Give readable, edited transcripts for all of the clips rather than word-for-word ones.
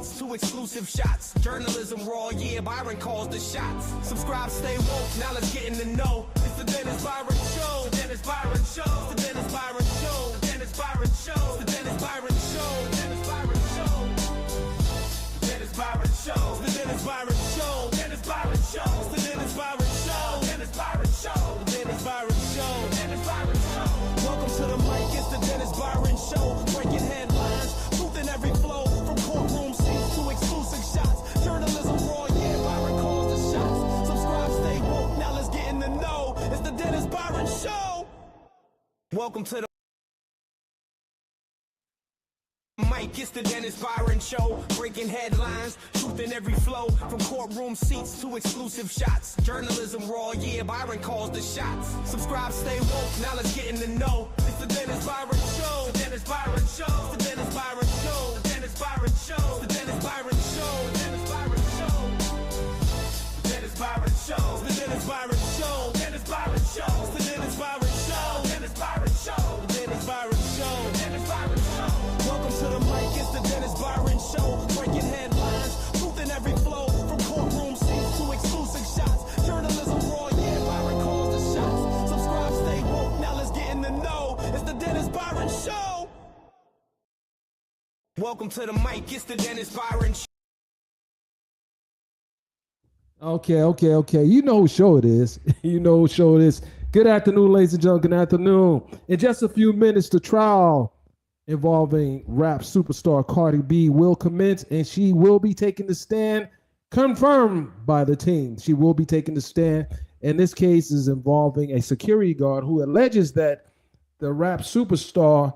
seats to exclusive shots. Journalism raw, yeah, Byron calls the shots. Subscribe, stay woke, now let's get in the know. It's the Dennis Byron Show. The Dennis Byron Show. The Dennis Byron Show. The Dennis Byron Show. The Dennis Byron Show. The Dennis Byron Show. The Dennis Byron Show. The Dennis Byron Show. Dennis Byron Show. The Dennis Byron Show. Dennis Byron Show. The Dennis Byron Show. Dennis Byron Show. Welcome to the mic, it's the Dennis Byron Show. Breaking headlines, truth in every flow. From courtroom seats to exclusive shots. Journalism raw, yeah, Byron calls the shots. Subscribe, stay woke, now let's get in the know. It's the Dennis Byron Show. Welcome to the mic, it's the Dennis Byron Show. Breaking headlines, truth in every flow. From courtroom seats to exclusive shots. Journalism raw, yeah, Byron calls the shots. Subscribe, stay woke, now let's get in the know. It's the Dennis Byron Show. The Dennis Byron Show. The Dennis Byron Show. The Dennis Byron Show. The Dennis Byron Show. The Dennis Byron Show. The Dennis Byron Show. The Dennis Byron Show. Dennis Byron Show. The Dennis Byron Show. Dennis Byron Show. The Dennis Byron Show. Dennis Byron Show. Welcome to the mic, it's the Dennis Byron Show. Breaking headlines, truth in every flow. From courtroom seats to exclusive shots. Journalism raw, yeah, Byron calls the shots. Subscribe, stay woke, now let's get in the know. It's the Dennis Byron Show. Welcome to the mic, it's the Dennis Byron Show. Okay. You know whose show it is. You know whose show it is. Good afternoon, ladies and gentlemen. Good afternoon. In just a few minutes, the trial involving rap superstar Cardi B will commence, and she will be taking the stand, confirmed by the team. She will be taking the stand, and this case is involving a security guard who alleges that the rap superstar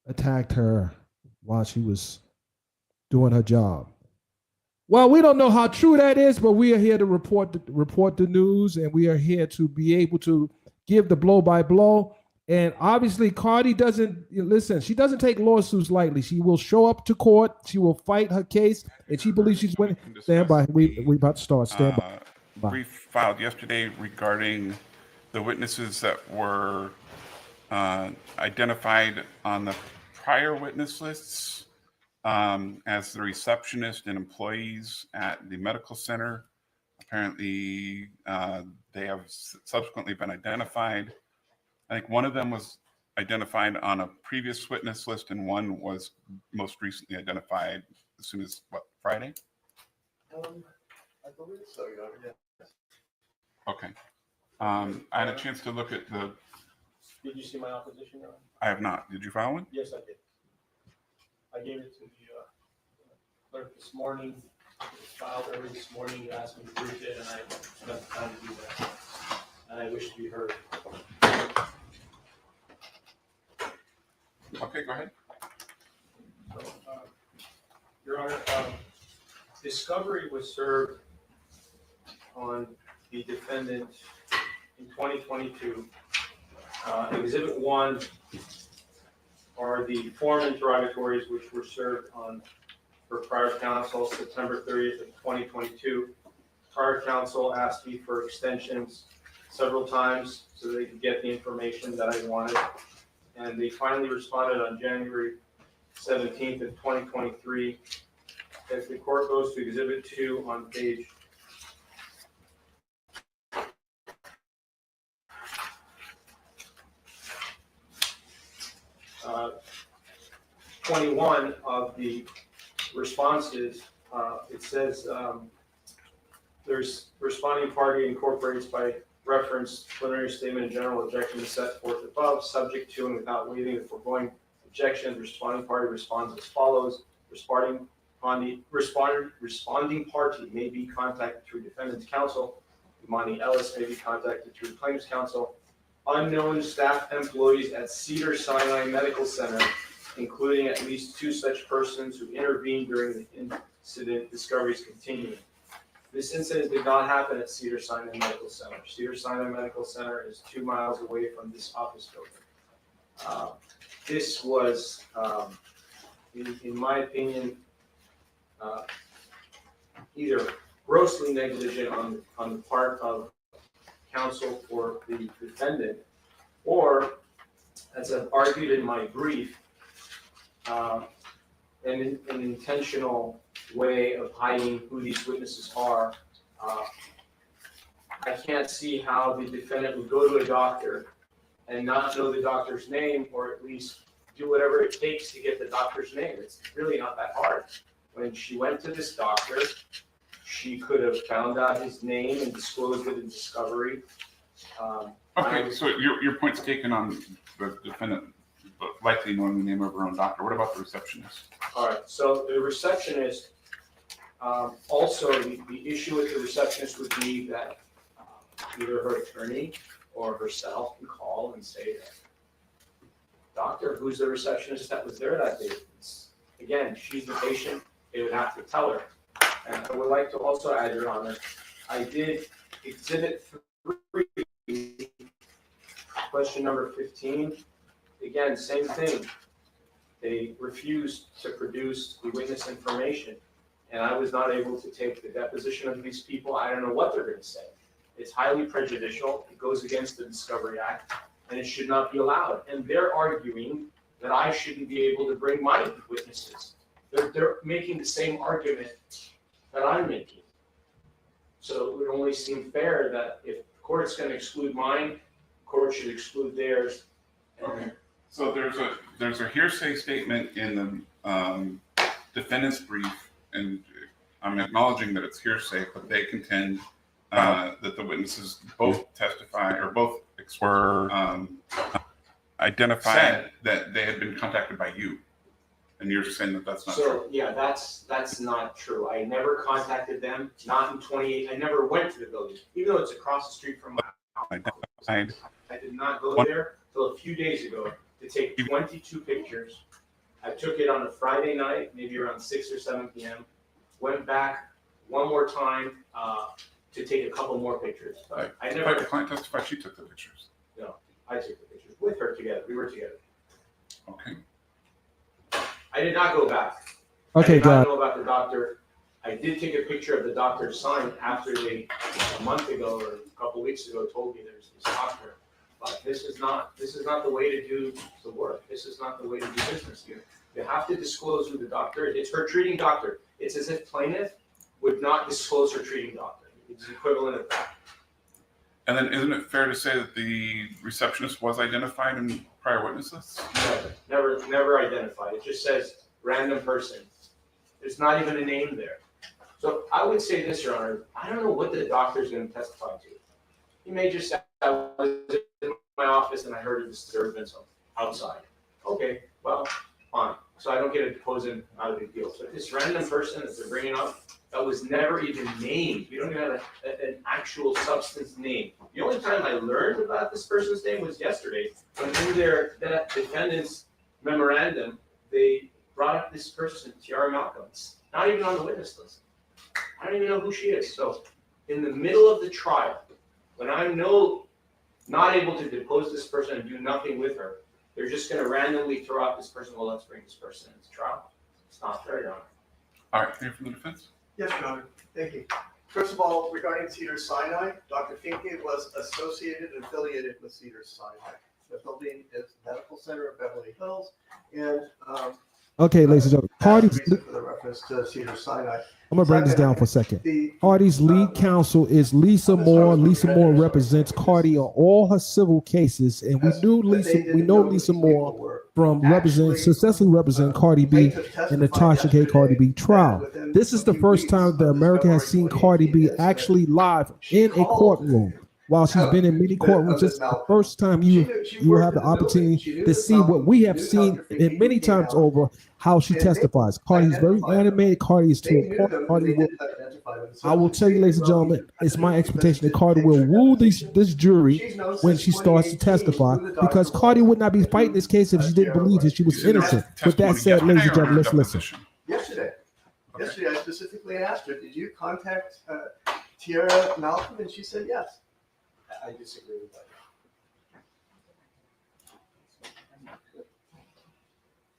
attacked her while she was doing her job. Well, we don't know how true that is, but we are here to report the news, and we are here to be able to give the blow-by-blow. And obviously, Cardi doesn't listen. She doesn't take lawsuits lightly. She will show up to court. She will fight her case, and she believes she's winning. Stand by. We about to start. Stand by. Brief filed yesterday regarding the witnesses that were identified on the prior witness lists as the receptionist and employees at the medical center. Apparently, they have subsequently been identified. I think one of them was identified on a previous witness list, and one was most recently identified as soon as, Friday? I believe so, yeah. Okay. I had a chance to look at the... Did you see my opposition, Your Honor? I have not. Did you file one? Yes, I did. I gave it to the clerk this morning. It was filed early this morning. You asked me to brief it, and I spent the time to do that. And I wish to be heard. Okay, go ahead. So, Your Honor, discovery was served on the defendant in 2022. Exhibit 1 are the form interrogatories which were served on for prior counsel September 30th of 2022. Prior counsel asked me for extensions several times so they could get the information that I wanted. And they finally responded on January 17th of 2023. If the court goes to Exhibit 2 on page 21 of the responses, it says there's responding party incorporates by reference preliminary statement and general objection set forth above, subject to and without waiving the foregoing objection. The responding party responds as follows. Responding party may be contacted through defendant's counsel. Imani Ellis may be contacted through claims counsel. Unknown staff employees at Cedars-Sinai Medical Center, including at least 2 such persons who intervened during the incident. Discovery is continuing. This incident did not happen at Cedars-Sinai Medical Center. Cedars-Sinai Medical Center is 2 miles away from this office building. This was, in my opinion, either grossly negligent on the part of counsel for the defendant, or, as I've argued in my brief, an intentional way of hiding who these witnesses are. I can't see how the defendant would go to a doctor and not know the doctor's name, or at least do whatever it takes to get the doctor's name. It's really not that hard. When she went to this doctor, she could have found out his name and disclosed it in discovery. Okay, so your point's taken on the defendant likely knowing the name of her own doctor. What about the receptionist? All right, so the receptionist, also the issue with the receptionist would be that either her attorney or herself can call and say that, doctor, who's the receptionist that was there that day? Again, she's the patient, they would have to tell her. And I would like to also add, Your Honor, I did exhibit 3, question number 15. Again, same thing. They refused to produce the witness information, and I was not able to take the deposition of these people. I don't know what they're going to say. It's highly prejudicial. It goes against the Discovery Act, and it should not be allowed. And they're arguing that I shouldn't be able to bring my witnesses. They're making the same argument that I'm making. So it would only seem fair that if the court's going to exclude mine, the court should exclude theirs. Okay. So there's a hearsay statement in the defendant's brief, and I'm acknowledging that it's hearsay, but they contend that the witnesses both testify or both were identified that they had been contacted by you, and you're just saying that that's not true. So yeah, that's not true. I never contacted them. Not in 28. I never went to the building, even though it's across the street from my house. I did not go there till a few days ago to take 22 pictures. I took it on a Friday night, maybe around 6 or 7 p.m. Went back one more time to take a couple more pictures. But I never. The client testified she took the pictures. No, I took the pictures with her together. We were together. Okay. I did not go back. Okay, I did God. not know about the doctor. I did take a picture of the doctor's sign after they, a month ago or a couple weeks ago, told me there's this doctor. But this is not the way to do the work. This is not the way to do business here. You have to disclose who the doctor is. It's her treating doctor. It's as if plaintiff would not disclose her treating doctor. It's the equivalent of that. And then isn't it fair to say that the receptionist was identified in prior witnesses? Never identified. It just says random person. There's not even a name there. So I would say this, Your Honor, I don't know what the doctor is going to testify to. He may just say, I was in my office and I heard a disturbance outside. Okay, well, fine. So I don't get to depose him, not a big deal. So this random person that they're bringing up, that was never even named. We don't even have an actual substance name. The only time I learned about this person's name was yesterday, when in their defendant's memorandum, they brought up this person, Tiara Malcolm. It's not even on the witness list. I don't even know who she is. So in the middle of the trial, when I'm not able to depose this person and do nothing with her, they're just going to randomly throw out this person. Well, let's bring this person into trial. It's not fair, Your Honor. All right, clear from the defense. Yes, Your Honor. Thank you. First of all, regarding Cedars-Sinai, Dr. Finke was associated and affiliated with Cedars-Sinai. The building is the Medical Center of Beverly Hills, and Okay, ladies and gentlemen, Cardi's. that's the reason for the reference to Cedars-Sinai. I'm gonna bring this down for a second. Cardi's lead counsel is Lisa Moore. Lisa Moore represents Cardi on all her civil cases, and we know Lisa Moore from successfully representing Cardi B in the Tasha K. Cardi B trial. This is the first time that America has seen Cardi B actually live in a courtroom. While she's been in many courtrooms, it's the first time you have the opportunity to see what we have seen in many times over, how she testifies. Cardi is very animated. Cardi is to a point. Cardi will, I will tell you, ladies and gentlemen, it's my expectation that Cardi will woo this jury when she starts to testify, because Cardi would not be fighting this case if she didn't believe that she was innocent. With that said, ladies and gentlemen, let's listen. Yesterday, I specifically asked her, did you contact Tiara Malcolm? And she said yes. I disagree with that.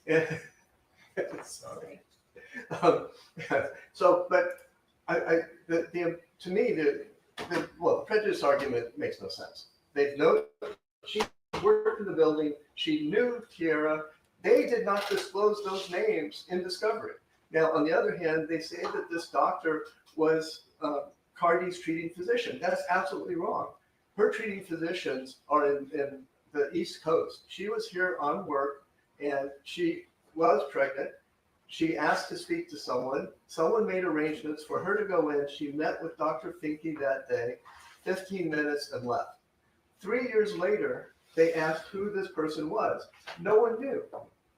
Yeah. Sorry. To me, the prejudice argument makes no sense. They've known she worked in the building. She knew Tiara. They did not disclose those names in discovery. Now, on the other hand, they say that this doctor was Cardi's treating physician. That's absolutely wrong. Her treating physicians are in the East Coast. She was here on work and she was pregnant. She asked to speak to someone. Someone made arrangements for her to go in. She met with Dr. Finke that day, 15 minutes and left. 3 years later, they asked who this person was. No one knew.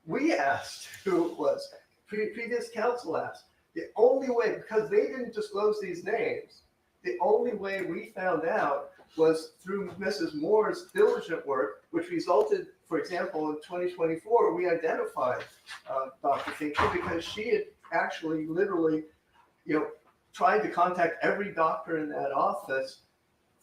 We asked who it was. Previous counsel asked. The only way, because they didn't disclose these names, the only way we found out was through Mrs. Moore's diligent work, which resulted, for example, in 2024, we identified Dr. Finke because she had actually literally, tried to contact every doctor in that office,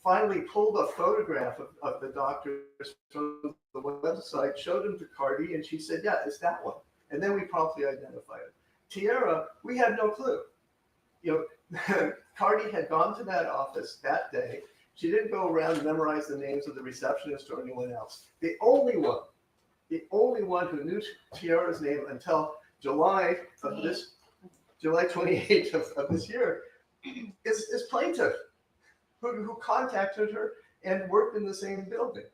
finally pulled a photograph of the doctors from the website, showed them to Cardi, and she said, yeah, it's that one. And then we promptly identified it. Tiara, we had no clue. Cardi had gone to that office that day. She didn't go around and memorize the names of the receptionist or anyone else. The only one who knew Tiara's name until July 28th of this year is plaintiff, who contacted her and worked in the same building.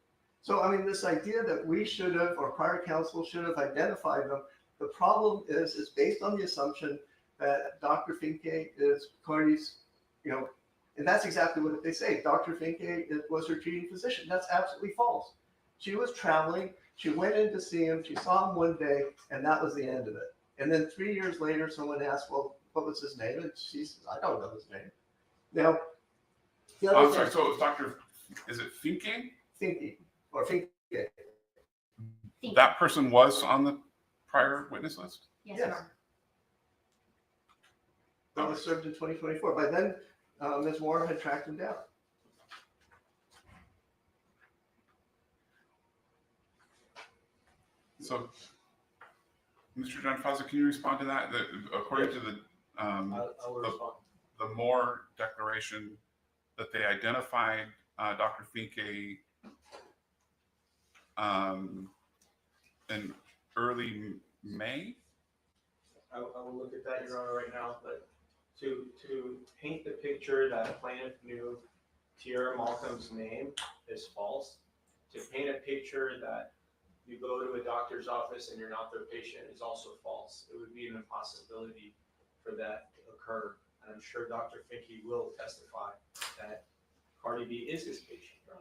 So, I mean, this idea that we should have, or prior counsel should have identified them, the problem is based on the assumption that Dr. Finke is Cardi's, and that's exactly what they say. Dr. Finke was her treating physician. That's absolutely false. She was traveling. She went in to see him. She saw him one day, and that was the end of it. And then 3 years later, someone asked, well, what was his name? And she said, I don't know his name. Now, I'm sorry, so is it Finke? Finke, or Finke. That person was on the prior witness list? Yes, Yes. Your Honor. That was served in 2024. By then, Ms. Moore had tracked him down. So, Mr. John Fazza, can you respond to that? According to I will respond. the Moore declaration, that they identified Dr. Finke in early May? I will look at that, Your Honor, right now, but to paint the picture that a plaintiff knew Tiara Malcolm's name is false. To paint a picture that you go to a doctor's office and you're not their patient is also false. It would be an impossibility for that to occur. And I'm sure Dr. Finke will testify that Cardi B is his patient, Your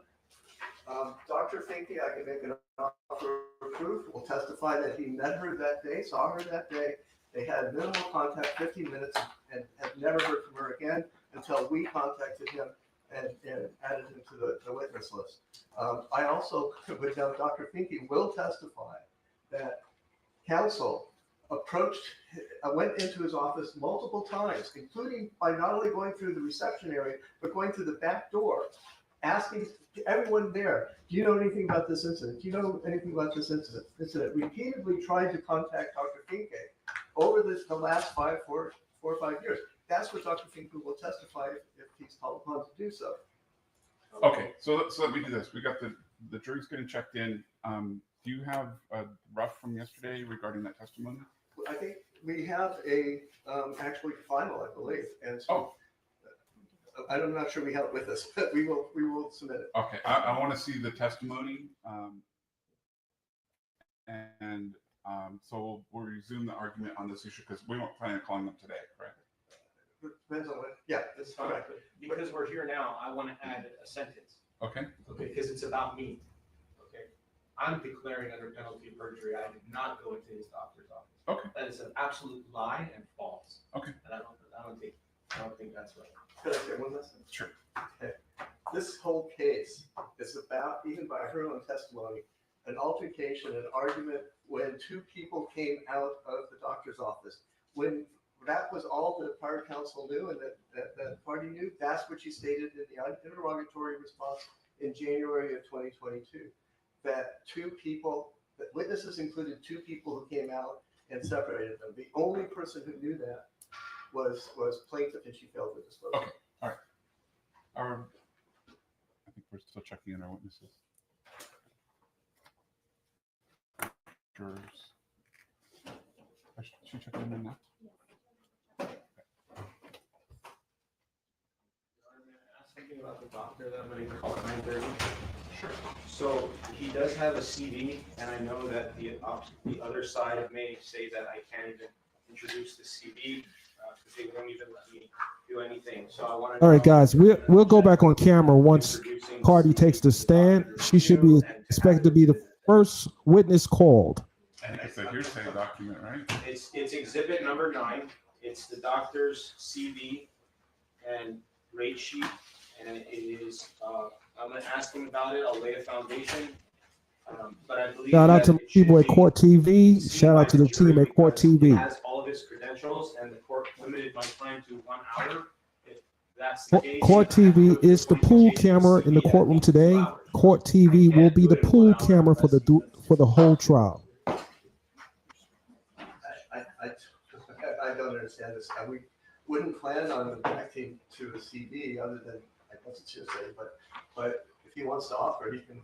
Honor. Dr. Finke, I can make an offer of proof, will testify that he met her that day, saw her that day. They had minimal contact, 15 minutes, and have never heard from her again until we contacted him and added him to the witness list. I also would note Dr. Finke will testify that counsel went into his office multiple times, including by not only going through the reception area, but going through the back door, asking everyone there, do you know anything about this incident? Do you know anything about this incident? Repeatedly tried to contact Dr. Finke over the last 4 or 5 years. That's what Dr. Finke will testify if he's called upon to do so. Okay, so let me do this. We got the jury's getting checked in. Do you have a rough from yesterday regarding that testimony? I think we have a actually final, I believe, and so I'm not sure we have it with us, but we will submit it. Okay, I want to see the testimony, and so we'll resume the argument on this issue because we won't plan on calling them today, correct? Depends on what. Yeah, that's It's fine, correct. but because we're here now, I want to add a sentence, Okay. okay, because it's about me, okay? I'm declaring under penalty of perjury, I did not go into his doctor's office. Okay. That is an absolute lie and false. Okay. And I don't think that's right. Could I say one last thing? Sure. Okay. This whole case is about, even by her own testimony, an altercation, an argument when two people came out of the doctor's office. When that was all the prior counsel knew and that party knew, that's what she stated in the interrogatory response in January of 2022. That that witnesses included two people who came out and separated them. The only person who knew that was plaintiff, and she failed to disclose. Okay. All right. I think we're still checking in our witnesses. Jurors. She checking in now? Something about the doctor that I'm going to call at 9:30. Sure. So he does have a CV, and I know that the other side may say that I can't even introduce the CV because they won't even let me do anything. So I want to. All right, guys, we'll go back on camera once Cardi takes the stand. She should be expected to be the first witness called. I think it's a hearsay document, right? It's exhibit number 9. It's the doctor's CV and rate sheet, and it is. I'm going to ask him about it. I'll lay a foundation. But I believe shout out to the people at Court TV. Shout out to the team at Court TV. It has all of his credentials, and the court limited my time to 1 hour. If that's the case, Court TV is the pool camera in the courtroom today. Court TV will be the pool camera for the whole trial. I don't understand this. We wouldn't plan on objecting to a CD other than, I guess it's just say, but if he wants to offer it, he can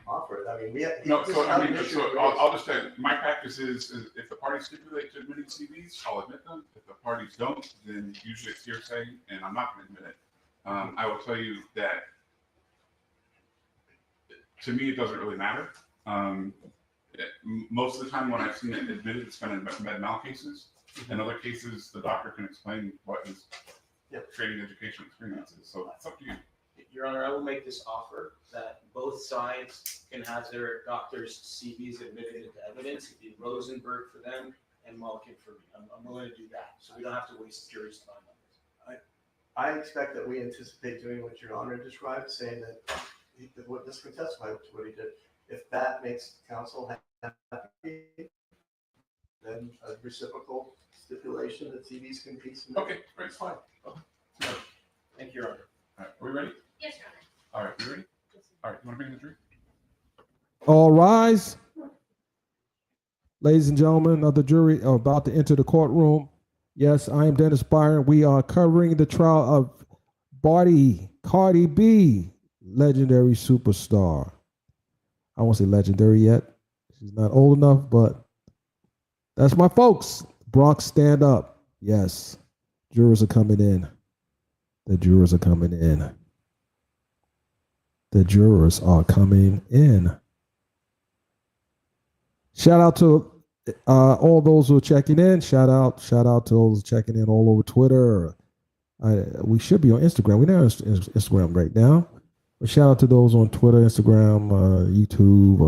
offer it. I mean, I'll just say, my practice is if the parties stipulate to admitting CVs, I'll admit them. If the parties don't, then usually it's hearsay, and I'm not going to admit it. I will tell you that to me, it doesn't really matter. Most of the time when I've seen it admitted, it's been in med mal cases. In other cases, the doctor can explain what his training education experience is. So it's up to you. Your Honor, I will make this offer that both sides can have their doctor's CVs admitted into evidence. It'd be Rosenberg for them and Malkin for me. I'm willing to do that, so we don't have to waste jury's time on this. I expect that we anticipate doing what Your Honor described, saying that the witness can testify to what he did. If that makes counsel happy, then a reciprocal stipulation that CVs can be submitted. Okay, great, fine. Thank you, Your Honor. All right, are we ready? Yes, Your Honor. All right, you ready? All right, you want to bring the jury? All rise. Ladies and gentlemen of the jury are about to enter the courtroom. Yes, I am Dennis Byron. We are covering the trial of Cardi B, legendary superstar. I won't say legendary yet. She's not old enough, but that's my folks. Bronx, stand up. Yes, jurors are coming in. The jurors are coming in. The jurors are coming in. Shout out to all those who are checking in. Shout out to all those checking in all over Twitter. We should be on Instagram. We're not on Instagram right now. But shout out to those on Twitter, Instagram, YouTube.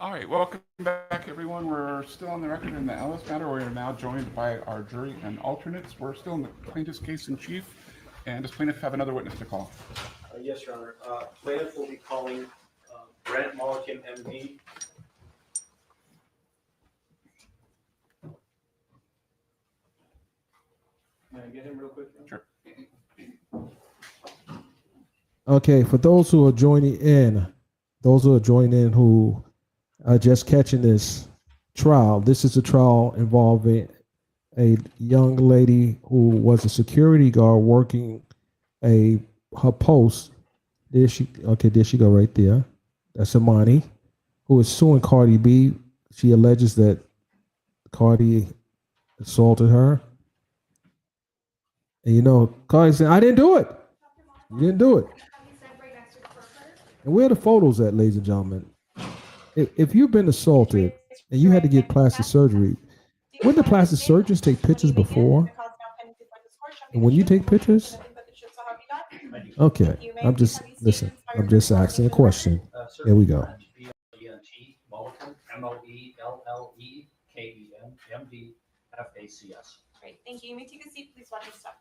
All right, welcome back, everyone. We're still on the record in the Ellis matter. We are now joined by our jury and alternates. We're still in the plaintiff's case in chief. And does plaintiff have another witness to call? Yes, Your Honor. Plaintiff will be calling Brent Malkin, MD. Can I get him real quick? Sure. Okay, for those who are joining in who are just catching this trial, this is a trial involving a young lady who was a security guard working her post. There she go right there. That's Imani, who is suing Cardi B. She alleges that Cardi assaulted her. And Cardi said, I didn't do it. You didn't do it. And where are the photos at, ladies and gentlemen? If you've been assaulted and you had to get plastic surgery, wouldn't the plastic surgeons take pictures before? And when you take pictures? Okay, I'm just asking a question. Here we go. M-O-E-L-L-E-K-E-N-M-D-F-A-C-S. Great, thank you. You may take a seat. Please watch your step.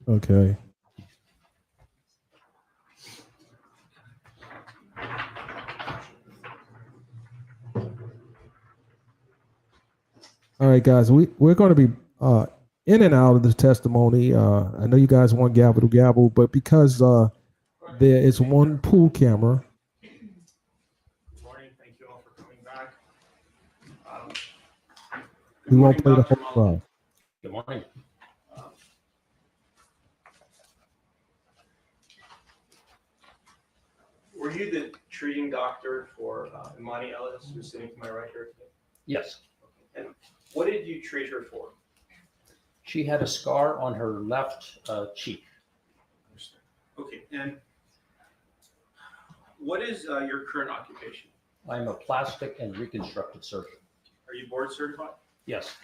Okay. All right, guys, we're going to be in and out of the testimony. I know you guys want gavel to gavel, but because there is one pool camera. Good morning. Thank you all for coming back. We won't play the whole trial. Good morning. Were you the treating doctor for Imani Ellis, who's sitting to my right here today? Yes. And what did you treat her for? She had a scar on her left cheek. Okay, and what is your current occupation? I'm a plastic and reconstructive surgeon. Are you board certified? Yes,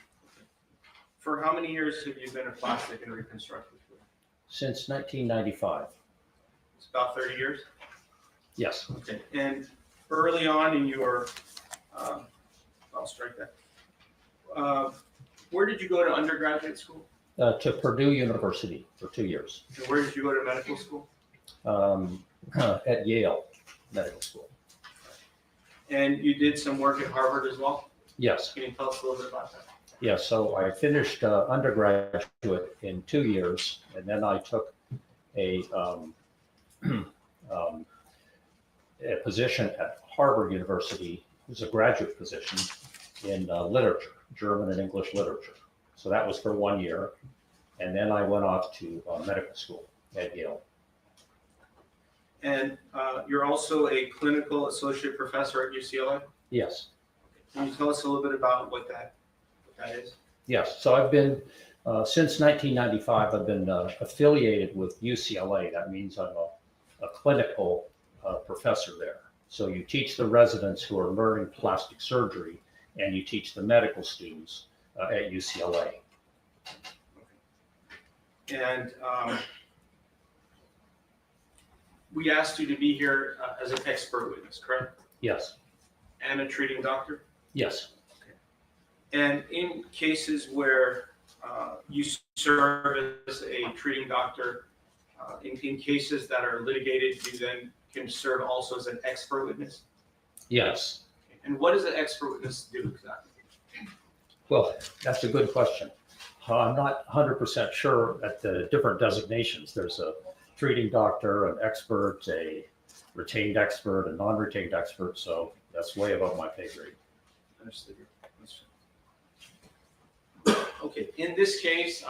For how many years have you been a plastic and reconstructive surgeon? since 1995. It's about 30 years? Yes, Okay, and early on in your, I'll strike that. Where did you go to undergraduate school? to Purdue University for 2 years, And where did you go to medical school? at Yale Medical School. And you did some work at Harvard as well? Yes, Can you tell us a little bit about that? yes. So I finished undergraduate in 2 years, and then I took a a position at Harvard University. It was a graduate position in literature, German and English literature. So that was for 1 year. And then I went off to medical school at Yale. And you're also a clinical associate professor at UCLA? Yes, Can you tell us a little bit about what that is? yes. So I've been, since 1995, I've been affiliated with UCLA. That means I'm a clinical professor there. So you teach the residents who are learning plastic surgery, and you teach the medical students at UCLA. And we asked you to be here as an expert witness, correct? Yes, And a treating doctor? yes, And in cases where you serve as a treating doctor, in cases that are litigated, you then can serve also as an expert witness? yes. And what does an expert witness do exactly? Well, that's a good question. I'm not 100% sure at the different designations. There's a treating doctor, an expert, a retained expert, a non-retained expert. So that's way above my pay grade. Understood. Okay, in this case,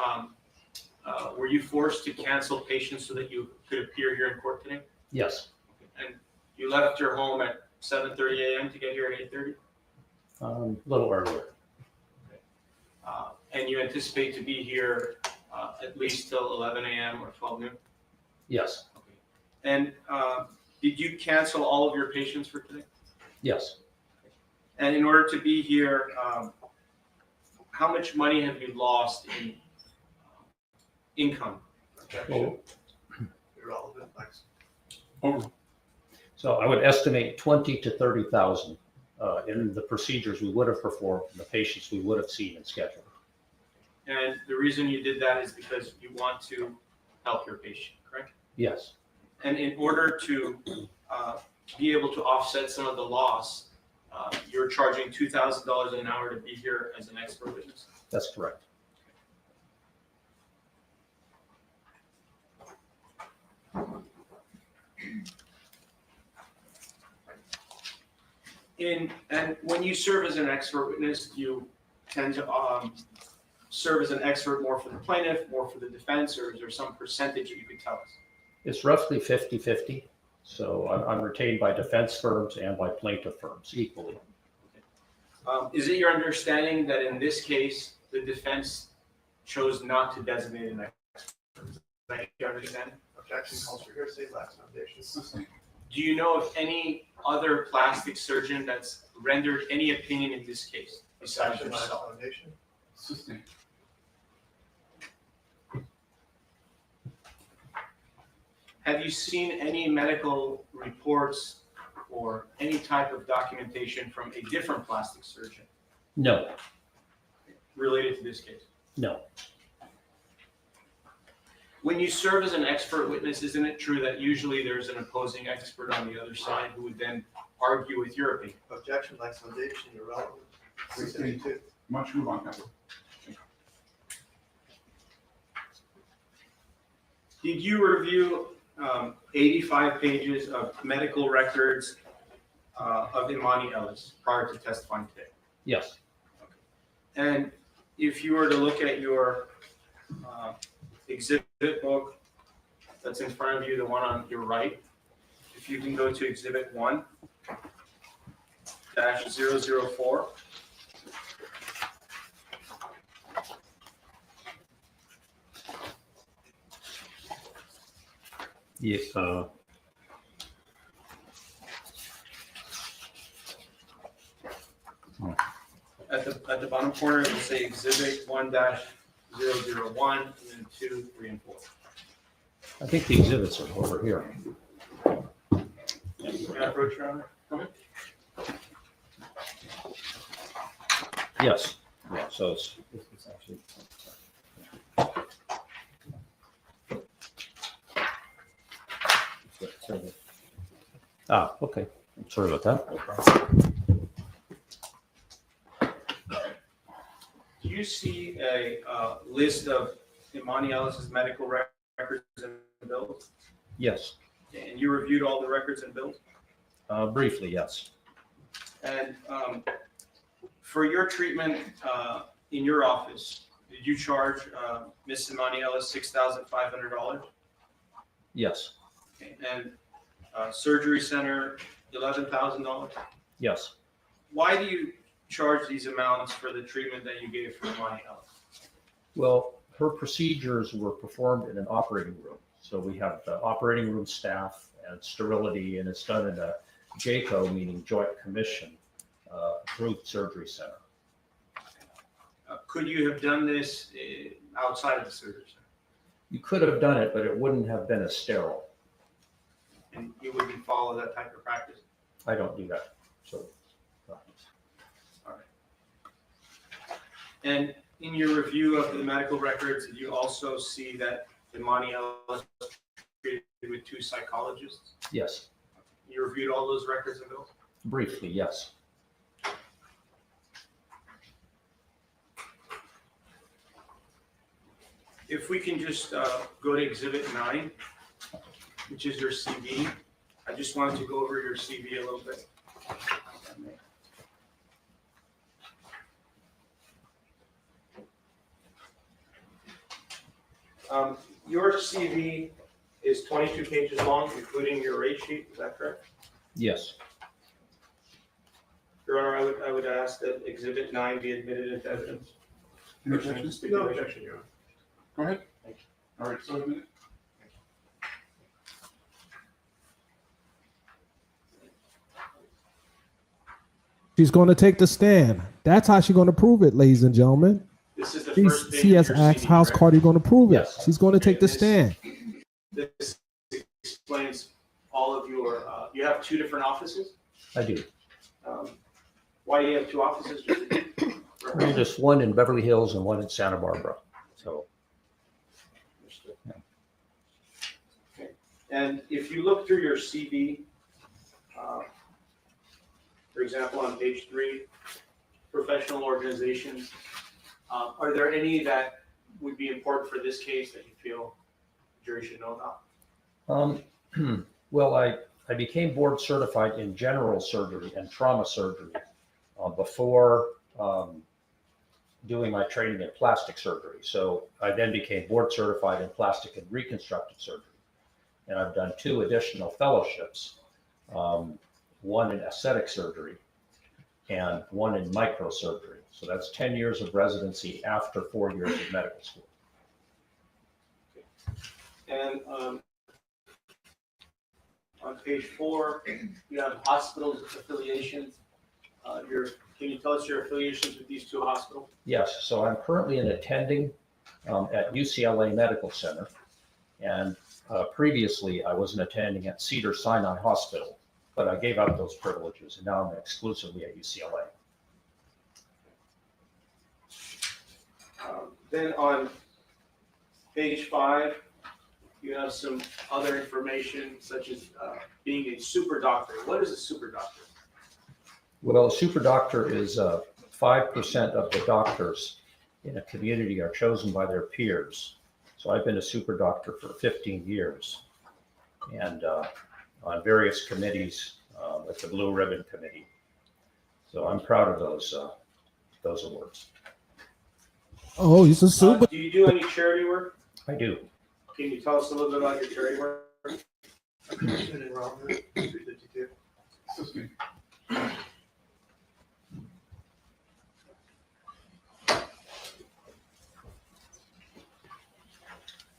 were you forced to cancel patients so that you could appear here in court today? Yes, And you left your home at 7:30 a.m. to get here at 8:30? a little earlier. And you anticipate to be here at least till 11 a.m. or 12 noon? Yes, Okay. And did you cancel all of your patients for today? yes. And in order to be here, how much money have you lost in income? Well, Irrelevant, thanks. Over. so I would estimate 20 to 30,000 in the procedures we would have performed, and the patients we would have seen and scheduled. And the reason you did that is because you want to help your patient, correct? Yes, And in order to be able to offset some of the loss, you're charging $2,000 an hour to be here as an expert witness. that's correct. And when you serve as an expert witness, you tend to serve as an expert more for the plaintiff, more for the defense, or is there some percentage that you could tell us? It's roughly 50-50. So I'm retained by defense firms and by plaintiff firms equally. Is it your understanding that in this case, the defense chose not to designate an expert? Is that your understanding? Objection calls for hearsay, lacks foundation. Do you know of any other plastic surgeon that's rendered any opinion in this case besides Objection, lacks yourself? foundation. Sustained. Have you seen any medical reports or any type of documentation from a different plastic surgeon No, related to this case? no, When you serve as an expert witness, isn't it true that usually there's an opposing expert on the other side who would then argue with your opinion? Objection, lacks foundation, irrelevant. 372. Much move on, Council. Did you review 85 pages of medical records of Imani Ellis prior to testifying today? yes, And if you were to look at your exhibit book that's in front of you, the one on your right, if If you can go to Exhibit 1-004. Yes. At the bottom corner, it will say Exhibit 1-001, and then 2, 3, and 4. I think the exhibits are over here. Can I approach, Your Honor? Come in. Yes. Yeah. So it's actually. Ah, okay. I'm sorry about that. No problem. Do you see a list of Imani Ellis's medical records and bills? Yes. And you reviewed all the records and bills? Briefly, yes. And for your treatment in your office, did you charge Miss Imani Ellis $6,500? Yes. And surgery center, $11,000? Yes. Why do you charge these amounts for the treatment that you gave for Imani Ellis? Well, her procedures were performed in an operating room. So we have the operating room staff and sterility, and it's done in a JCO, meaning Joint Commission approved surgery center. Could you have done this outside of the surgery center? You could have done it, but it wouldn't have been as sterile. And you wouldn't follow that type of practice? I don't do that. So, And in your review of the medical records, did you also see that Imani Ellis was treated with 2 psychologists? yes. You reviewed all those records and bills? Briefly, yes. If we can just go to Exhibit 9, which is your CV. I just wanted to go over your CV a little bit. Your CV is 22 pages long, including your rate sheet. Is that correct? Yes. Your Honor, I would ask that Exhibit 9 be admitted into evidence. Any objections? No objection, Your Honor. Go ahead. Thank you. All right, so admit it. She's going to take the stand. That's how she's going to prove it, ladies and gentlemen. This is the first page She of has your asked, CV, how's correct? Cardi going to prove it? Yes. She's going to take the stand. This explains all of your, you have 2 different offices? I do. Why do you have 2 offices? Well, just one in Beverly Hills and one in Santa Barbara. So, Okay. And if you look through your CV, for example, on page 3, professional organizations, are there any that would be important for this case that you feel the jury should know about? well, I became board certified in general surgery and trauma surgery before doing my training in plastic surgery. So I then became board certified in plastic and reconstructive surgery. And I've done 2 additional fellowships, one in aesthetic surgery and one in microsurgery. So that's 10 years of residency after 4 years of medical school. And on page 4, you have hospitals affiliations. Can you tell us your affiliations with these 2 hospitals? Yes, so I'm currently an attending at UCLA Medical Center. And previously I was an attending at Cedars-Sinai Hospital, but I gave up those privileges and now I'm exclusively at UCLA. Then on page 5, you have some other information such as being a super doctor. What is a super doctor? Well, a super doctor is 5% of the doctors in a community are chosen by their peers. So I've been a super doctor for 15 years and on various committees with the Blue Ribbon Committee. So I'm proud of those awards. Oh, he's a super. Do you do any charity work? I do. Can you tell us a little bit about your charity work? Objection, enrollment, 352. Excuse me.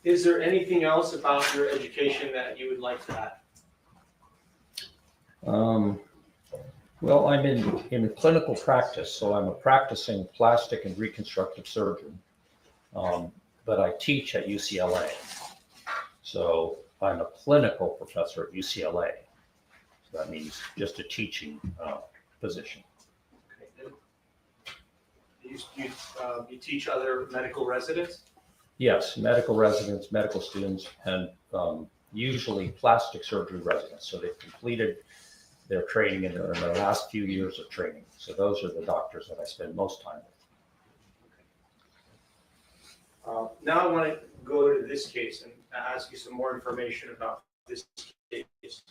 Is there anything else about your education that you would like to add? Well, I'm in clinical practice, so I'm a practicing plastic and reconstructive surgeon. But I teach at UCLA. So I'm a clinical professor at UCLA. So that means just a teaching position. Okay. You teach other medical residents? Yes, medical residents, medical students, and usually plastic surgery residents. So they've completed their training and they're in their last few years of training. So those are the doctors that I spend most time with. Now I want to go to this case and ask you some more information about this case.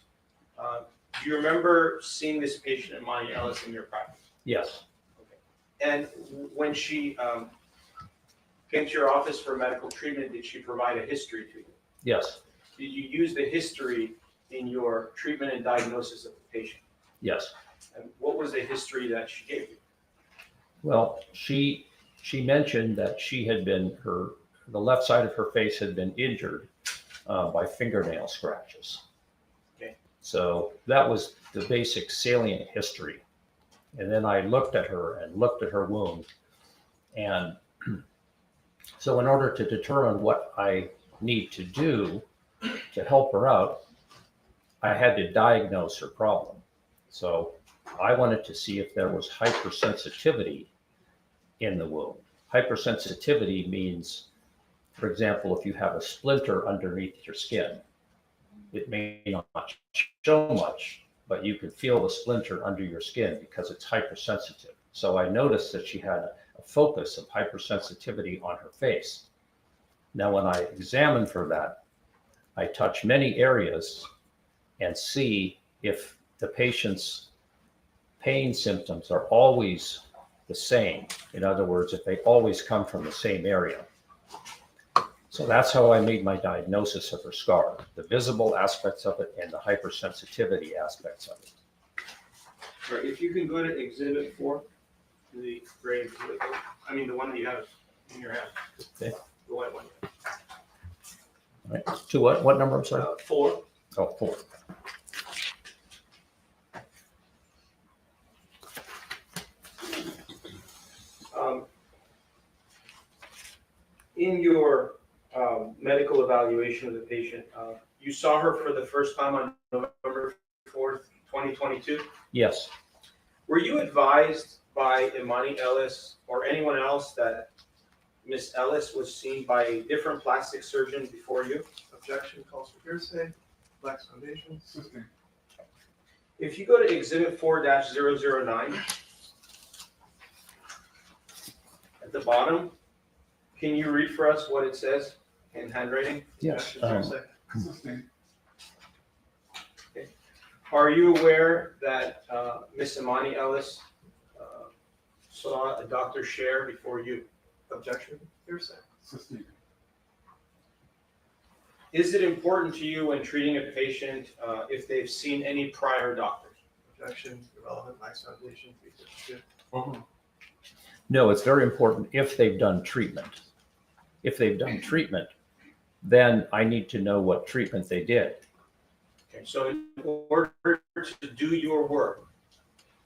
Do you remember seeing this patient, Imani Ellis, in your practice? Yes, And when she came to your office for medical treatment, did she provide a history to you? yes, Did you use the history in your treatment and diagnosis of the patient? yes. And what was the history that she gave you? Well, she mentioned that she had been the left side of her face had been injured by fingernail scratches. Okay. So that was the basic salient history. And then I looked at her wound. And so in order to determine what I need to do to help her out, I had to diagnose her problem. So I wanted to see if there was hypersensitivity in the wound. Hypersensitivity means, for example, if you have a splinter underneath your skin, it may not show much, but you can feel the splinter under your skin because it's hypersensitive. So I noticed that she had a focus of hypersensitivity on her face. Now, when I examine for that, I touch many areas and see if the patient's pain symptoms are always the same. In other words, if they always come from the same area. So that's how I made my diagnosis of her scar, the visible aspects of it and the hypersensitivity aspects of it. All right, if you can go to Exhibit 4, the grade, I mean the one that you have in your hand. Okay. The white one. All right. To what number, I'm sorry? 4. Oh, 4. In your medical evaluation of the patient, you saw her for the first time on November 4th, 2022. Yes, Were you advised by Imani Ellis or anyone else that Miss Ellis was seen by a different plastic surgeon before you? Objection, calls for hearsay, lacks foundation. Excuse me. If you go to Exhibit 4-009, at the bottom, can you read for us what it says in handwriting? yes. Objection, hearsay. Excuse me. Are you aware that Miss Imani Ellis saw a Dr. Scher before you? Objection, hearsay. Excuse me. Is it important to you when treating a patient if they've seen any prior doctors? Objection, irrelevant, lacks foundation, 352. Over. No, it's very important if they've done treatment. If they've done treatment, then I need to know what treatment they did. Okay, so in order to do your work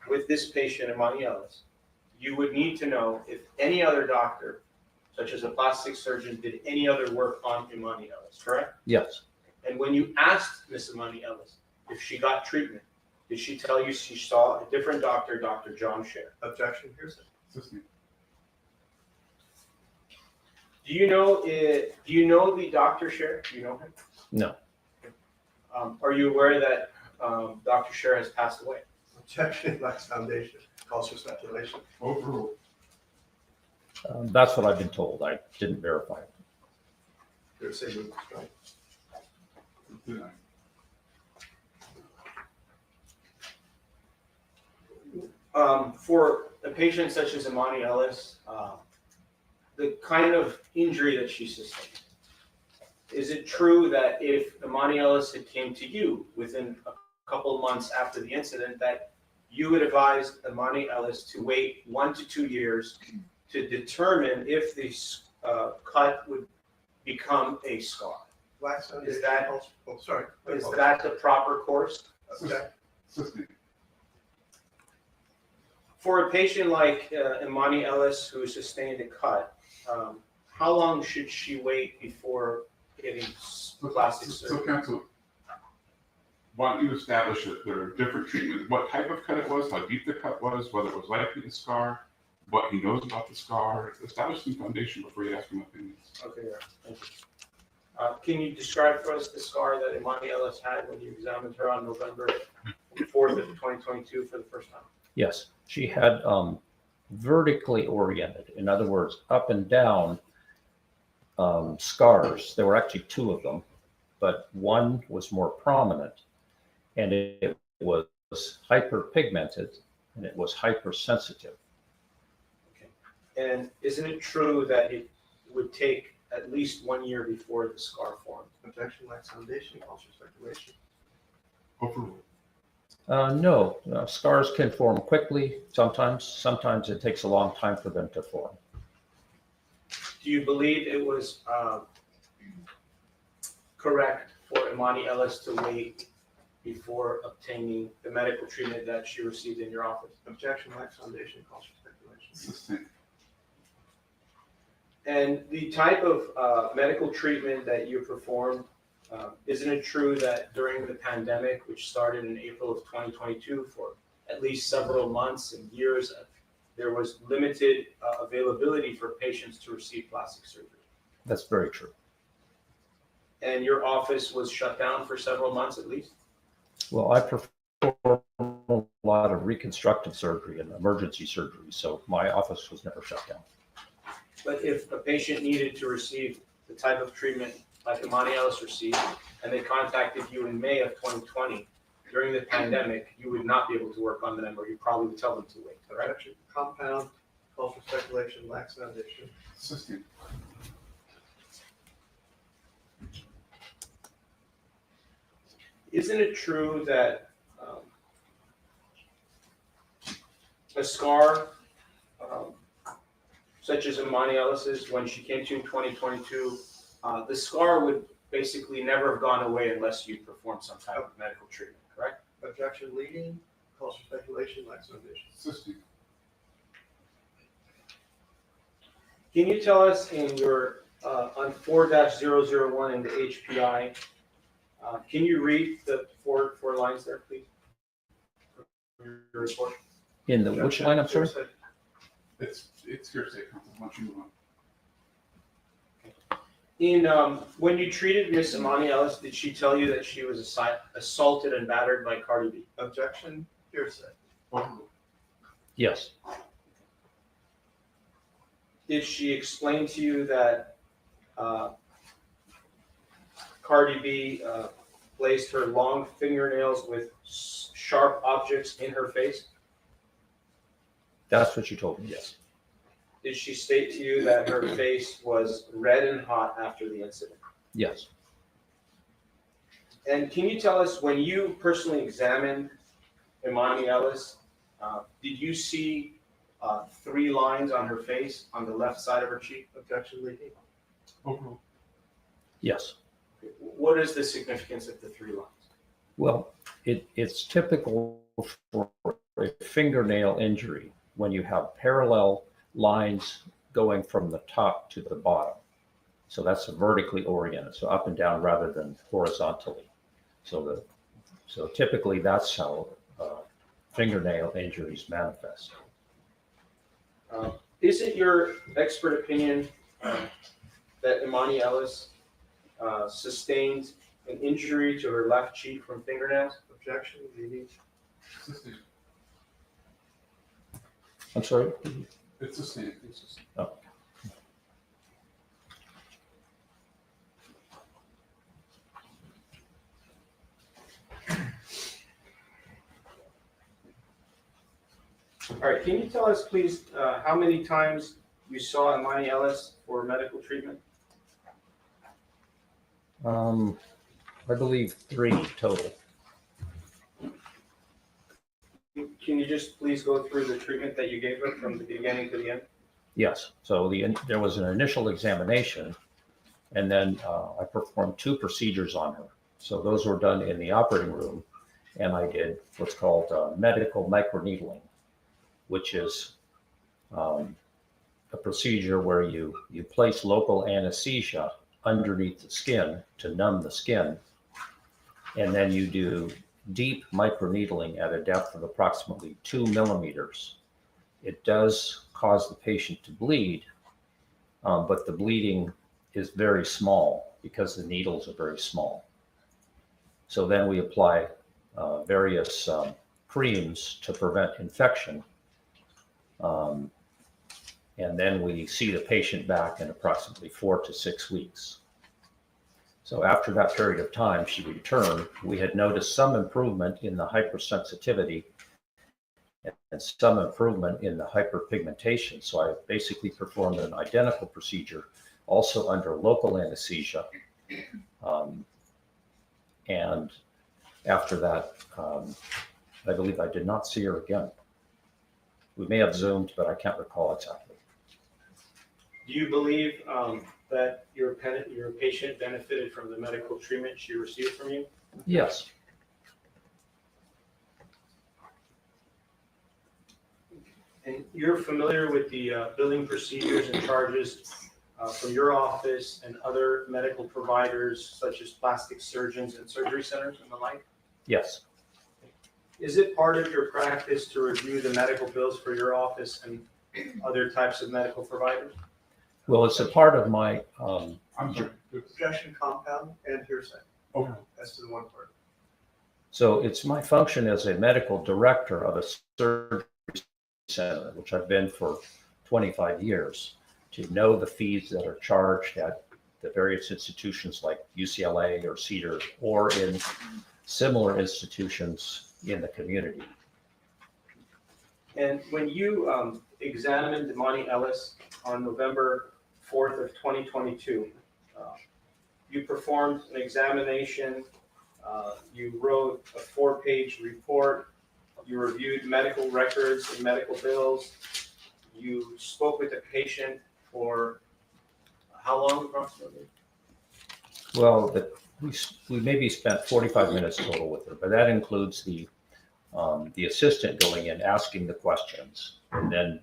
with this patient, Imani Ellis, you would need to know if any other doctor, such as a plastic surgeon, did any other work on Imani Ellis, correct? Yes, And when you asked Miss Imani Ellis if she got treatment, did she tell you she saw a different doctor, Dr. John Scher? Objection, hearsay. Excuse me. Do you know it? Do you know the Dr. Scher? Do you know him? no, Are you aware that Dr. Scher has passed away? Objection, lacks foundation, calls for speculation. Overruled. that's what I've been told. I didn't verify it. Hearsay, move to strike. Denied. For a patient such as Imani Ellis, the kind of injury that she sustained, Is it true that if Imani Ellis had came to you within a couple of months after the incident, that you would advise Imani Ellis to wait 1 to 2 years to determine if the cut would become a scar? Wax foundation. Is that- Oh, sorry. Is that the proper course? Okay. Assistant. For a patient like Imani Ellis who sustained a cut, how long should she wait before getting plastic So surgery? counsel, why don't you establish that there are different treatments, what type of cut it was, how deep the cut was, whether it was likely to scar, what he knows about the scar, establish some foundation before you ask him opinions. Okay, yeah, thank you. Can you describe for us the scar that Imani Ellis had when you examined her on November 4th of 2022 for the first time? Yes, she had vertically oriented, in other words, up and down scars. There were actually 2 of them, but one was more prominent, and it was hyperpigmented and it was hypersensitive. And isn't it true that it would take at least 1 year before the scar formed? Objection, wax foundation, calls for speculation. Overruled. No, scars can form quickly. Sometimes it takes a long time for them to form. Do you believe it was correct for Imani Ellis to wait before obtaining the medical treatment that she received in your office? Objection, wax foundation, calls for speculation. Assistant. And the type of medical treatment that you performed, isn't it true that during the pandemic, which started in April of 2022 for at least several months and years, there was limited availability for patients to receive plastic surgery? That's very true. And your office was shut down for several months at least? Well, I perform a lot of reconstructive surgery and emergency surgery, so my office was never shut down. But if a patient needed to receive the type of treatment like Imani Ellis received, and they contacted you in May of 2020 during the pandemic, you would not be able to work on them, or you probably would tell them to wait, correct? Objection, compound, calls for speculation, wax foundation. Assistant. Isn't it true that a scar such as Imani Ellis's, when she came to you in 2022, the scar would basically never have gone away unless you performed some type of medical treatment, correct? Objection, leading, calls for speculation, wax foundation. Assistant. Can you tell us in your, on 4-001 in the HPI, can you read the four lines there, please? Your report. In the which line, I'm sorry? It's hearsay, counsel. Why don't you move on? In when you treated Miss Imani Ellis, did she tell you that she was assaulted and battered by Cardi B? Objection, hearsay. Overruled. Yes. Did she explain to you that Cardi B placed her long fingernails with sharp objects in her face? That's what you told me, yes. Did she state to you that her face was red and hot after the incident? Yes. And can you tell us, when you personally examined Imani Ellis, did you see 3 lines on her face on the left side of her cheek? Objection, leading. Overruled. Yes. What is the significance of the 3 lines? Well, it's typical for a fingernail injury when you have parallel lines going from the top to the bottom. So that's vertically oriented, so up and down rather than horizontally. So typically that's how fingernail injuries manifest. Is it your expert opinion that Imani Ellis sustained an injury to her left cheek from fingernails? Objection, leading. Assistant. I'm sorry? It's assistant. Oh. All right, can you tell us, please, how many times you saw Imani Ellis for medical treatment? I believe 3 total. Can you just please go through the treatment that you gave her from the beginning to the end? Yes. So there was an initial examination, and then I performed 2 procedures on her. So those were done in the operating room, and I did what's called medical microneedling, which is a procedure where you place local anesthesia underneath the skin to numb the skin, and then you do deep microneedling at a depth of approximately 2 millimeters. It does cause the patient to bleed, but the bleeding is very small because the needles are very small. So then we apply various creams to prevent infection. And then we see the patient back in approximately 4 to 6 weeks. So after that period of time, she returned. We had noticed some improvement in the hypersensitivity and some improvement in the hyperpigmentation. So I basically performed an identical procedure, also under local anesthesia. And after that, I believe I did not see her again. We may have Zoomed, but I can't recall exactly. Do you believe that your patient benefited from the medical treatment she received from you? Yes. And you're familiar with the billing procedures and charges from your office and other medical providers such as plastic surgeons and surgery centers and the like? Yes. Is it part of your practice to review the medical bills for your office and other types of medical providers? Well, it's a part of my, I'm sorry. Objection, compound, and hearsay. Oh. As to the one part. so it's my function as a medical director of a surgery center, which I've been for 25 years, to know the fees that are charged at the various institutions like UCLA or Cedar or in similar institutions in the community. And when you examined Damani Ellis on November 4th of 2022, you performed an examination, you wrote a 4-page report, you reviewed medical records and medical bills, you spoke with the patient for how long approximately? Well, we maybe spent 45 minutes total with her, but that includes the assistant going in, asking the questions, and then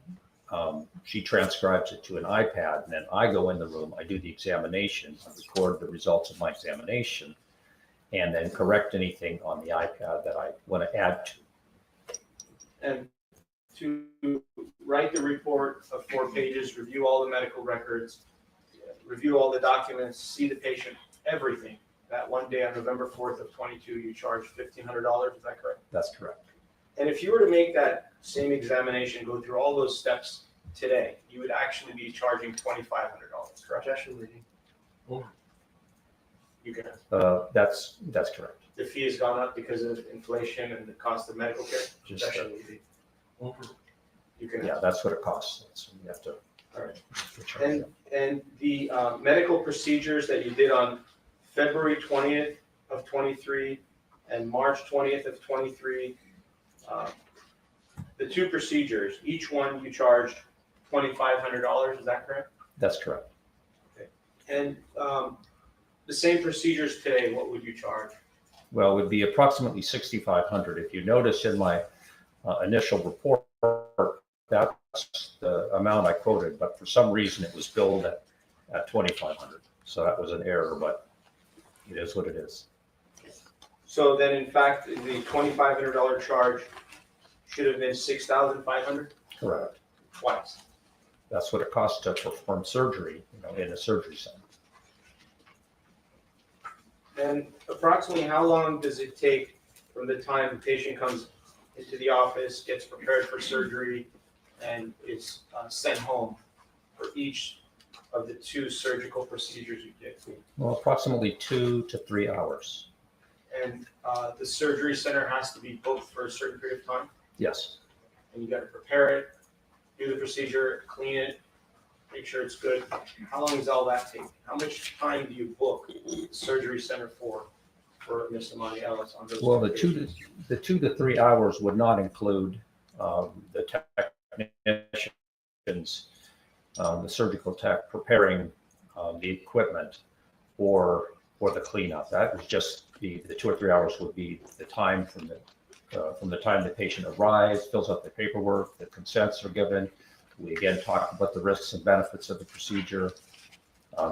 she transcribes it to an iPad, and then I go in the room, I do the examination, I record the results of my examination, and then correct anything on the iPad that I want to add to. And to write the report of 4 pages, review all the medical records, review all the documents, see the patient, everything. That one day on November 4th of 22, you charged $1,500, is that correct? That's correct. And if you were to make that same examination, go through all those steps today, you would actually be charging $2,500, correct? Objection, leading. You can, That's correct. the fee has gone up because of inflation and the cost of medical care? Just, Objection, leading. You can, yeah, that's what it costs. So you have to. all right. charge And the medical procedures that you did on February 20th of 23 and March 20th of 23, the 2 procedures, each one you charged $2,500, is that correct? That's correct. And the same procedures today, what would you charge? Well, it would be approximately $6,500. If you notice in my initial report, that's the amount I quoted, but for some reason it was billed at $2,500. So that was an error, but it is what it is. So then in fact, the $2,500 charge should have been $6,500 Correct. twice. That's what it costs to perform surgery, in a surgery center. And approximately how long does it take from the time the patient comes into the office, gets prepared for surgery, and is sent home for each of the 2 surgical procedures you did? Well, approximately 2 to 3 hours. And the surgery center has to be booked for a certain period of time, Yes. and you got to prepare it, do the procedure, clean it, make sure it's good. How long does all that take? How much time do you book the surgery center for Miss Amani Ellis on those? Well, occasions? the 2 to 3 hours would not include the technicians, the surgical tech preparing the equipment or the cleanup. That was just the 2 or 3 hours would be the time from the time the patient arrives, fills out the paperwork, the consents are given. We again talk about the risks and benefits of the procedure.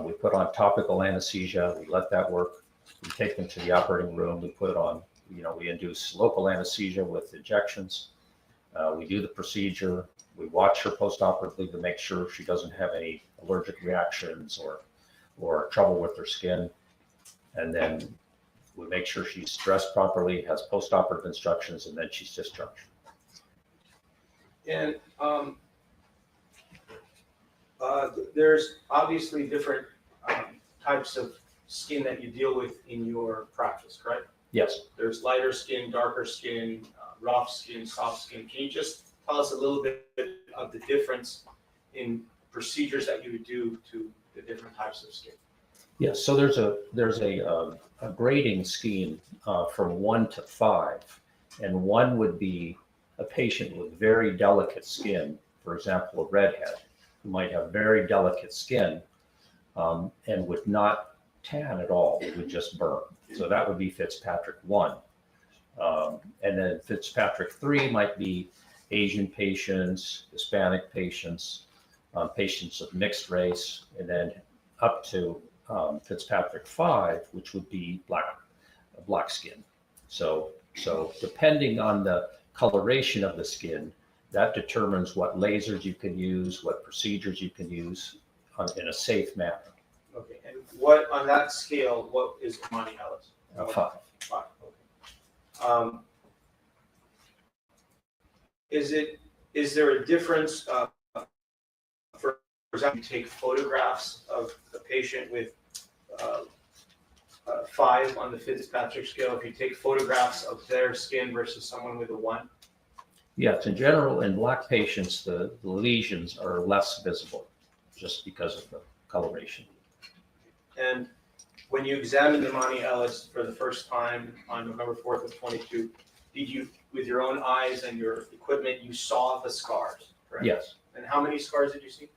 We put on topical anesthesia. We let that work. We take them to the operating room. We put on, we induce local anesthesia with injections. We do the procedure. We watch her postoperatively to make sure she doesn't have any allergic reactions or trouble with her skin. And then we make sure she's dressed properly, has postoperative instructions, and then she's discharged. And there's obviously different types of skin that you deal with in your practice, correct? Yes. There's lighter skin, darker skin, rough skin, soft skin. Can you just tell us a little bit of the difference in procedures that you would do to the different types of skin? Yes. So there's a grading scheme from 1 to 5, and 1 would be a patient with very delicate skin, for example, a redhead who might have very delicate skin and would not tan at all. It would just burn. So that would be Fitzpatrick 1. And then Fitzpatrick 3 might be Asian patients, Hispanic patients, patients of mixed race, and then up to Fitzpatrick 5, which would be black skin. So depending on the coloration of the skin, that determines what lasers you can use, what procedures you can use in a safe manner. Okay, and what, on that scale, what is Amani Ellis? 5. 5, okay. Is there a difference, for example, you take photographs of the patient with 5 on the Fitzpatrick scale, if you take photographs of their skin versus someone with a 1? Yes, in general, in black patients, the lesions are less visible just because of the coloration. And when you examined Amani Ellis for the first time on November 4th of 22, did you, with your own eyes and your equipment, you saw the scars, correct? Yes. And how many scars did you see?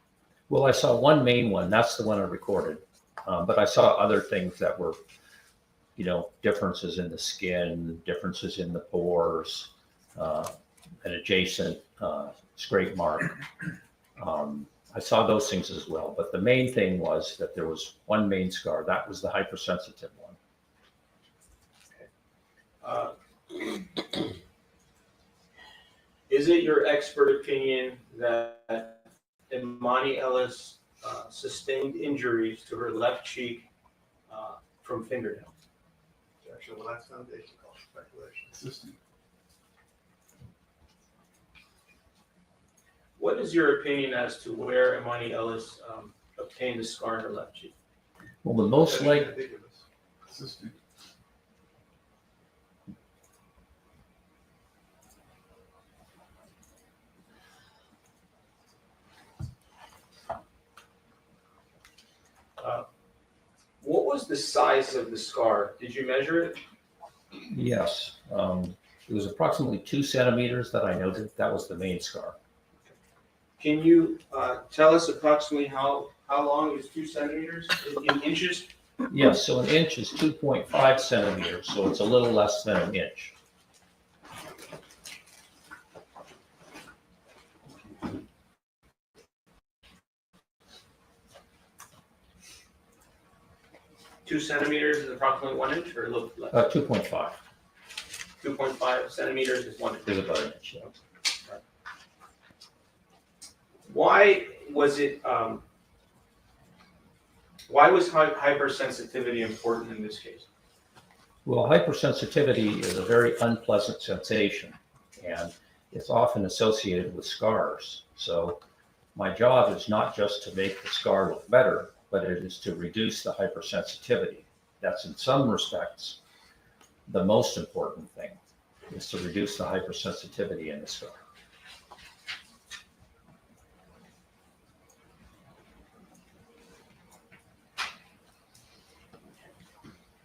Well, I saw one main one. That's the one I recorded. But I saw other things that were, differences in the skin, differences in the pores, an adjacent scrape mark. I saw those things as well. But the main thing was that there was one main scar. That was the hypersensitive one. Is it your expert opinion that Imani Ellis sustained injuries to her left cheek from fingernails? Objection, well, that's foundational speculation. Consistent. What is your opinion as to where Imani Ellis obtained the scar in her left cheek? Well, the most likely, Ridiculous. Consistent. What was the size of the scar? Did you measure it? yes. It was approximately 2 centimeters that I noted. That was the main scar. Can you tell us approximately how long is 2 centimeters in inches? Yes, so an inch is 2.5 centimeters, so it's a little less than an inch. Two centimeters is approximately 1 inch, or a little less? 2.5 2.5 centimeters is 1 inch. is about an inch. Yeah. Why was it? Why was hypersensitivity important in this case? Well, hypersensitivity is a very unpleasant sensation, and it's often associated with scars. So my job is not just to make the scar look better, but it is to reduce the hypersensitivity. That's in some respects the most important thing, is to reduce the hypersensitivity in the scar.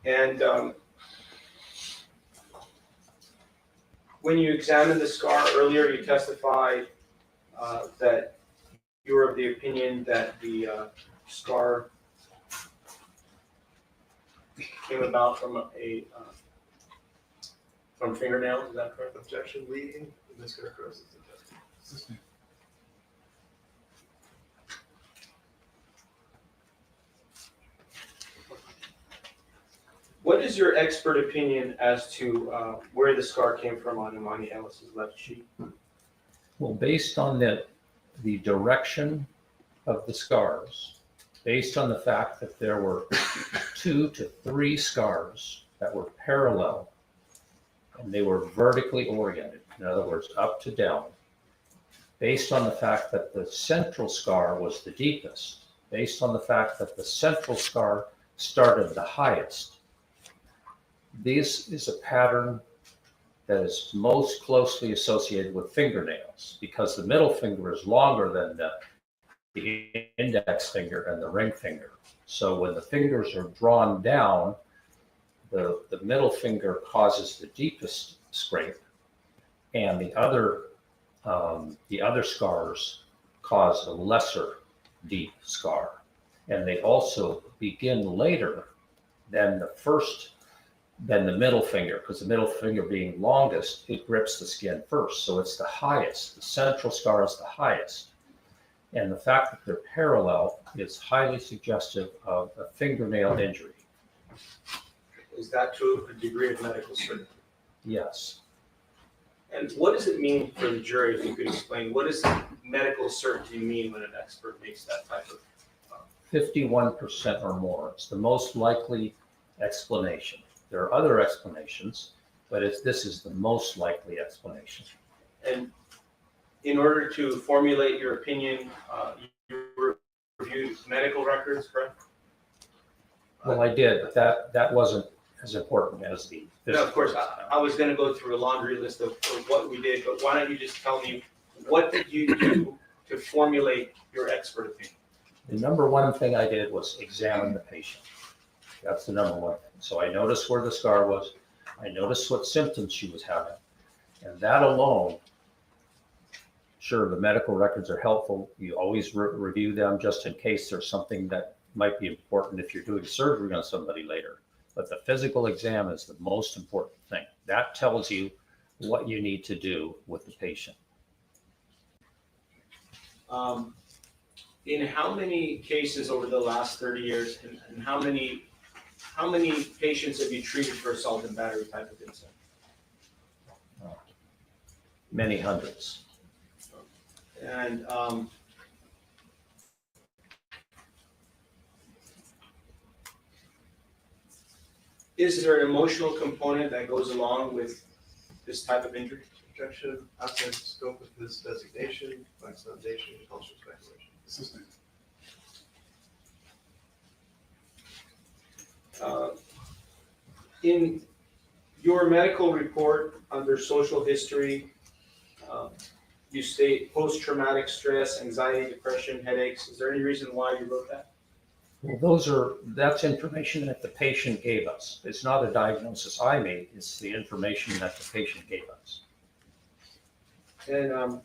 And when you examined the scar earlier, you testified that you were of the opinion that the scar came about from from fingernails. Is that correct? Objection, leading, mischaracterizes the testimony. What is your expert opinion as to where the scar came from on Imani Ellis's left cheek? Well, based on the direction of the scars, based on the fact that there were 2 to 3 scars that were parallel and they were vertically oriented, in other words, up to down, based on the fact that the central scar was the deepest, based on the fact that the central scar started the highest. This is a pattern that is most closely associated with fingernails because the middle finger is longer than the index finger and the ring finger. So when the fingers are drawn down, the middle finger causes the deepest scrape, and the other scars cause a lesser deep scar. And they also begin later than the middle finger, because the middle finger being longest, it grips the skin first. So it's the highest. The central scar is the highest. And the fact that they're parallel is highly suggestive of a fingernail injury. Is that to a degree of medical certainty? Yes. And what does it mean for the jury, if you could explain, what does medical certainty mean when an expert makes that type of 51% or more. It's the most likely explanation. There are other explanations, but this is the most likely explanation. And in order to formulate your opinion, you reviewed medical records, correct? Well, I did, but that wasn't as important as the No, of course, I was gonna go through a laundry list of what we did, but why don't you just tell me, what did you do to formulate your expert opinion? The number one thing I did was examine the patient. That's the number one thing. So I noticed where the scar was. I noticed what symptoms she was having. And that alone, sure, the medical records are helpful. You always review them just in case there's something that might be important if you're doing surgery on somebody later. But the physical exam is the most important thing. That tells you what you need to do with the patient. In how many cases over the last 30 years, and how many patients have you treated for assault and battery type of incident? Many hundreds. And is there an emotional component that goes along with this type of injury? Objection, outside the scope of his designation, by foundation, cultural speculation. Assistant. In your medical report under social history, you state post-traumatic stress, anxiety, depression, headaches. Is there any reason why you wrote that? Well, that's information that the patient gave us. It's not a diagnosis I made, it's the information that the patient gave us. And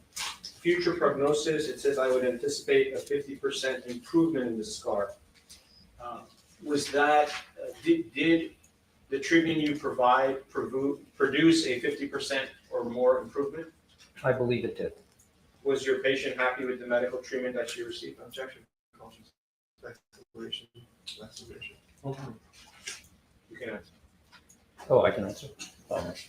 future prognosis, it says I would anticipate a 50% improvement in the scar. Was that, did the treatment you provide produce a 50% or more improvement? I believe it did. Was your patient happy with the medical treatment that she received? Objection, cultural speculation, vaccination. You can answer. Oh, I can answer.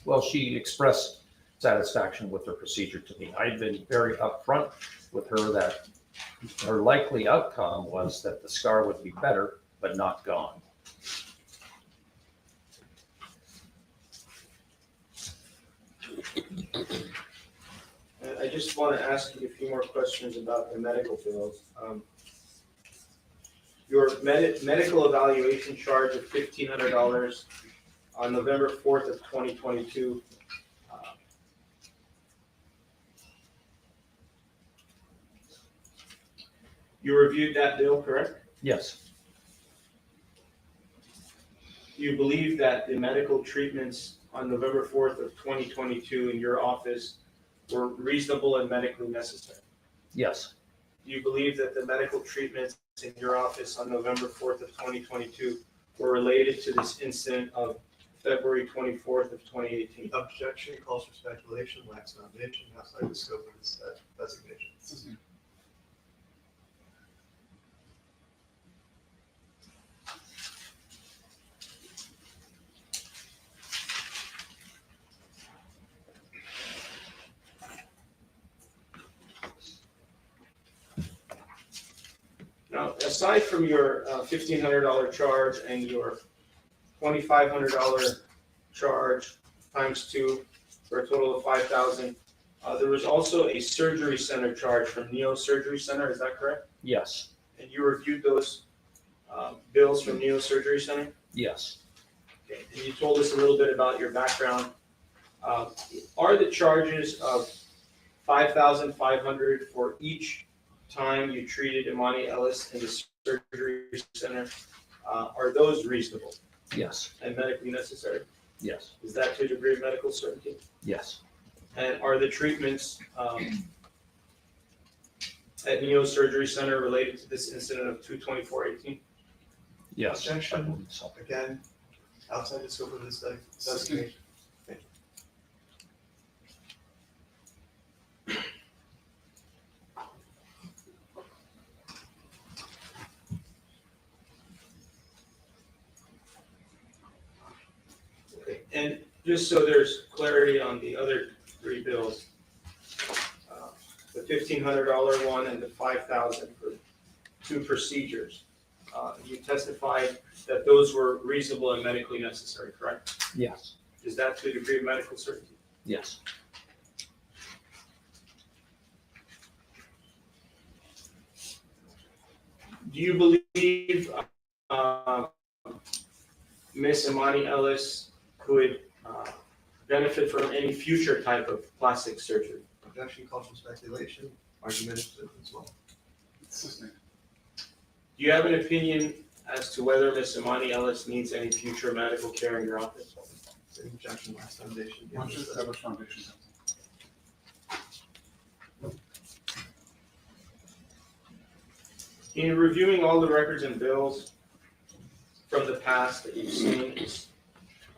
Well, she expressed satisfaction with her procedure to me. I'd been very upfront with her that her likely outcome was that the scar would be better, but not gone. I just want to ask you a few more questions about the medical bills. Your medical evaluation charge of $1,500 on November 4th of 2022. You reviewed that bill, correct? Yes. Do you believe that the medical treatments on November 4th of 2022 in your office were reasonable and medically necessary? Yes, Do you believe that the medical treatments in your office on November 4th of 2022 were related to this incident of February 24th of 2018? Objection calls for speculation, lacks foundation, outside the scope of this designation. Assisting. Now, aside from your $1,500 charge and your $2,500 charge times 2 for a total of $5,000, there was also a surgery center charge from Neo Surgery Center, is that correct? yes, And you reviewed those bills from Neo Surgery Center? yes, Okay. And you told us a little bit about your background. Are the charges of $5,500 for each time you treated Imani Ellis in the surgery center, are those reasonable yes, and medically necessary? yes, Is that to a degree of medical certainty? yes, And are the treatments at Neo Surgery Center related to this incident of 2/24/18? yes. I Objection. believe so. Again, outside the scope of this designation. Okay. And just so there's clarity on the other 3 bills, the $1,500 one and the $5,000 for 2 procedures, you testified that those were reasonable and medically necessary, correct? Yes, Is that to a degree of medical certainty? yes, Do you believe Miss Imani Ellis could benefit from any future type of plastic surgery? Objection calls for speculation, argumentative as well. Assisting. Do you have an opinion as to whether Miss Imani Ellis needs any future medical care in your office? Same objection, lacks foundation. Once you establish foundation. In reviewing all the records and bills from the past that you've seen,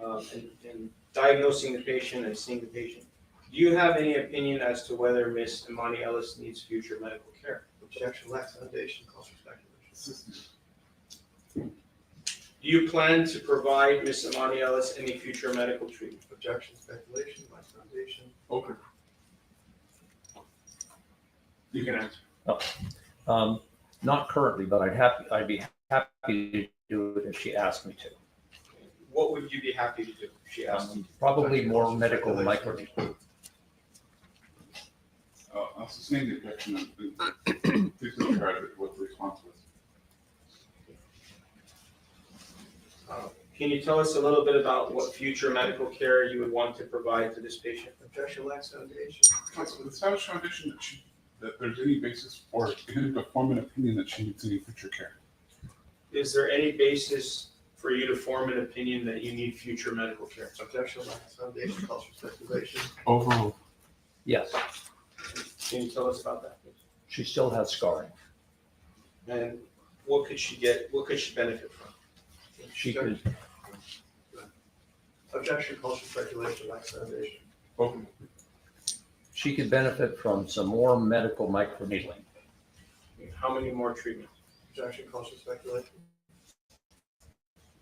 and diagnosing the patient and seeing the patient, do you have any opinion as to whether Miss Imani Ellis needs future medical care? Objection, lacks foundation, calls for speculation. Assisting. Do you plan to provide Miss Imani Ellis any future medical treatment? Objection, speculation, lacks foundation. Open. You can answer. Not currently, but I'd be happy to do it if she asked me to. What would you be happy to do? She asked. Probably more medical micro. I'll sustain the objection. And please describe it, what the response was. Can you tell us a little bit about what future medical care you would want to provide to this patient? Objection, lacks foundation. Counsel, establish foundation that there's any basis for him to form an opinion that she needs any future care. Is there any basis for you to form an opinion that you need future medical care? Objection, lacks foundation, calls for speculation. Overall. Yes, Can you tell us about that, please? she still has scarring. And what could she get, what could she benefit from? She could, Objection, calls for speculation, lacks foundation. Open. she could benefit from some more medical microneedling. How many more treatments? Objection, calls for speculation.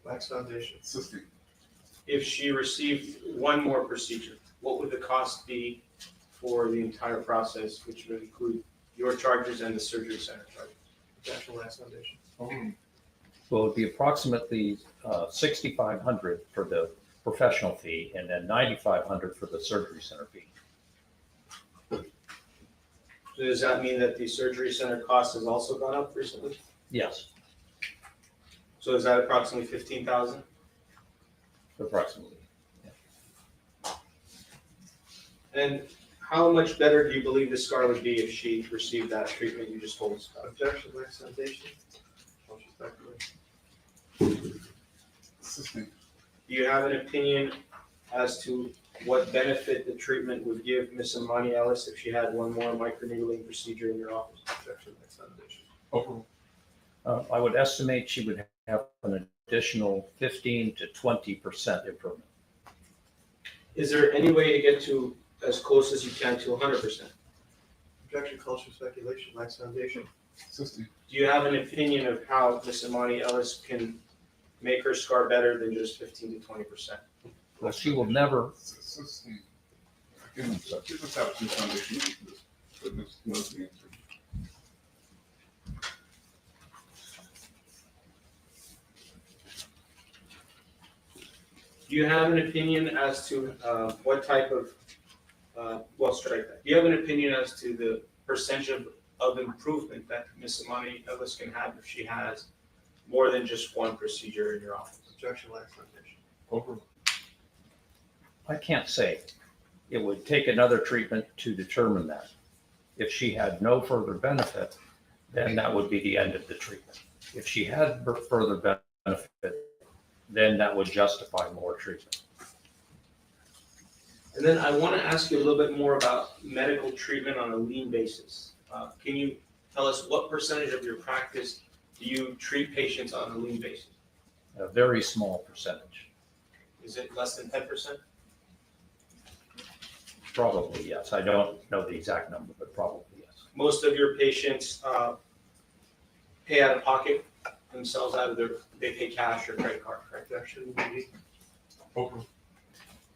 Lacks foundation. Assisting. If she received one more procedure, what would the cost be for the entire process, which would include your charges and the surgery center charges? Objection, lacks foundation. Open. Well, it'd be approximately $6,500 for the professional fee and then $9,500 for the surgery center fee. So does that mean that the surgery center cost has also gone up recently? Yes, So is that approximately 15,000? approximately. And how much better do you believe the scar would be if she received that treatment you just told us about? Objection, lacks foundation. Calls for speculation. Assisting. Do you have an opinion as to what benefit the treatment would give Miss Imani Ellis if she had one more microneedling procedure in your office? Objection, next foundation. Overruled. I would estimate she would have an additional 15 to 20% improvement. Is there any way to get to as close as you can to 100%? Objection calls for speculation, lacks foundation. Sustained. Do you have an opinion of how Miss Imani Ellis can make her scar better than just 15 to 20%? Well, she will never, Sustained. Give us have some foundation. Witness knows the answer. Do you have an opinion as to what type of, well, strike that. Do you have an opinion as to the percentage of improvement that Miss Imani Ellis can have if she has more than just one procedure in your office? Objection, lacks foundation. Overruled. I can't say. It would take another treatment to determine that. If she had no further benefit, then that would be the end of the treatment. If she had further benefit, then that would justify more treatment. And then I want to ask you a little bit more about medical treatment on a lean basis. Can you tell us what percentage of your practice do you treat patients on a lean basis? A very small percentage. Is it less than 10%? Probably, yes. I don't know the exact number, but probably yes. Most of your patients pay out of pocket themselves they pay cash or credit card, correct? Objection, leading. Overruled.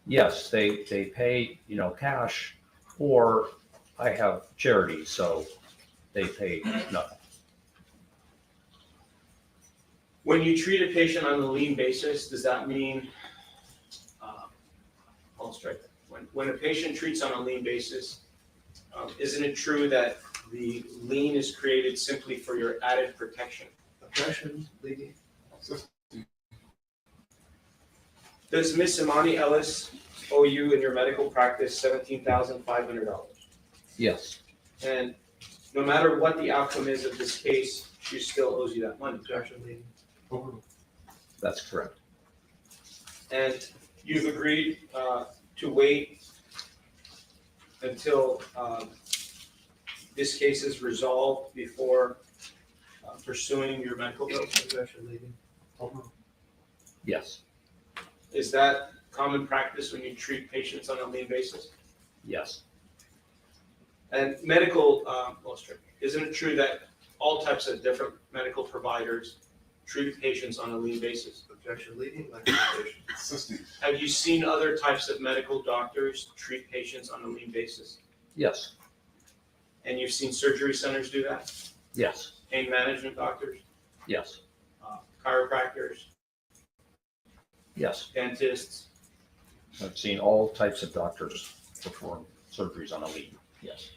Yes, they pay, cash, or I have charity, so they pay nothing. When you treat a patient on a lean basis, does that mean, I'll strike that. When a patient treats on a lean basis, isn't it true that the lean is created simply for your added protection? Objection, leading. Sustained. Does Miss Imani Ellis owe you in your medical practice $17,500? Yes, And no matter what the outcome is of this case, she still owes you that money. Objection, leading. Overruled. that's correct. And you've agreed to wait until this case is resolved before pursuing your medical bills? Objection, leading. Overruled. Yes, Is that common practice when you treat patients on a lean basis? yes, And medical, isn't it true that all types of different medical providers treat patients on a lean basis? Objection, leading. Lacks foundation. Sustained. Have you seen other types of medical doctors treat patients on a lean basis? yes, And you've seen surgery centers do that? yes, Pain management doctors, yes, chiropractors, yes. dentists? I've seen all types of doctors perform surgeries on a lead. Yes.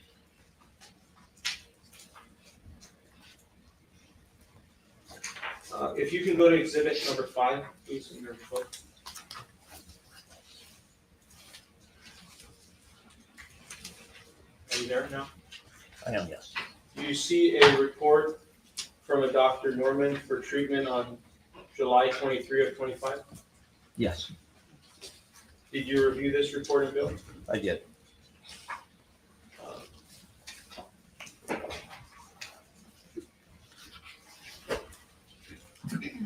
If you can go to exhibit number 5, please, in your book. Are you there now? I am, yes. Do you see a report from a Dr. Norman for treatment on July 23 of 25? Yes, Did you review this report and bill? I did.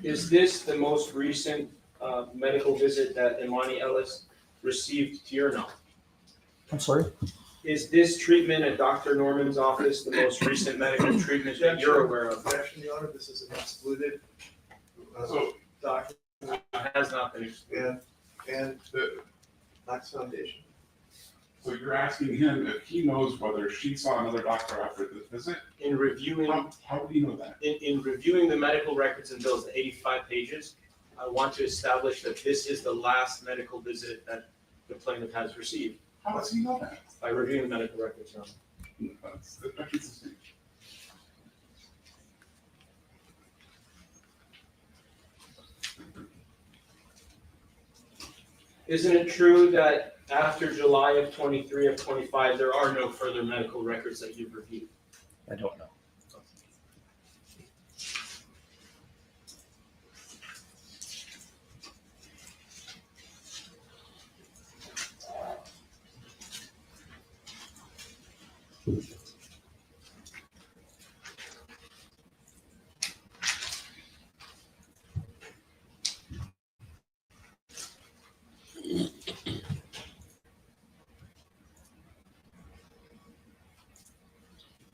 Is this the most recent medical visit that Imani Ellis received to your knowledge? I'm sorry? Is this treatment at Dr. Norman's office the most recent medical treatment that you're aware of? Objection, Your Honor, this is an excluded So, document It has not been excluded. and the, lacks foundation. so you're asking him if he knows whether she saw another doctor after this visit? In reviewing, How do you know that? in reviewing the medical records and bills, the 85 pages, I want to establish that this is the last medical visit that the plaintiff has received How does he know that? by reviewing the medical records. Your Honor. That's sustained. Isn't it true that after July of 23 of 25, there are no further medical records that you've reviewed? I don't know.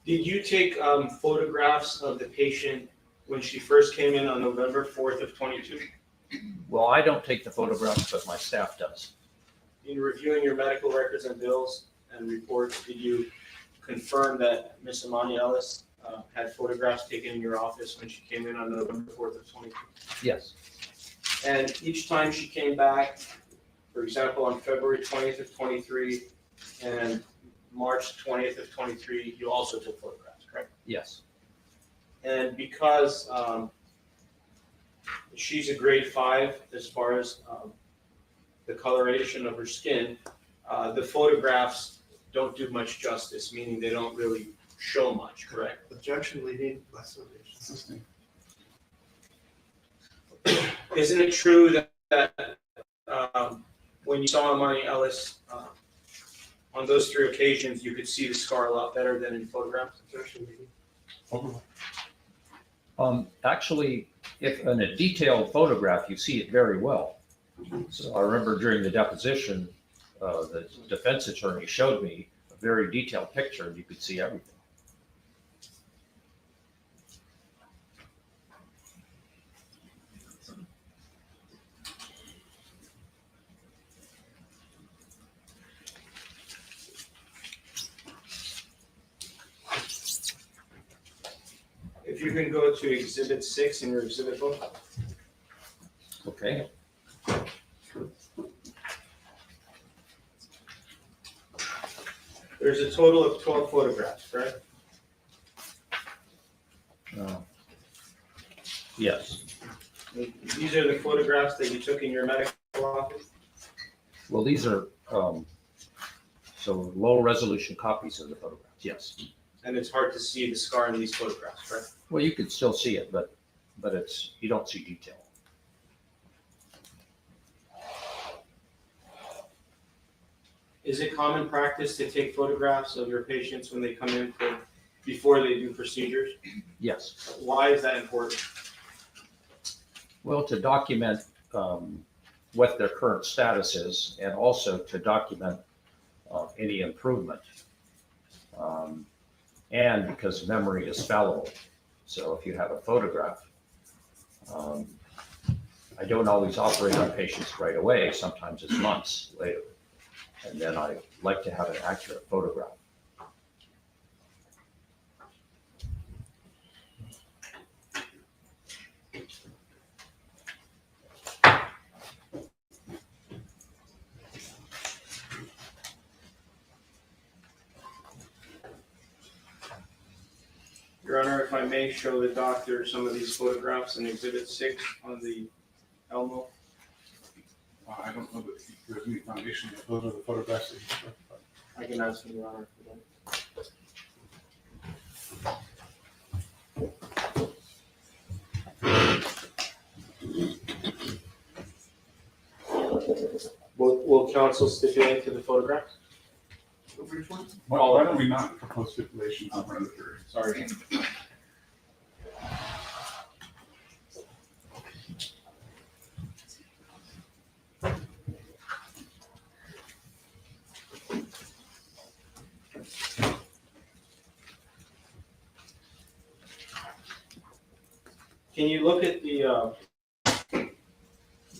Did you take photographs of the patient when she first came in on November 4th of 22? Well, I don't take the photographs, but my staff does. In reviewing your medical records and bills and reports, did you confirm that Ms. Amani Ellis had photographs taken in your office when she came in on November 4th of 22? Yes, And each time she came back, for example, on February 20th of 23 and March 20th of 23, you also took photographs, correct? yes, And because she's a grade 5 as far as the coloration of her skin, the photographs don't do much justice, meaning they don't really show much, correct? Objection leading explanation. Isn't it true that when you saw Amani Ellis on those 3 occasions, you could see the scar a lot better than in photographs? Objection leading. Actually, if in a detailed photograph, you see it very well. So I remember during the deposition, the defense attorney showed me a very detailed picture, and you could see everything. If you can go to Exhibit 6 in your exhibit book. Okay, There's a total of 12 photographs, correct? yes. These are the photographs that you took in your medical office? Well, these are so low resolution copies of the photographs, yes. And it's hard to see the scar in these photographs, right? Well, you can still see it, but it's, you don't see detail. Is it common practice to take photographs of your patients when they come in before they do procedures? Yes. Why is that important? Well, to document what their current status is, and also to document any improvement. And because memory is fallible. So if you have a photograph, I don't always operate on patients right away. Sometimes it's months later. And then I like to have an accurate photograph. Your Honor, if I may show the doctor some of these photographs in Exhibit 6 on the Elmo. I don't know that there's any foundation. Those are the photographs that you took. I can ask him, Your Honor, for that. Will counsel stipulate to the photographs? Which one? Why don't we not propose stipulations in front of the jury? Sorry. Can you look at the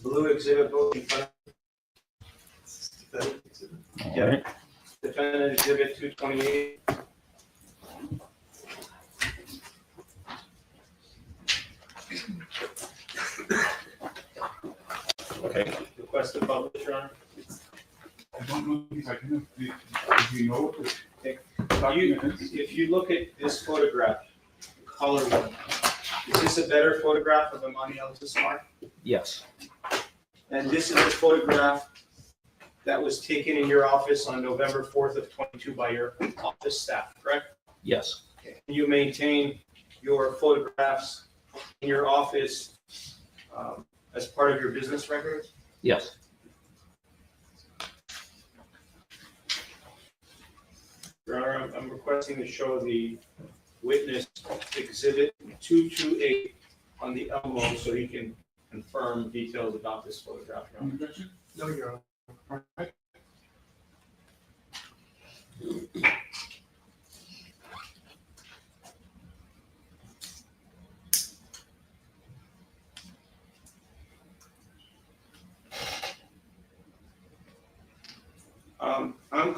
blue exhibit book in front of Yeah. Defendant Exhibit 228? Okay. Request to publish, Your Honor. I don't know these. I can. Do you know what the document is? If you look at this photograph, color one, is this a better photograph of Amani Ellis' scar? Yes. And this is a photograph that was taken in your office on November 4th of 22 by your office staff, correct? Yes. You maintain your photographs in your office as part of your business records? Yes. Your Honor, I'm requesting to show the witness Exhibit 228 on the Elmo so he can confirm details about this photograph, Your Honor. Objection? No, Your Honor. All right.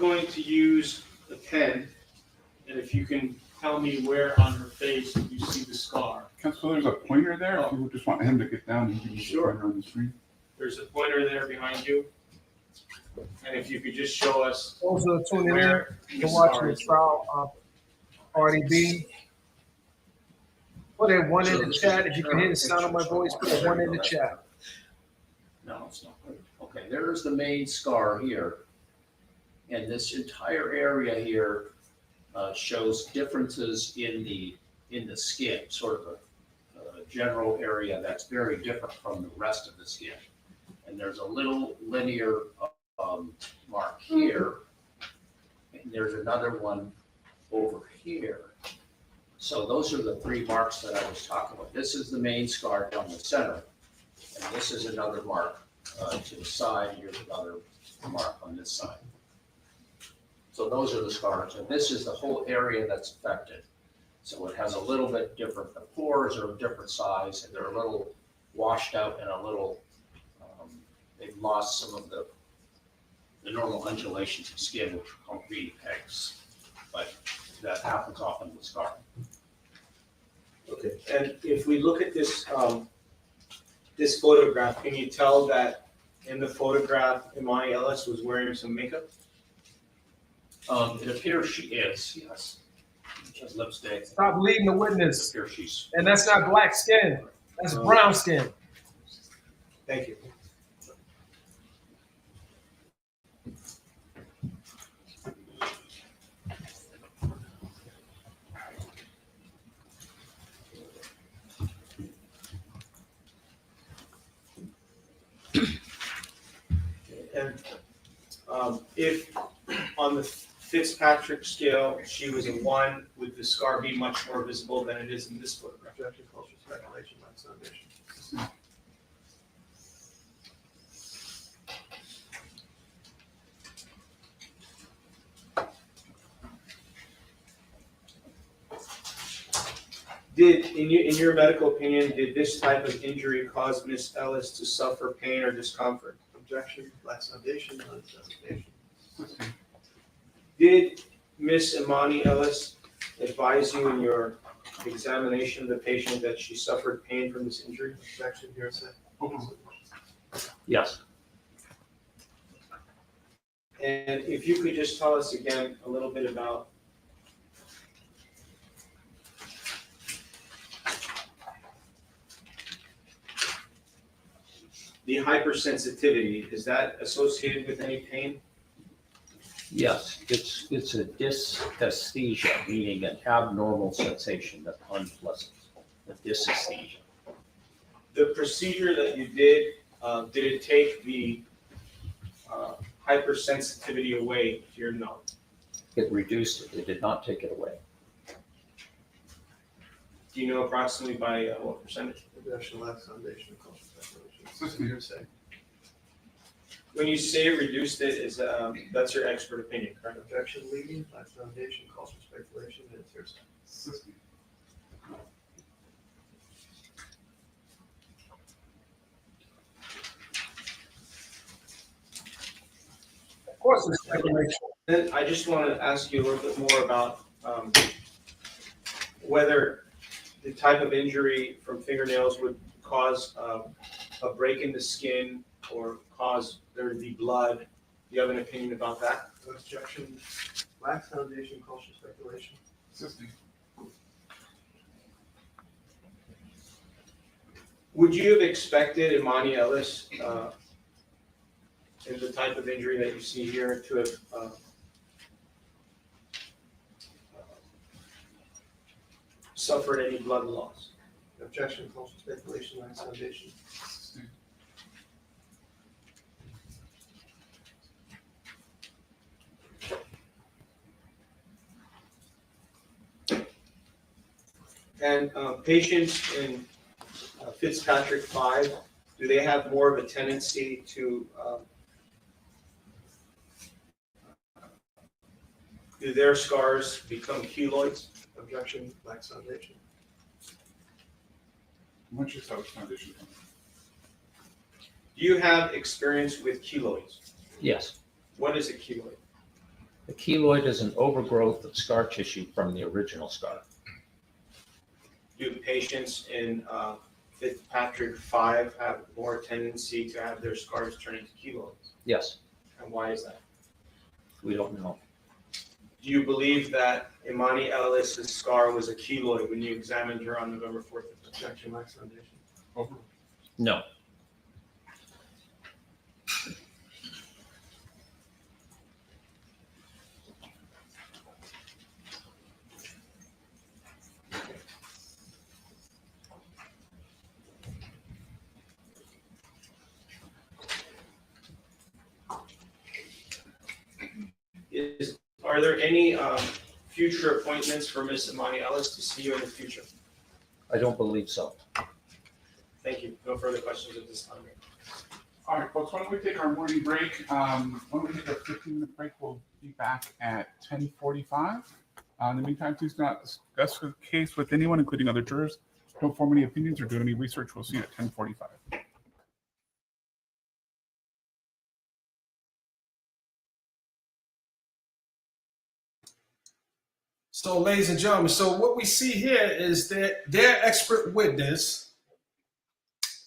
going to use the pen, and if you can tell me where on her face you see the scar. Council, there's a pointer there. If you would just want him to get down and give you the Sure. pointer on the screen. There's a pointer there behind you. And if you could just show us Also tuning in where to the watch scar the is. trial of Cardi B. Put a one in the chat. If you can hear the sound of my voice, put a one in the chat. No, it's not. Okay, there's the main scar here. And this entire area here shows differences in the skin, sort of a general area that's very different from the rest of the skin. And there's a little linear mark here, and there's another one over here. So those are the three marks that I was talking about. This is the main scar down the center, and this is another mark to the side. Here's another mark on this side. So those are the scars, and this is the whole area that's affected. So it has a little bit different, the pores are of different size, and they're a little washed out and a little, they've lost some of the normal undulations of skin, which are called reed pegs. But that happens often with scarring. Okay, and if we look at this, this photograph, can you tell that in the photograph, Imani Ellis was wearing some makeup? It appears she is, yes. She has lipstick. Stop leading the It witness. appears she's. And that's not black skin. That's brown skin. Thank you. And if on the Fitzpatrick scale, she was a 1, would the scar be much more visible than it is in this photograph? Objection, culture, speculation, that's foundation. Did, in your medical opinion, did this type of injury cause Miss Ellis to suffer pain or discomfort? Objection, black foundation, non-foundation. Did Miss Imani Ellis advise you in your examination of the patient that she suffered pain from this injury? Objection, hearsay. Yes. And if you could just tell us again a little bit about the hypersensitivity, is that associated with any pain? Yes, it's a dysesthesia, meaning an abnormal sensation that's unpleasant. A dysesthesia. The procedure that you did it take the hypersensitivity away to your nose? It reduced it. It did not take it away. Do you know approximately by what percentage? Objection, black foundation, culture, speculation. Hearsay. When you say reduced it, is that's your expert opinion, correct? Objection, leading, black foundation, culture, speculation, and it's hearsay. Of course, it's speculation. Then I just want to ask you a little bit more about whether the type of injury from fingernails would cause a break in the skin or cause there to be blood. Do you have an opinion about that? Objection, black foundation, culture, speculation. Would you have expected Imani Ellis, in the type of injury that you see here, to have suffered any blood loss? Objection, culture, speculation, black foundation. And patients in Fitzpatrick 5, do they have more of a tendency to do their scars become keloids? Objection, black foundation. What's your foundation? Do you have experience with keloids? Yes. What is a keloid? A keloid is an overgrowth of scar tissue from the original scar. Do patients in Fitzpatrick 5 have more tendency to have their scars turn into keloids? Yes, And why is that? we don't know. Do you believe that Imani Ellis's scar was a keloid when you examined her on November 4th? Objection, Max Foundation. No. Are there any future appointments for Miss Imani Ellis to see you in the future? I don't believe so. Thank you. No further questions at this time. All right, folks, why don't we take our morning break? Why don't we take a 15-minute break? We'll be back at 10:45. In the meantime, please do not discuss the case with anyone, including other jurors. Don't form any opinions or do any research. We'll see you at 10:45. So, ladies and gentlemen, so what we see here is that their expert witness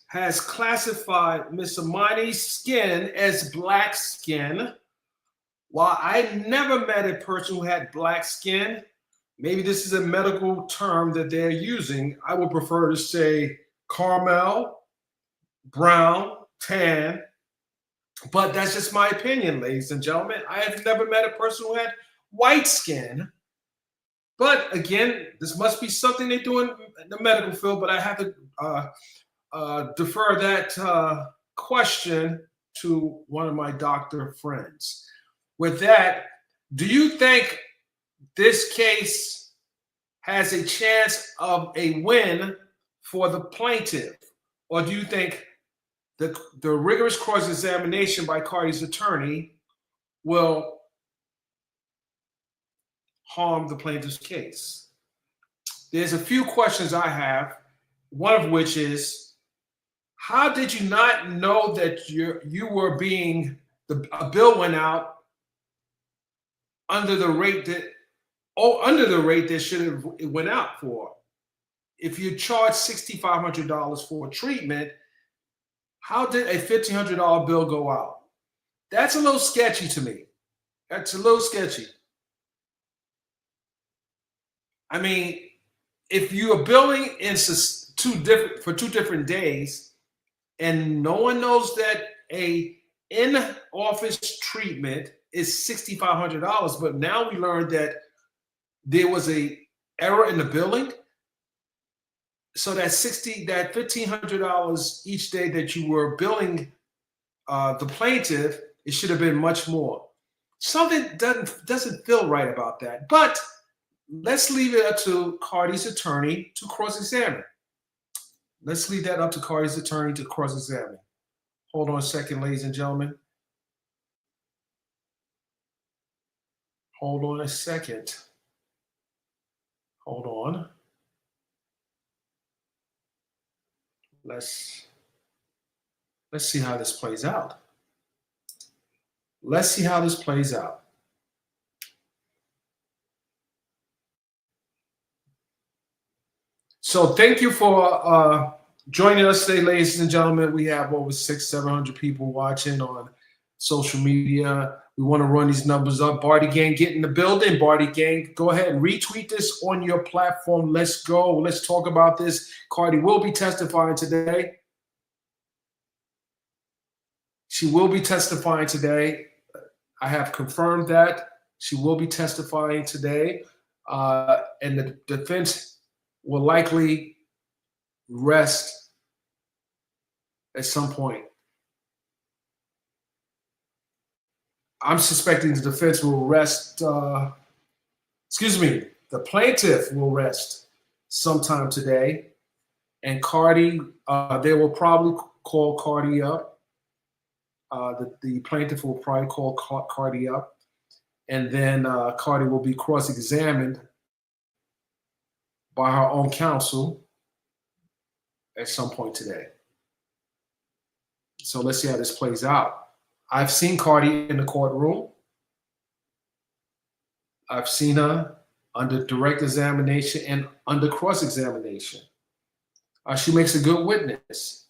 has classified Miss Imani's skin as black skin. While I never met a person who had black skin, maybe this is a medical term that they're using. I would prefer to say caramel, brown, tan, but that's just my opinion, ladies and gentlemen. I have never met a person who had white skin. But again, this must be something they do in the medical field, but I have to defer that question to one of my doctor friends. With that, do you think this case has a chance of a win for the plaintiff? Or do you think the rigorous cross-examination by Cardi's attorney will harm the plaintiff's case? There's a few questions I have, one of which is, how did you not know that you were being, a bill went out under the rate that should have it went out for? If you charge $6,500 for a treatment, how did a $1,500 bill go out? That's a little sketchy to me. That's a little sketchy. I mean, if you are billing in for 2 different days, and no one knows that a in-office treatment is $6,500, but now we learned that there was a error in the billing, so that $1,500 each day that you were billing the plaintiff, it should have been much more. Something doesn't feel right about that, but let's leave it up to Cardi's attorney to cross-examine. Let's leave that up to Cardi's attorney to cross-examine. Hold on a second, ladies and gentlemen. Hold on a second. Hold on. Let's see how this plays out. Let's see how this plays out. So thank you for joining us today, ladies and gentlemen. We have over 600-700 people watching on social media. We want to run these numbers up. Barty Gang, get in the building. Barty Gang, go ahead and retweet this on your platform. Let's go. Let's talk about this. Cardi will be testifying today. She will be testifying today. I have confirmed that. She will be testifying today. And the defense will likely rest at some point. I'm suspecting the defense will rest, the plaintiff will rest sometime today. And Cardi, they will probably call Cardi up. The plaintiff will probably call Cardi up. And then Cardi will be cross-examined by her own counsel at some point today. So let's see how this plays out. I've seen Cardi in the courtroom. I've seen her under direct examination and under cross-examination. She makes a good witness.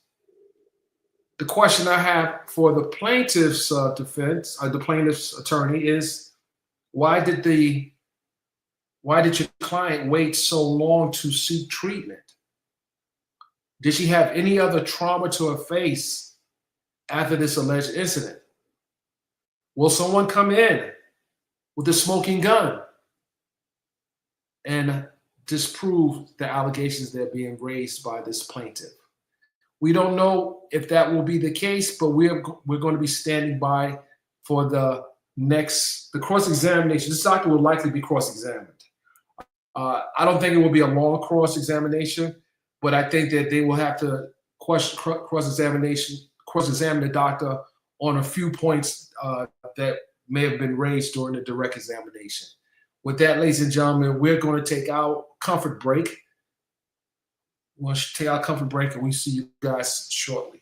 The question I have for the plaintiff's defense, the plaintiff's attorney, is why did your client wait so long to seek treatment? Did she have any other trauma to her face after this alleged incident? Will someone come in with a smoking gun and disprove the allegations that are being raised by this plaintiff? We don't know if that will be the case, but we're going to be standing by for the cross-examination. This doctor will likely be cross-examined. I don't think it will be a long cross-examination, but I think that they will have to cross-examine the doctor on a few points that may have been raised during the direct examination. With that, ladies and gentlemen, we're going to take our comfort break. We'll take our comfort break, and we'll see you guys shortly.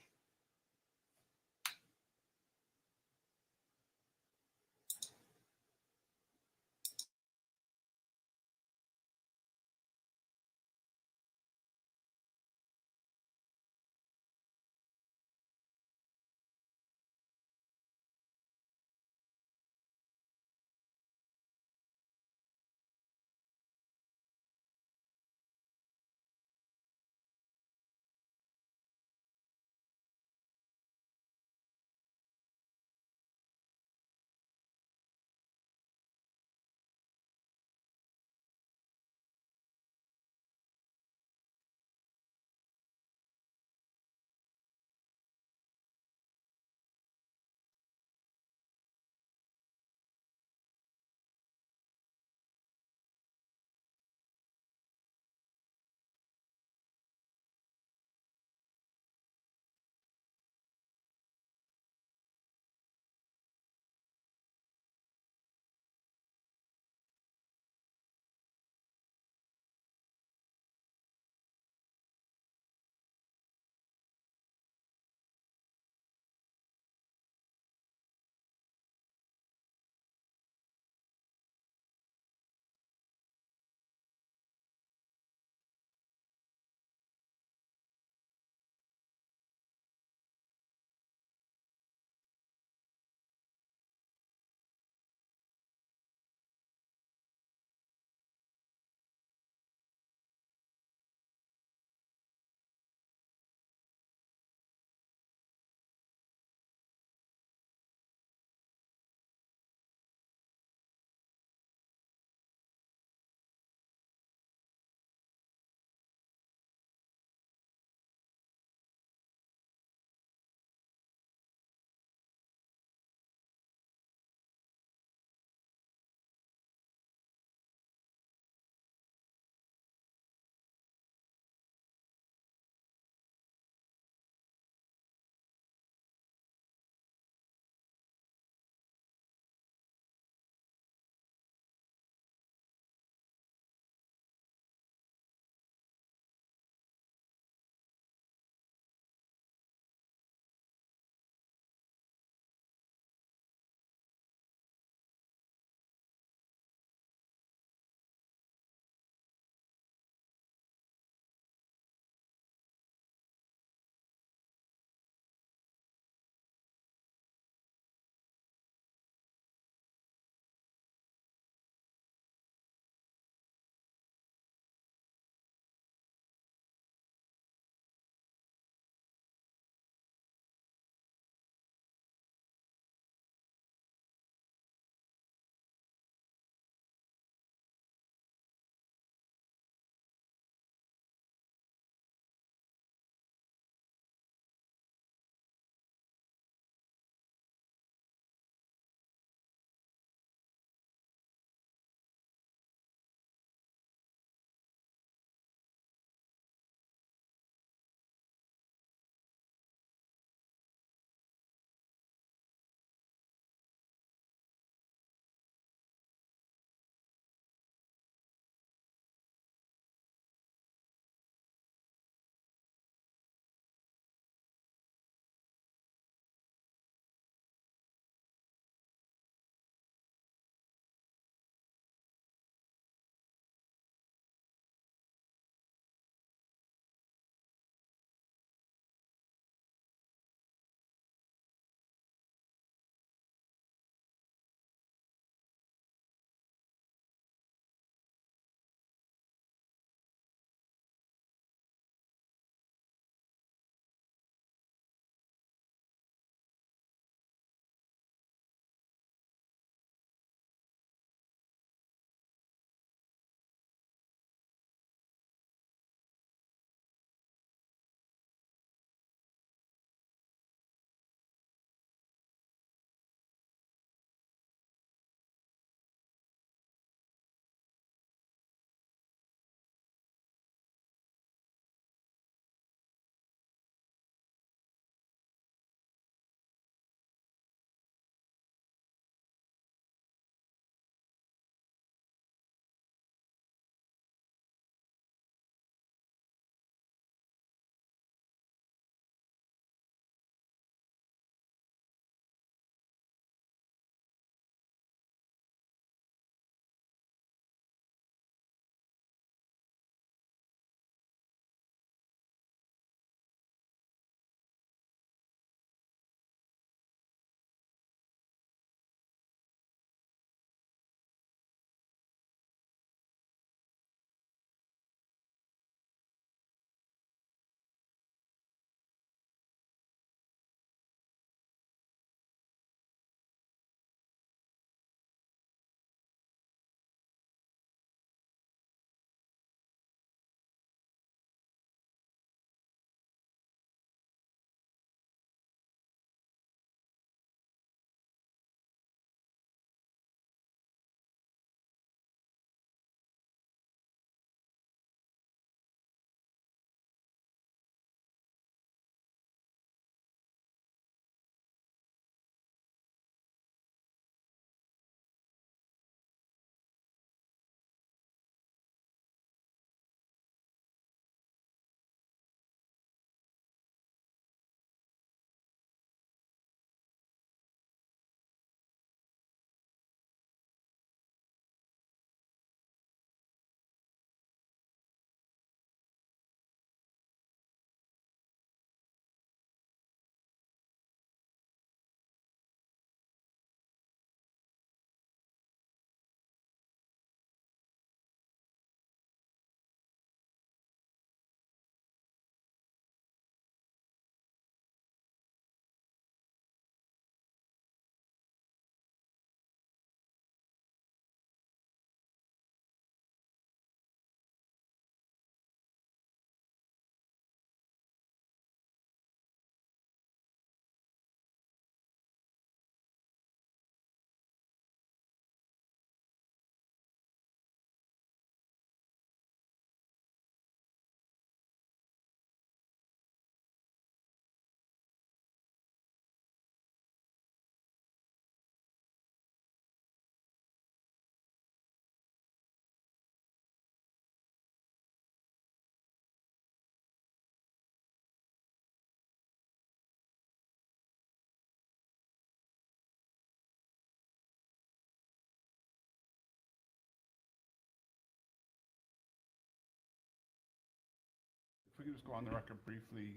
we can just go on the record briefly.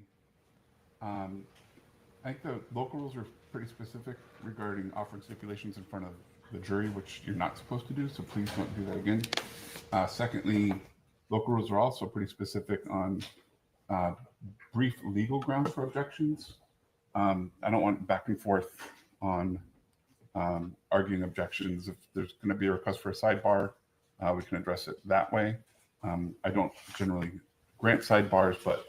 I think the local rules are pretty specific regarding offering stipulations in front of the jury, which you're not supposed to do, so please don't do that again. Secondly, local rules are also pretty specific on brief legal grounds for objections. I don't want back and forth on arguing objections. If there's going to be a request for a sidebar, we can address it that way. I don't generally grant sidebars, but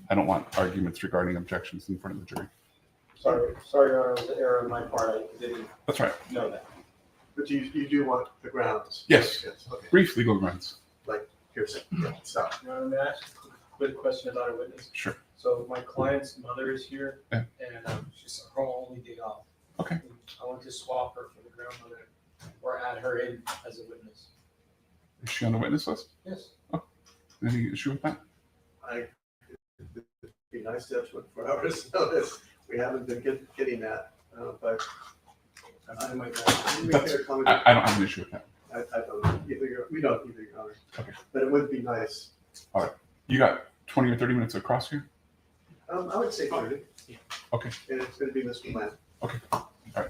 I don't want arguments regarding objections in front of the jury. Sorry, Your Honor, it was an error on my part. I didn't That's right. know that. But you do want the grounds? Yes. Yes, okay. Brief legal grounds. Here's it. Yeah, stop. Your Honor, may I ask a quick question about a witness? Sure. So my client's mother is here, Yeah. and she's her only day off. Okay. I want to swap her for the grandmother, or add her in as a witness. Is she on the witness list? Yes. Any issue with that? It'd be nice to have 24 hours notice. We haven't been getting that, but I might not. I don't have an issue with that. I don't know. We don't either, Your Honor. Okay. But it would be nice. You got 20 or 30 minutes across here? I would say 30. Okay. And it's going to be Mr. Lamb. Okay. All right.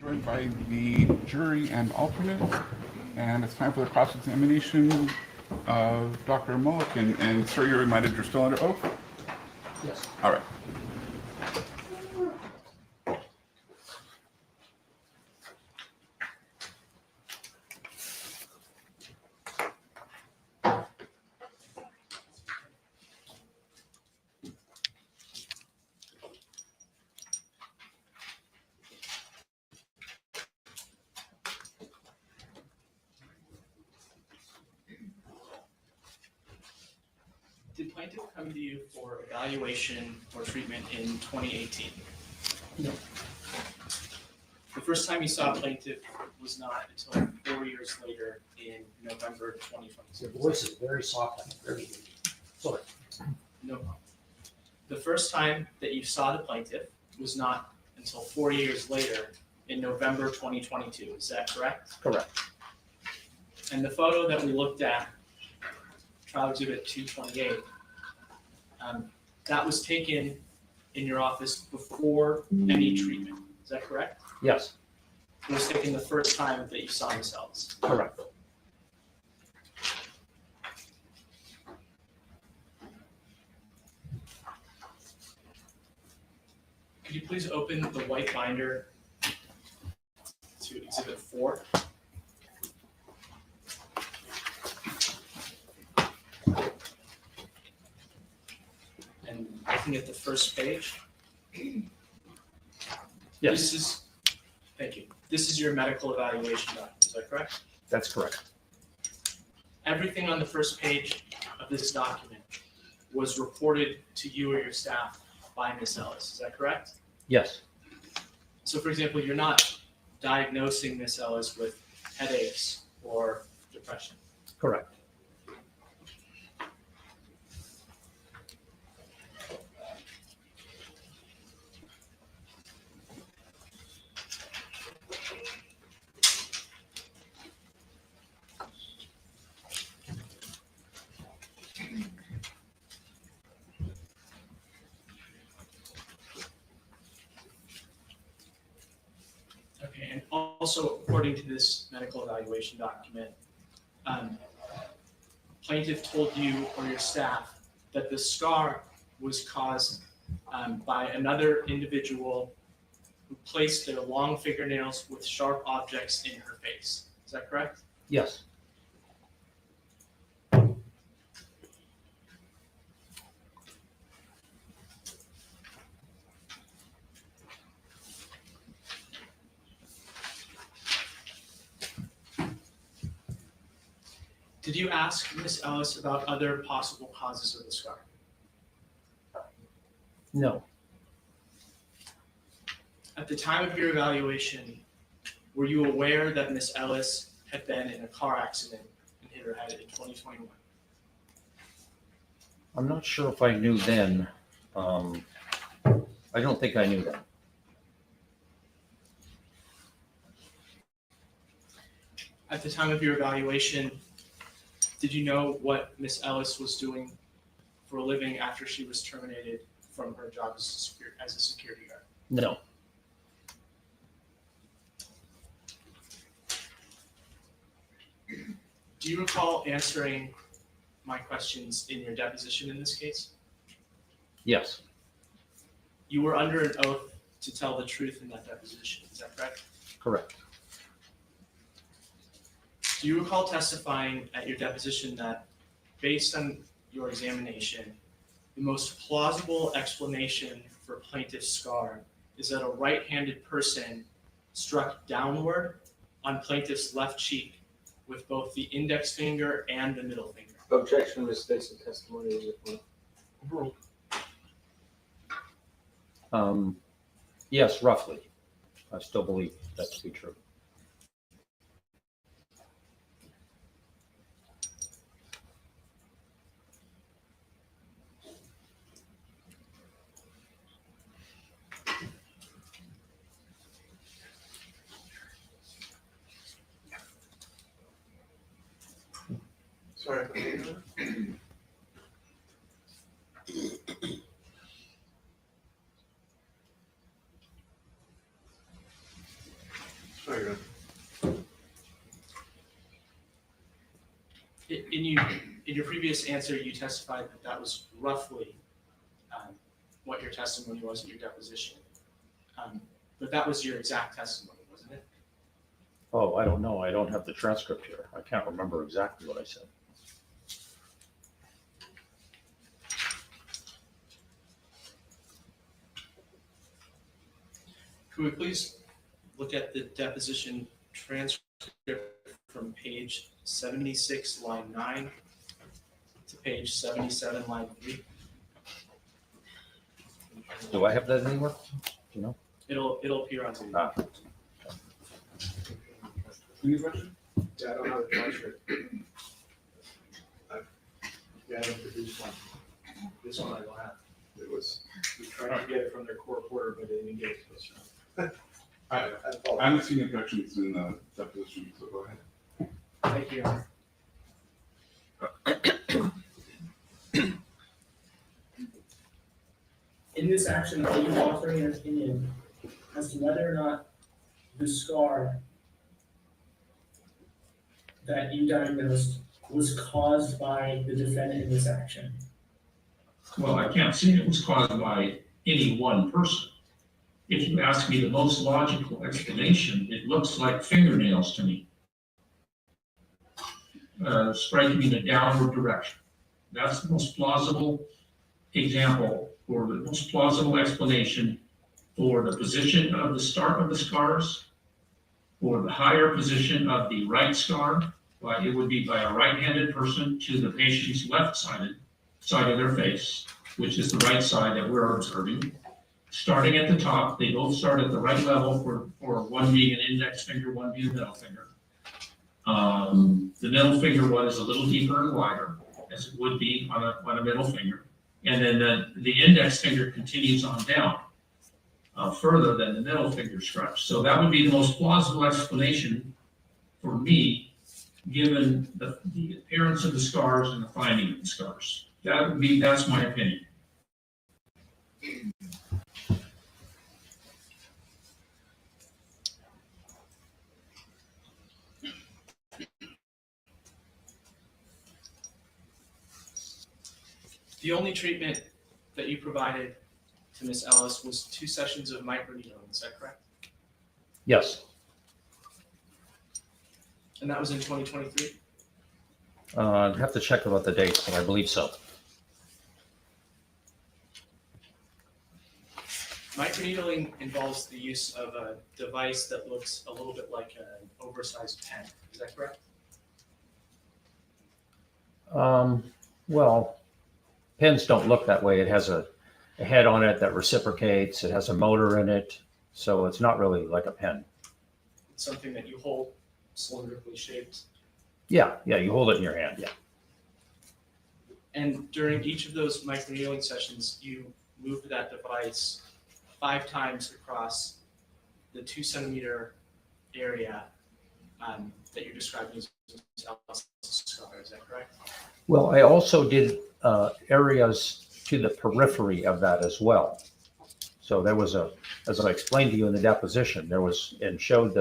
Joined by the jury and alternate, and it's time for the cross-examination of Dr. Mulliken. And sir, you're reminded you're still under oath? Yes. All right. plaintiff come to you for evaluation or treatment in 2018? No. The first time you saw a plaintiff was not until 4 years later in November 2022. Your voice is very soft. Very sorry. No problem. The first time that you saw the plaintiff was not until 4 years later in November 2022. Is that correct? Correct. And the photo that we looked at, trial exhibit 228, that was taken in your office before any treatment. Is that correct? Yes. It was taken the first time that you saw Miss Ellis. Correct. Could you please open the white binder to exhibit 4? And looking at the first page. Yes. Thank you. This is your medical evaluation document, is that correct? That's correct. Everything on the first page of this document was reported to you or your staff by Ms. Ellis, is that correct? Yes. So for example, you're not diagnosing Ms. Ellis with headaches or depression. Correct. Okay, and also according to this medical evaluation document, plaintiff told you or your staff that the scar was caused by another individual who placed their long fingernails with sharp objects in her face. Is that correct? Yes. Did you ask Ms. Ellis about other possible causes of the scar? No. At the time of your evaluation, were you aware that Ms. Ellis had been in a car accident and hit her head in 2021? I'm not sure if I knew then. I don't think I knew that. At the time of your evaluation, did you know what Ms. Ellis was doing for a living after she was terminated from her job as a security guard? No. Do you recall answering my questions in your deposition in this case? Yes. You were under an oath to tell the truth in that deposition, is that correct? Correct. Do you recall testifying at your deposition that, based on your examination, the most plausible explanation for plaintiff's scar is that a right-handed person struck downward on plaintiff's left cheek with both the index finger and the middle finger? Objection, Ms. Stacy, testimony is overruled. Yes, roughly. I still believe that to be true. Sorry. Sorry. In your previous answer, you testified that that was roughly what your testimony was at your deposition. But that was your exact testimony, wasn't it? Oh, I don't know. I don't have the transcript here. I can't remember exactly what I said. Could we please look at the deposition transcript from page 76, line 9? to page 77, line 3. Do I have that anywhere? Do you know? It'll appear on the. Ah. Any question? Yeah, I don't have a transcript. Yeah, I haven't produced one. This one I don't have. It was, we tried to get it from their core porter, but they didn't get it to us. I haven't seen objections in the deposition, so go ahead. Thank you, Your Honor. In this action, are you offering an opinion as to whether or not the scar that you diagnosed was caused by the defendant in this action? Well, I can't say it was caused by any one person. If you ask me the most logical explanation, it looks like fingernails to me. Striking in a downward direction. That's the most plausible example, or the most plausible explanation for the position of the start of the scars, or the higher position of the right scar. It would be by a right-handed person to the patient's left side of their face, which is the right side that we're observing. Starting at the top, they both start at the right level for one being an index finger, one being a middle finger. The middle finger one is a little deeper and wider, as it would be on a middle finger. And then the index finger continues on down further than the middle finger stretch. So that would be the most plausible explanation for me, given the appearance of the scars and the finding of the scars. That's my opinion. The only treatment that you provided to Ms. Ellis was 2 sessions of microneedling, is that correct? Yes. And that was in 2023? I'd have to check about the dates, but I believe so. Microneedling involves the use of a device that looks a little bit like an oversized pen, is that correct? Well, pens don't look that way. It has a head on it that reciprocates. It has a motor in it. So it's not really like a pen. It's something that you hold cylindrically shaped. Yeah, you hold it in your hand, yeah. And during each of those microneedling sessions, you moved that device 5 times across the 2 centimeter area that you're describing as scar, is that correct? Well, I also did areas to the periphery of that as well. So there was as I explained to you in the deposition, there was, and showed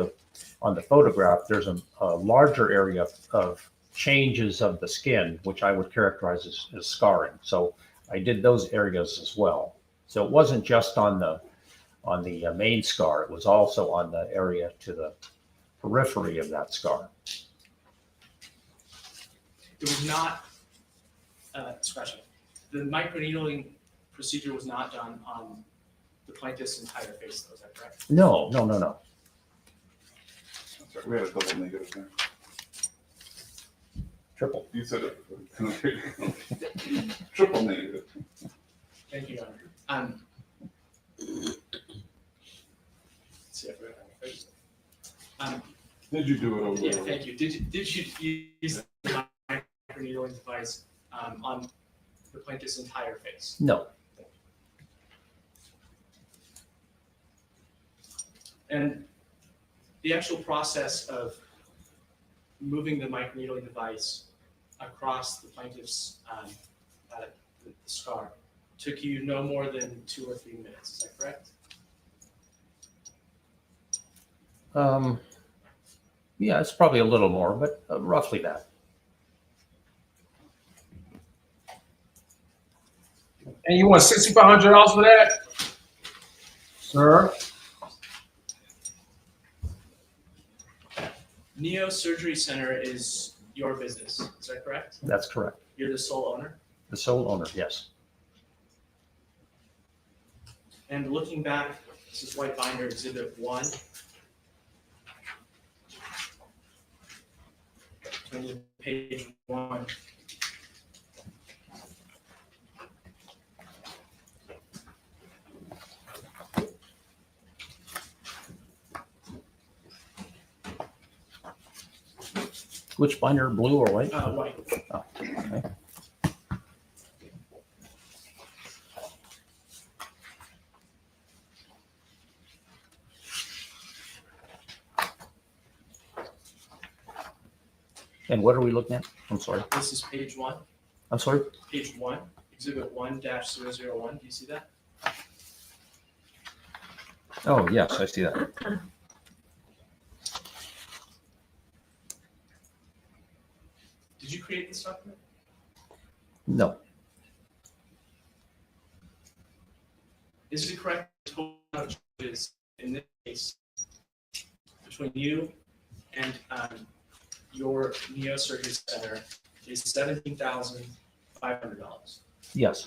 on the photograph, there's a larger area of changes of the skin, which I would characterize as scarring. So I did those areas as well. So it wasn't just on the main scar, it was also on the area to the periphery of that scar. It was not, the microneedling procedure was not done on the plaintiff's entire face, though, is that correct? No. Sorry, we had a double negative there. Triple. You said it. Triple negative. Thank you, Your Honor. Let's see, I forgot my face. Did you do it over? Yeah, thank you. Did you use the microneedling device on the plaintiff's entire face? No. And the actual process of moving the microneedling device across the plaintiff's the scar took you no more than 2 or 3 minutes, is that correct? Yeah, it's probably a little more, but roughly that. And you want $6,500 for that? Sir? Neo Surgery Center is your business, is that correct? That's correct. You're the sole owner? The sole owner, yes. And looking back, this is White Binder Exhibit 1. Turn to page 1. Which binder, blue or white? White. Oh, okay. And what are we looking at? I'm sorry. This is page 1. I'm sorry. Page 1, exhibit 1-001. Do you see that? Oh, yes, I see that. Did you create this document? No. Is it correct the total amount of charges in this case between you and your neosurgery center is $17,500? Yes,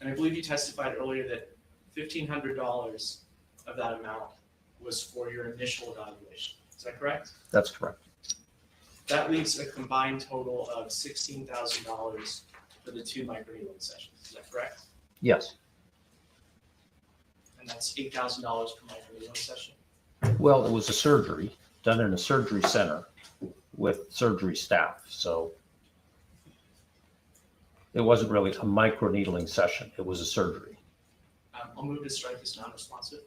And I believe you testified earlier that $1,500 of that amount was for your initial evaluation. Is that correct? that's correct. That leaves a combined total of $16,000 for the 2 microneedling sessions. Is that correct? Yes. And that's $8,000 per microneedling session. Well, it was a surgery done in a surgery center with surgery staff. So it wasn't really a microneedling session. It was a surgery. I'll move to strike as non-responsive.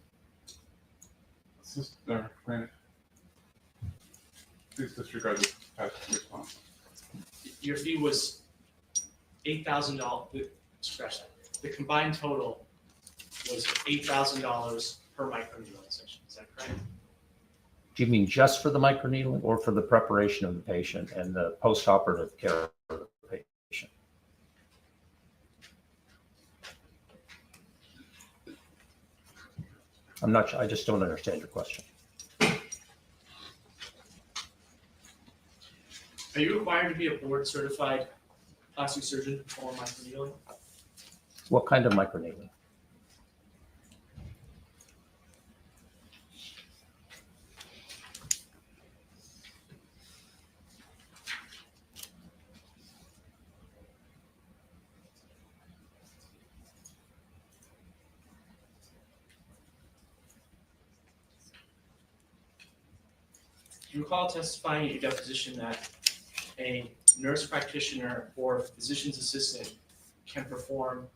Please disregard the past response. Your fee was $8,000. Scratch that. The combined total was $8,000 per microneedling session. Is that correct? Do you mean just for the microneedling or for the preparation of the patient and the postoperative care of the patient? I'm not sure. I just don't understand your question. Are you required to be a board certified plastic surgeon to perform microneedling? What kind of microneedling? Do you recall testifying at your deposition that a nurse practitioner or physician's assistant can perform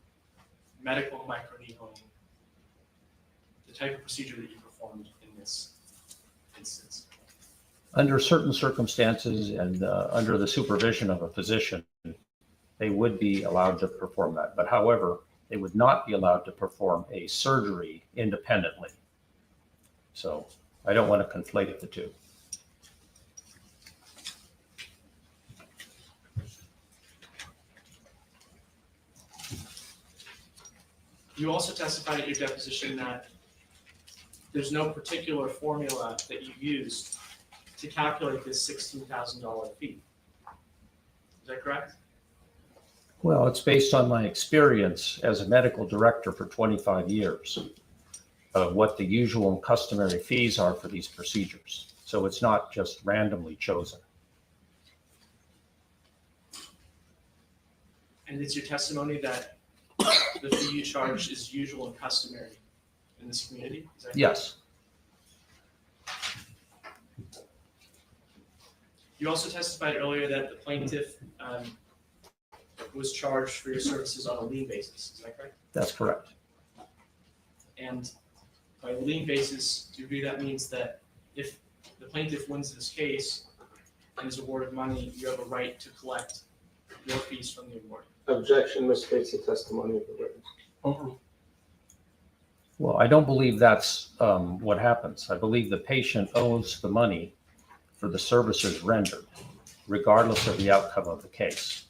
medical microneedling, the type of procedure that you performed in this instance? Under certain circumstances and under the supervision of a physician, they would be allowed to perform that. But however, they would not be allowed to perform a surgery independently. So I don't want to conflate the two. You also testified at your deposition that there's no particular formula that you used to calculate this $16,000 fee. Is that correct? Well, it's based on my experience as a medical director for 25 years of what the usual and customary fees are for these procedures. So it's not just randomly chosen. And it's your testimony that the fee you charge is usual and customary in this community? Is that correct? Yes. You also testified earlier that the plaintiff was charged for your services on a lien basis. Is that correct? That's correct. And by lien basis, do you agree that means that if the plaintiff wins this case and is awarded money, you have a right to collect your fees from the award? Objection misstates the testimony of the witness. Well, I don't believe that's what happens. I believe the patient owes the money for the services rendered, regardless of the outcome of the case.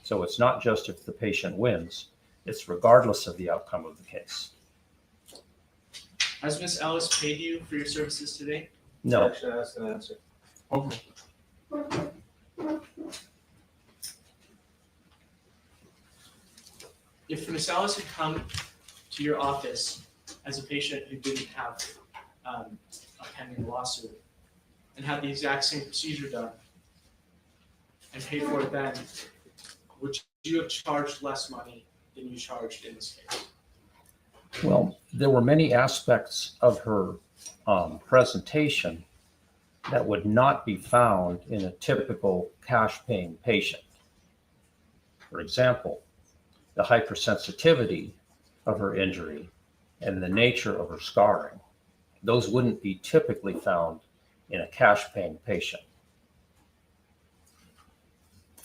So it's not just if the patient wins, it's regardless of the outcome of the case. Has Ms. Ellis paid you for your services today? No. Objection, ask and answer. If Ms. Ellis had come to your office as a patient who didn't have a pending lawsuit and had the exact same procedure done and paid for it then, would you have charged less money than you charged in this case? Well, there were many aspects of her presentation that would not be found in a typical cash-paying patient. For example, the hypersensitivity of her injury and the nature of her scarring. Those wouldn't be typically found in a cash-paying patient.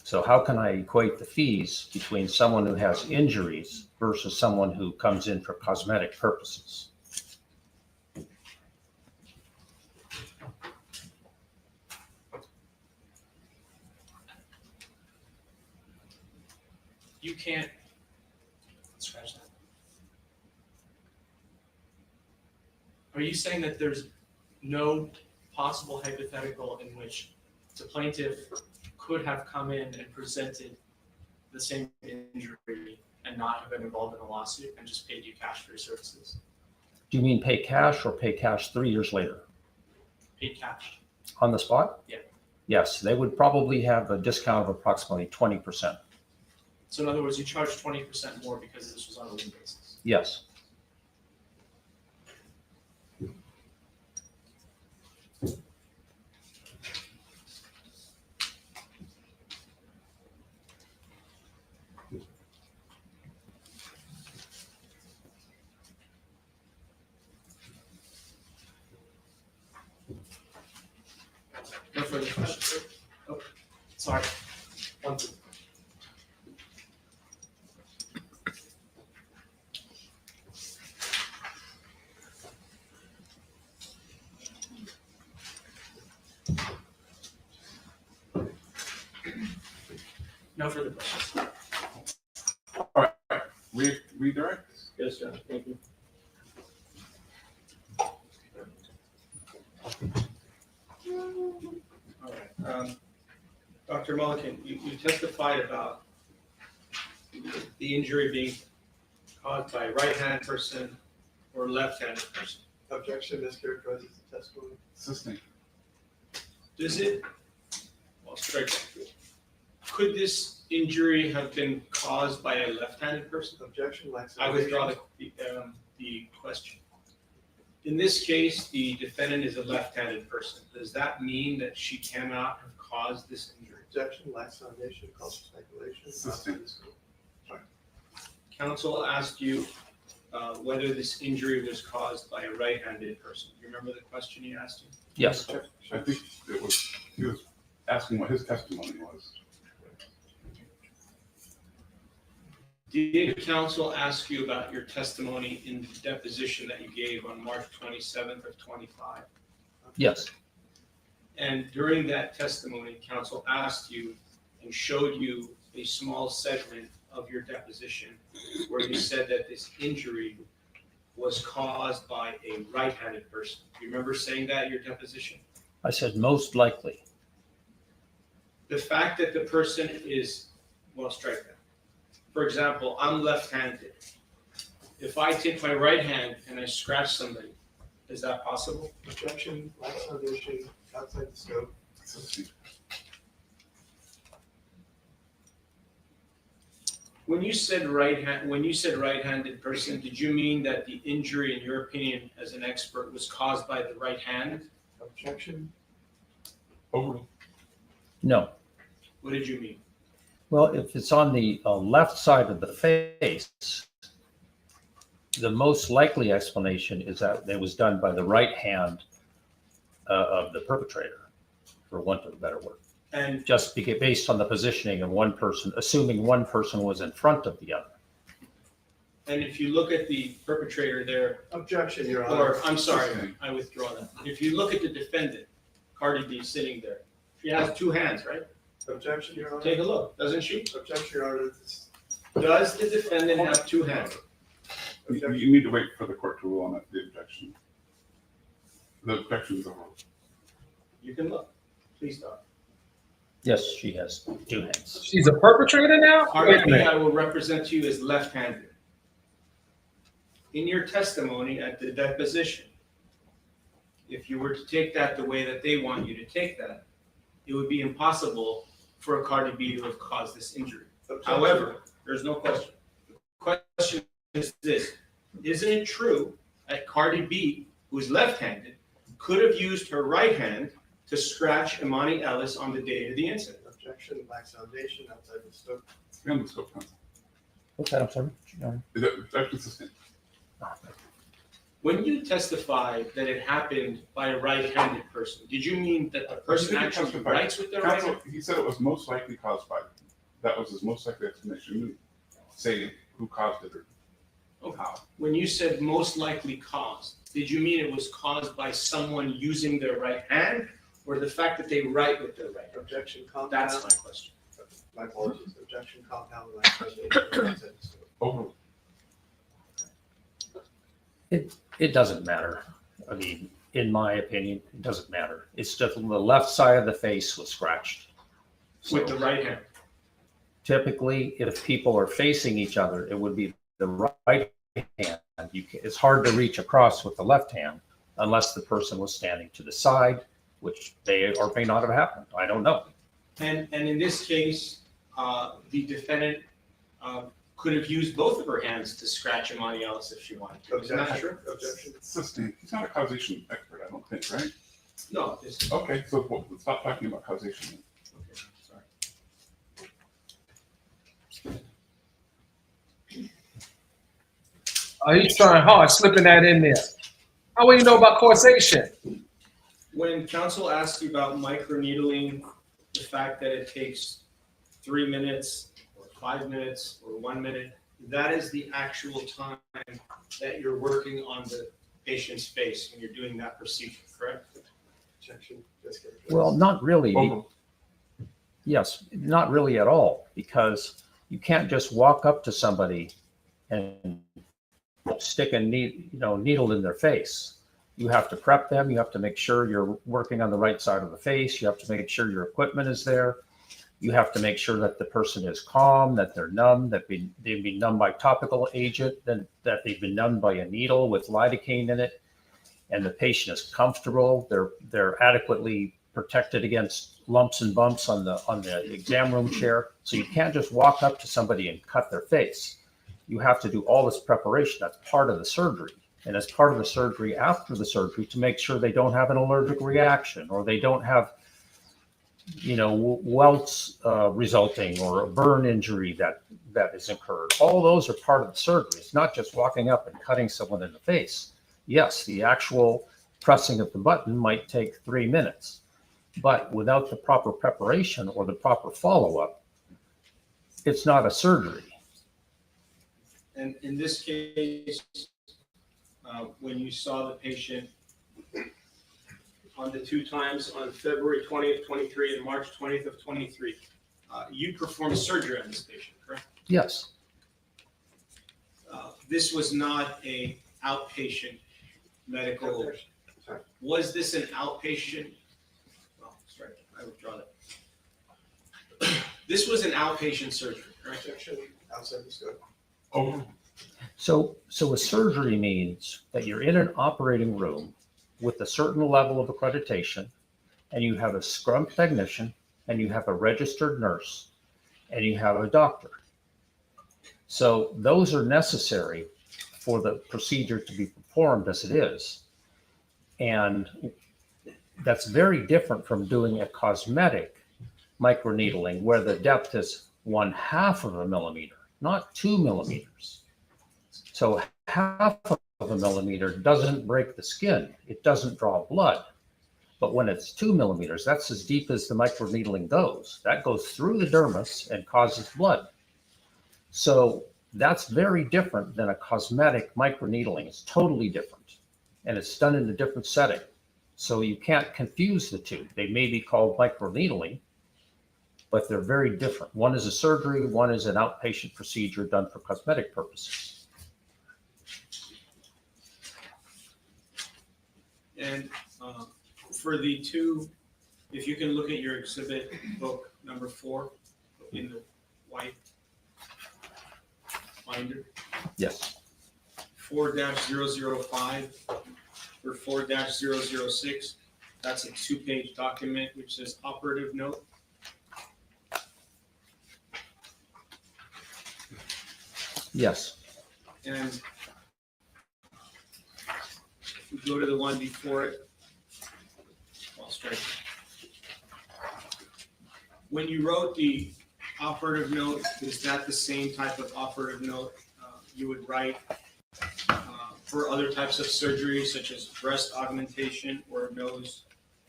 So how can I equate the fees between someone who has injuries versus someone who comes in for cosmetic purposes? You can't scratch that. Are you saying that there's no possible hypothetical in which the plaintiff could have come in and presented the same injury and not have been involved in a lawsuit and just paid you cash for your services? Do you mean pay cash or pay cash 3 years later? Paid cash. On the spot? Yeah. Yes, they would probably have a discount of approximately 20%. So in other words, you charge 20% more because this was on a lien basis. Yes. No further questions? Oh, sorry. No further questions. All right, redirect. Yes, John, thank you. All right. Dr. Mulliken, you testified about the injury being caused by a right-handed person or left-handed person. Objection, mischaracterizes the testimony. Assisting. Does it, well, strike. Could this injury have been caused by a left-handed person? Objection, lacks. I withdraw the question. In this case, the defendant is a left-handed person. Does that mean that she cannot have caused this injury? Objection, lacks foundation, calls for speculation. Assisting. Counsel asked you whether this injury was caused by a right-handed person. You remember the question he asked you? Yes. I think he was asking what his testimony was. Did counsel ask you about your testimony in the deposition that you gave on March 27th of 25? Yes. And during that testimony, counsel asked you and showed you a small segment of your deposition where you said that this injury was caused by a right-handed person. Do you remember saying that in your deposition? I said most likely. The fact that the person is, well, strike that. For example, I'm left-handed. If I take my right hand and I scratch somebody, is that possible? Objection, lacks foundation, outside the scope. Assisting. When you said right-handed person, did you mean that the injury, in your opinion, as an expert, was caused by the right hand? Objection. Over. No. What did you mean? Well, if it's on the left side of the face, the most likely explanation is that it was done by the right hand of the perpetrator, for want of a better word. And Just based on the positioning of one person, assuming one person was in front of the other. and if you look at the perpetrator there, Objection, Your Honor. or I'm sorry, I withdraw that. If you look at the defendant, Cardi B sitting there, she has two hands, right? Objection, Your Honor. Take a look, doesn't she? Objection, Your Honor. Does the defendant have two hands? You need to wait for the court to rule on the objection. The objection is over. You can look. Please don't. Yes, she has two hands. She's a perpetrator now? Wait Cardi a B, minute. I will represent to you as left-handed. In your testimony at the deposition, if you were to take that the way that they want you to take that, it would be impossible for a Cardi B to have caused this injury. However, there's no question. The question is this: isn't it true that Cardi B, who is left-handed, could have used her right hand to scratch Imani Ellis on the date of the incident? Objection, lacks foundation, outside the scope. Beyond the scope, counsel. What's that? I'm sorry. Is that consistent? When you testified that it happened by a right-handed person, did you mean that the person He actually testified- writes with their right Counsel, hand? he said it was most likely caused by, that was his most likely explanation. He didn't say who caused it or how. When you said most likely caused, did you mean it was caused by someone using their right hand or the fact that they write with their right hand? Objection, compound. That's my question. My apologies. Objection, compound, lacks foundation, outside the scope. Overruled. It doesn't matter. I mean, in my opinion, it doesn't matter. It's just the left side of the face was scratched. With the So right hand. typically, if people are facing each other, it would be the right hand. It's hard to reach across with the left hand unless the person was standing to the side, which may or may not have happened. I don't know. And in this case, the defendant could have used both of her hands to scratch Imani Ellis if she wanted to. Isn't that true? Objection. Consistent. He's not a causation expert, I don't think, right? No, this, Okay, so let's stop talking about causation. okay, sorry. Oh, he's trying hard, slipping that in there. How will you know about causation? When counsel asked you about microneedling, the fact that it takes 3 minutes or 5 minutes or 1 minute, that is the actual time that you're working on the patient's face when you're doing that procedure, correct? Objection. Just Well, not really. Overruled. Yes, not really at all, because you can't just walk up to somebody and stick a needle in their face. You have to prep them. You have to make sure you're working on the right side of the face. You have to make sure your equipment is there. You have to make sure that the person is calm, that they're numb, that they've been numbed by topical agent, that they've been numbed by a needle with lidocaine in it, and the patient is comfortable. They're adequately protected against lumps and bumps on the exam room chair. So you can't just walk up to somebody and cut their face. You have to do all this preparation. That's part of the surgery. And as part of the surgery, after the surgery, to make sure they don't have an allergic reaction or they don't have, welts resulting or a burn injury that is incurred. All those are part of the surgery. It's not just walking up and cutting someone in the face. Yes, the actual pressing of the button might take 3 minutes, but without the proper preparation or the proper follow-up, it's not a surgery. And in this case, when you saw the patient on the 2 times on February 20th, 23 and March 20th of 23, you performed surgery on this patient, correct? Yes. This was not a outpatient medical. Sorry. Was this an outpatient? Oh, sorry, I withdraw that. This was an outpatient surgery, correct? Objection, outside the scope. Overruled. So a surgery means that you're in an operating room with a certain level of accreditation, and you have a scrum technician, and you have a registered nurse, and you have a doctor. So those are necessary for the procedure to be performed as it is. And that's very different from doing a cosmetic microneedling where the depth is 1/2 of a millimeter, not 2 millimeters. So 1/2 of a millimeter doesn't break the skin. It doesn't draw blood. But when it's 2 millimeters, that's as deep as the microneedling goes. That goes through the dermis and causes blood. So that's very different than a cosmetic microneedling. It's totally different. And it's done in a different setting. So you can't confuse the two. They may be called microneedling, but they're very different. One is a surgery, one is an outpatient procedure done for cosmetic purposes. And for the 2, if you can look at your exhibit book number 4 in the white binder, Yes. 4-005 or 4-006, that's a 2-page document which says operative note. Yes. And if we go to the one before it, I'll strike it. When you wrote the operative note, is that the same type of operative note you would write for other types of surgeries, such as breast augmentation or nose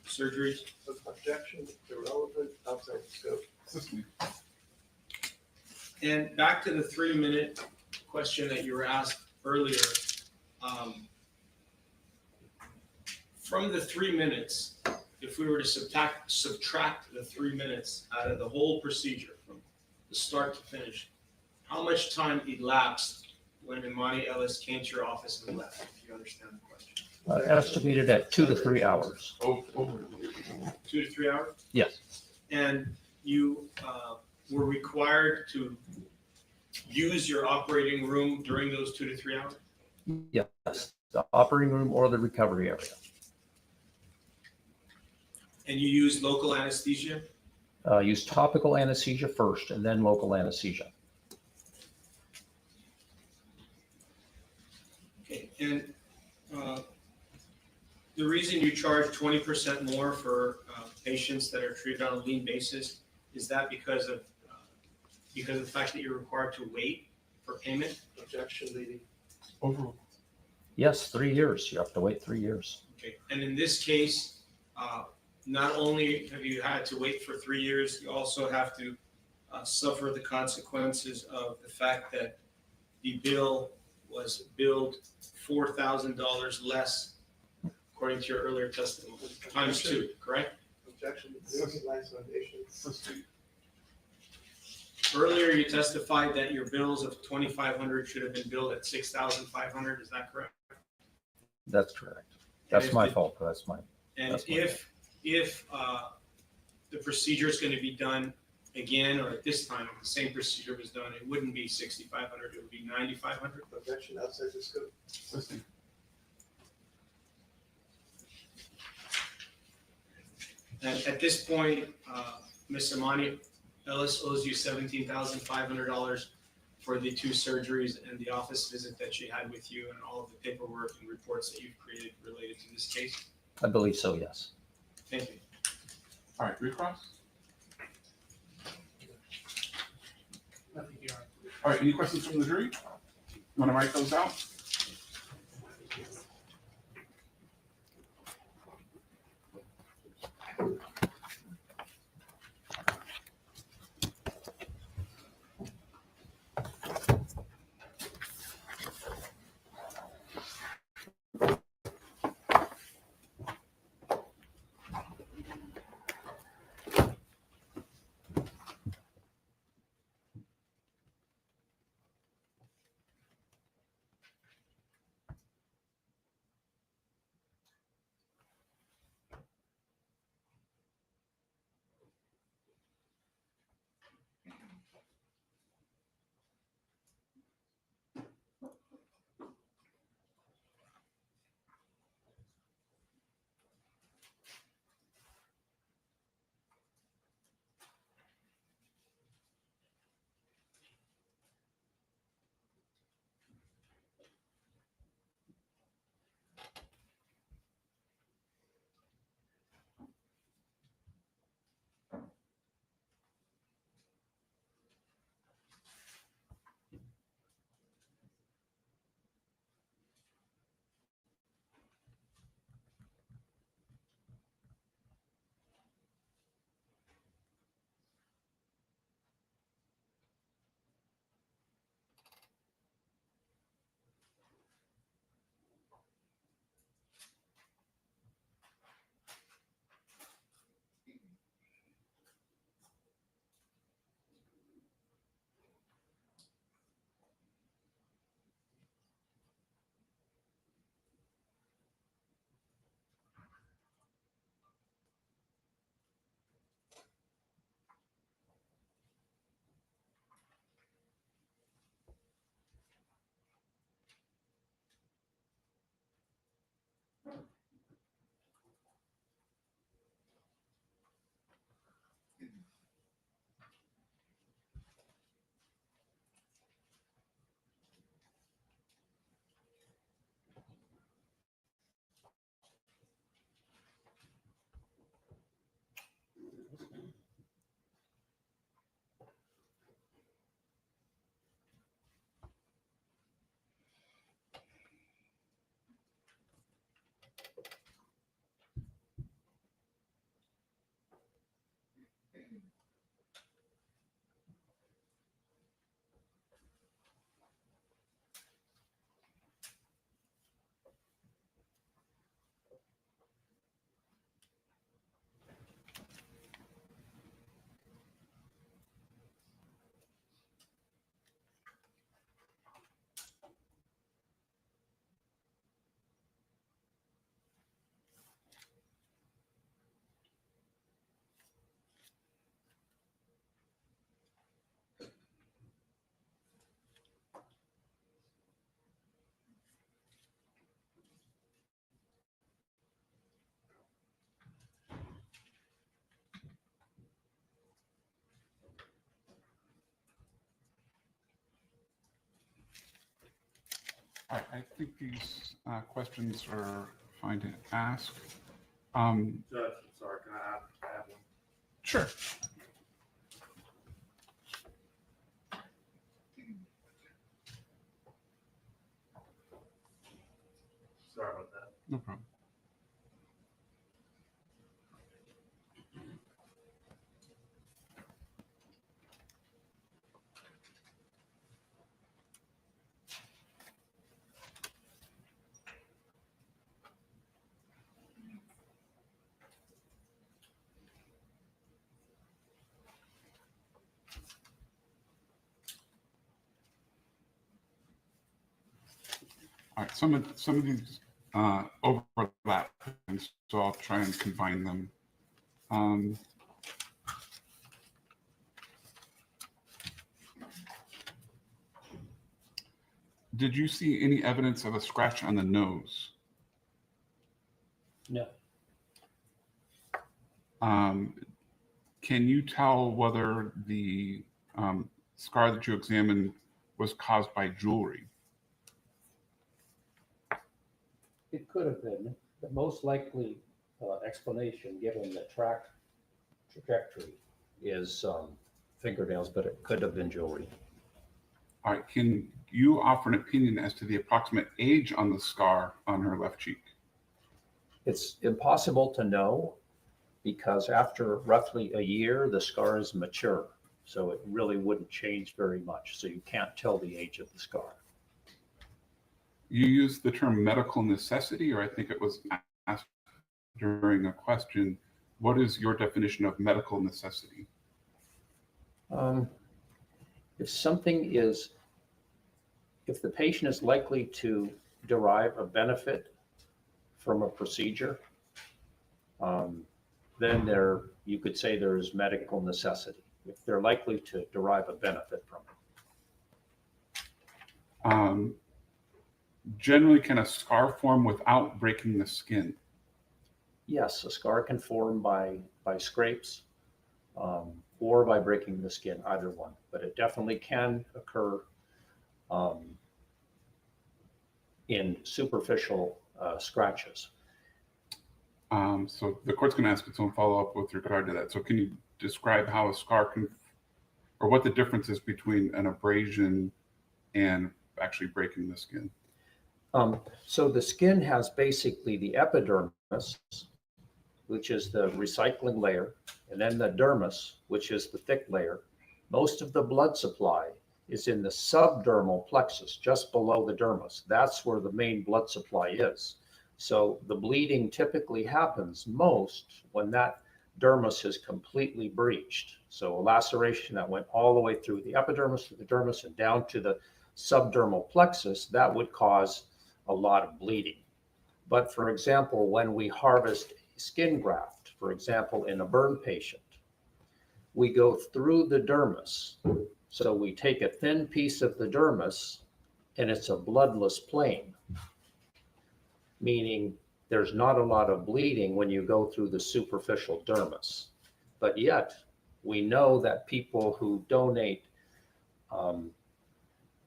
surgeries? Objection, irrelevant, outside the scope. Assistant. And back to the 3-minute question that you were asked earlier. From the 3 minutes, if we were to subtract the 3 minutes out of the whole procedure from the start to finish, how much time elapsed when Imani Ellis came to your office and left, if you understand the question? Estimated at 2 to 3 hours. 2 to 3 hours? Yes. And you were required to use your operating room during those 2 to 3 hours? Yes. The operating room or the recovery area. And you used local anesthesia? Use topical anesthesia first and then local anesthesia. Okay, and the reason you charge 20% more for patients that are treated on a lean basis, is that because of the fact that you're required to wait for payment? Objection, leading. Overruled. Yes, 3 years. You have to wait 3 years. Okay, and in this case, not only have you had to wait for 3 years, you also have to suffer the consequences of the fact that the bill was billed $4,000 less, according to your earlier testimony, times 2, correct? Objection, lies foundation. Assistant. Earlier, you testified that your bills of $2,500 should have been billed at $6,500. Is that correct? That's correct. That's my fault. That's mine. And That's my if the procedure is going to be done again, or at this time, if the same procedure was done, it wouldn't be $6,500. It would be $9,500. Objection, outside the scope. Assistant. And at this point, Ms. Imani Ellis owes you $17,500 for the 2 surgeries and the office visit that she had with you and all of the paperwork and reports that you've created related to this case. I believe so, yes. Thank you. All right, recross. All right, any questions from the jury? You want to write those out? I think these questions are fine to ask. Judge, sorry, can I add one? Sure. Sorry about that. No problem. All right, some of these overlap, and so I'll try and combine them. Did you see any evidence of a scratch on the nose? No. Can you tell whether the scar that you examined was caused by jewelry? It could have been. The most likely explanation, given the trajectory, is fingernails, but it could have been jewelry. All right, can you offer an opinion as to the approximate age on the scar on her left cheek? It's impossible to know because after roughly a year, the scar is mature. So it really wouldn't change very much. So you can't tell the age of the scar. You used the term medical necessity, or I think it was asked during a question. What is your definition of medical necessity? If the patient is likely to derive a benefit from a procedure, then you could say there is medical necessity. If they're likely to derive a benefit from it. Generally, can a scar form without breaking the skin? Yes, a scar can form by scrapes or by breaking the skin, either one. But it definitely can occur in superficial scratches. So the court's going to ask its own follow-up with regard to that. So can you describe how a scar can, or what the difference is between an abrasion and actually breaking the skin? So the skin has basically the epidermis, which is the recycling layer, and then the dermis, which is the thick layer. Most of the blood supply is in the subdermal plexus, just below the dermis. That's where the main blood supply is. So the bleeding typically happens most when that dermis is completely breached. So a laceration that went all the way through the epidermis to the dermis and down to the subdermal plexus, that would cause a lot of bleeding. But for example, when we harvest a skin graft, for example, in a burn patient, we go through the dermis. So we take a thin piece of the dermis and it's a bloodless plane, meaning there's not a lot of bleeding when you go through the superficial dermis. But yet we know that people who donate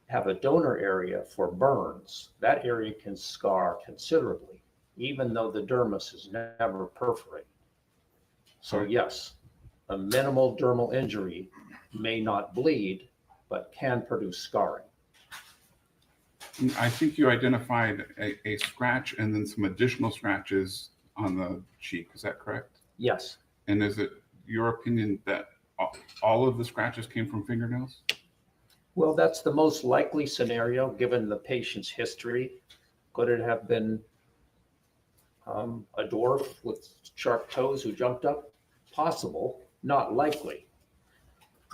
have a donor area for burns. That area can scar considerably, even though the dermis is never perforated. So yes, a minimal dermal injury may not bleed, but can produce scarring. I think you identified a scratch and then some additional scratches on the cheek. Is that correct? Yes. And is it your opinion that all of the scratches came from fingernails? Well, that's the most likely scenario given the patient's history. Could it have been a dwarf with sharp toes who jumped up? Possible, not likely.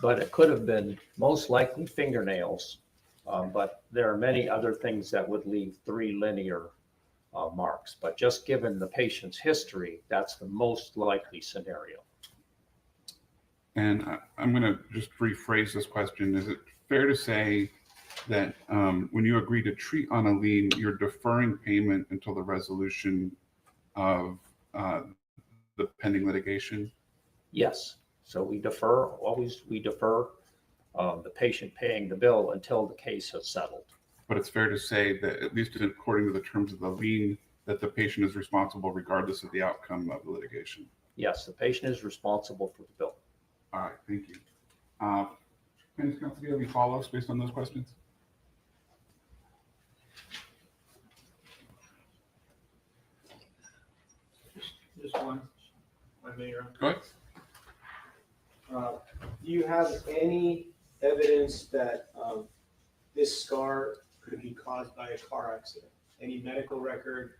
But it could have been most likely fingernails. But there are many other things that would leave 3 linear marks. But just given the patient's history, that's the most likely scenario. And I'm going to just rephrase this question. Is it fair to say that when you agree to treat on a lien, you're deferring payment until the resolution of the pending litigation? Yes. So we defer the patient paying the bill until the case has settled. but it's fair to say that, at least according to the terms of the lien, that the patient is responsible regardless of the outcome of the litigation. Yes, the patient is responsible for the bill. All right, thank you. Plaintiff's counsel, do you have any follow-ups based on those questions? Just one, Mayor. Go ahead. Do you have any evidence that this scar could be caused by a car accident? Any medical record,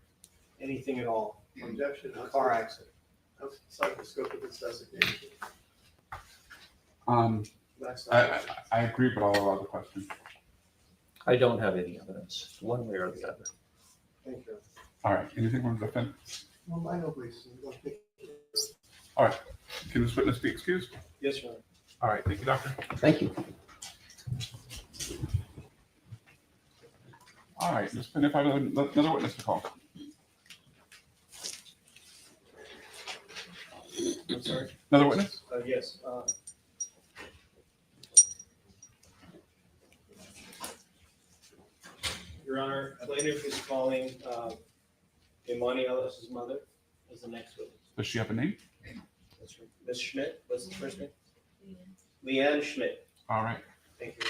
anything at all? Objection. A car accident? Outside the scope of this designation. I agree, but I'll allow the question. I don't have any evidence, one way or the other. Thank you. All right, anything from the defense? Well, I know, please. You don't think- All right, can this witness be excused? Yes, Your Honor. All right, thank you, doctor. Thank you. All right, Ms. Penn, if I have another witness to call. I'm sorry? Another witness? Yes. Your Honor, plaintiff is calling Imani Ellis's mother as the next witness. Does she have a name? That's right. Ms. Schmidt, what's the first name? Leanne Schmidt. All right. Thank you.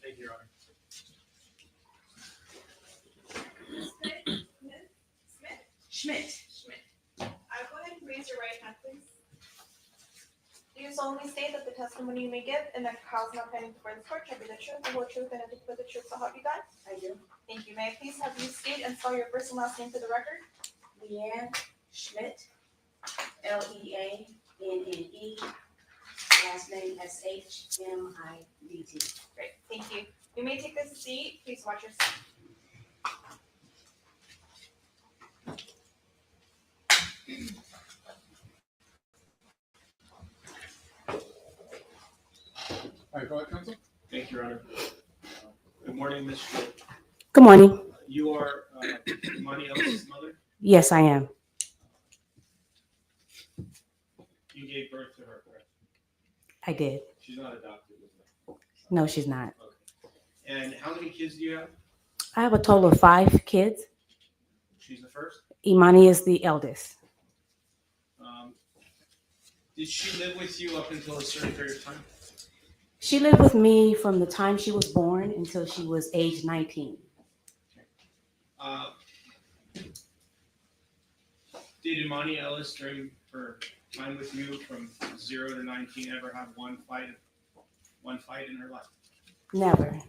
Thank you, Your Honor. Schmidt. Go ahead and raise your right hand, please. Do you solemnly state that the testimony you may give in the cause not pending before this court shall be the truth, the whole truth, and nothing but the truth, so help you God? I do. Thank you. May I please have you state and spell your first and last name for the record? Leanne Schmidt, Leanne, last name Shmidt. Great, thank you. You may take this seat. Please watch your step. All right, go ahead, counsel. Thank you, Your Honor. Good morning, Ms. Schmidt. Good morning. You are Imani Ellis's mother? Yes, I am. You gave birth to her, correct? I did. She's not adopted, is it? No, she's not. Okay. And how many kids do you have? I have a total of 5 kids. She's the first? Imani is the eldest. Did she live with you up until a certain period of time? She lived with me from the time she was born until she was age 19. Did Imani Ellis, during her time with you from 0 to 19, ever have one fight in her life? Never.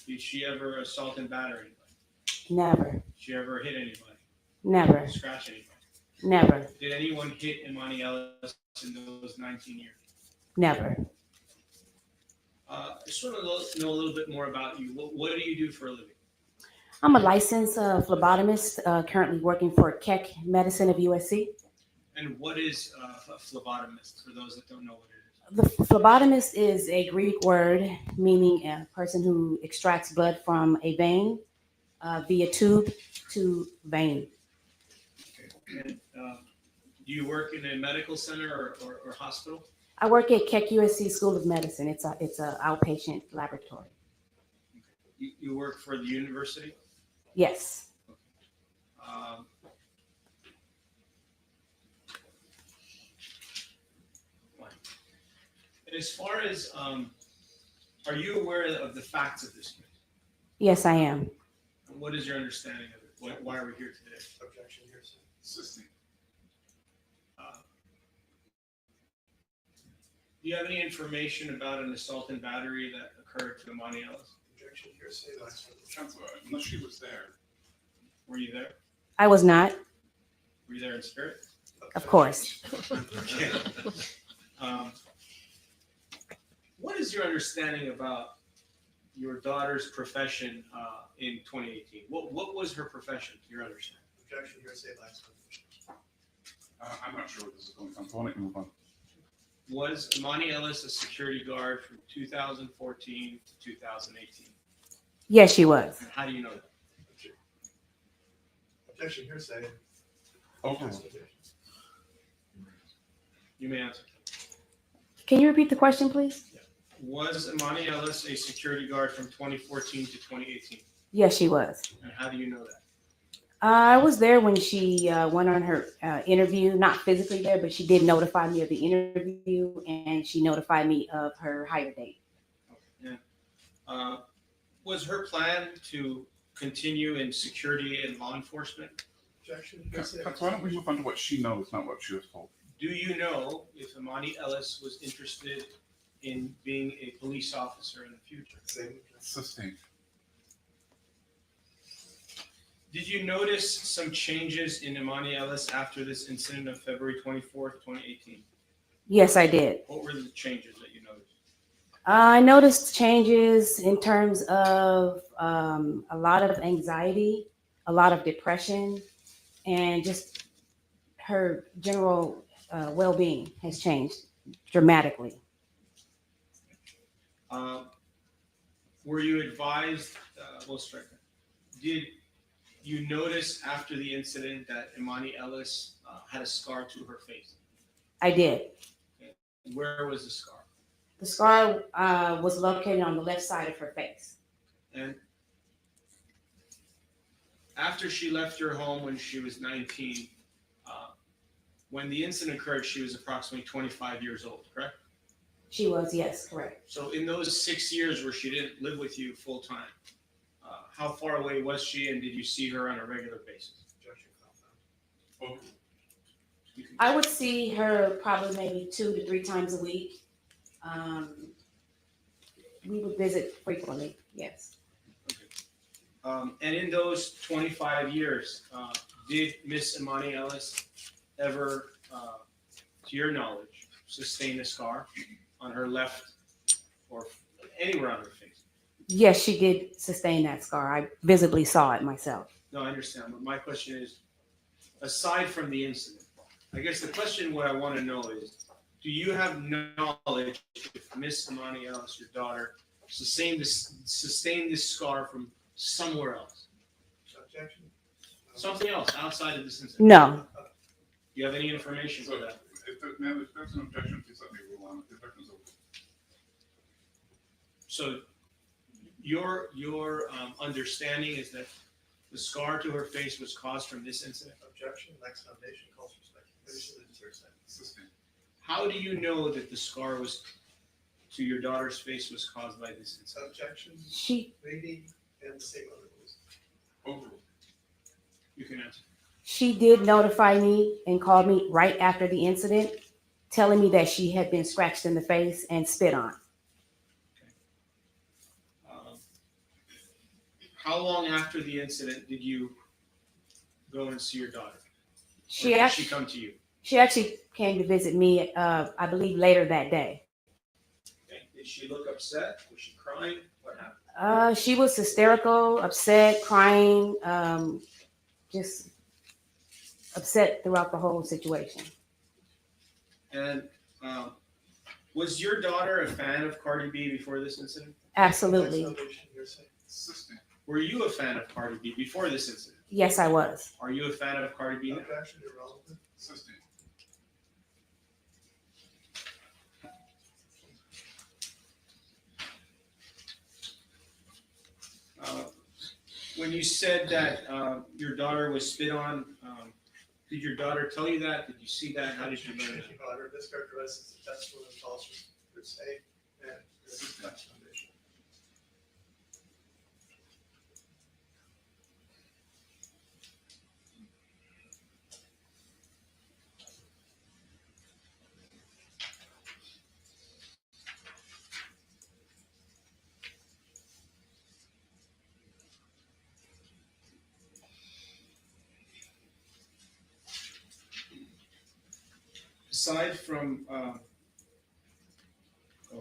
Did she ever assault and batter anybody? Never. Did she ever hit anybody? Never. Scratch anybody? Never. Did anyone hit Imani Ellis in those 19 years? Never. I just want to know a little bit more about you. What do you do for a living? I'm a licensed phlebotomist, currently working for Keck Medicine of USC. And what is a phlebotomist, for those that don't know what it is? The phlebotomist is a Greek word meaning a person who extracts blood from a vein via tube to vein. And do you work in a medical center or hospital? I work at Keck USC School of Medicine. It's a outpatient laboratory. You work for the university? Yes. As far as, are you aware of the facts of this case? Yes, I am. And what is your understanding of it? Why are we here today? Objection here, sir. Assisting. Do you have any information about an assault and battery that occurred to Imani Ellis? Objection, hearsay, last foundation. Counselor, unless she was there. Were you there? I was not, Were you there in spirit? of course. Okay. What is your understanding about your daughter's profession in 2018? What was her profession, to your understanding? Objection, hearsay, last foundation. I'm not sure where this is going on, so why don't you move on? Was Imani Ellis a security guard from 2014 to 2018? Yes, she was. And how do you know that? Objection, hearsay. Overruled. You may answer. Can you repeat the question, please? Was Imani Ellis a security guard from 2014 to 2018? Yes, she was. And how do you know that? I was there when she went on her interview, not physically there, but she did notify me of the interview and she notified me of her hire date. Okay. And, was her plan to continue in security and law enforcement? Objection, hearsay. Why don't we move on to what she knows, not what she was told? Do you know if Imani Ellis was interested in being a police officer in the future? Same. Sustained. Did you notice some changes in Imani Ellis after this incident of February 24th, 2018? Yes, I did. What were the changes that you noticed? I noticed changes in terms of a lot of anxiety, a lot of depression, and just her general well-being has changed dramatically. Were you advised, did you notice after the incident that Imani Ellis had a scar to her face? I did. Okay. Where was the scar? The scar was located on the left side of her face. And after she left your home when she was 19, when the incident occurred, she was approximately 25 years old, correct? She was, yes, correct. So in those 6 years where she didn't live with you full time, how far away was she, and did you see her on a regular basis? Objection, compound. I would see her probably maybe 2 to 3 times a week. We would visit frequently, yes. And in those 25 years, did Miss Imani Ellis ever, to your knowledge, sustain a scar on her left or anywhere on her face? Yes, she did sustain that scar. I visibly saw it myself. No, I understand, but my question is, aside from the incident, I guess the question what I want to know is, do you have knowledge if Miss Imani Ellis, your daughter, sustained this scar from somewhere else? Objection. Something else outside of this incident? No. Do you have any information for that? If there's an objection, please let me rule on it. The objection's over. So your understanding is that the scar to her face was caused from this incident? Objection, Lex Foundation calls for speculation and hearsay. Sustained. How do you know that the scar was to your daughter's face was caused by this incident? Objection, She Brady and the same other rules. Overruled. You can answer. She did notify me and called me right after the incident, telling me that she had been scratched in the face and spit on. How long after the incident did you go and see your daughter? She Or did actually she come to you? She actually came to visit me, I believe, later that day. Okay. Did she look upset? Was she crying? What happened? She was hysterical, upset, crying, just upset throughout the whole situation. And was your daughter a fan of Cardi B before this incident? Absolutely. Lex Foundation, hearsay. Sustained. Were you a fan of Cardi B before this incident? Yes, I was. Are you a fan of Cardi B now? Objection, irrelevant. Sustained. When you said that your daughter was spit on, did your daughter tell you that? Did you see that? How did you learn it? Your Honor, this characterizes the testimony of calls for hearsay and this is Lex Foundation. aside from, I'll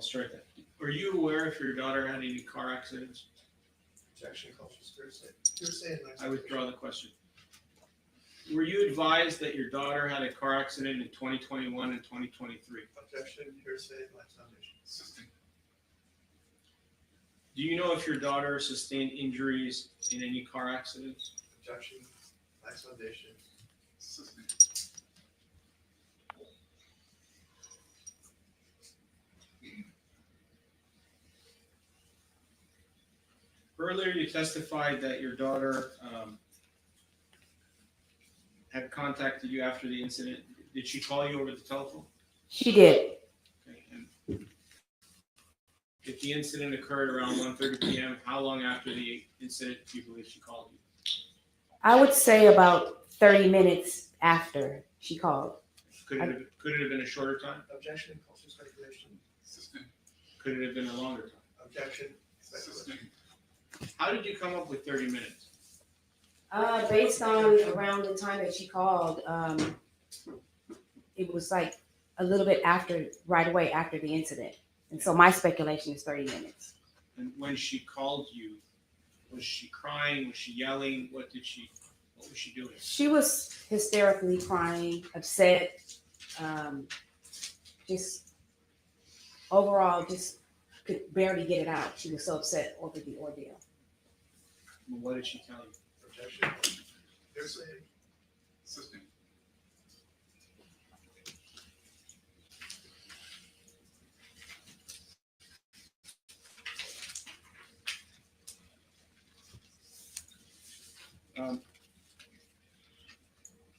strike that. Are you aware if your daughter had any car accidents? Objection, cultural hearsay. Hearsay and I withdraw the question. Were you advised that your daughter had a car accident in 2021 and 2023? Objection, hearsay, lacks foundation. Do you know if your daughter sustained injuries in any car accidents? Objection, lacks foundation. Earlier, you testified that your daughter had contacted you after the incident. Did she call you over the telephone? She did. Okay, and if the incident occurred around 1:30 p.m., how long after the incident do you believe she called you? I would say about 30 minutes after she called. Could it have been a shorter time? Objection, cultural speculation. Could it have been a longer time? Objection, speculation. How did you come up with 30 minutes? Based on around the time that she called, it was like a little bit after, right away after the incident. And so my speculation is 30 minutes. And when she called you, was she crying? Was she yelling? What was she doing? She was hysterically crying, upset, just overall just could barely get it out. She was so upset over the ordeal. Well, what did she tell you? Objection, hearsay.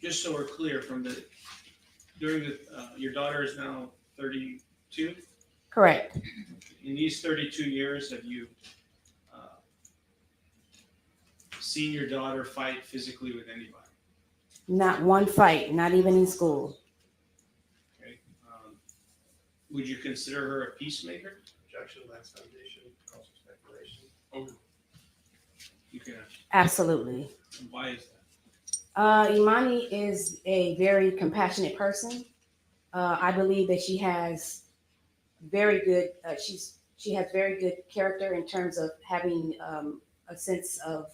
Just so we're clear, your daughter is now 32. Correct. In these 32 years, have you seen your daughter fight physically with anybody? Not one fight, not even in school. Okay. Would you consider her a peacemaker? Objection, lacks foundation, cultural speculation. You can. Absolutely. And why is that? Imani is a very compassionate person. I believe that she has very good, she has very good character in terms of having a sense of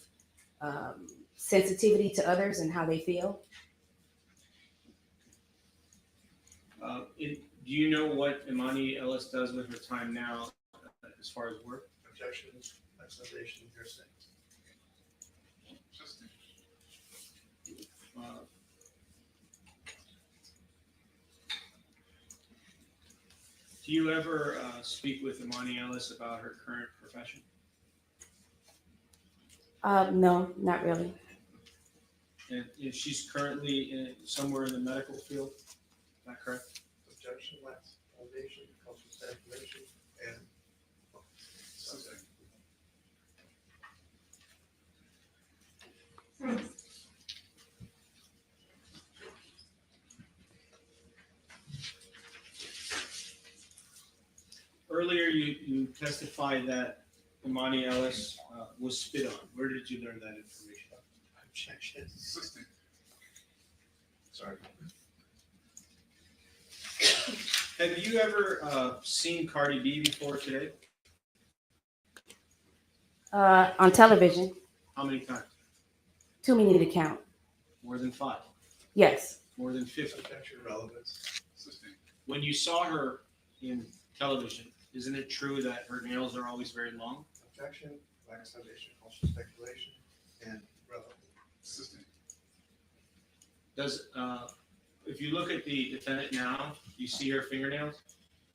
sensitivity to others and how they feel. Do you know what Imani Ellis does with her time now as far as work? Objection, lacks foundation, hearsay. Do you ever speak with Imani Ellis about her current profession? No, not really. And if she's currently somewhere in the medical field, is that correct? Objection, lacks foundation, cultural speculation, and subject. Earlier, you testified that Imani Ellis was spit on. Where did you learn that information? Objection. Sorry. Have you ever seen Cardi B before today? On television. How many times? Too many to count. More than 5? Yes. More than 50? Objection, relevance. When you saw her in television, isn't it true that her nails are always very long? Objection, lacks foundation, cultural speculation, and relevance. Does if you look at the defendant now, you see her fingernails?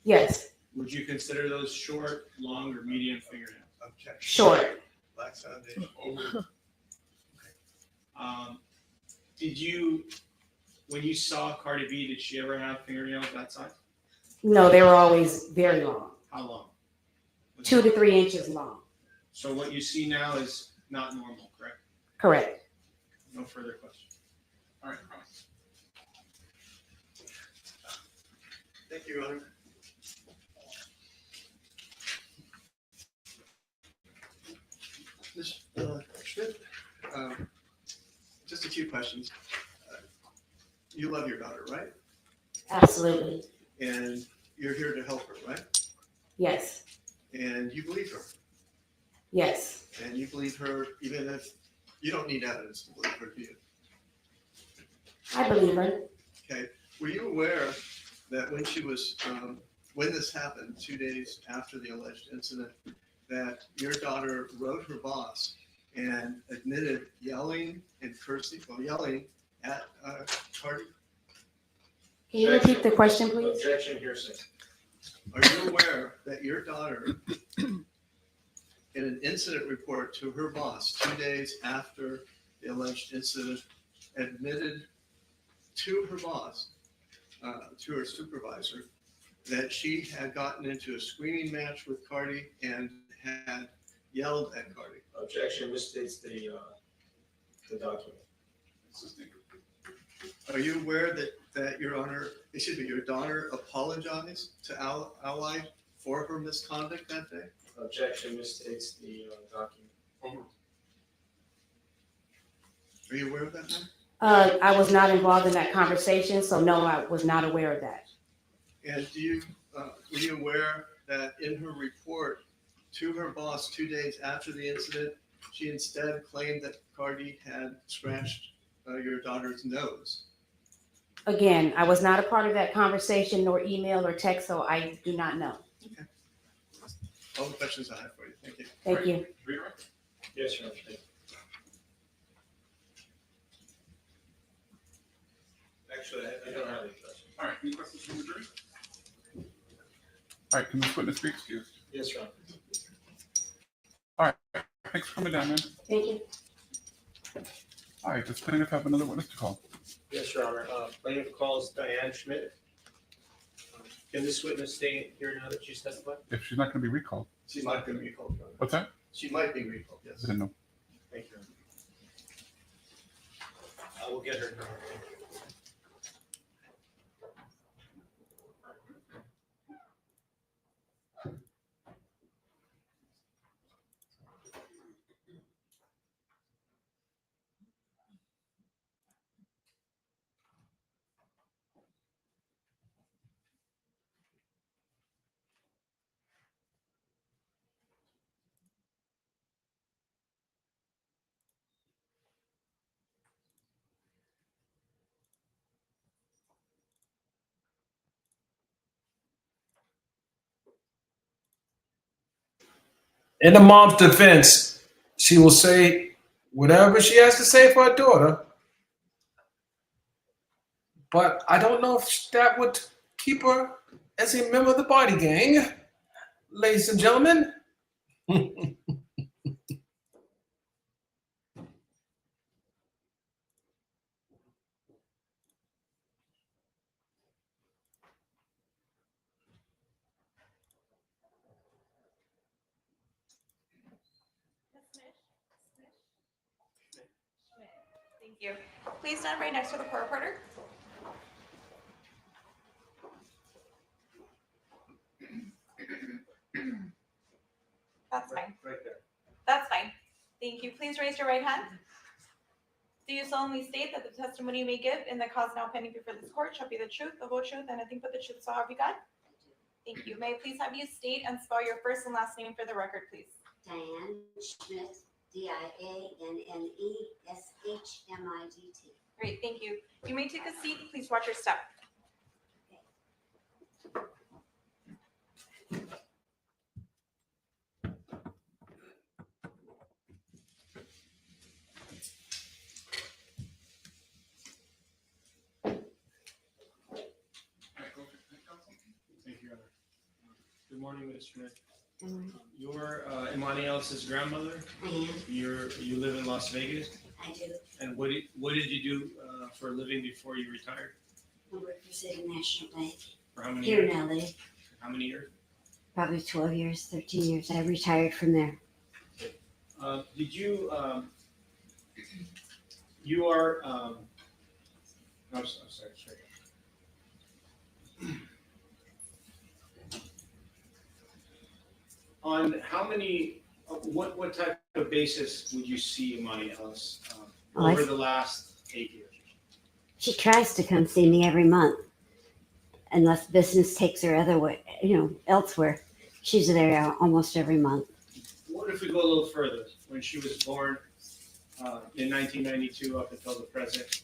Yes. Would you consider those short, long, or medium fingernails? Objection. Short. Lacks foundation. Did you, when you saw Cardi B, did she ever have fingernails that size? No, they were always very long. How long? 2 to 3 inches long. So what you see now is not normal, correct? Correct. No further questions. All right, promise. Thank you, Your Honor. Ms. Schmidt, just a few questions. You love your daughter, right? Absolutely. And you're here to help her, right? Yes. And you believe her. Yes. And you believe her even if you don't need evidence to believe her, do you? I believe her. Okay. Were you aware that when she was, when this happened, 2 days after the alleged incident, that your daughter wrote her boss and admitted yelling and cursing, well, yelling at Cardi? Can you repeat the question, please? Objection, hearsay. Are you aware that your daughter, in an incident report to her boss 2 days after the alleged incident, admitted to her boss, to her supervisor, that she had gotten into a screaming match with Cardi and had yelled at Cardi? Objection, misstates the document. Are you aware that your daughter apologized to Ally for her misconduct that day? Objection, misstates the document. Are you aware of that, ma'am? I was not involved in that conversation, so no, I was not aware of that. And were you aware that in her report to her boss 2 days after the incident, she instead claimed that Cardi had scratched your daughter's nose? Again, I was not a part of that conversation, nor email or text, so I do not know. Okay. All the questions I have for you. Thank you. Thank you. Yes, Your Honor. Thank you. Actually, I don't have any questions. All right, any questions from the jury? All right, can this witness be excused? Yes, Your Honor. All right, thanks for coming down, man. Thank you. All right, does plaintiff have another witness to call? Yes, Your Honor. Plaintiff calls Diane Schmidt. Can this witness stay here now that she's testified? If she's not going to be recalled. She's not going to be recalled, Your Honor. What's that? She might be recalled, yes. I didn't know. Thank you, Your Honor. I will get her now. In the mom's defense, she will say whatever she has to say for her daughter. But I don't know if that would keep her as a member of the body gang. Ladies and gentlemen. Thank you. Please stand right next to the court reporter. That's fine. Right there. That's fine. Thank you. Please raise your right hand. Do you solemnly state that the testimony you may give in the cause now pending before this court shall be the truth, the whole truth, and nothing but the truth, so help you God? Thank you. May I please have you state and spell your first and last name for the record, please? Diane Schmidt, DIANNESHMIDT. Great, thank you. You may take a seat. Please watch your step. Thank you, Your Honor. Good morning, Ms. Schmidt. You're Imani Ellis's grandmother. I am. You live in Las Vegas. I do. And what did you do for a living before you retired? I work for City National Bank For how many here years? in LA. How many years? Probably 12 years, 13 years. I retired from there. Did you? You are. I'm sorry. On how many? What type of basis would you see Imani Ellis over the last 8 years? She tries to come see me every month. unless business takes her other way, elsewhere. She's there almost every month. What if we go a little further? When she was born in 1992 up until the present,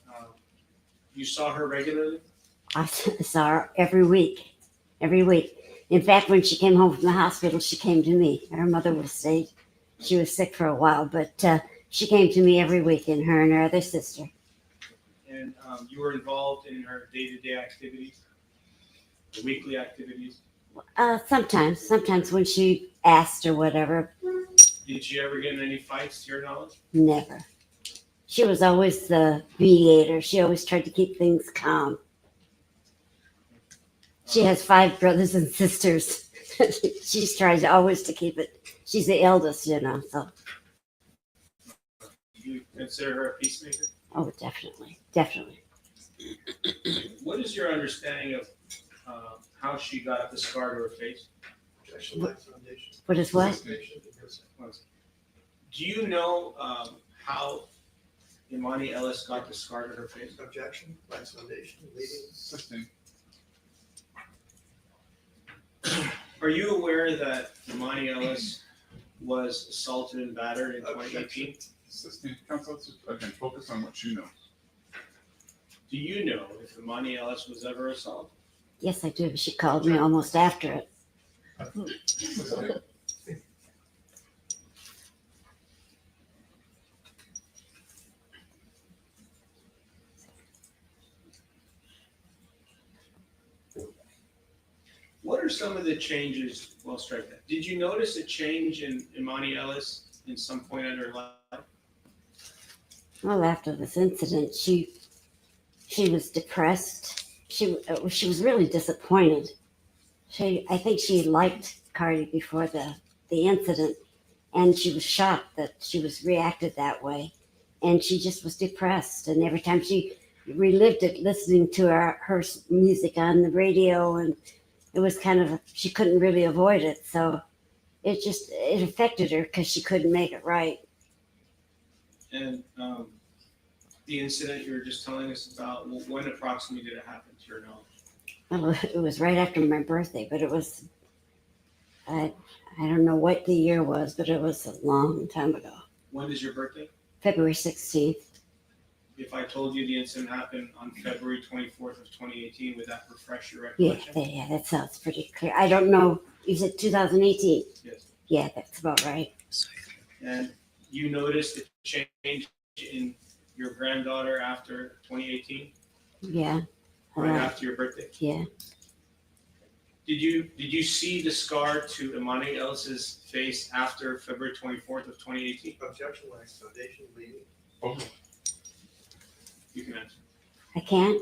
you saw her regularly? I saw her every week. In fact, when she came home from the hospital, she came to me. Her mother was sick. She was sick for a while, but she came to me every week, and her and her other sister. And you were involved in her day-to-day activities, the weekly activities? Sometimes when she asked or whatever. Did she ever get in any fights, to your knowledge? Never. She was always the mediator. She always tried to keep things calm. She has 5 brothers and sisters. She's trying always to keep it. She's the eldest, so. Do you consider her a peacemaker? Oh, definitely. What is your understanding of how she got the scar to her face? What is what? Do you know how Imani Ellis got the scar to her face? Objection, Lights Foundation, leading. 16. Are you aware that Imani Ellis was assaulted and battered in 2018? 16. Council, again, focus on what you know. Do you know if Imani Ellis was ever assaulted? Yes, I do. She called me almost after it. What are some of the changes? Well, strike that. Did you notice a change in Imani Ellis in some point in her life? Well, after this incident, she was depressed. She was really disappointed. I think she liked Cardi before the incident, and she was shocked that she was reacted that way, and she just was depressed. And every time she relived it, listening to her music on the radio, and it was kind of she couldn't really avoid it. So it affected her because she couldn't make it right. And the incident you were just telling us about, when approximately did it happen, to your knowledge? Well, it was right after my birthday, but it was, I don't know what the year was, but it was a long time ago. When is your birthday? February 16th. If I told you the incident happened on February 24th of 2018, would that refresh your Yeah, recollection? that sounds pretty clear. I don't know. You said 2018? Yes. Yeah, that's about right. And you noticed a change in your granddaughter after 2018, Yeah. right after your birthday? Yeah. Did you see the scar to Imani Ellis's face after February 24th of 2018? Objection, Lights Foundation, leading. Over. You can answer. I can't?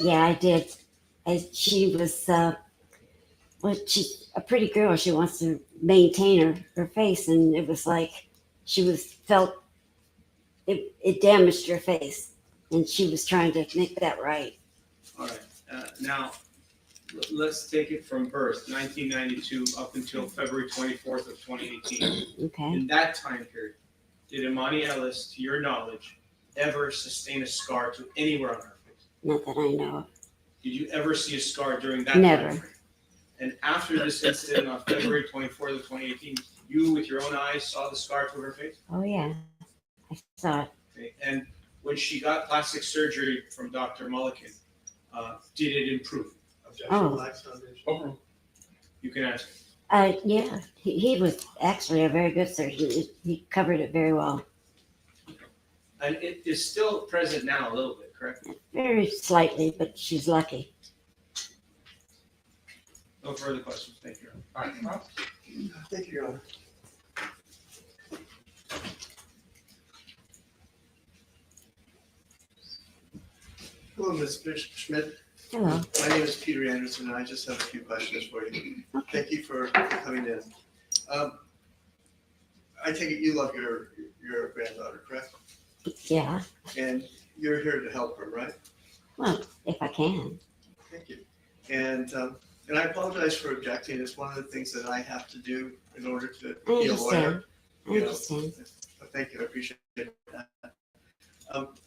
Yeah, I did. She was, she's a pretty girl. She wants to maintain her face, and it was like felt it damaged her face, and she was trying to make that right. All right. Now, let's take it from birth, 1992 up until February 24th of 2018. Okay. In that time period, did Imani Ellis, to your knowledge, ever sustain a scar to anywhere on her face? Not that I know of. Did you ever see a scar during that Never. time frame? And after this incident on February 24th of 2018, you with your own eyes saw the scar to her face? Oh, yeah. I saw it. Okay. And when she got plastic surgery from Dr. Mulliken, did it improve? Objection, Oh. Lights Foundation. Over. You can answer. Yeah, he was actually a very good surgeon. He covered it very well. And it is still present now a little bit, correct? Very slightly, but she's lucky. No further questions. Thank you. All right, Rob. Thank you, Your Honor. Hello, Ms. Schmidt. Hello. My name is Peter Anderson, and I just have a few questions for you. Thank you for coming in. I take it you love your granddaughter, correct? Yeah. And you're here to help her, right? Well, if I can. Thank you. And I apologize for objecting. It's one of the things that I have to do in order to I be a lawyer. understand. I understand. Thank you, I appreciate that.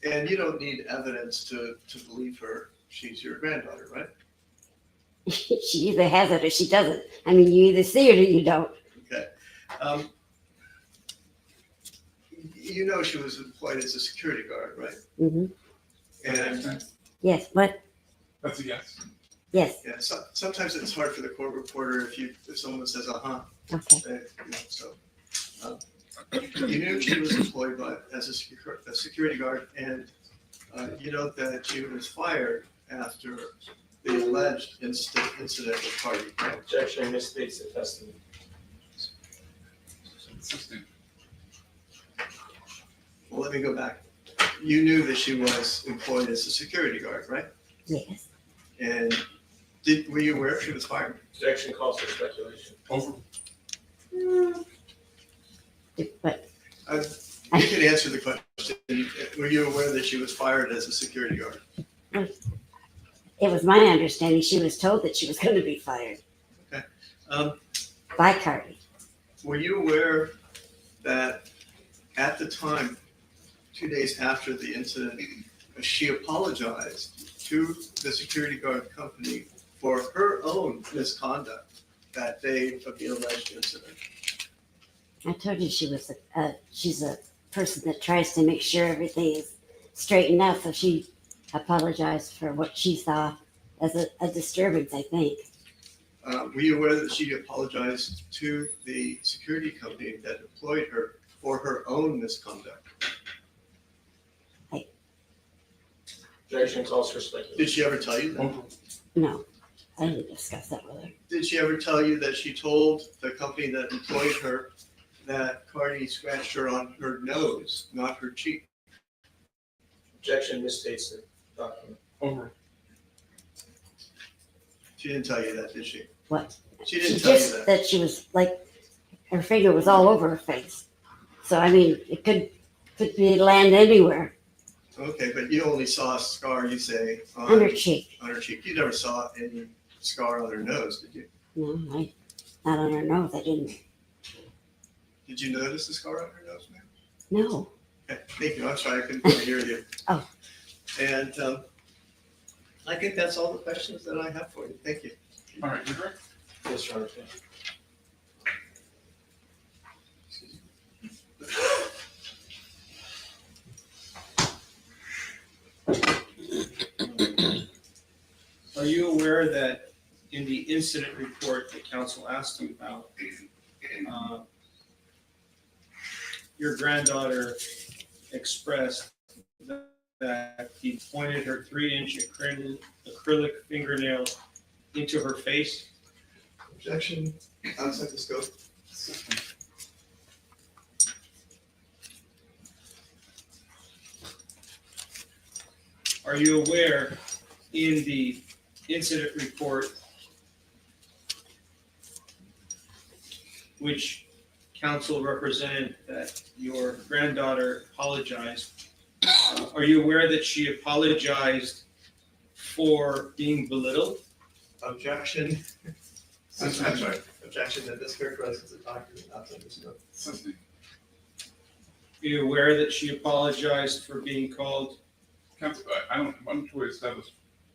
And you don't need evidence to believe her. she's your granddaughter, right? She either has it or she doesn't. I mean, you either see it or you don't. Okay. Um, you know she was employed as a security guard, right? Hmm. And Yes, but That's a yes. yes. yeah, sometimes it's hard for the court reporter if someone says Okay. so you knew she was employed as a security guard, and you know that she was fired after the alleged incident with Cardi. Right? Objection misstates the testimony. Consistent. Well, let me go back. You knew that she was employed as a security guard, right? Yes. And were you aware she was fired? Objection calls for speculation. Over. But You can answer the question. Were you aware that she was fired as a security guard? it was my understanding she was told that she was going to be fired by Cardi. Were you aware that at the time, 2 days after the incident, she apologized to the security guard company for her own misconduct that day of the alleged incident? I told you she's a person that tries to make sure everything is straightened out. So she apologized for what she saw as a disturbance, I think. Were you aware that she apologized to the security company that employed her for her own misconduct? Objection calls for speculation. Did she ever tell you that? No, I didn't discuss that with her. Did she ever tell you that she told the company that employed her that Cardi scratched her on her nose, not her cheek? Objection misstates the document. Over. She didn't tell you that, did she? What? She didn't She tell you just that. she was like her finger was all over her face. So I mean, it could be land anywhere Okay, but you only saw a scar, you say, on her cheek. on her cheek. You never saw any scar on her nose, did you? No, not on her nose. I didn't. Did you notice a scar on her nose, ma'am? No. Okay, thank you. I'm sorry, I couldn't quite hear you. Oh. And I think that's all the questions that I have for you. Thank you. All right, you're correct. Yes, Your Honor. Are you aware that in the incident report that counsel asked you about, your granddaughter expressed that he pointed her 3-inch acrylic fingernail into her face? Objection outside the scope. Are you aware in the incident report, which counsel represented that your granddaughter apologized, are you aware that she apologized for being belittled? Objection. I'm sorry. Objection that this characterizes the document outside the scope. Consistent. Are you aware that she apologized for being called? Counsel, I'm not sure established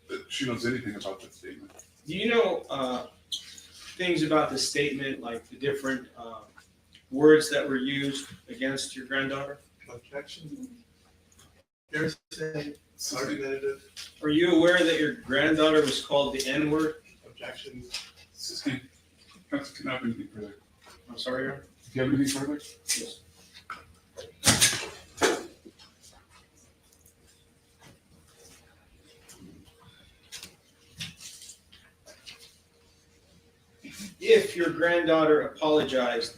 that she knows anything about that statement. Do you know things about the statement, like the different words that were used against your granddaughter? Objection. Here's a argumentative. Are you aware that your granddaughter was called the N-word? Objection. Consistent. Counsel, can I have anything further? I'm sorry, Your Honor? Do you have anything further? Yes. If your granddaughter apologized,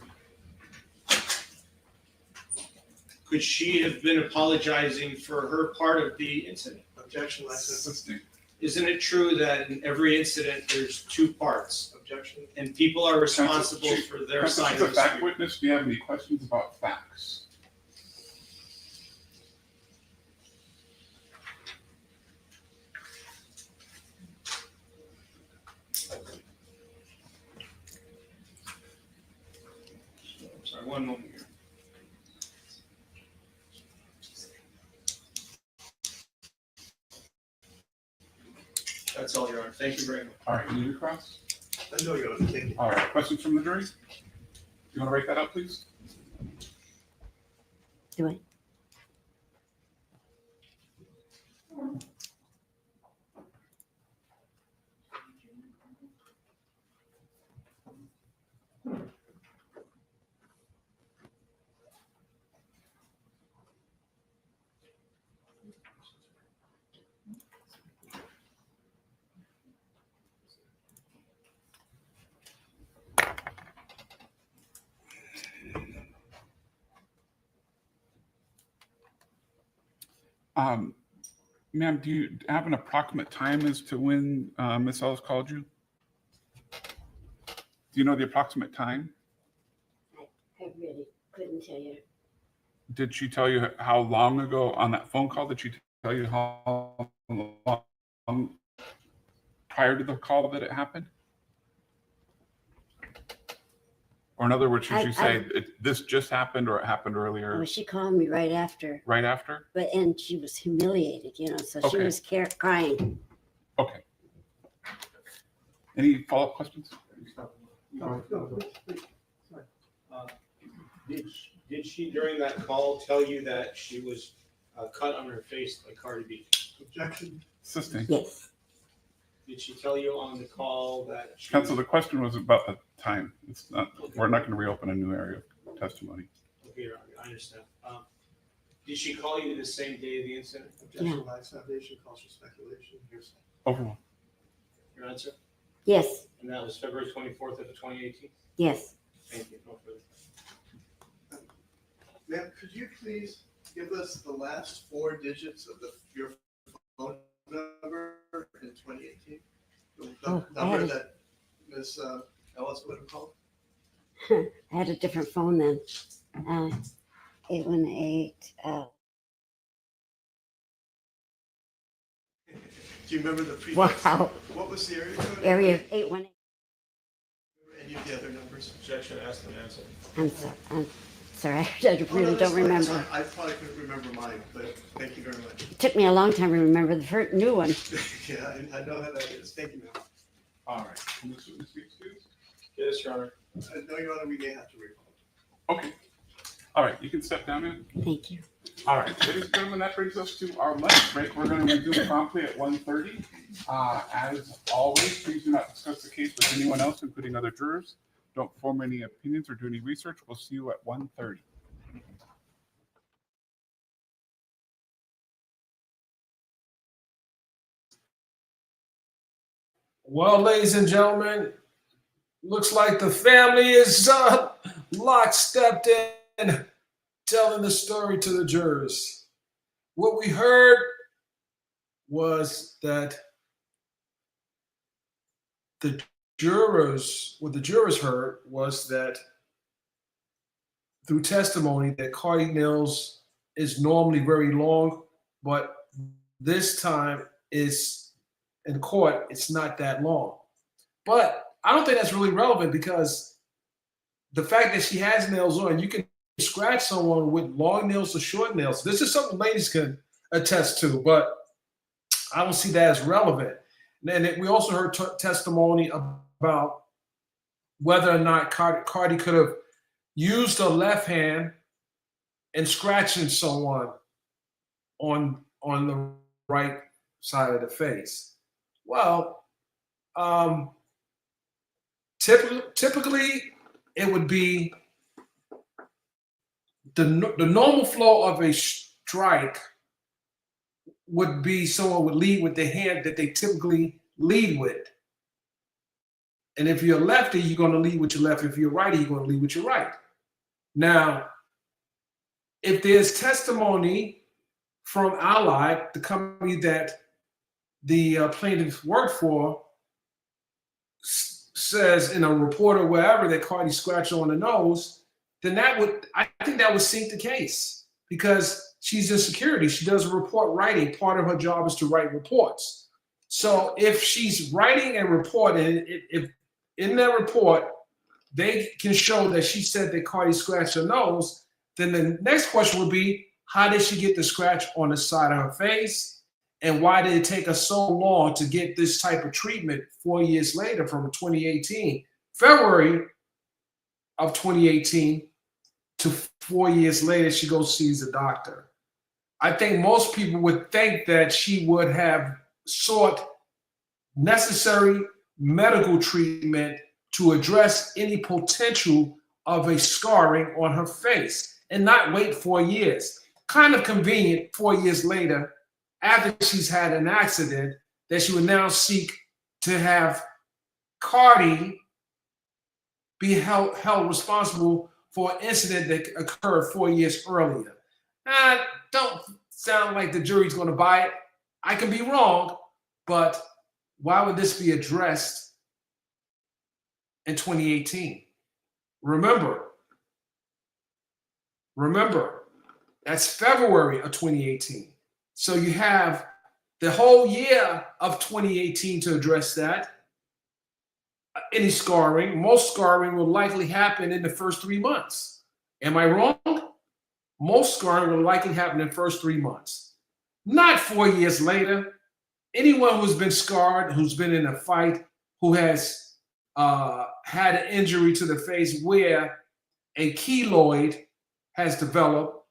could she have been apologizing for her part of the incident? Objection. License. Consistent. Isn't it true that in every incident, there's two parts, Objection. and people are responsible for their Counsel, side she's of a the fact street? witness. Do you have any questions about facts? I'm sorry, one moment here. That's all, Your Honor. Thank you very much. All right, any recross? No, Your Honor, thank you. All right, questions from the jury? You want to break that up, please? Do I? Ma'am, do you have an approximate time as to when Ms. Ellis called you? Do you know the approximate time? I really couldn't tell you. Did she tell you how long ago on that phone call? Did she tell you how long prior to the call that it happened? Or in other words, should you say this just happened or it happened earlier? Well, she called me right after. Right after? And she was humiliated, so she Okay. was crying. Okay. Any follow-up questions? Did she during that call tell you that she was cut on her face by Cardi B? Objection. Assisting. Yes. Did she tell you on the call that she Counsel, the question was about the time. It's not. We're not going to reopen a new area of testimony. Okay, Your Honor, I understand. Did she call you the same day of the incident? Objection. Lies foundation calls for speculation. Hearsay. Overruled. Your answer? Yes. And that was February 24th of 2018? Yes. Thank you. No further. Ma'am, could you please give us the last 4 digits of your phone number in 2018? The number that Ms. Ellis would have called? I had a different phone then. 818. Do you remember the previous? Wow. What was the area code? Area 818. Any of the other numbers? Objection, asked and answered. I'm sorry. I really don't remember. I probably couldn't remember mine, but thank you very much. It took me a long time to remember the new one. Yeah, I know how that is. Thank you, ma'am. All right. Can this witness be excused? Yes, Your Honor. No, Your Honor, we may have to recall. Okay. All right. You can step down in. Thank you. All right, ladies and gentlemen, that brings us to our lunch break. We're going to resume promptly at 1:30. As always, please do not discuss the case with anyone else, including other jurors. Don't form any opinions or do any research. We'll see you at 1:30. Well, ladies and gentlemen, looks like the family is lockstepped in, telling the story to the jurors. What we heard was that what the jurors heard was that through testimony that Cardi nails is normally very long, but this time is in court, it's not that long. But I don't think that's really relevant because the fact that she has nails on, you can scratch someone with long nails or short nails. This is something ladies can attest to, but I don't see that as relevant. And we also heard testimony about whether or not Cardi could have used her left hand and scratching someone on the right side of the face. Well, typically it would be the normal flow of a strike would be someone would lead with the hand that they typically lead with. And if you're a lefty, you're going to lead with your left. If you're a righty, you're going to lead with your right. Now, if there's testimony from Allied, the company that the plaintiff worked for, says in a report or wherever that Cardi scratched on the nose, then I think that would sink the case because she's in security. She does report writing. Part of her job is to write reports. So if she's writing a report and if in that report they can show that she said that Cardi scratched her nose, then the next question would be, how did she get the scratch on the side of her face? And why did it take us so long to get this type of treatment 4 years later from 2018, February of 2018 to 4 years later, she goes sees a doctor. I think most people would think that she would have sought necessary medical treatment to address any potential of a scarring on her face and not wait 4 years. Kind of convenient 4 years later, after she's had an accident, that she would now seek to have Cardi be held responsible for an incident that occurred 4 years earlier. Don't sound like the jury's going to buy it. I can be wrong, but why would this be addressed in 2018? Remember, that's February of 2018. So you have the whole year of 2018 to address that. Any scarring, most scarring will likely happen in the first 3 months. Am I wrong? Most scarring will likely happen in the first 3 months. Not 4 years later. Anyone who's been scarred, who's been in a fight, who has had an injury to the face where a keloid has developed,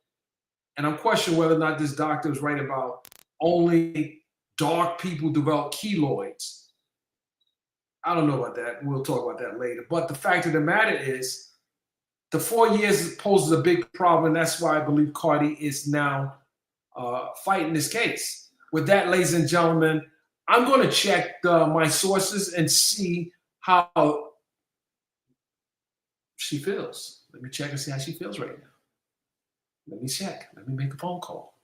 and I'm questioning whether or not this doctor is right about only dark people develop keloids. I don't know about that. We'll talk about that later. But the fact of the matter is, the 4 years poses a big problem. And that's why I believe Cardi is now fighting this case. With that, ladies and gentlemen, I'm going to check my sources and see how she feels. Let me check and see how she feels right now. Let me check. Let me make a phone call.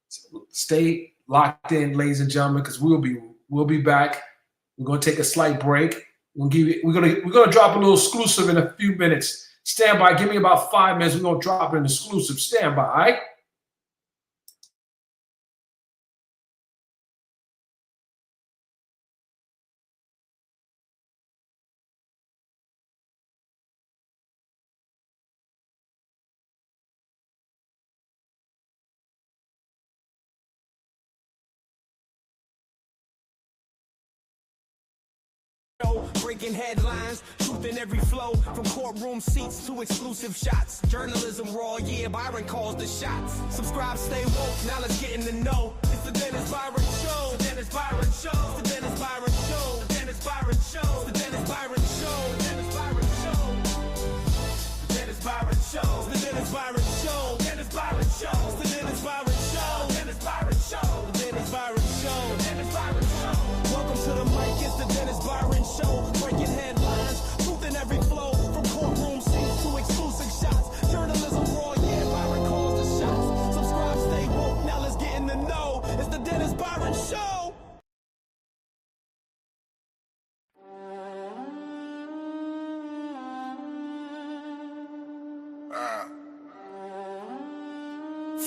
So stay locked in, ladies and gentlemen, because we'll be back. We're going to take a slight break. We're going to drop a little exclusive in a few minutes. Stand by. Give me about 5 minutes. We're going to drop an exclusive. Stand by. All right? Breaking headlines, truth in every flow, from courtroom seats to exclusive shots. Journalism raw, yeah, Byron calls the shots. Subscribe, stay woke, now let's get in the know. It's the Dennis Byron Show. Dennis Byron Show. It's the Dennis Byron Show. Dennis Byron Show. It's the Dennis Byron Show. Dennis Byron Show. Dennis Byron Show. It's the Dennis Byron Show. Dennis Byron Show. It's the Dennis Byron Show. Dennis Byron Show. The Dennis Byron Show. Dennis Byron Show. Welcome to the mic, it's the Dennis Byron Show. Breaking headlines, truth in every flow, from courtroom seats to exclusive shots. Journalism raw, yeah, Byron calls the shots. Subscribe, stay woke, now let's get in the know. It's the Dennis Byron Show.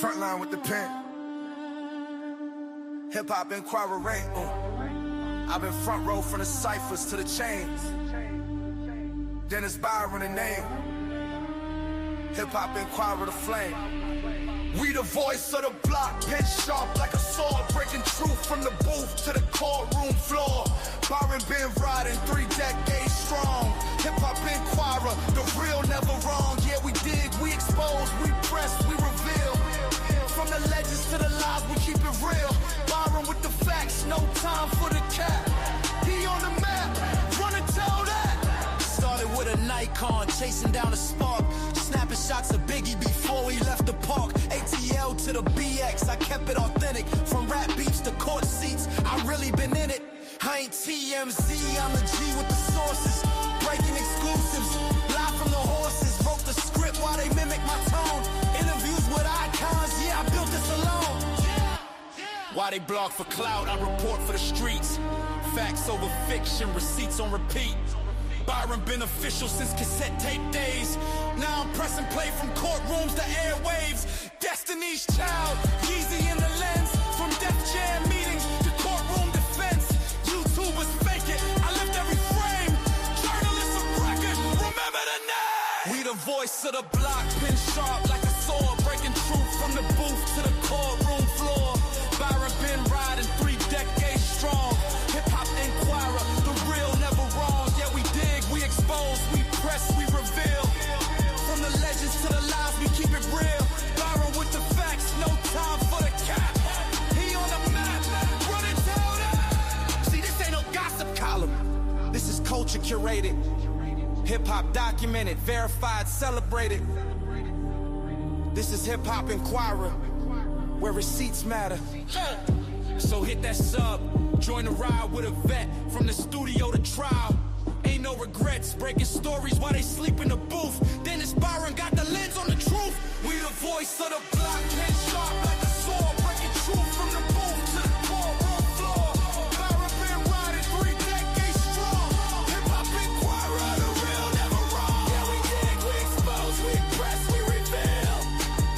Frontline with the pen. Hip hop inquiry. I've been front row from the ciphers to the chains. Dennis Byron the name. Hip hop inquiry the flame. We the voice of the block, pen sharp like a sword, breaking truth from the booth to the courtroom floor. Byron been riding 3 decades strong. Hip hop inquirer, the real never wrong. Yeah, we dig, we expose, we press, we reveal. From the legends to the lies, we keep it real. Byron with the facts, no time for the cap. He on the map, run and tell that. Started with a Nikon, chasing down a spark. Snapping shots of Biggie before we left the park. ATL to the BX, I kept it authentic. From rap beats to court seats, I really been in it. I ain't TMZ, I'm the G with the sources. Breaking exclusives, live from the horses. Wrote the script while they mimic my tone. Interviews with icons, yeah, I built this alone. Why they blog for clout, I report for the streets. Facts over fiction, receipts on repeat. Byron been official since cassette tape days. Now I'm pressing play from courtrooms to airwaves. Destiny's Child, Yeezy in the lens. From Def Jam meetings to courtroom defense. YouTubers fake it, I lift every frame. Journalists of record, remember the name. We the voice of the block, pin sharp like a sword. Breaking truth from the booth to the courtroom floor. Byron been riding culture curated. Hip hop documented, verified, celebrated. This is Hip Hop Inquirer, where receipts matter. So hit that sub, join the ride with a vet, from the studio to trial. Ain't no regrets, breaking stories while they sleep in the booth. Dennis Byron got the lens on the truth. We the voice of the block, pen sharp like a sword, breaking truth from the booth to the courtroom floor. Byron been riding 3 decades strong. Hip Hop Inquirer, the real, never wrong. Yeah, we dig, we expose, we press, we reveal.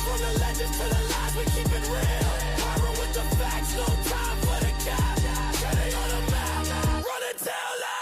From the legends to the lies, we keep it real. Byron with the facts, no time for the cap. Yeah, they on the map, run and tell lies.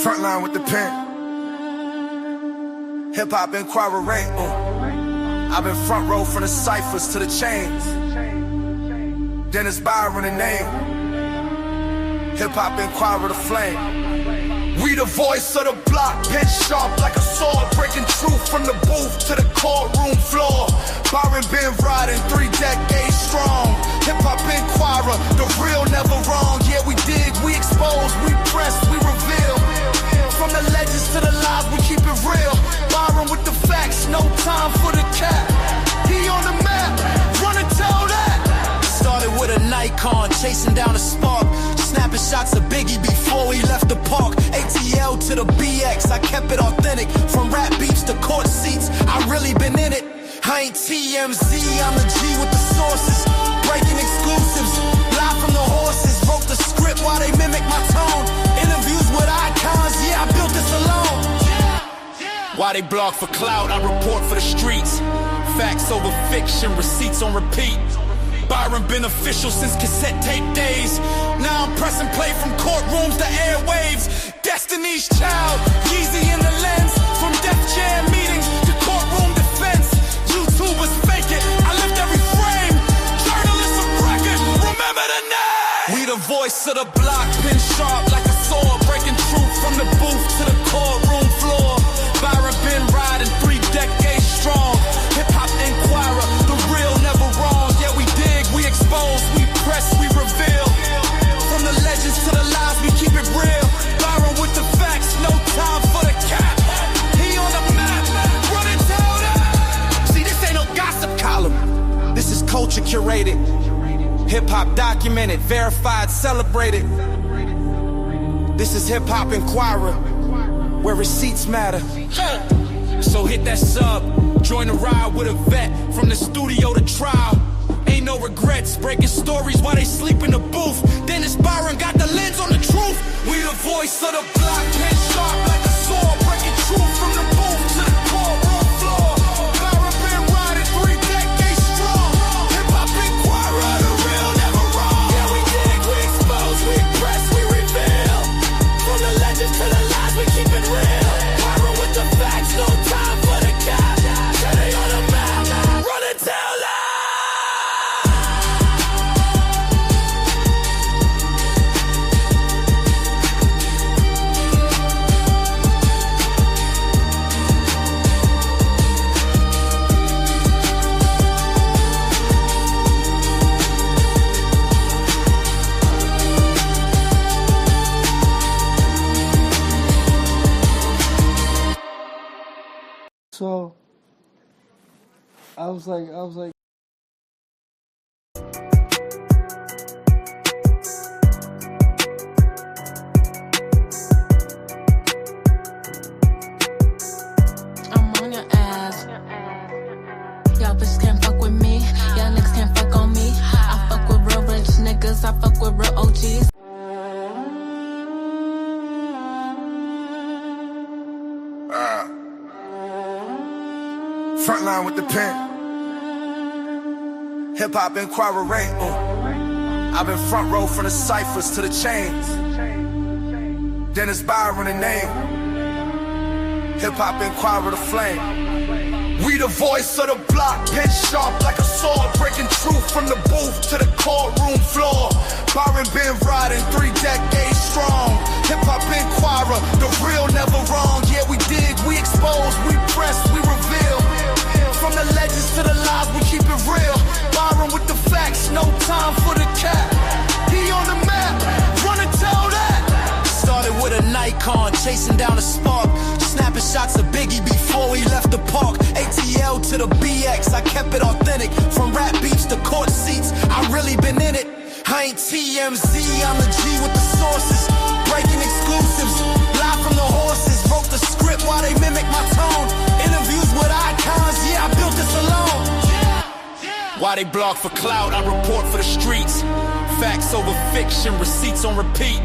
Frontline with the pen. Hip Hop Inquirer. I've been front row from the ciphers to the chains. Dennis Byron the name. Hip Hop Inquirer the flame. We the voice of the block, pen sharp like a sword, breaking truth from the booth to the courtroom floor. Byron been riding 3 decades strong. Hip Hop Inquirer, the real, never wrong. Yeah, we dig, we expose, we press, we reveal. From the legends to the lies, we keep it real. Byron with the facts, no time for the cap. He on the map, run and tell that. Started with a Nikon, chasing down a spark. Snapping shots of Biggie before he left the park. ATL to the BX, I kept it authentic. From rap beats to court seats, I really been in it. I ain't TMZ, I'm the G with the sources. Breaking exclusives, live from the horses. Wrote the script while they mimic my tone. Interviews with icons, yeah, I built this alone. While they blog for clout, I report for the streets. Facts over fiction, receipts on repeat. Byron been official since cassette tape days. Now I'm pressing play from courtrooms to airwaves. Destiny's Child, Yeezy in the lens. From Def Jam meetings to courtroom defense. YouTubers fake it, I lift every frame. Journalism record, remember the name. We the voice of the block, pen sharp like a sword, breaking truth from the booth to the courtroom floor. Byron been riding 3 decades strong. Hip Hop Inquirer, the real, never wrong. Yeah, we dig, we expose, we press, we reveal. From the legends to the lies, we keep it real. Byron with the facts, no time for the cap. He on the map, run and tell that. See, this ain't no gossip column. This is culture curated. Hip hop documented, verified, celebrated. This is Hip Hop Inquirer, where receipts matter. So hit that sub, join the ride with a vet, from the studio to trial. Ain't no regrets, breaking stories while they sleep in the booth. Dennis Byron got the lens on the truth. We the voice of the block, pen sharp like a sword, breaking truth from the booth to the courtroom floor. Byron been riding 3 decades strong. Hip Hop Inquirer, the real, never wrong. Yeah, we dig, we expose, we press, we reveal. From the legends to the lies, we keep it real. Byron with the facts, no time for the cap. Yeah, they on the map, run and tell lies. So I was like, I'm on your ass. Y'all bitches can't fuck with me. Y'all niggas can't fuck on me. I fuck with real rich niggas. I fuck with real OGs. Frontline with the pen. Hip Hop Inquirer. I've been front row from the ciphers to the chains. Dennis Byron the name. Hip-hop inquirer the flame. We the voice of the block, pitch sharp like a sword, breaking truth from the booth to the courtroom floor. Byron been riding 3 decades strong. Hip-hop inquirer, the real never wrong. Yeah, we dig, we expose, we press, we reveal. From the legends to the lies, we keep it real. Byron with the facts, no time for the cap. He on the map, run and tell that. Started with a Nikon, chasing down a spark. Snapping shots of Biggie before he left the park. ATL to the BX, I kept it authentic. From rap beats to court seats, I really been in it. I ain't TMZ, I'm the G with the sources. Breaking exclusives, live from the horses. Wrote the script while they mimic my tone. Interviews with icons, yeah, I built this alone. While they blog for clout, I report for the streets. Facts over fiction, receipts on repeat.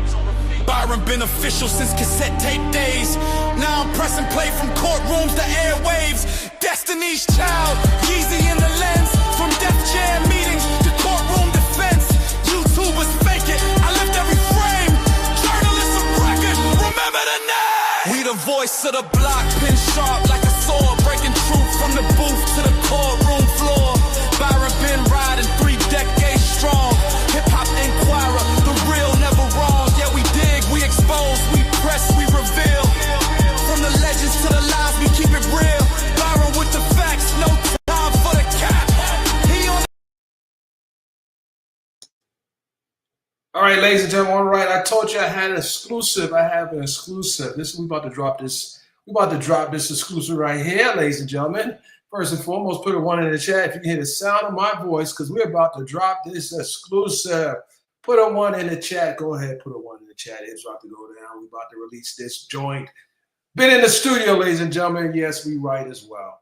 Byron been official since cassette tape days. Now I'm pressing play from courtrooms to airwaves. Destiny's Child, Yeezy in the lens. From Def Jam meetings to courtroom defense. YouTubers fake it, I left every frame. Journalism record, remember the name. We the voice of the block, pin sharp like a sword. Breaking truth from the booth to the courtroom floor. Byron been riding 3 decades strong. Hip-hop inquirer, the real never wrong. Yeah, we dig, we expose, we press, we reveal. From the legends to the lies, we keep it real. Byron with the facts, no time for the cap. He on. All right, ladies and gentlemen, all right. I told you I had an exclusive. I have an exclusive. We about to drop this. We about to drop this exclusive right here, ladies and gentlemen. First and foremost, put a 1 in the chat if you can hear the sound of my voice, because we're about to drop this exclusive. Put a 1 in the chat. Go ahead, put a 1 in the chat. It's about to go down. We're about to release this joint. Been in the studio, ladies and gentlemen. Yes, we write as well.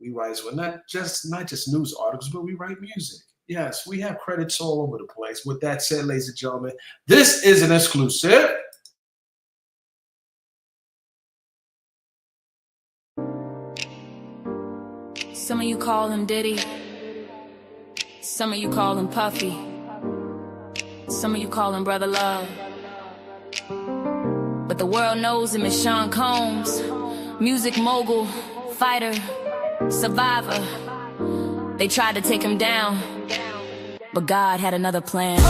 We write as well. Not just news articles, but we write music. Yes, we have credits all over the place. With that said, ladies and gentlemen, this is an exclusive. Some of you call him Diddy. Some of you call him Puffy. Some of you call him Brother Love. But the world knows him as Sean Combs. Music mogul, fighter, survivor. They tried to take him down, but God had another plan.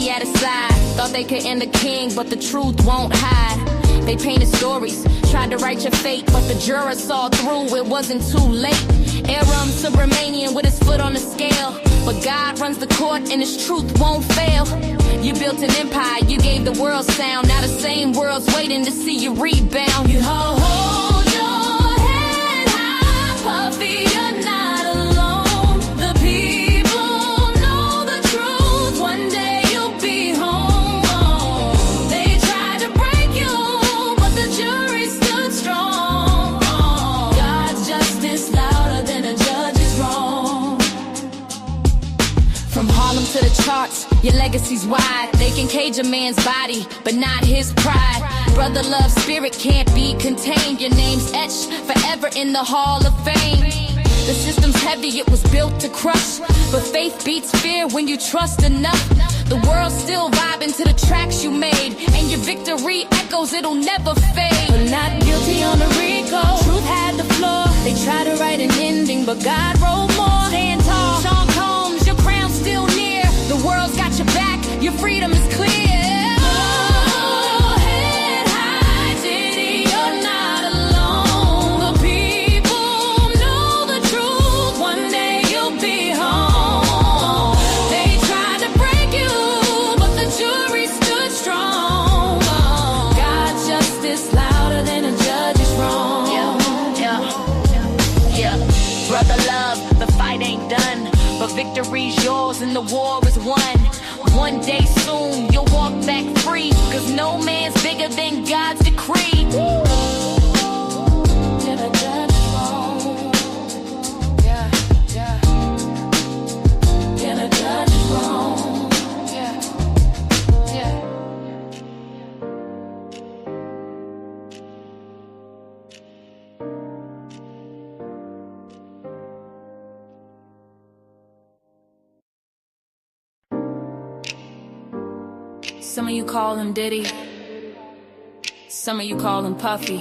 At his side, thought they could end the king, but the truth won't hide. They painted stories, tried to write your fate, but the jurors saw through, it wasn't too late. Aram Subramanian with his foot on the scale, but God runs the court and his truth won't fail. You built an empire, you gave the world sound, now the same world's waiting to see you rebound. You hold your head high, Puffy, you're not alone. The people know the truth, one day. To the charts, your legacy's wide. They can cage a man's body, but not his pride. Brother love spirit can't be contained. Your name's etched forever in the Hall of Fame. The system's heavy, it was built to crush, but faith beats fear when you trust enough. The world's still vibing to the tracks you made, and your victory echoes, it'll never fade. But not guilty on the RICO, truth had the floor. They tried to write an ending, but God wrote more. Stand tall, Sean Combs, your crown's still near. The world's got your back, your freedom is clear. Head high, Diddy, you're not alone. The people know the truth, one day you'll be home. They tried to break you, but the jury stood strong. God's justice louder than a judge is wrong. Yeah. Brother love, the fight ain't done, but victory's yours and the war is won. One day soon you'll walk back free, cause no man's bigger than God's decree. Some of you call him Diddy. Some of you call him Puffy.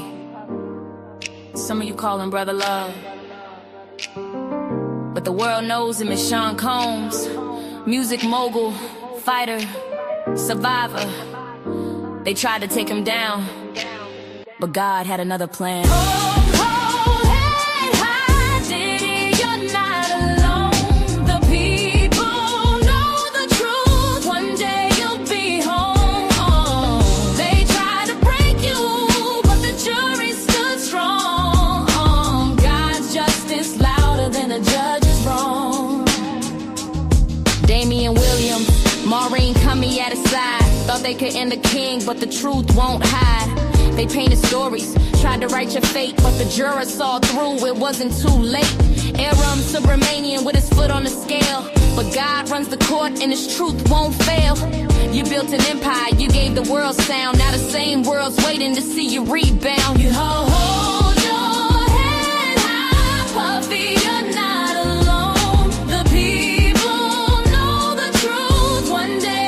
Some of you call him Brother Love. But the world knows him as Sean Combs. Music mogul, fighter, survivor. They tried to take him down, but God had another plan. At his side, thought they could end the king, but the truth won't hide. They painted stories, tried to write your fate, but the jurors saw through, it wasn't too late. Aram Subramanian with his foot on the scale, but God runs the court and his truth won't fail. You built an empire, you gave the world sound, now the same world's waiting to see you rebound. You hold your head high, Puffy, you're not alone. The people know the truth, one day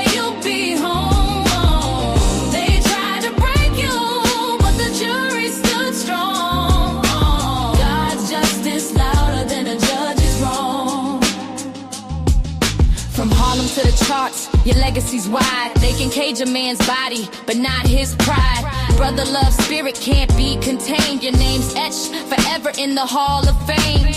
to the charts, your legacy's wide. They can cage a man's body, but not his pride. Brother love spirit can't be contained. Your name's etched forever in the Hall of Fame.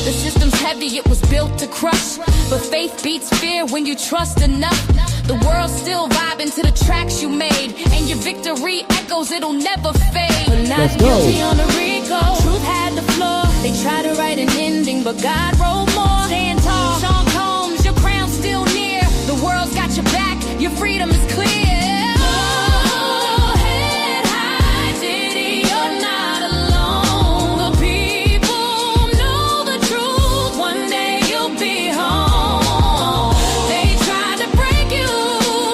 The system's heavy, it was built to crush, but faith beats fear when you trust enough. The world's still vibing to the tracks you made, and your victory echoes, it'll never fade. But not guilty on the RICO, truth had the floor. They tried to write an ending, but God wrote more. Stand tall, Sean Combs, your crown's still near. The world's got your back, your freedom is clear. Oh, head high, Diddy, you're not alone. The people know the truth, one day you'll be home. They tried to break you,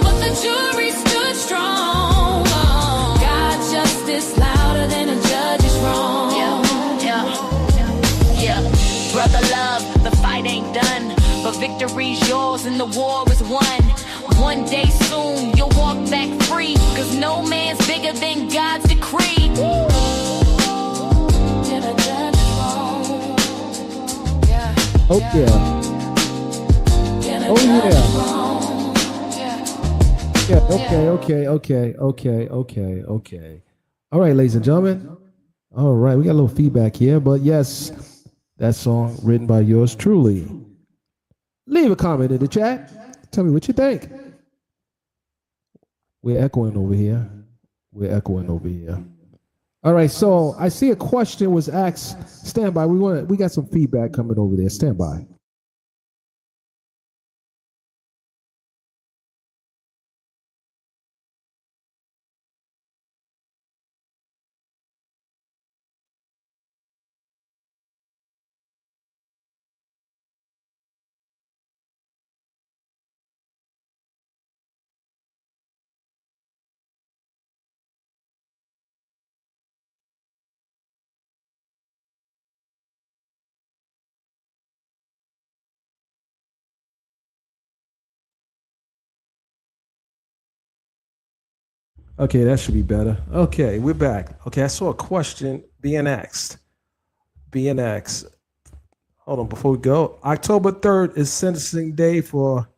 but the jury stood strong. God's justice louder than a judge is wrong. Yeah. Brother love, the fight ain't done, but victory's yours and the war is won. One day soon you'll walk back free, cause no man's bigger than God's decree. Oh yeah. Oh yeah. Yeah, okay. All right, ladies and gentlemen. All right, we got a little feedback here, but yes, that song written by yours truly. Leave a comment in the chat. Tell me what you think. We're echoing over here. All right, so I see a question was asked. Stand by. We got some feedback coming over there. Stand by. Okay, that should be better. Okay, we're back. Okay, I saw a question being asked. Hold on, before we go. October 3rd is sentencing day for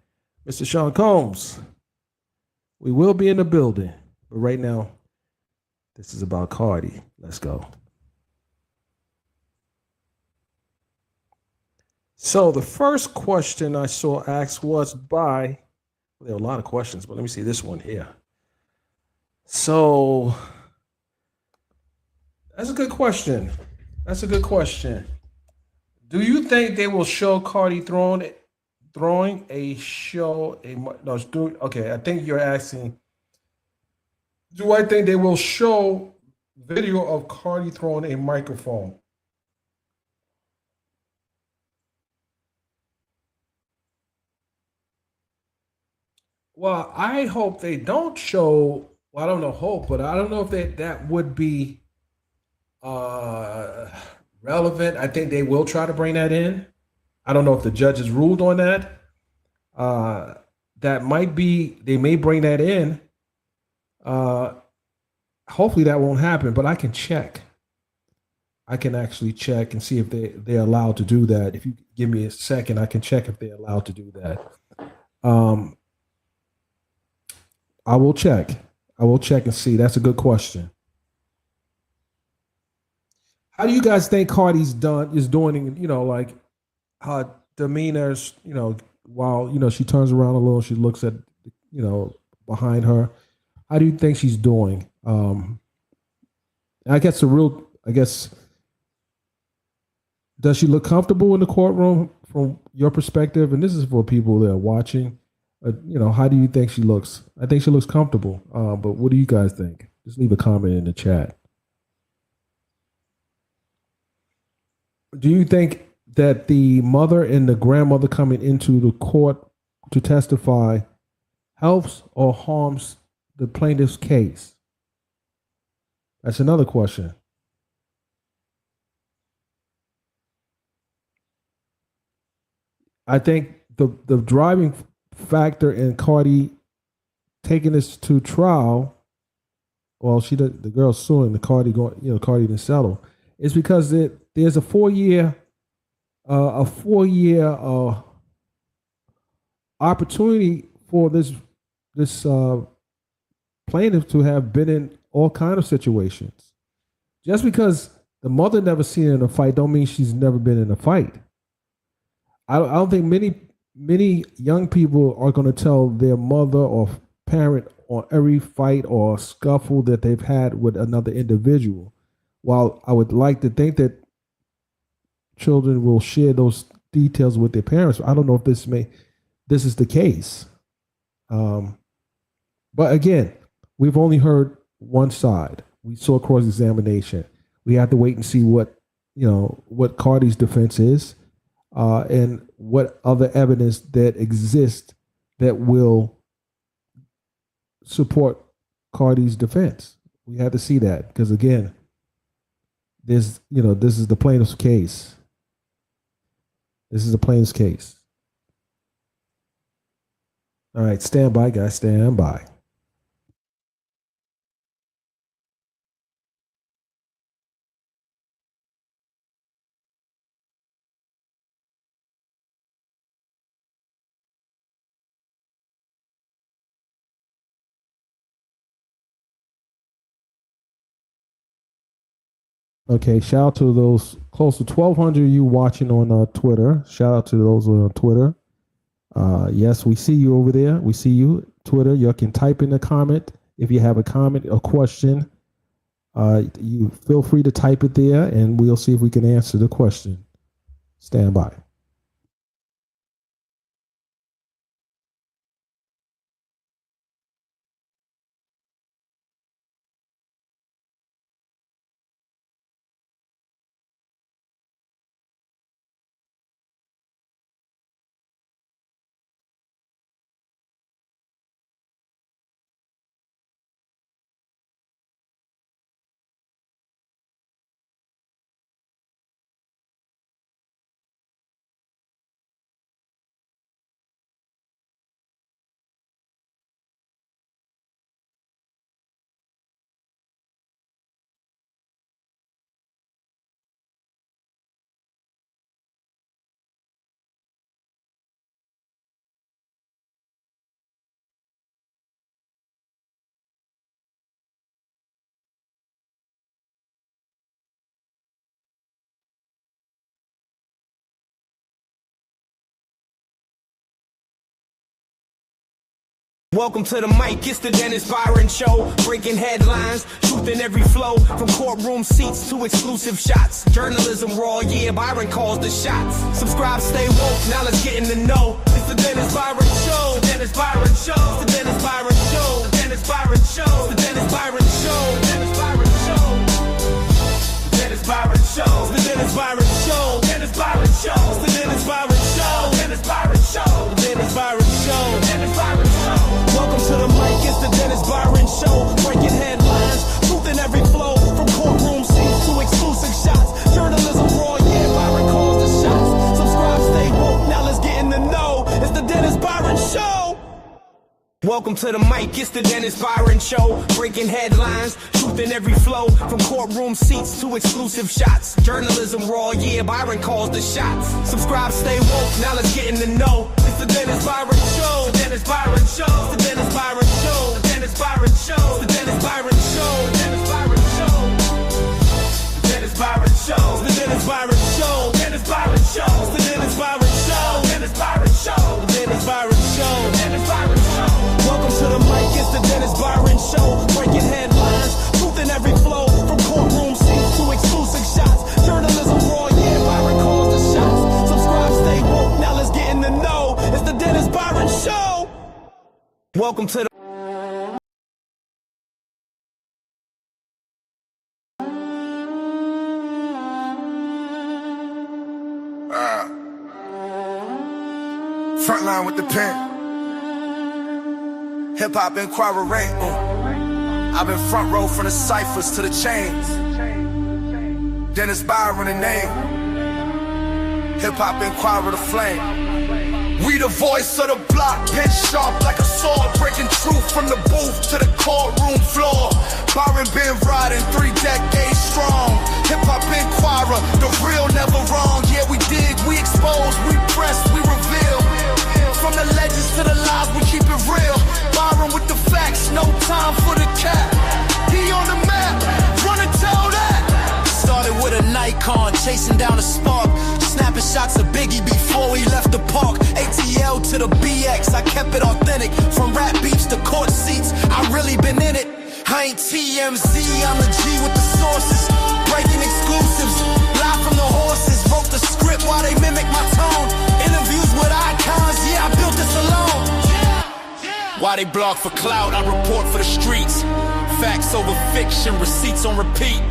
Mr. Sean Combs. We will be in the building, but right now, this is about Cardi. Let's go. So the first question I saw asked was by, well, there are a lot of questions, but let me see this one here. So that's a good question. Do you think they will show Cardi throwing a show? Okay, I think you're asking, do I think they will show video of Cardi throwing a microphone? Well, I hope they don't show. Well, I don't know, hope, but I don't know if that would be relevant. I think they will try to bring that in. I don't know if the judge has ruled on that. That might be, they may bring that in. Hopefully that won't happen, but I can check. I can actually check and see if they're allowed to do that. If you give me a second, I can check if they're allowed to do that. I will check. I will check and see. That's a good question. How do you guys think Cardi's doing? You know, like her demeanors. You know, while she turns around a little, she looks at behind her. How do you think she's doing? I guess does she look comfortable in the courtroom from your perspective? And this is for people that are watching. How do you think she looks? I think she looks comfortable. But what do you guys think? Just leave a comment in the chat. Do you think that the mother and the grandmother coming into the court to testify helps or harms the plaintiff's case? That's another question. I think the driving factor in Cardi taking this to trial, well, the girl's suing the Cardi Cardi didn't settle, is because there's a 4-year opportunity for this plaintiff to have been in all kind of situations. Just because the mother never seen her in a fight don't mean she's never been in a fight. I don't think many young people are going to tell their mother or parent on every fight or scuffle that they've had with another individual. While I would like to think that children will share those details with their parents, I don't know if this is the case. But again, we've only heard one side. We saw cross-examination. We have to wait and see what Cardi's defense is. And what other evidence that exists that will support Cardi's defense. We have to see that because again, this is the plaintiff's case. This is the plaintiff's case. All right, stand by, guys. Stand by. Okay, shout out to those close to 1,200 of you watching on Twitter. Shout out to those on Twitter. Yes, we see you over there. We see you. Twitter, you can type in a comment. If you have a comment or question, you feel free to type it there, and we'll see if we can answer the question. Stand by. Welcome to the mic, it's the Dennis Byron Show. Breaking headlines, truth in every flow. From courtroom seats to exclusive shots. Journalism raw, yeah, Byron calls the shots. Subscribe, stay woke, now let's get in the know. It's the Dennis Byron Show. The Dennis Byron Show. It's the Dennis Byron Show. The Dennis Byron Show. The Dennis Byron Show. The Dennis Byron Show. The Dennis Byron Show. The Dennis Byron Show. Dennis Byron Show. The Dennis Byron Show. Dennis Byron Show. The Dennis Byron Show. Dennis Byron Show. Welcome to the mic, it's the Dennis Byron Show. Breaking headlines, truth in every flow. From courtroom seats to exclusive shots. Journalism raw, yeah, Byron calls the shots. Subscribe, stay woke, now let's get in the know. It's the Dennis Byron Show. Welcome. Welcome to the mic, it's the Dennis Byron Show. Breaking headlines, truth in every flow. From courtroom seats to exclusive shots. Journalism raw, yeah, Byron calls the shots. Subscribe, stay woke, now let's get in the know. It's the Dennis Byron Show. The Dennis Byron Show. It's the Dennis Byron Show. The Dennis Byron Show. The Dennis Byron Show. The Dennis Byron Show. The Dennis Byron Show. The Dennis Byron Show. Dennis Byron Show. The Dennis Byron Show. Dennis Byron Show. The Dennis Byron Show. Dennis Byron Show. Welcome to the mic, it's the Dennis Byron Show. Breaking headlines, truth in every flow. From courtroom seats to exclusive shots. Journalism raw, yeah, Byron calls the shots. Subscribe, stay woke, now let's get in the know. It's the Dennis Byron Show. Welcome to the Frontline with the pen. Hip hop inquiry. I've been front row from the ciphers to the chains. Dennis Byron the name. Hip hop inquiry the flame. We the voice of the block, pen sharp like a sword, breaking truth from the booth to the courtroom floor. Byron been riding 3 decades strong. Hip hop inquirer, the real never wrong. Yeah, we dig, we expose, we press, we reveal. From the legends to the lies, we keep it real. Byron with the facts, no time for the cap. He on the map, run and tell that. Started with a Nikon, chasing down a spark. Snapping shots of Biggie before he left the park. ATL to the BX, I kept it authentic. From rap beats to court seats, I really been in it. I ain't TMZ, I'm a G with the sources. Breaking exclusives, live from the horses. Wrote the script while they mimic my tone. Interviews with icons, yeah, I built this alone. Why they blog for clout, I report for the streets. Facts over fiction, receipts on repeat.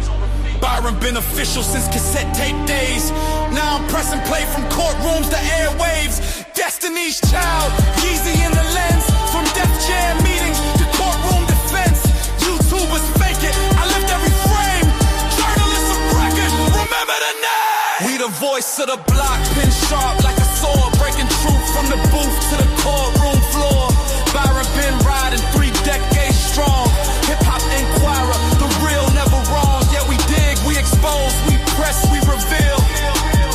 Byron been official since cassette tape days. Now I'm pressing play from courtrooms to airwaves. Destiny's Child, Yeezy in the lens. From Def Jam meetings to courtroom defense. YouTubers fake it, I lift every frame. Journalism record, remember the name. We the voice of the block, pin sharp like a sword. Breaking truth from the booth to the courtroom floor. Byron been riding 3 decades strong. Hip hop inquirer, the real never wrong. Yeah, we dig, we expose, we press, we reveal.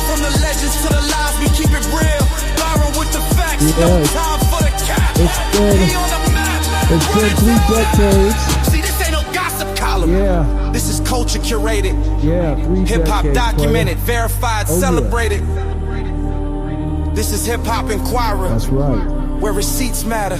From the legends to the lies, we keep it real. Byron with the facts, no time for the cap. He on the map. It's been 3 decades. See, this ain't no gossip column. Yeah. This is culture curated. Yeah, 3 Hip hop decades, documented, player. verified, celebrated. This is Hip Hop Inquirer. That's right. Where receipts matter.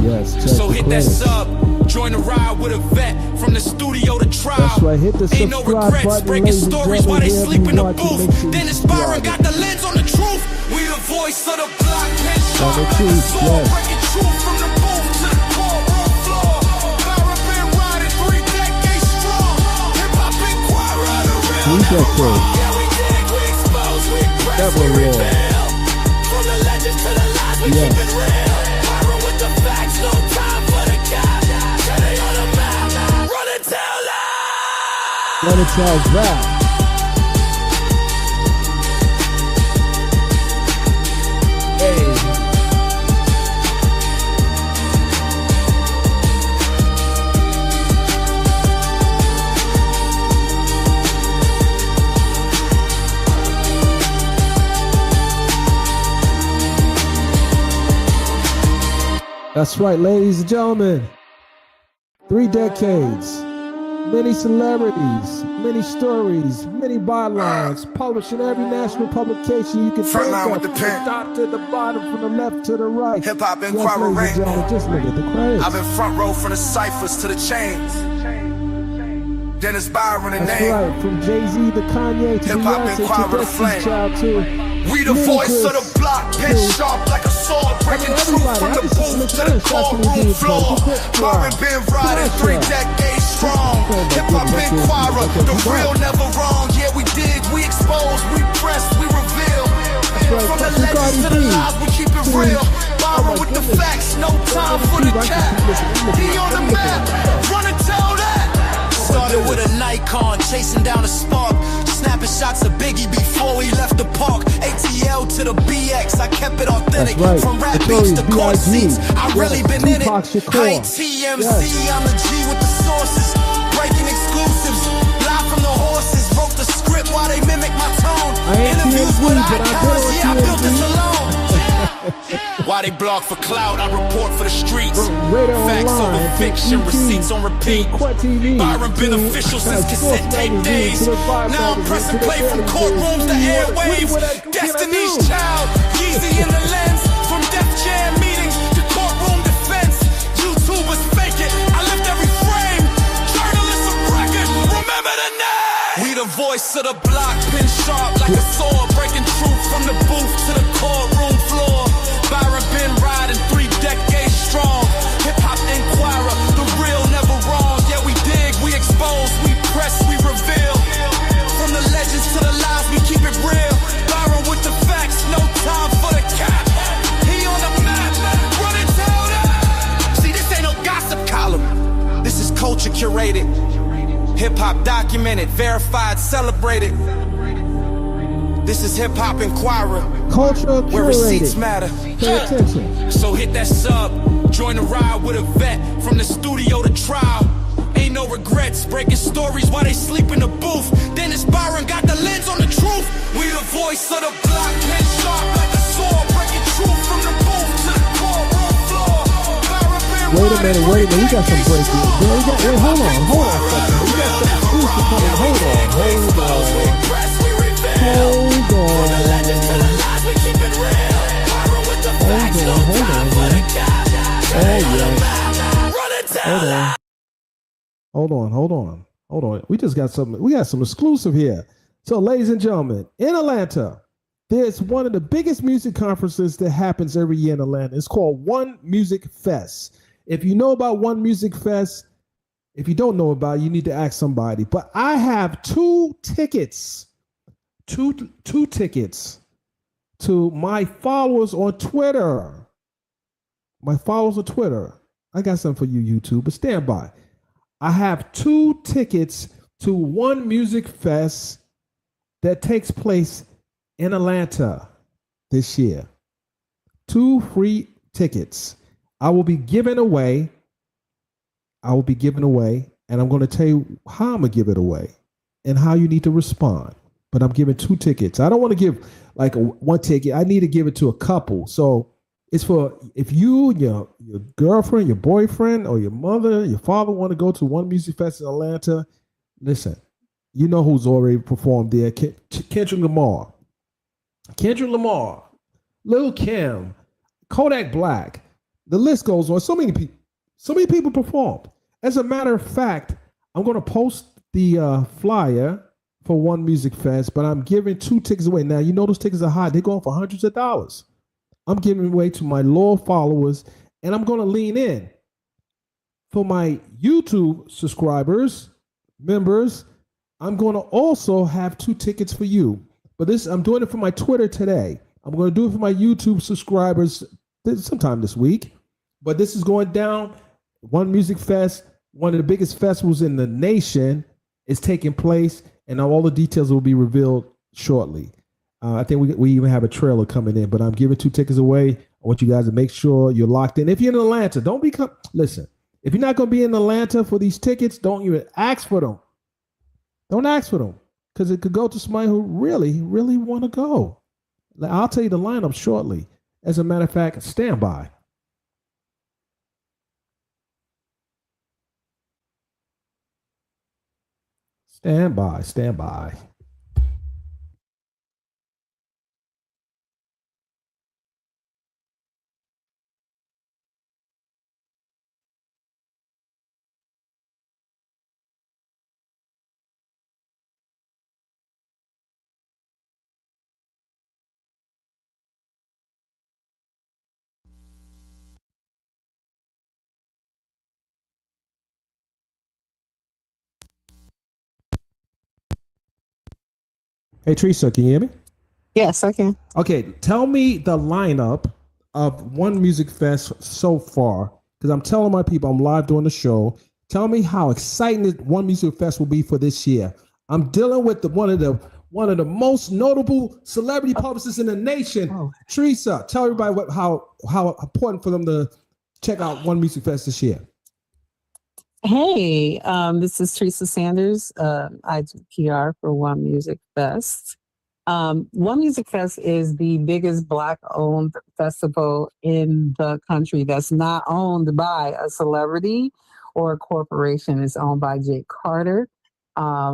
Yes, So hit that sub. Join the ride with a vet from the studio to trial. That's right, hit the Ain't no subscribe regrets, button, breaking ladies and stories while they gentlemen, sleep in the wherever you watch it, booth. make sure you Dennis Byron subscribe. got the lens on the truth. We the voice of the block, pen sharp the like a truth, sword, yes. breaking truth from the booth to the courtroom floor. Byron been riding 3 decades strong. Hip hop inquirer, the real 3 never decades. wrong. Yeah, we dig, we expose, we press, Never we wrong. reveal. From the legends to the lies, we Yes. keep it real. Byron with the facts, no time for the cap. Yeah, they on the map, run and tell that. Let it tell that. Hey. That's right, ladies and gentlemen. 3 decades, many celebrities, many stories, many bylines, published in every national publication you can think Frontline of, with the pen. from the top to the bottom, from the left to the right. Hip hop Yes, inquiry. ladies and gentlemen, just look at the credits. I've been front row from the ciphers to the chains. Dennis Byron the That's name. right, from Jay-Z to Kanye to Hip hop Beyonce inquiry to the flame. Destiny's Child to We the voice of the Ludacris block, pen to- sharp like a sword, breaking truth everybody. from I the just booth look to at the it, shots in the courtroom dude's floor. face. Quick Byron fly. been riding Flash 3 out. decades strong. Oh, my Hip hop goodness, inquirer, okay, the come on. real never wrong. Yeah, we dig, we expose, we press, we reveal. right, From the from legends to Cardi the B. lies, we keep it real. Byron with the facts, no time for the cap. He on the map, run and tell that. Started with a icon, chasing down a spark. Snapping shots of Biggie before he left the park. ATL to the BX, I kept it authentic. Right. From rap Notorious beats to court B.I.G. seats, I really been in it. Tupac Shakur. I ain't TMZ, I'm the G with the sources. Breaking exclusives, live from the horses. Wrote the script while they mimic my tone. Interviews TMZ, with but icons, yeah, I built this TMZ. alone. Why they block for clout, I report for the streets. Radar Facts Online, over fiction, receipts on repeat. Byron been official since cassette tape days. Now I'm pressing play from courtrooms to airwaves. Destiny's Child, Yeezy in the lens. From Def Jam meetings to courtroom defense. YouTubers fake it, I lift every frame. Journalists of record, remember the name. We the voice of the block, pin sharp like a sword. Breaking truth from the booth to the courtroom floor. Byron been riding 3 decades strong. Hip-hop inquirer, the real never wrong. Yeah, we dig, we expose, we press, we reveal. From the legends to the lies, we keep it real. Byron with the facts, no time for the cap. He on the map, run and tell that. See, this ain't no gossip column. This is culture curated. Hip-hop documented, verified, celebrated. This is Hip-Hop Inquirer. Culture where receipts curated. matter. Pay attention. So hit that sub, join the ride with a vet. From the studio to trial, ain't no regrets. Breaking stories while they sleep in the booth. Dennis Byron got the lens on the truth. We the voice of the block, head sharp like a sword. Breaking truth from the booth to the courtroom floor. Byron been Wait a minute. We got some breaking. Wait, hold on. We got some exclusive coming. Hold on. Hold on. We got some exclusive here. So, ladies and gentlemen, in Atlanta, there's one of the biggest music conferences that happens every year in Atlanta. It's called One Music Fest. If you know about One Music Fest, if you don't know about it, you need to ask somebody. But I have 2 tickets. Two tickets to my followers on Twitter. I got something for you, YouTube, but stand by. I have 2 tickets to One Music Fest that takes place in Atlanta this year. 2 free tickets. I will be giving away, and I'm going to tell you how I'm going to give it away and how you need to respond. But I'm giving 2 tickets. I don't want to give like one ticket. I need to give it to a couple. So it's for if you, your girlfriend, your boyfriend, or your mother, your father want to go to One Music Fest in Atlanta. Listen, you know who's already performed there. Kendrick Lamar, Lil Kim, Kodak Black. The list goes on. So many people performed. As a matter of fact, I'm going to post the flyer for One Music Fest, but I'm giving 2 tickets away. Now, you know those tickets are hot. They're going for hundreds of dollars. I'm giving away to my loyal followers, and I'm going to lean in. For my YouTube subscribers, members, I'm going to also have 2 tickets for you. But I'm doing it for my Twitter today. I'm going to do it for my YouTube subscribers sometime this week. But this is going down. One Music Fest, one of the biggest festivals in the nation, is taking place. And all the details will be revealed shortly. I think we even have a trailer coming in, but I'm giving 2 tickets away. I want you guys to make sure you're locked in. If you're in Atlanta, listen, if you're not going to be in Atlanta for these tickets, don't even ask for them. Don't ask for them because it could go to somebody who really, really want to go. I'll tell you the lineup shortly. As a matter of fact, stand by. Stand by. Hey, Teresa, can you hear me? Yes, I can. Okay, tell me the lineup of One Music Fest so far, because I'm telling my people I'm live doing the show. Tell me how exciting this One Music Fest will be for this year. I'm dealing with one of the most notable celebrity publicists in the nation. Teresa, tell everybody how important for them to check out One Music Fest this year. Hey, this is Teresa Sanders. I do PR for One Music Fest. One Music Fest is the biggest Black-owned festival in the country that's not owned by a celebrity or a corporation. It's owned by Jake Carter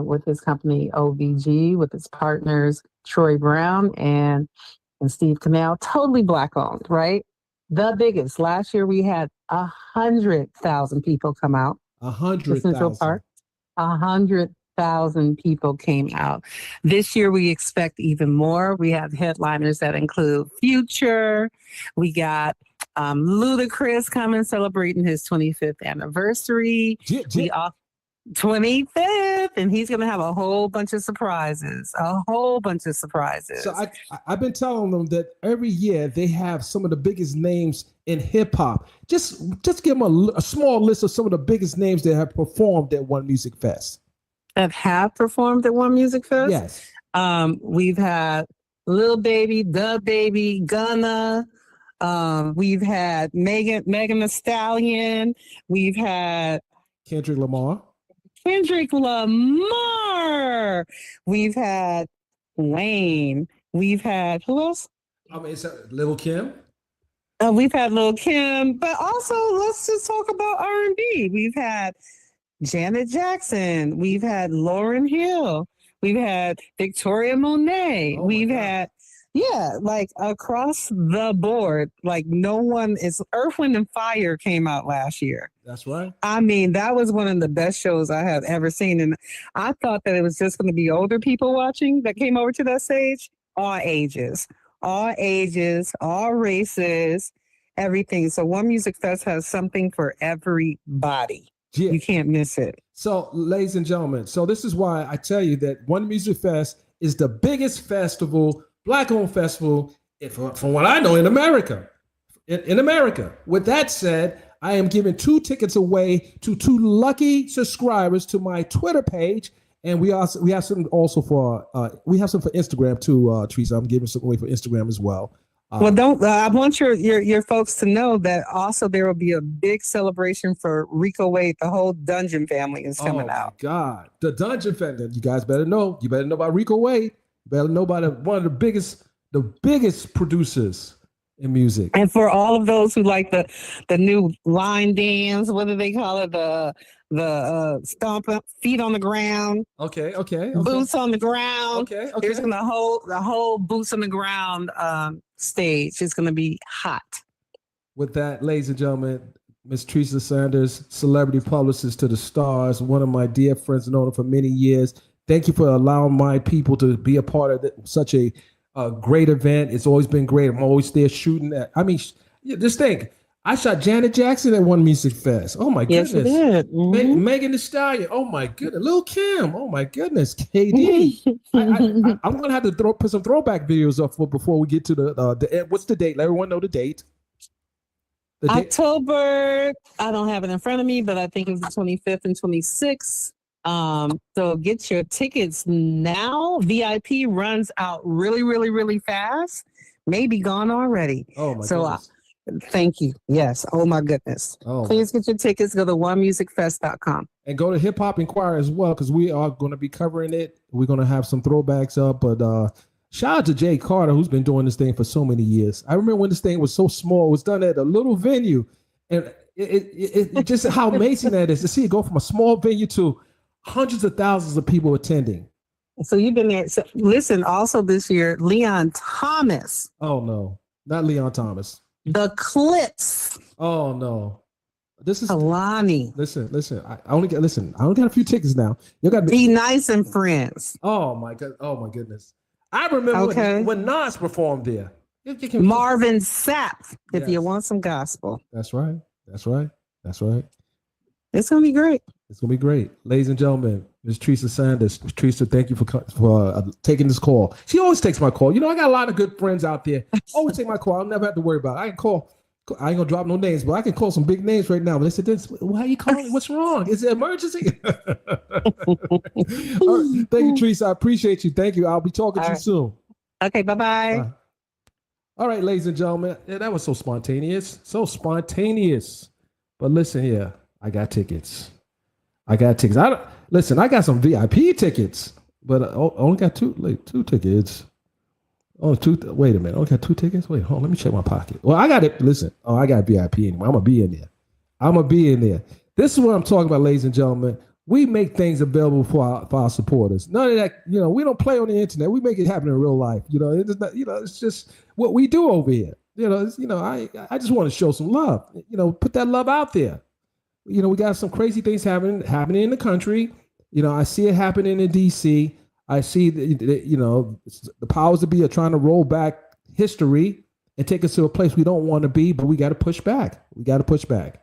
with his company OVG, with his partners Troy Brown and Steve Canal. Totally Black-owned, right? The biggest. Last year we had 100,000 people come out. 100,000. 100,000 people came out. This year we expect even more. We have headliners that include Future. We got Ludacris coming, celebrating his 25th anniversary. 25th, and he's gonna have a whole bunch of surprises. So I've been telling them that every year they have some of the biggest names in hip hop. Just give them a small list of some of the biggest names that have performed at One Music Fest. That have performed at One Music Fest? Yes. We've had Lil Baby, Da Baby, Gunna. We've had Megan Thee Stallion. We've had Kendrick Lamar. We've had Wayne. We've had who else? It's Lil Kim. We've had Lil Kim, but also let's just talk about R&B. We've had Janet Jackson. We've had Lauryn Hill. We've had Victoria Monet. We've had, like across the board, like no one is. Earth, Wind, and Fire came out last year. That's right. I mean, that was one of the best shows I have ever seen. And I thought that it was just going to be older people watching that came over to that stage. All ages, all races, everything. So One Music Fest has something for everybody. Yeah. You can't miss it. So, ladies and gentlemen, so this is why I tell you that One Music Fest is the biggest festival, Black-owned festival, from what I know, in America. In America. With that said, I am giving 2 tickets away to 2 lucky subscribers to my Twitter page, and we have some also for Instagram too. Teresa, I'm giving some away for Instagram as well. Well, I want your folks to know that also there will be a big celebration for Rico Wade. The whole Dungeon family is coming out. Oh my God, the Dungeon family! You guys better know. You better know about Rico Wade. You better know about one of the biggest producers in music. And for all of those who like the new line dance, what do they call it? The stomp feet on the ground. Okay. Boots on the ground. Okay. There's gonna the whole boots on the ground stage. It's gonna be hot. With that, ladies and gentlemen, Miss Teresa Sanders, celebrity publicist to the stars, one of my dear friends, known her for many years. Thank you for allowing my people to be a part of such a great event. It's always been great. I'm always there shooting at. I mean, just think. I shot Janet Jackson at One Music Fest. Oh my goodness. Yes, you did. Mm-hmm. Megan Thee Stallion. Oh my goodness. Lil Kim. Oh my goodness. KD. I'm gonna have to put some throwback videos up before we get to the what's the date? Let everyone know the date. October. I don't have it in front of me, but I think it's the 25th and 26th. So get your tickets now. VIP runs out really, really, really fast. Maybe gone already. Oh my goodness. Thank you. Yes. Oh my goodness. Please get your tickets. Go to onemusicfest.com. And go to Hip Hop Inquirer as well, because we are going to be covering it. We're going to have some throwbacks up. But shout out to Jay Carter, who's been doing this thing for so many years. I remember when this thing was so small. It was done at a little venue. And it just how amazing that is to see it go from a small venue to hundreds of thousands of people attending. So you've been there. So listen, also this year, Leon Thomas. Oh, no. Not Leon Thomas. The Clips. Oh no, this is Alani. Listen. I only got a few tickets now. You got Be Nice and Friends. Oh my God. Oh my goodness. I remember when Nas performed there. Marvin Sapp. If you want some gospel. That's right. It's gonna be great. It's gonna be great, ladies and gentlemen. Ms. Teresa Sanders. Ms. Teresa, thank you for taking this call. She always takes my call. You know, I got a lot of good friends out there. Always take my call. I'll never have to worry about it. I can call I ain't gonna drop no names, but I can call some big names right now. But they said, "Why are you calling? What's wrong? Is it an emergency?" All right. Thank you, Teresa. I appreciate you. Thank you. I'll be talking to you soon. Okay, bye-bye. Bye. All right, ladies and gentlemen, that was so spontaneous, so spontaneous. But listen here, I got tickets. I got some VIP tickets, but I only got two tickets. Oh, wait a minute. I only got 2 tickets? Wait, hold on. Let me check my pocket. Well, I got it. Listen. Oh, I got VIP anymore. I'm going to be in there. This is what I'm talking about, ladies and gentlemen. We make things available for our supporters. None of that, we don't play on the internet. We make it happen in real life. It's just what we do over here. I just want to show some love. Put that love out there. We got some crazy things happening in the country. I see it happening in DC. I see the powers that be are trying to roll back history and take us to a place we don't want to be, but we got to push back. We got to push back.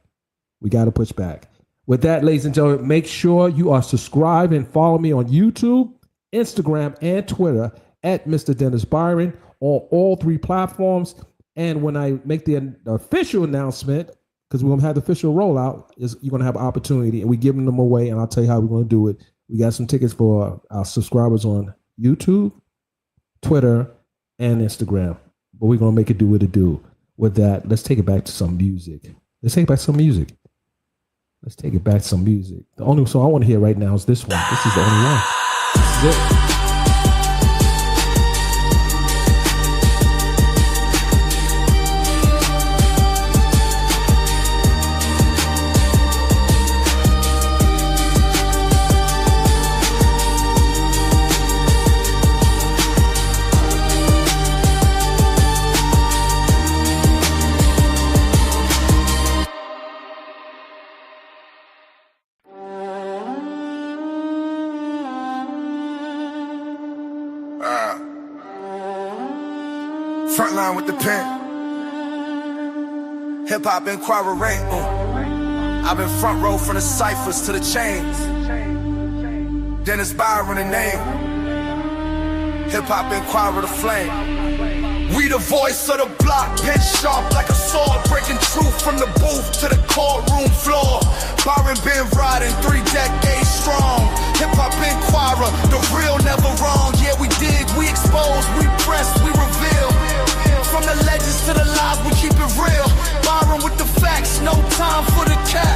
With that, ladies and gentlemen, make sure you are subscribed and follow me on YouTube, Instagram, and Twitter at Mr. Dennis Byron on all 3 platforms. And when I make the official announcement, because we're going to have the official rollout, you're going to have an opportunity, and we're giving them away, and I'll tell you how we're going to do it. We got some tickets for our subscribers on YouTube, Twitter, and Instagram. But we're going to make it do what it do. With that, let's take it back to some music. The only song I want to hear right now is this one. This is the only one. This is it. Frontline with the pen. Hip hop inquiry. I've been front row from the ciphers to the chains. Dennis Byron the name. Hip hop inquiry the flame. We the voice of the block, pen sharp like a sword, breaking truth from the booth to the courtroom floor. Byron been riding 3 decades strong. Hip hop inquirer, the real never wrong. Yeah, we dig, we expose, we press, we reveal. From the legends to the lies, we keep it real. Byron with the facts, no time for the cap.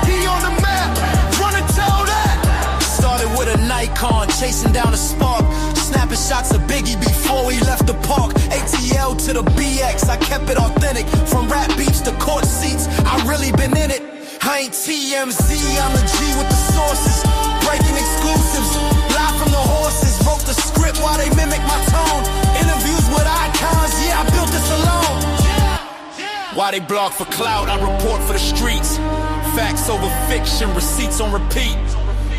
He on the map, run and tell that. Started with a Nikon, chasing down a spark. Snapping shots of Biggie before he left the park. ATL to the BX, I kept it authentic. From rap beats to court seats, I really been in it. I ain't TMZ, I'm the G with the sources. Breaking exclusives, live from the horses. Wrote the script while they mimic my tone. Interviews with icons, yeah, I built this alone. Why they blog for clout, I report for the streets. Facts over fiction, receipts on repeat.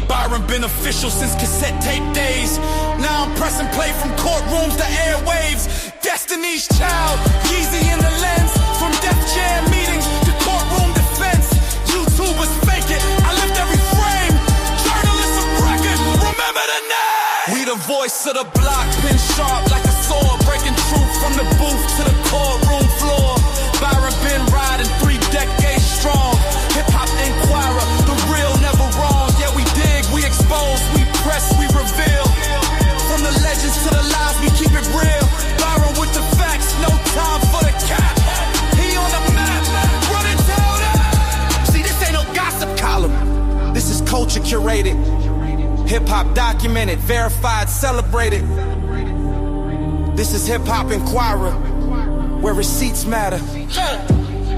Byron been official since cassette tape days. Now I'm pressing play from courtrooms to airwaves. Destiny's Child, Yeezy in the lens. From Def Jam meetings to courtroom defense. YouTubers fake it, I lift every frame. Journalism record, remember the name. We the voice of the block, pin sharp like a sword. Breaking truth from the booth to the courtroom floor. Byron been riding 3 decades strong. Hip hop inquirer, the real never wrong. Yeah, we dig, we expose, we press, we reveal. From the legends to the lies, we keep it real. Byron with the facts, no time for the cap. He on the map, run and tell that. See, this ain't no gossip column. This is culture curated. Hip hop documented, verified, celebrated. This is Hip Hop Inquirer, where receipts matter.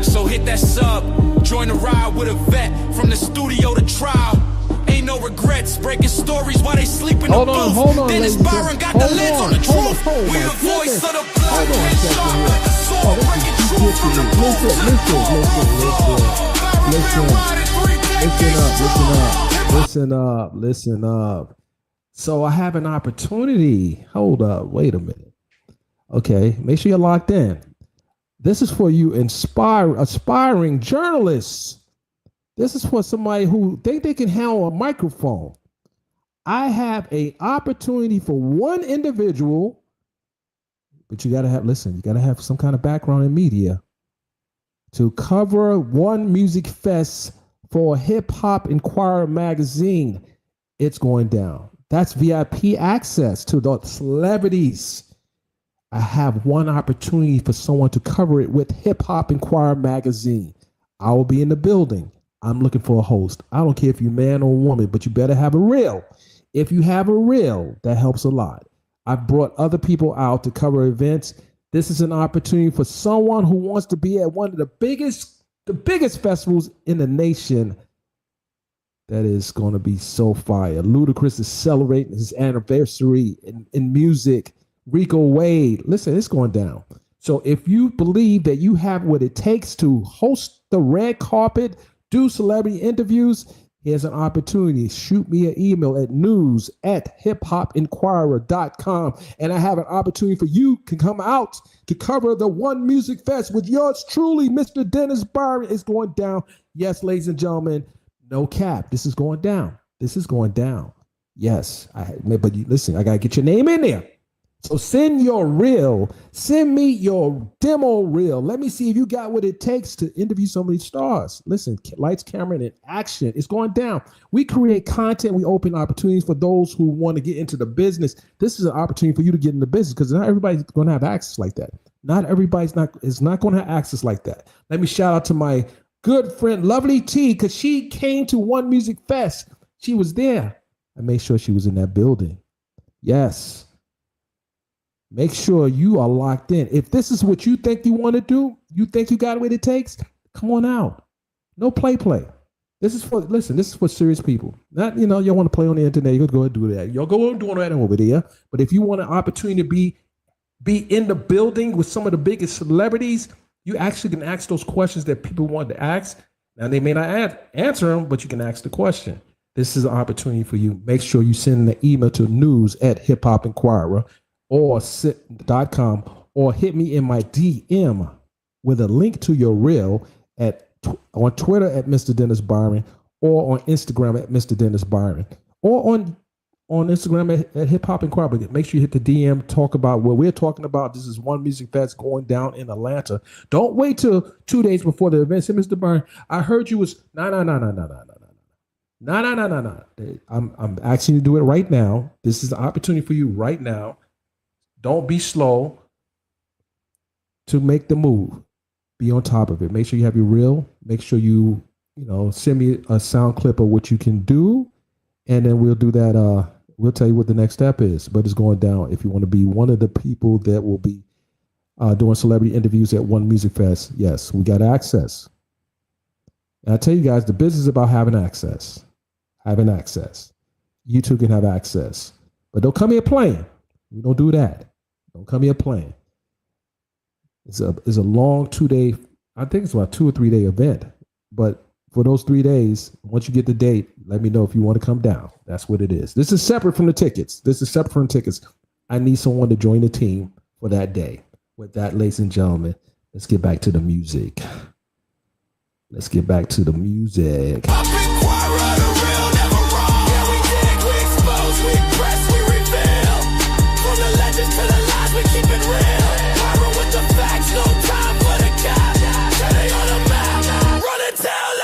So hit that sub, join the ride with a vet. From the studio to trial, ain't no regrets. Breaking stories while they sleep in the booth. Hold on, Dennis Byron got the lens on the truth. We the voice of the blood, pin sharp like a sword. Breaking truth from the booth to the courtroom floor. Listen up. So I have an opportunity. Hold up, wait a minute. Okay, make sure you're locked in. This is for you aspiring journalists. This is for somebody who think they can handle a microphone. I have an opportunity for one individual, but you gotta have some kind of background in media. to cover One Music Fest for Hip Hop Inquirer magazine. It's going down. That's VIP access to the celebrities. I have one opportunity for someone to cover it with Hip Hop Inquirer magazine. I will be in the building. I'm looking for a host. I don't care if you're man or woman, but you better have a reel. If you have a reel, that helps a lot. I've brought other people out to cover events. This is an opportunity for someone who wants to be at one of the biggest festivals in the nation. That is going to be so fire. Ludacris is celebrating his anniversary in music. Rico Wade. Listen, it's going down. So if you believe that you have what it takes to host the red carpet, do celebrity interviews, here's an opportunity. Shoot me an email at news@hiphopinquirer.com. And I have an opportunity for you to come out to cover the One Music Fest with yours truly, Mr. Dennis Byron. It's going down. Yes, ladies and gentlemen, no cap. This is going down. This is going down. Yes. But listen, I got to get your name in there. So send your reel. Send me your demo reel. Let me see if you got what it takes to interview some of these stars. Listen, lights, camera, and action. It's going down. We create content. We open opportunities for those who want to get into the business. This is an opportunity for you to get into business because not everybody's going to have access like that. Not everybody's is not going to have access like that. Let me shout out to my good friend, Lovely T, because she came to One Music Fest. She was there. I made sure she was in that building. Yes. Make sure you are locked in. If this is what you think you want to do, you think you got what it takes, come on out. No play. This is for serious people. Not, you want to play on the internet, you go and do that. Y'all go and do that over there. But if you want an opportunity to be in the building with some of the biggest celebrities, you actually can ask those questions that people want to ask. Now, they may not answer them, but you can ask the question. This is an opportunity for you. Make sure you send the email to news@hiphopinquirer or .com, or hit me in my DM with a link to your reel on Twitter at Mr. Dennis Byron, or on Instagram at Mr. Dennis Byron, or on Instagram at Hip Hop Inquirer. But make sure you hit the DM, talk about what we're talking about. This is One Music Fest going down in Atlanta. Don't wait till 2 days before the event. Say, Mr. Byron, I heard you was no. I'm asking you to do it right now. This is the opportunity for you right now. Don't be slow to make the move. Be on top of it. Make sure you have your reel. Make sure you send me a sound clip of what you can do, and then we'll do that. We'll tell you what the next step is. But it's going down. If you want to be one of the people that will be doing celebrity interviews at One Music Fest, yes, we got access. And I tell you guys, the business is about having access. Having access. You too can have access, but don't come here playing. We don't do that. Don't come here playing. It's a long 2 day, I think it's about 2 or 3 day event. But for those 3 days, once you get the date, let me know if you want to come down. That's what it is. This is separate from the tickets. I need someone to join the team for that day. With that, ladies and gentlemen, let's get back to the music. To the lies, we keep it real. Viral with the facts, no time for the cap. Turning on the map, run and tell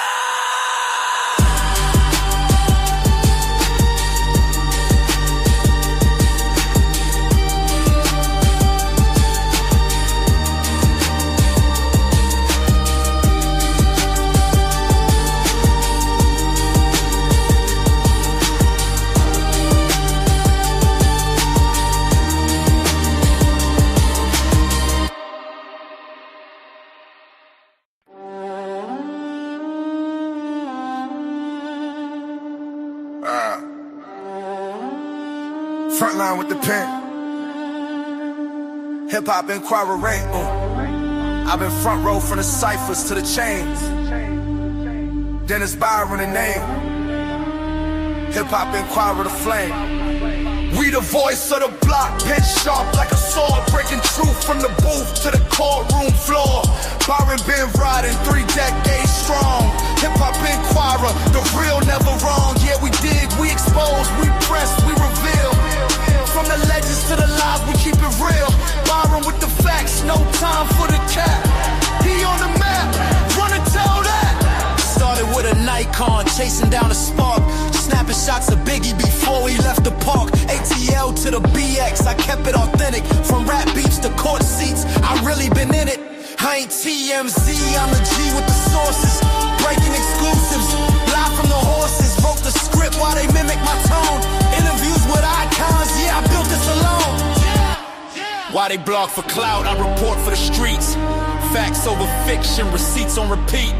Frontline with the pen. Hip Hop Inquirer rank. I've been front row from the ciphers to the chains. Dennis Byron the name. Hip Hop Inquirer the flame. We the voice of the block, pen sharp like a sword, breaking truth from the booth to the courtroom floor. Byron been riding 3 decades strong. Hip Hop Inquirer, the real never wrong. Yeah, we dig, we expose, we press, we reveal. From the legends to the lies, we keep it real. Byron with the facts, no time for the cap. He on the map. chasing down a spark. Snapping shots of Biggie before he left the park. ATL to the BX, I kept it authentic. From rap beats to court seats, I really been in it. I ain't TMZ, I'm the G with the sources. Breaking exclusives, live from the horses. Wrote the script while they mimic my tone. Interviews with icons, yeah, I built this alone. While they blog for clout, I report for the streets. Facts over fiction, receipts on repeat.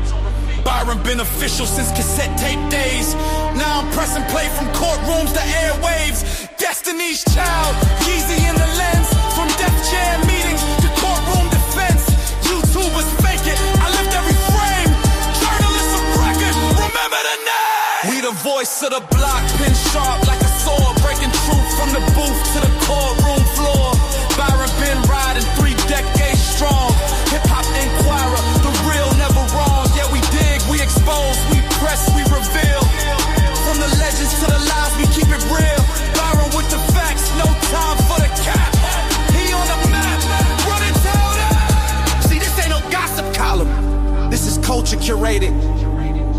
Byron been official since cassette tape days. Now I'm pressing play from courtrooms to airwaves. Destiny's Child, Yeezy in the lens. From Def Jam meetings to courtroom defense. YouTubers fake it, I lift every frame. Journalists of record, remember the name. We the voice of the block, pin sharp like a sword. Breaking truth from the booth to the courtroom floor. Byron been riding 3 decades strong. Hip-hop inquirer, the real never wrong. Yeah, we dig, we expose, we press, we reveal. From the legends to the lies, we keep it real. Byron with the facts, no time for the cap. He on the map, run and tell that. See, this ain't no gossip column. This is culture curated.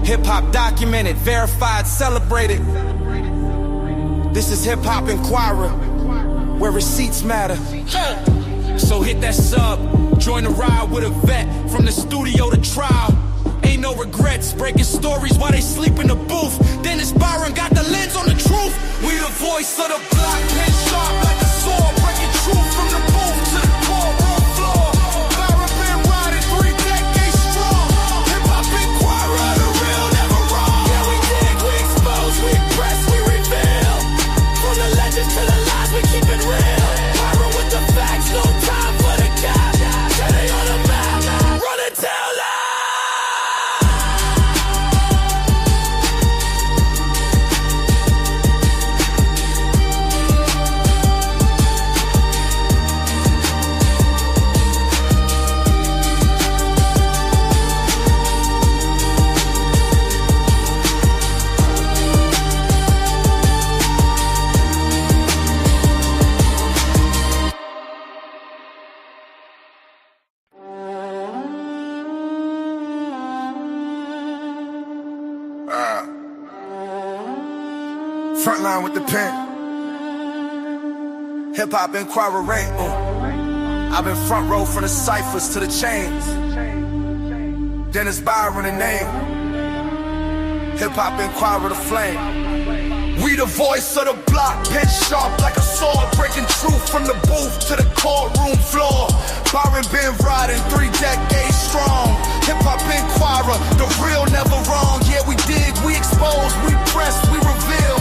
Hip-hop documented, verified, celebrated. This is Hip-Hop Inquirer, where receipts matter. So hit that sub, join the ride with a vet. From the studio to trial, ain't no regrets. Breaking stories while they sleep in the booth. Dennis Byron got the lens on the truth. We the voice of the block, pin sharp like a sword. Breaking truth from the booth to the courtroom floor. Byron been riding 3 decades strong. Hip-Hop Inquirer, the real never wrong. Yeah, we dig, we expose, we press, we reveal. From the legends to the lies, we keep it real. Byron with the facts, no time for the cap. They on the map, run and tell that. Frontline with the pen. Hip-Hop Inquirer. I've been front row from the ciphers to the chains. Dennis Byron, the name. Hip-Hop Inquirer, the flame. We the voice of the block, pen sharp like a sword. Breaking truth from the booth to the courtroom floor. Byron been riding 3 decades strong. Hip-Hop Inquirer, the real never wrong. Yeah, we dig, we expose, we press, we reveal.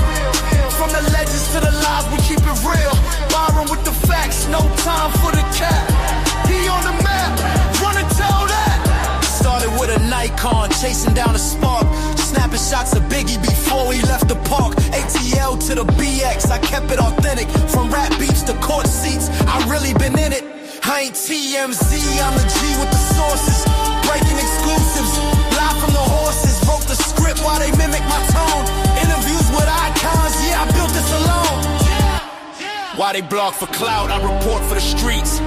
From the legends to the lies, we keep it real. Byron with the facts, no time for the cap. He on the map, run and tell that. Started with a Nikon, chasing down a spark. Snapping shots of Biggie before he left the park. ATL to the BX, I kept it authentic. From rap beats to court seats, I really been in it. I ain't TMZ, I'm the G with the sources. Breaking exclusives, live from the horses. Wrote the script while they mimic my tone. Interviews with icons, yeah, I built this alone. While they blog for clout, I report for the streets.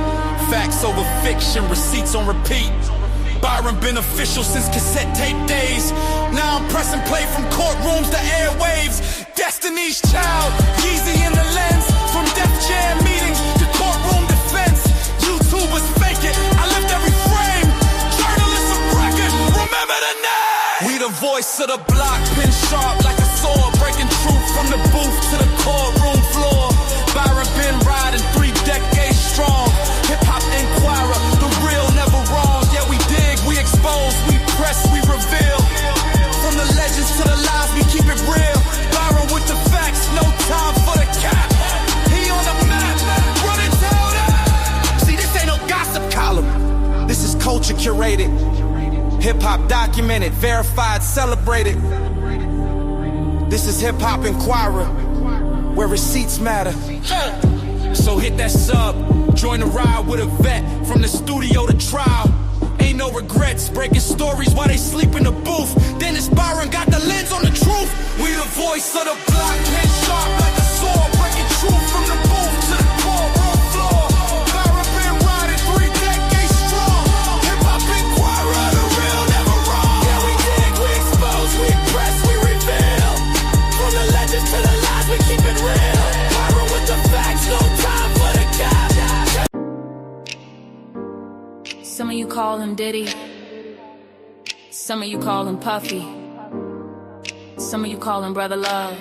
Facts over fiction, receipts on repeat. Byron been official since cassette tape days. Now I'm pressing play from courtrooms to airwaves. Destiny's Child, Yeezy in the lens. From Def Jam meetings to courtroom defense. YouTubers fake it, I lift every frame. Journalists of record, remember the name. We the voice of the block, pin sharp like a sword. Breaking truth from the booth to the courtroom floor. Byron been riding 3 decades strong. Hip-Hop Inquirer, the real never wrong. Yeah, we dig, we expose, we press, we reveal. From the legends to the lies, we keep it real. Byron with the facts, no time for the cap. He on the map, run and tell that. See, this ain't no gossip column. This is culture curated. Hip-hop documented, verified, celebrated. This is Hip-Hop Inquirer, where receipts matter. So hit that sub, join the ride with a vet. From the studio to trial, ain't no regrets. Breaking stories while they sleep in the booth. Dennis Byron got the lens on the truth. We the voice of the block, pin sharp like a sword. Breaking truth from the booth to the courtroom floor. Byron been riding 3 decades strong. Hip-Hop Inquirer, the real never wrong. Yeah, we dig, we expose, we press, we reveal. Some of you call him Diddy. Some of you call him Puffy. Some of you call him Brother Love.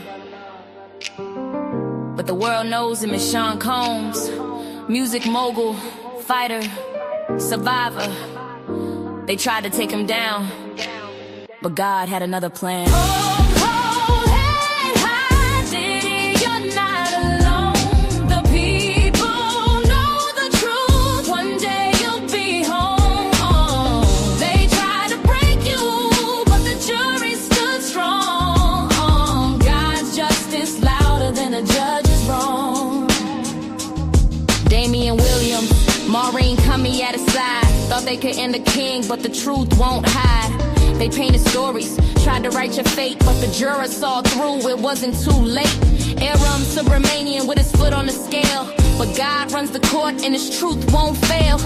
But the world knows him as Sean Combs. Music mogul, fighter, survivor. They tried to take him down, but God had another plan. Maureen coming at his side. Thought they could end a king, but the truth won't hide. They painted stories, tried to write your fate, but the jurors saw through, it wasn't too late. Aram Subramanian with his foot on the scale, but God runs the court and his truth won't fail.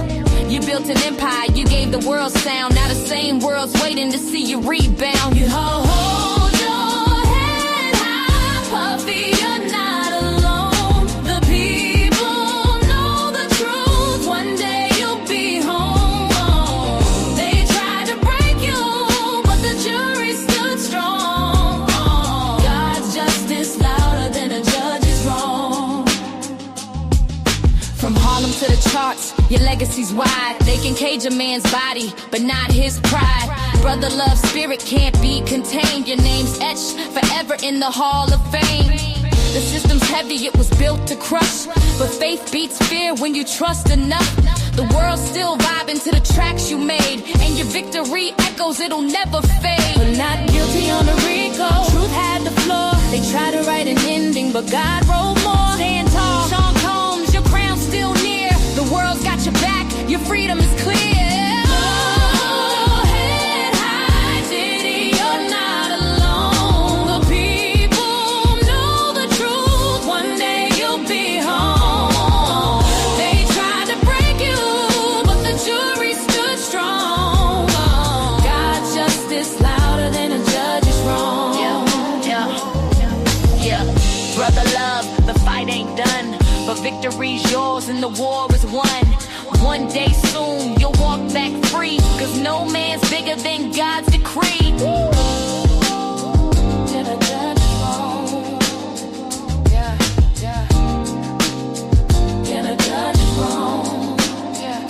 You built an empire, you gave the world sound. Now the same world's waiting to see you rebound. You hold your head high, Puffy, you're not alone. The people know the truth, one day you'll be home. They tried to break you, but the jury stood strong. God's justice louder than a judge's wrong. From Harlem to the charts, your legacy's wide. They can cage a man's body, but not his pride. Brother love spirit can't be contained. Your name's etched forever in the Hall of Fame. The system's heavy, it was built to crush, but faith beats fear when you trust enough. The world's still vibing to the tracks you made, and your victory echoes, it'll never fade. But not guilty on the RICO, truth had the floor. They tried to write an ending, but God wrote more. Stand tall, Sean Combs, your crown's still near. The world's got your back, your freedom is clear. Oh, head high, Diddy, you're not alone. The people know the truth, one day you'll be home. They tried to break you, but the jury stood strong. God's justice louder than a judge's wrong. Yeah. Brother love, the fight ain't done, but victory's yours and the war is won. One day soon you'll walk back free, cause no man's bigger than God's decree. Did a judge wrong? Yeah. Did a judge wrong? Yeah.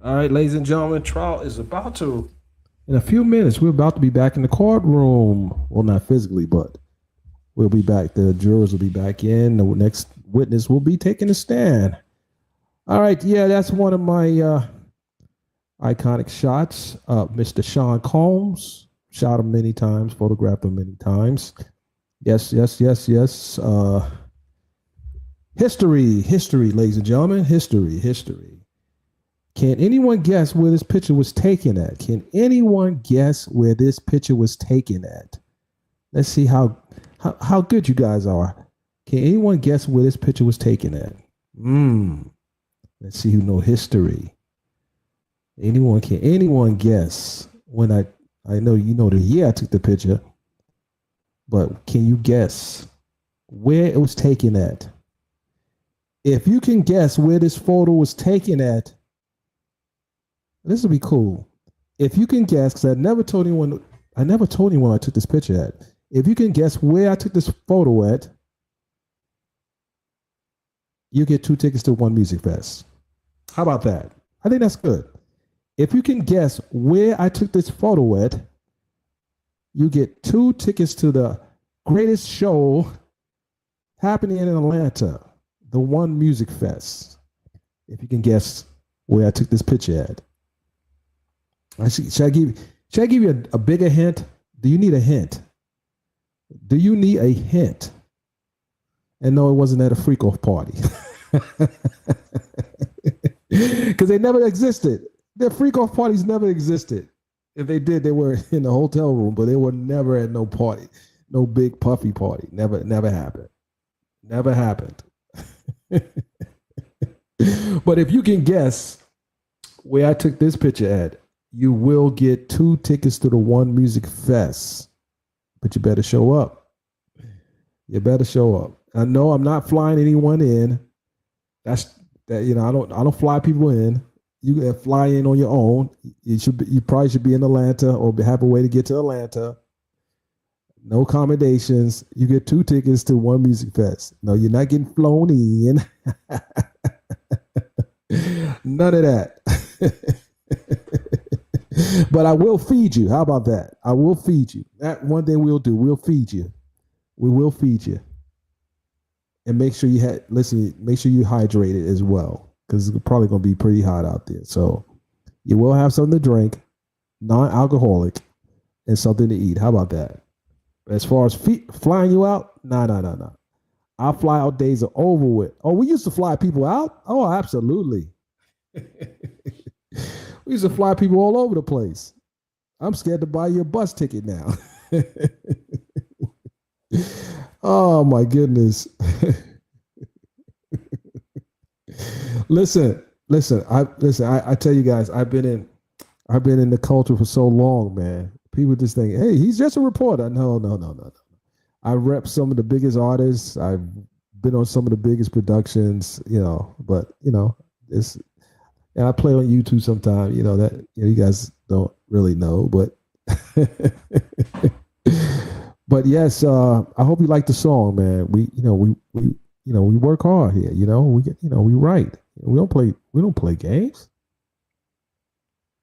All right, ladies and gentlemen, trial is about to, in a few minutes, we're about to be back in the courtroom. Well, not physically, but we'll be back. The jurors will be back in. The next witness will be taking a stand. All right, yeah, that's one of my iconic shots. Mr. Sean Combs, shot him many times, photographed him many times. Yes. History, ladies and gentlemen, history. Can anyone guess where this picture was taken at? Can anyone guess where this picture was taken at? Let's see how good you guys are. Can anyone guess where this picture was taken at? Let's see who know history. Can anyone guess when I know you know the year I took the picture, but can you guess where it was taken at? If you can guess where this photo was taken at, this will be cool. If you can guess, because I never told anyone I took this picture at. If you can guess where I took this photo at, you get 2 tickets to one music fest. How about that? I think that's good. If you can guess where I took this photo at, you get 2 tickets to the greatest show happening in Atlanta, the One Music Fest. If you can guess where I took this picture at. Should I give you a bigger hint? Do you need a hint? Do you need a hint? And no, it wasn't at a freak off party. Because they never existed. The freak off parties never existed. If they did, they were in the hotel room, but they were never at no party, no big puffy party. Never happened. Never happened. But if you can guess where I took this picture at, you will get 2 tickets to the One Music Fest, but you better show up. You better show up. I know I'm not flying anyone in. That's that. I don't fly people in. You can fly in on your own. You probably should be in Atlanta or have a way to get to Atlanta. No accommodations. You get 2 tickets to One Music Fest. No, you're not getting flown in. None of that. But I will feed you. How about that? I will feed you. That one thing we'll do. We'll feed you. We will feed you. And make sure you make sure you hydrated as well, because it's probably going to be pretty hot out there. So you will have something to drink, non-alcoholic, and something to eat. How about that? As far as flying you out, no. Our fly out days are over with. Oh, we used to fly people out? Oh, absolutely. We used to fly people all over the place. I'm scared to buy you a bus ticket now. Oh my goodness. Listen. I tell you guys, I've been in the culture for so long, man. People just think, hey, he's just a reporter. No. I rep some of the biggest artists. I've been on some of the biggest productions, but it's, and I play on YouTube sometimes, that you guys don't really know, but but yes, I hope you like the song, man. We work hard here, we write. We don't play games.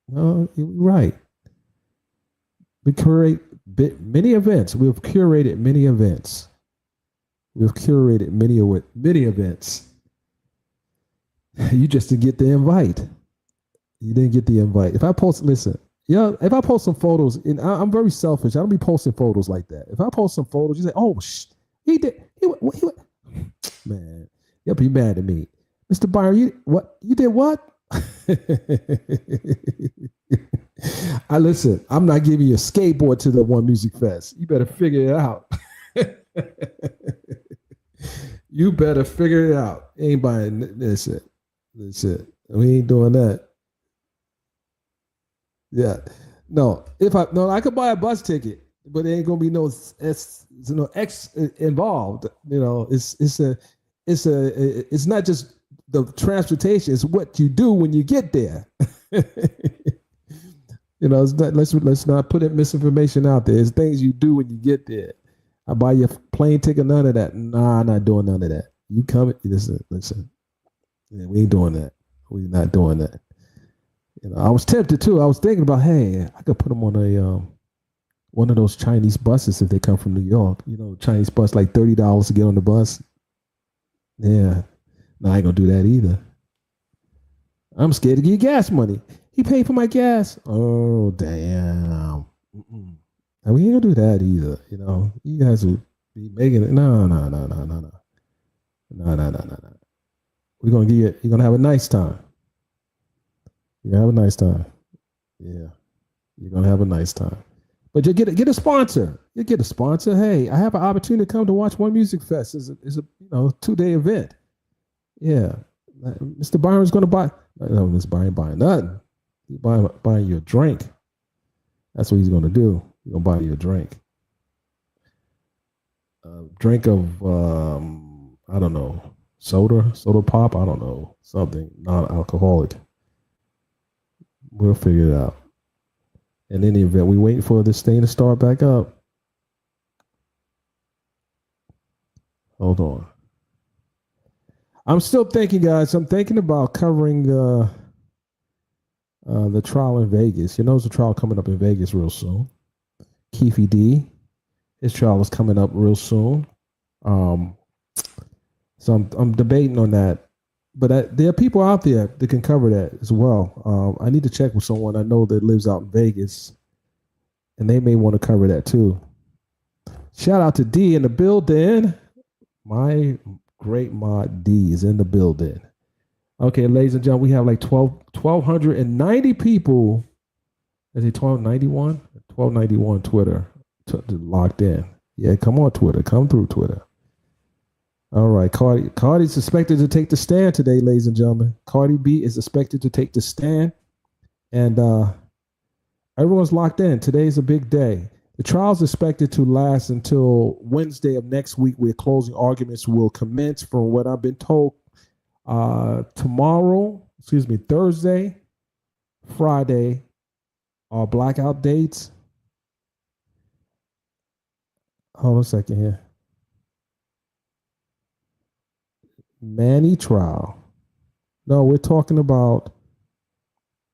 No, we write. We curate many events. We've curated many events. We've curated many events. You just didn't get the invite. You didn't get the invite. If I post some photos, and I'm very selfish. I don't be posting photos like that. If I post some photos, you say, "Oh, he did." Man, you'll be mad at me, Mr. Byron. You did what? Listen. I'm not giving you a skateboard to the One Music Fest. You better figure it out. You better figure it out. Ain't buying this. That's it. We ain't doing that. Yeah. No. I could buy a bus ticket, but there ain't gonna be no X involved. It's not just the transportation, it's what you do when you get there. It's not, let's not put misinformation out there. It's things you do when you get there. I buy your plane ticket, none of that. Nah, I'm not doing none of that. You come, listen. Yeah, we ain't doing that. We're not doing that. I was tempted too. I was thinking about, hey, I could put them on one of those Chinese buses if they come from New York. Chinese bus, like $30 to get on the bus. Yeah. No, I ain't gonna do that either. I'm scared to get gas money. He paid for my gas. Oh, damn. And we ain't gonna do that either. You guys will be making it. No. We're gonna you're gonna have a nice time. You're gonna have a nice time. Yeah. You're gonna have a nice time. But you get a sponsor. You get a sponsor. Hey, I have an opportunity to come to watch One Music Fest. It's a 2-day event. Yeah. Mr. Byron's gonna buy. No, Mr. Byron buying nothing. He's buying you a drink. That's what he's gonna do. He's gonna buy you a drink. A drink of I don't know, soda pop. I don't know, something non-alcoholic. We'll figure it out. In any event, we waiting for this thing to start back up. Hold on. I'm still thinking, guys. I'm thinking about covering the trial in Vegas. There's a trial coming up in Vegas real soon. Keefe D, his trial is coming up real soon. So I'm debating on that. But there are people out there that can cover that as well. I need to check with someone I know that lives out in Vegas, and they may want to cover that too. Shout out to D in the building. My great mod D is in the building. Okay, ladies and gentlemen, we have like 1,290 people. Is it 1291? 1291 Twitter locked in. Yeah, come on Twitter. Come through Twitter. All right, Cardi's expected to take the stand today, ladies and gentlemen. Cardi B is expected to take the stand, and Everyone's locked in. Today's a big day. The trial is expected to last until Wednesday of next week, where closing arguments will commence, from what I've been told. Thursday, Friday are blackout dates. Hold on a second here. Manny trial. No, we're talking about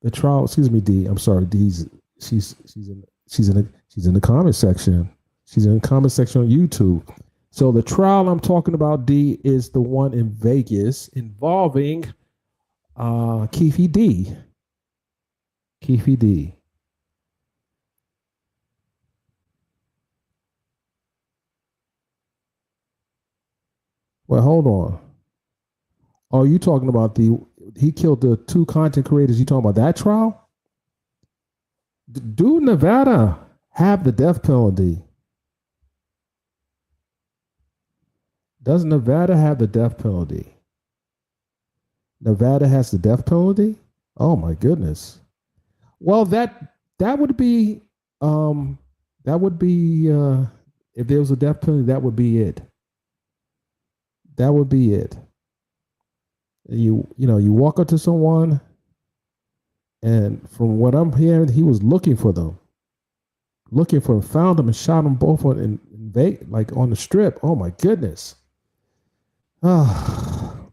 the trial. Excuse me, D. I'm sorry, D's. She's in the comment section. She's in the comment section on YouTube. So the trial I'm talking about, D, is the one in Vegas involving Keefe D. Keefe D. Well, hold on. Oh, you talking about he killed the 2 content creators? You talking about that trial? Do Nevada have the death penalty? Does Nevada have the death penalty? Nevada has the death penalty? Oh my goodness. Well, that would be if there was a death penalty, that would be it. That would be it. You walk up to someone, and from what I'm hearing, he was looking for them, found them, and shot them both on the strip. Oh my goodness. You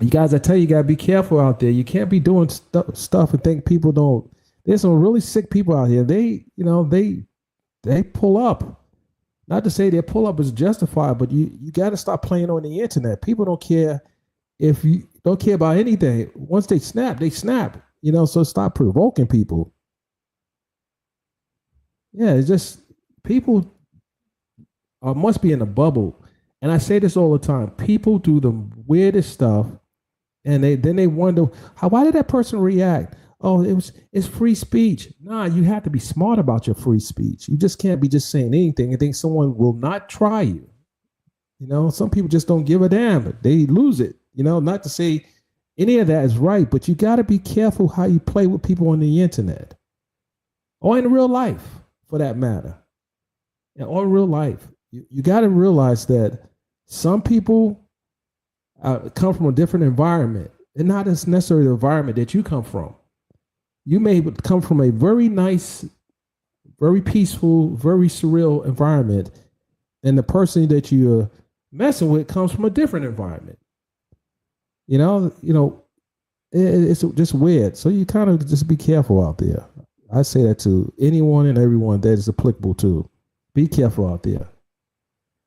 guys, I tell you, gotta be careful out there. You can't be doing stuff and think people don't. There's some really sick people out here. They pull up. Not to say their pull up is justified, but you got to stop playing on the internet. People don't care if you don't care about anything. Once they snap, they snap. So stop provoking people. Yeah, it's just people must be in a bubble. And I say this all the time. People do the weirdest stuff, and then they wonder, why did that person react? Oh, it's free speech. Nah, you have to be smart about your free speech. You just can't be just saying anything and think someone will not try you. Some people just don't give a damn. They lose it. Not to say any of that is right, but you got to be careful how you play with people on the internet or in real life, for that matter. Or in real life, you got to realize that some people come from a different environment, and not as necessarily the environment that you come from. You may come from a very nice, very peaceful, very surreal environment, and the person that you're messing with comes from a different environment. It's just weird. So you kind of just be careful out there. I say that to anyone and everyone that is applicable to. Be careful out there.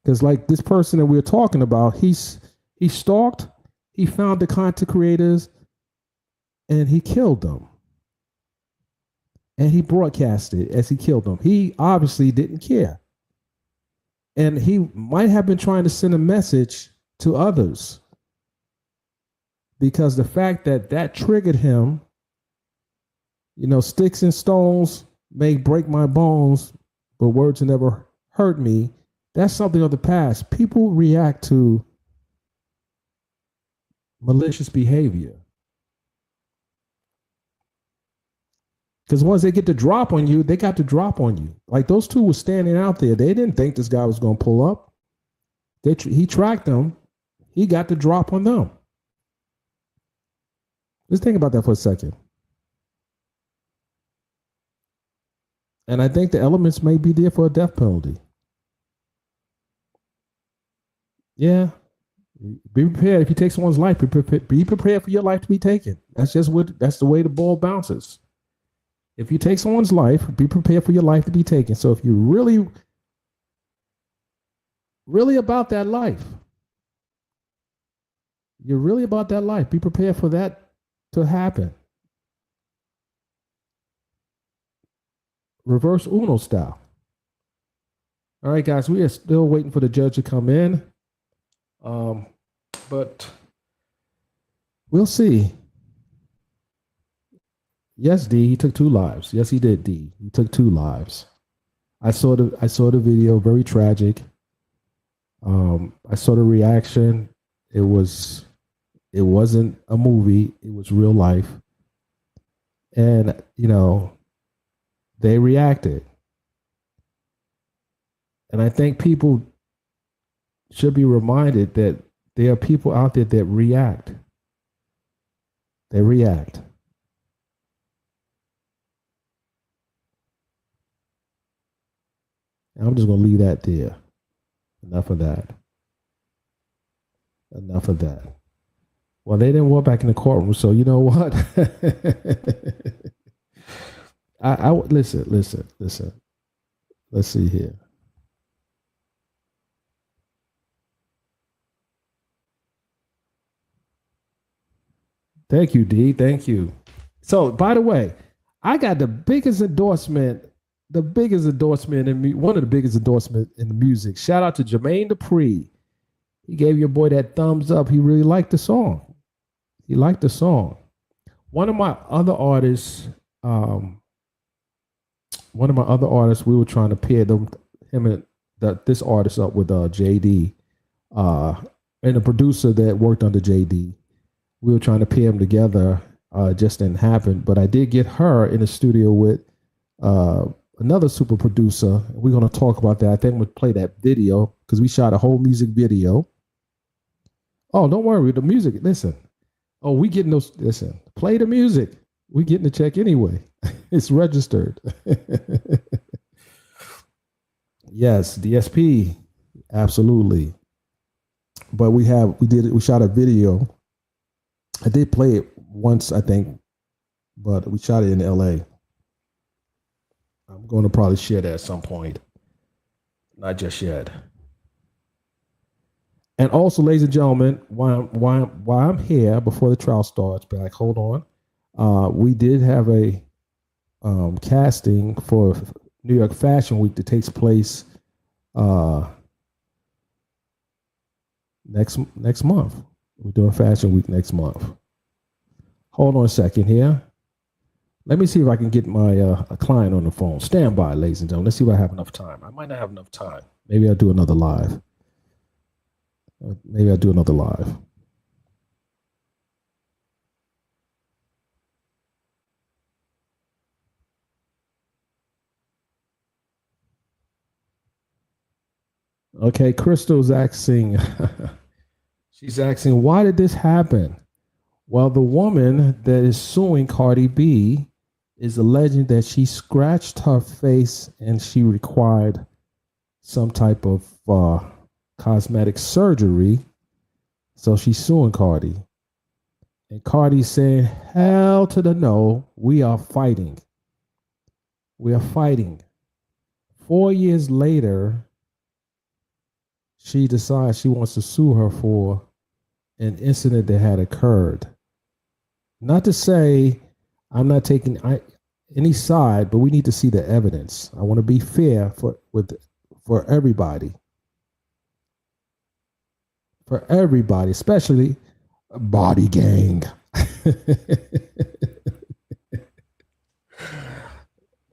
Because like this person that we're talking about, he stalked, he found the content creators, and he killed them. And he broadcasted as he killed them. He obviously didn't care. And he might have been trying to send a message to others, because the fact that triggered him, sticks and stones may break my bones, but words never hurt me. That's something of the past. People react to malicious behavior. Because once they get the drop on you, they got the drop on you. Like those 2 were standing out there. They didn't think this guy was going to pull up. He tracked them. He got the drop on them. Just think about that for a second. And I think the elements may be there for a death penalty. Yeah. Be prepared. If you take someone's life, be prepared for your life to be taken. That's the way the ball bounces. If you take someone's life, be prepared for your life to be taken. So if you're really, really about that life, be prepared for that to happen. Reverse Uno style. All right, guys, we are still waiting for the judge to come in. But we'll see. Yes, D, he took 2 lives. Yes, he did, D. He took 2 lives. I saw the video, very tragic. I saw the reaction. It wasn't a movie, it was real life. And, They reacted. And I think people should be reminded that there are people out there that react. They react. And I'm just going to leave that there. Enough of that. Enough of that. Well, they didn't walk back in the courtroom, so you know what? I listen. Let's see here. Thank you, D. Thank you. So, by the way, I got the biggest endorsement in one of the biggest endorsements in the music. Shout out to Jermaine Dupri. He gave your boy that thumbs up. He really liked the song. One of my other artists, we were trying to pair this artist up with JD, and a producer that worked under JD. We were trying to pair them together. Just didn't happen. But I did get her in the studio with another super producer. We're going to talk about that. I think we'll play that video because we shot a whole music video. Oh, don't worry. The music, listen. Oh, we getting those, listen. Play the music. We getting the check anyway. It's registered. Yes, DSP. Absolutely. But we shot a video. I did play it once, I think, but we shot it in LA. I'm going to probably share that at some point. Not just yet. And also, ladies and gentlemen, while I'm here before the trial starts, back, hold on. We did have a casting for New York Fashion Week that takes place next month. We're doing Fashion Week next month. Hold on a second here. Let me see if I can get my a client on the phone. Stand by, ladies and gentlemen. Let's see if I have enough time. I might not have enough time. Maybe I'll do another live. Okay, Crystal's asking, she's asking, why did this happen? Well, the woman that is suing Cardi B is alleging that she scratched her face and she required some type of cosmetic surgery. So she's suing Cardi. And Cardi's saying, hell to the no, we are fighting. 4 years later, she decides she wants to sue her for an incident that had occurred. Not to say I'm not taking any side, but we need to see the evidence. I want to be fair for everybody. For everybody, especially Body Gang.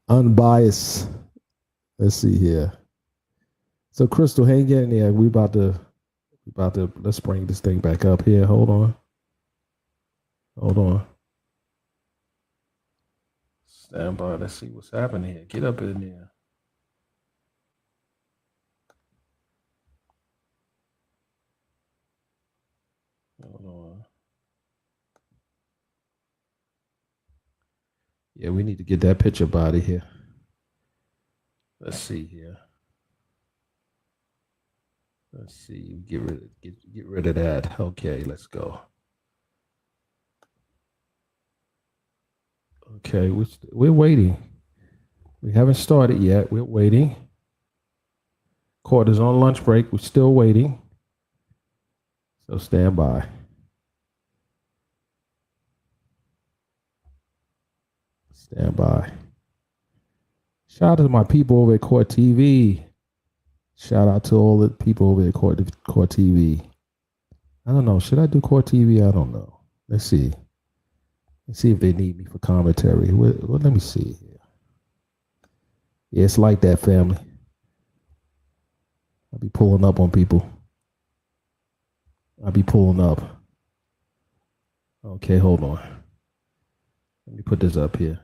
Unbiased. Let's see here. So Crystal, hang in there. We about to let's bring this thing back up here. Hold on. Stand by. Let's see what's happening here. Get up in there. Hold on. Yeah, we need to get that picture up out of here. Let's see here. Let's see. Get rid of that. Okay, let's go. Okay, we're waiting. We haven't started yet. We're waiting. Court is on lunch break. We're still waiting. So stand by. Stand by. Shout out to my people over at Court TV. Shout out to all the people over at Court TV. I don't know. Should I do Court TV? I don't know. Let's see. Let's see if they need me for commentary. Well, let me see here. Yeah, it's like that, family. I'll be pulling up on people. Okay, hold on. Let me put this up here.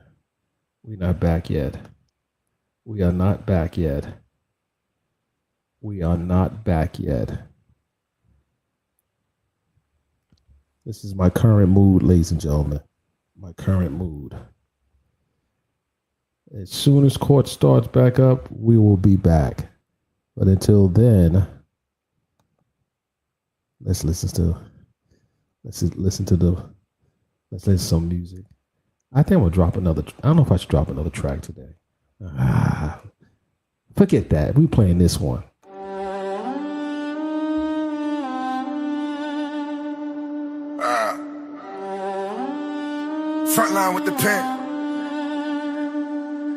We're not back yet. We are not back yet. We are not back yet. This is my current mood, ladies and gentlemen. My current mood. As soon as court starts back up, we will be back. But until then, let's listen to some music. I think we'll drop another. I don't know if I should drop another track today. Forget that. We playing this one. Frontline with the pen.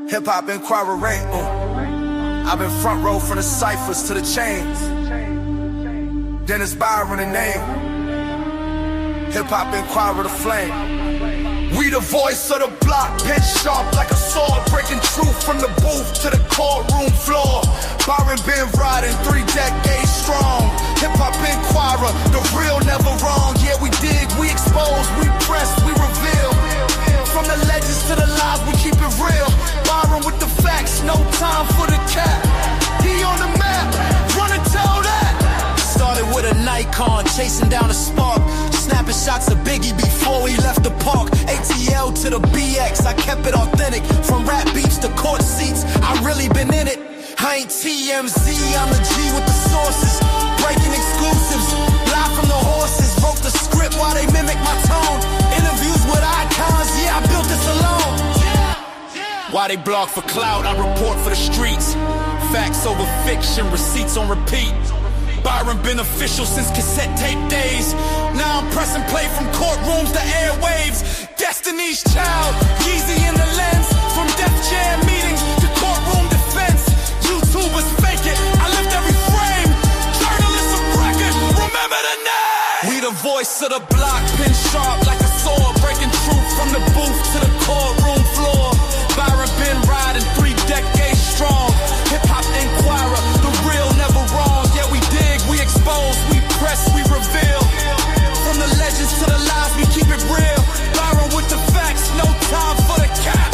Hip hop inquiry. I've been front row from the ciphers to the chains. Dennis Byron the name. Hip hop inquiry the flame. We the voice of the block, pen sharp like a sword, breaking truth from the booth to the courtroom floor. Byron been riding 3 decades strong. Hip hop inquirer, the real never wrong. Yeah, we dig, we expose, we press, we reveal. From the legends to the lies, we keep it real. Byron with the facts, no time for the cap. He on the map, run and tell that. Started with a Nikon, chasing down a spark. Snapping shots of Biggie before he left the park. ATL to the BX, I kept it authentic. From rap beats to court seats, I really been in it. I ain't TMZ, I'm the G with the sources. Breaking exclusives, live from the horses. Wrote the script while they mimic my tone. Interviews with icons, yeah, I built this alone. Why they blog for clout, I report for the streets. Facts over fiction, receipts on repeat. Byron been official since cassette tape days. Now I'm pressing play from courtrooms to airwaves. Destiny's Child, Yeezy in the lens. From Def Jam meetings to courtroom defense. YouTubers fake it, I lift every frame. Journalists of record, remember the name. We the voice of the block, pin sharp like a sword. Breaking truth from the booth to the courtroom floor. Byron been riding 3 decades strong. Hip hop inquirer, the real never wrong. Yeah, we dig, we expose, we press, we reveal. From the legends to the lies, we keep it real. Byron with the facts, no time for the cap.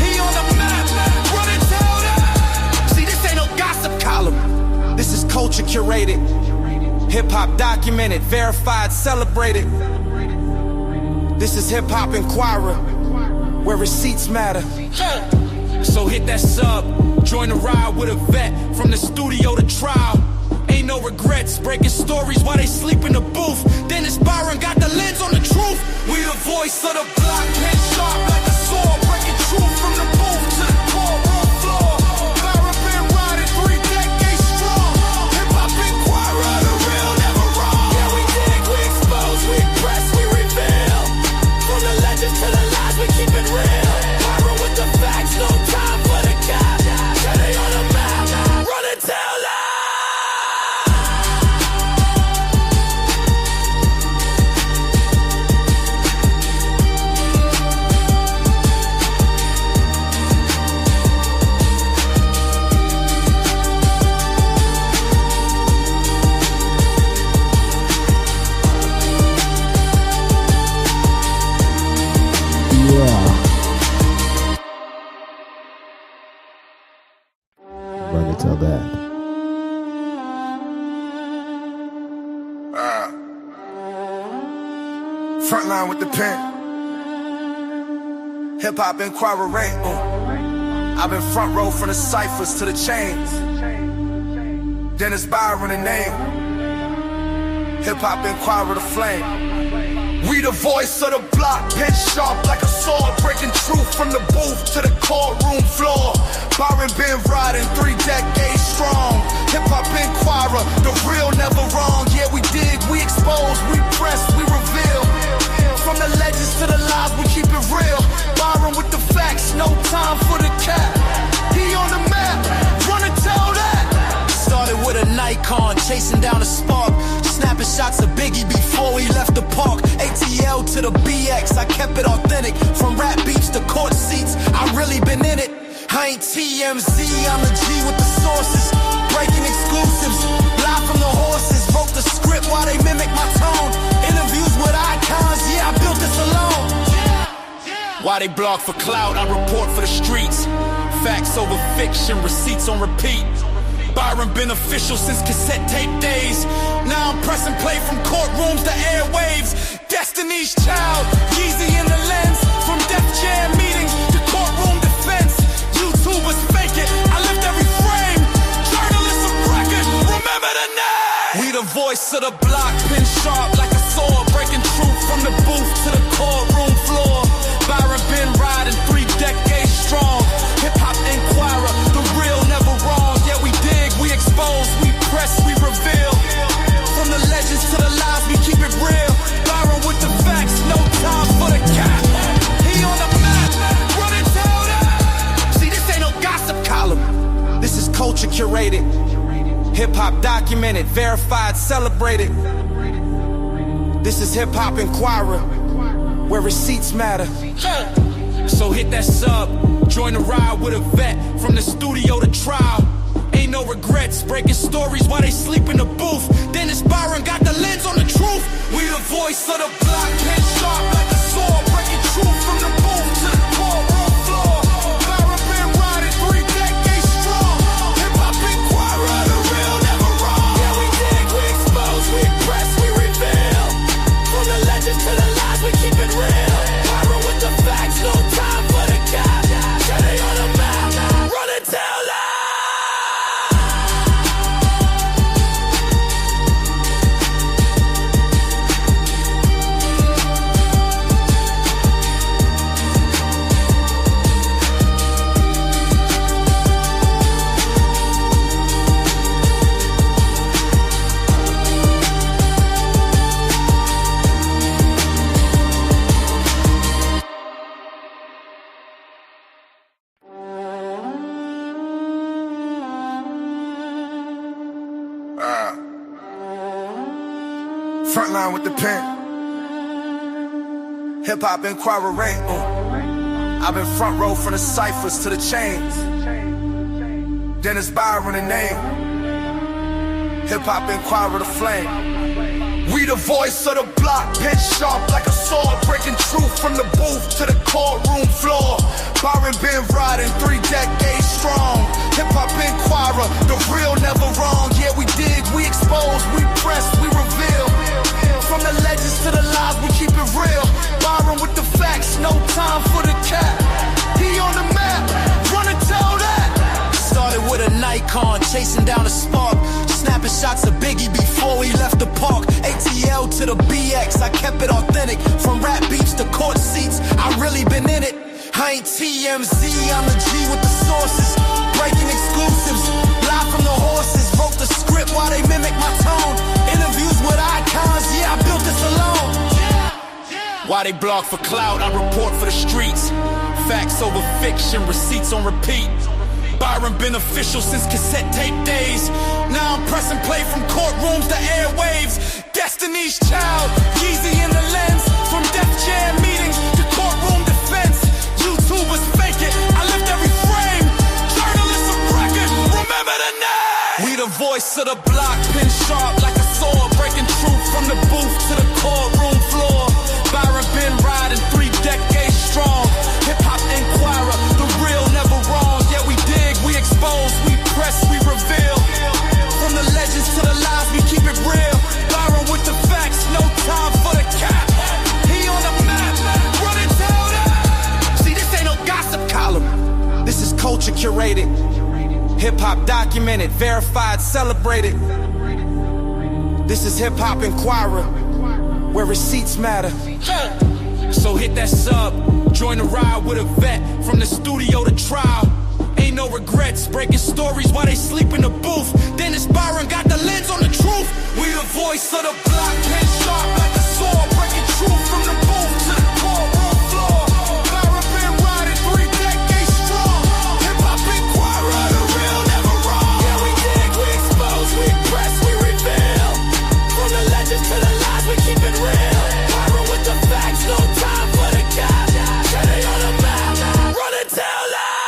He on the map, run and tell that. See, this ain't no gossip column. This is culture curated. Hip hop documented, verified, celebrated. This is Hip Hop Inquirer, where receipts matter. So hit that sub, join the ride with a vet. From the studio to trial, ain't no regrets. Breaking stories while they sleep in the booth. Dennis Byron got the lens on the truth. We the voice of the block, pen sharp like a sword. Breaking truth from the booth to the courtroom floor. Byron been riding 3 decades strong. Hip Hop Inquirer, the real never wrong. Yeah, we dig, we expose, we press, we reveal. From the legends to the lies, we keep it real. Byron with the facts, no time for the cap. Yeah, they on the map, run and tell that. Run and tell that. Frontline with the pen. Hip hop inquiry. I've been front row from the ciphers to the chains. Dennis Byron the name. Hip hop inquiry the flame. We the voice of the block, pen sharp like a sword. Breaking truth from the booth to the courtroom floor. Byron been riding 3 decades strong. Hip hop inquirer, the real never wrong. Yeah, we dig, we expose, we press, we reveal. From the legends to the lies, we keep it real. Byron with the facts, no time for the cap. He on the map, run and tell that. Started with a Nikon, chasing down a spark. Snapping shots of Biggie before he left the park. ATL to the BX, I kept it authentic. From rap beats to court seats, I really been in it. I ain't TMZ, I'm the G with the sources. Breaking exclusives, live from the horses. Wrote the script while they mimic my tone. Interviews with icons, yeah, I built this alone. Why they blog for clout, I report for the streets. Facts over fiction, receipts on repeat. Byron been official since cassette tape days. Now I'm pressing play from courtrooms to airwaves. Destiny's Child, Yeezy in the lens. From Def Jam meetings to courtroom defense. YouTubers fake it, I lift every frame. Journalism record, remember the name. We the voice of the block, pin sharp like a sword. Breaking truth from the booth to the courtroom floor. Byron been riding 3 decades strong. Hip-hop inquirer, the real never wrong. Yeah, we dig, we expose, we press, we reveal. From the legends to the lies, we keep it real. Byron with the facts, no time for the cap. He on the map, run and tell that. See, this ain't no gossip column. This is culture curated. Hip-hop documented, verified, celebrated. This is Hip-Hop Inquirer, where receipts matter. So hit that sub, join the ride with a vet. From the studio to trial, ain't no regrets. Breaking stories while they sleep in the booth. Dennis Byron got the lens on the truth. We the voice of the block, pin sharp like a sword. Breaking truth from the booth to the courtroom floor. Byron been riding 3 decades strong. Hip-Hop Inquirer, the real never wrong. Yeah, we dig, we expose, we press, we reveal. From the legends to the lies, we keep it real. Byron with the facts, no time for the cap. Yeah, they on the map, run and tell that. Frontline with the pen. Hip-Hop Inquirer rank. I've been front row from the ciphers to the chains. Dennis Byron the name. Hip-Hop Inquirer the flame. We the voice of the block, pin sharp like a sword. Breaking truth from the booth to the courtroom floor. Byron been riding 3 decades strong. Hip-Hop Inquirer, the real never wrong. Yeah, we dig, we expose, we press, we reveal. From the legends to the lies, we keep it real. Byron with the facts, no time for the cap. He on the map, run and tell that. Started with a Nikon, chasing down a spark. Snapping shots of Biggie before he left the park. ATL to the BX, I kept it authentic. From rap beats to court seats, I really been in it. I ain't TMZ, I'm the G with the sources. Breaking exclusives, live from the horses. Wrote the script while they mimic my tone. Interviews with icons, yeah, I built this alone. Why they blog for clout, I report for the streets. Facts over fiction, receipts on repeat. Byron been official since cassette tape days. Now I'm pressing play from courtrooms to airwaves. Destiny's Child, Yeezy in the lens. From Def Jam meetings to courtroom defense. YouTubers fake it, I lift every frame. Journalism record, remember the name. We the voice of the block, pin sharp like a sword. Breaking truth from the booth to the courtroom floor. Byron been riding 3 decades strong. Hip-Hop Inquirer, the real never wrong. Yeah, we dig, we expose, we press, we reveal. From the legends to the lies, we keep it real. Byron with the facts, no time for the cap. He on the map, run and tell that. See, this ain't no gossip column. This is culture curated. Hip-hop documented, verified, celebrated. This is Hip-Hop Inquirer, where receipts matter. So hit that sub, join the ride with a vet. From the studio to trial, ain't no regrets. Breaking stories while they sleep in the booth. Dennis Byron got the lens on the truth. We the voice of the block, pin sharp like a sword. Breaking truth from the booth to the courtroom floor. Byron been riding 3 decades strong. Hip-Hop Inquirer, the real never wrong. Yeah, we dig, we expose, we press, we reveal. From the legends to the lies, we keep it real. Byron with the facts, no time for the cap. Yeah, they on the map, run and tell that.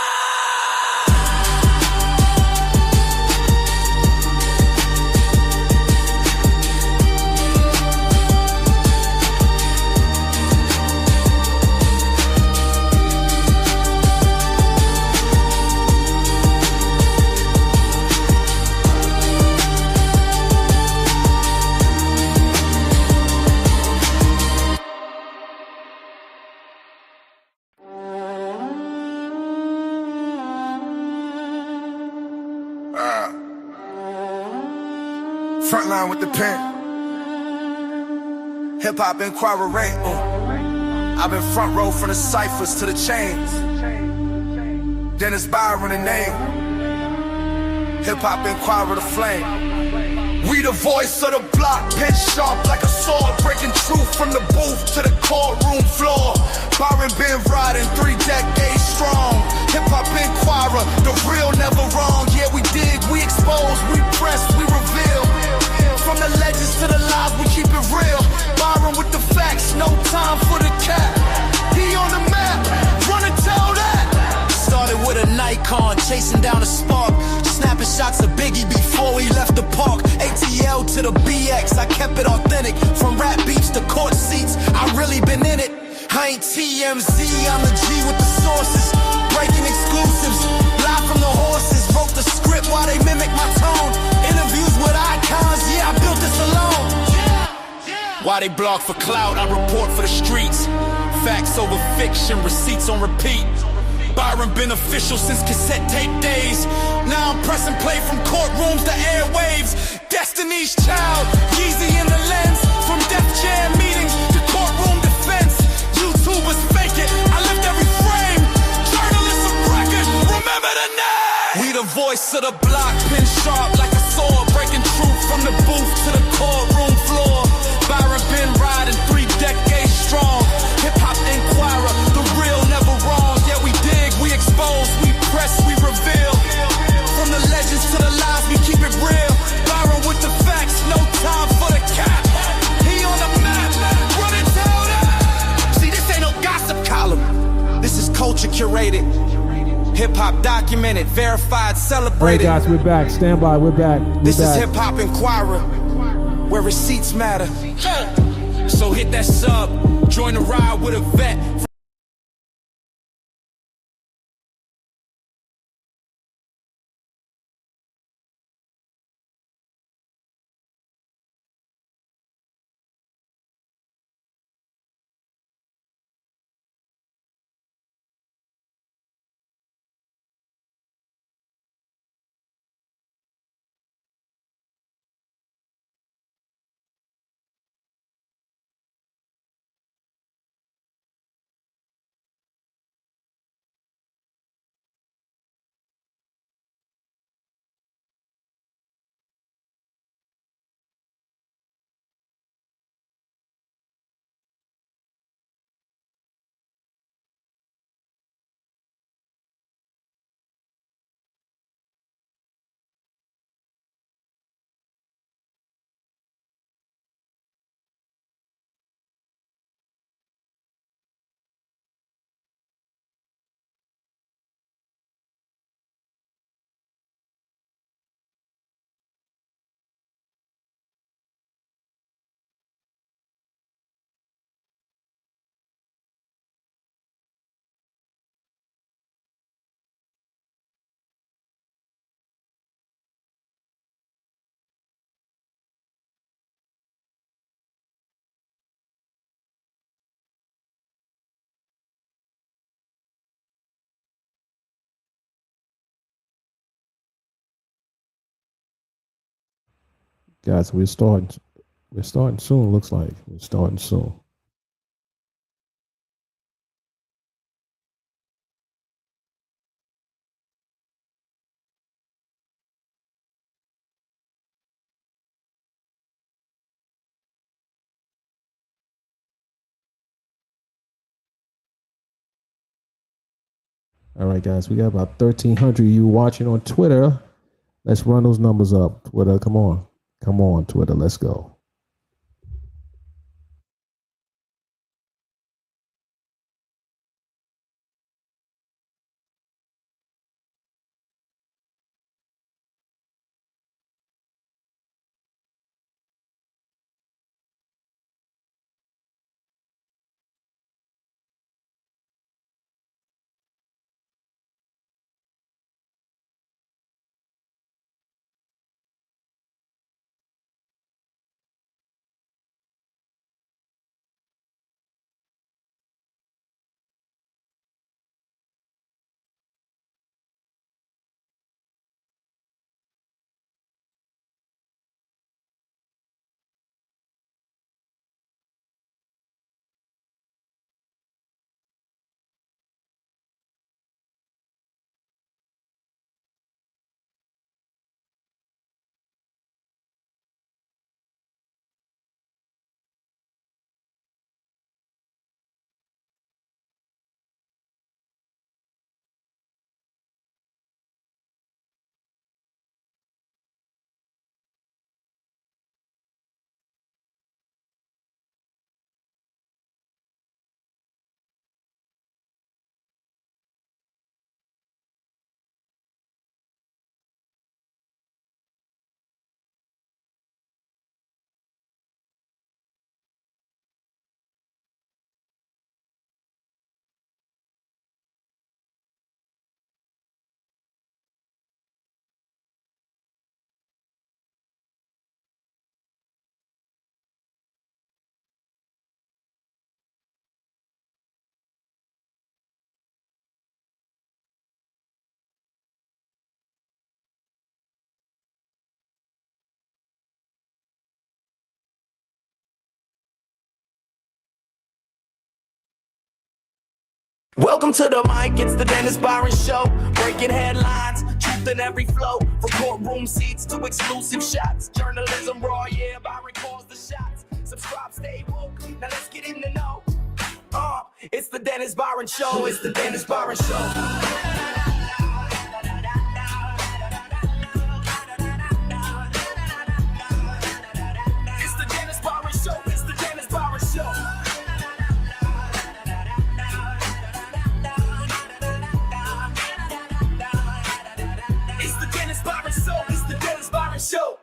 Frontline with the pen. Hip hop inquiry. I've been front row from the ciphers to the chains. Dennis Byron the name. Hip hop inquiry the flame. We the voice of the block, pen sharp like a sword, breaking truth from the booth to the courtroom floor. Byron been riding 3 decades strong. Hip hop inquirer, the real never wrong. Yeah, we dig, we expose, we press, we reveal. From the legends to the lies, we keep it real. Byron with the facts, no time for the cat. He on the map, run and tell that. Started with a Nikon, chasing down a spark. Snapping shots of Biggie before he left the park. ATL to the BX, I kept it authentic. From rap beats to court seats, I really been in it. I ain't TMZ, I'm the G with the sources. Breaking exclusives, live from the horses. Wrote the script while they mimic my tone. Interviews with icons, yeah, I built this alone. Why they blog for clout, I report for the streets. Facts over fiction, receipts on repeat. Byron been official since cassette tape days. Now I'm pressing play from courtrooms to airwaves. Destiny's Child, Yeezy in the lens. From Def Jam meetings to courtroom defense. YouTubers fake it, I lift every frame. Journalists of record, remember the name. We the voice of the block, pin sharp like a sword. Breaking truth from the booth to the courtroom floor. Byron been riding 3 decades strong. Hip hop inquirer, the real never wrong. Yeah, we dig, we expose, we press, we reveal. From the legends to the lies, we keep it real. Byron with the facts, no time for the cap. He on the map, run and tell that. See, this ain't no gossip column. This is culture curated. Hip hop documented, verified, celebrated. All right, guys, we're back. Stand by, we're back. This is Hip Hop Inquirer, where receipts matter. So hit that sub, join the ride with a vet. Guys, we're starting. We're starting soon. Looks like we're starting soon. All right, guys, we got about 1,300 of you watching on Twitter. Let's run those numbers up. Twitter, come on, Twitter, let's go. Welcome to the mic, it's the Dennis Byron Show. Breaking headlines, truth in every flow. From courtroom seats to exclusive shots. Journalism raw, yeah, Byron calls the shots. Subscribe, stay woke, now let's get in the know. It's the Dennis Byron Show, it's the Dennis Byron Show. It's the Dennis Byron Show, it's the Dennis Byron Show. It's the Dennis Byron Show, it's the Dennis Byron Show.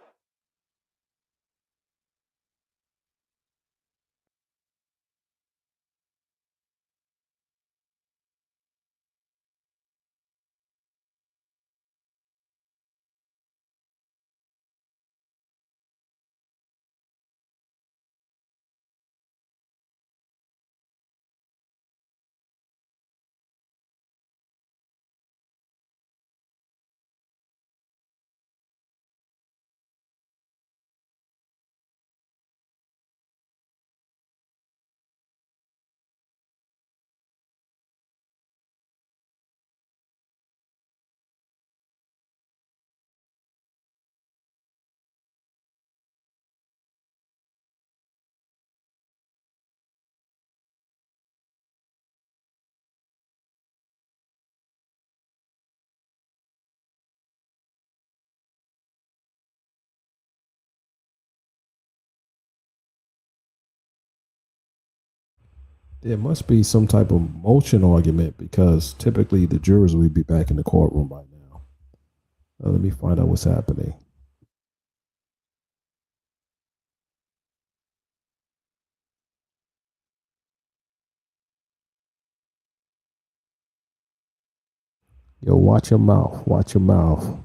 There must be some type of motion argument because typically the jurors will be back in the courtroom by now. Let me find out what's happening. Yo, watch your mouth. Watch your mouth.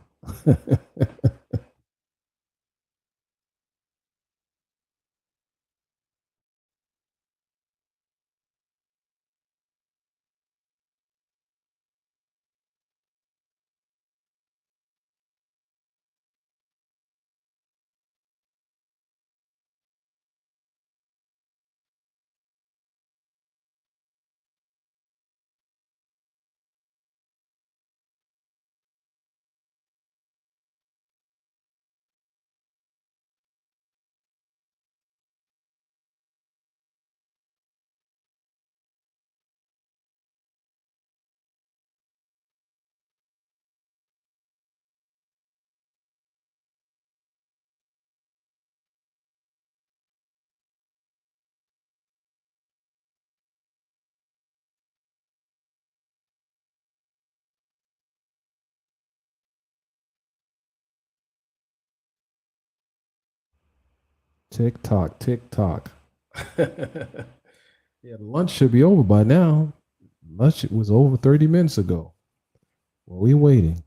Tick tock, tick tock. Yeah, lunch should be over by now. Lunch was over 30 minutes ago. Well, we waiting.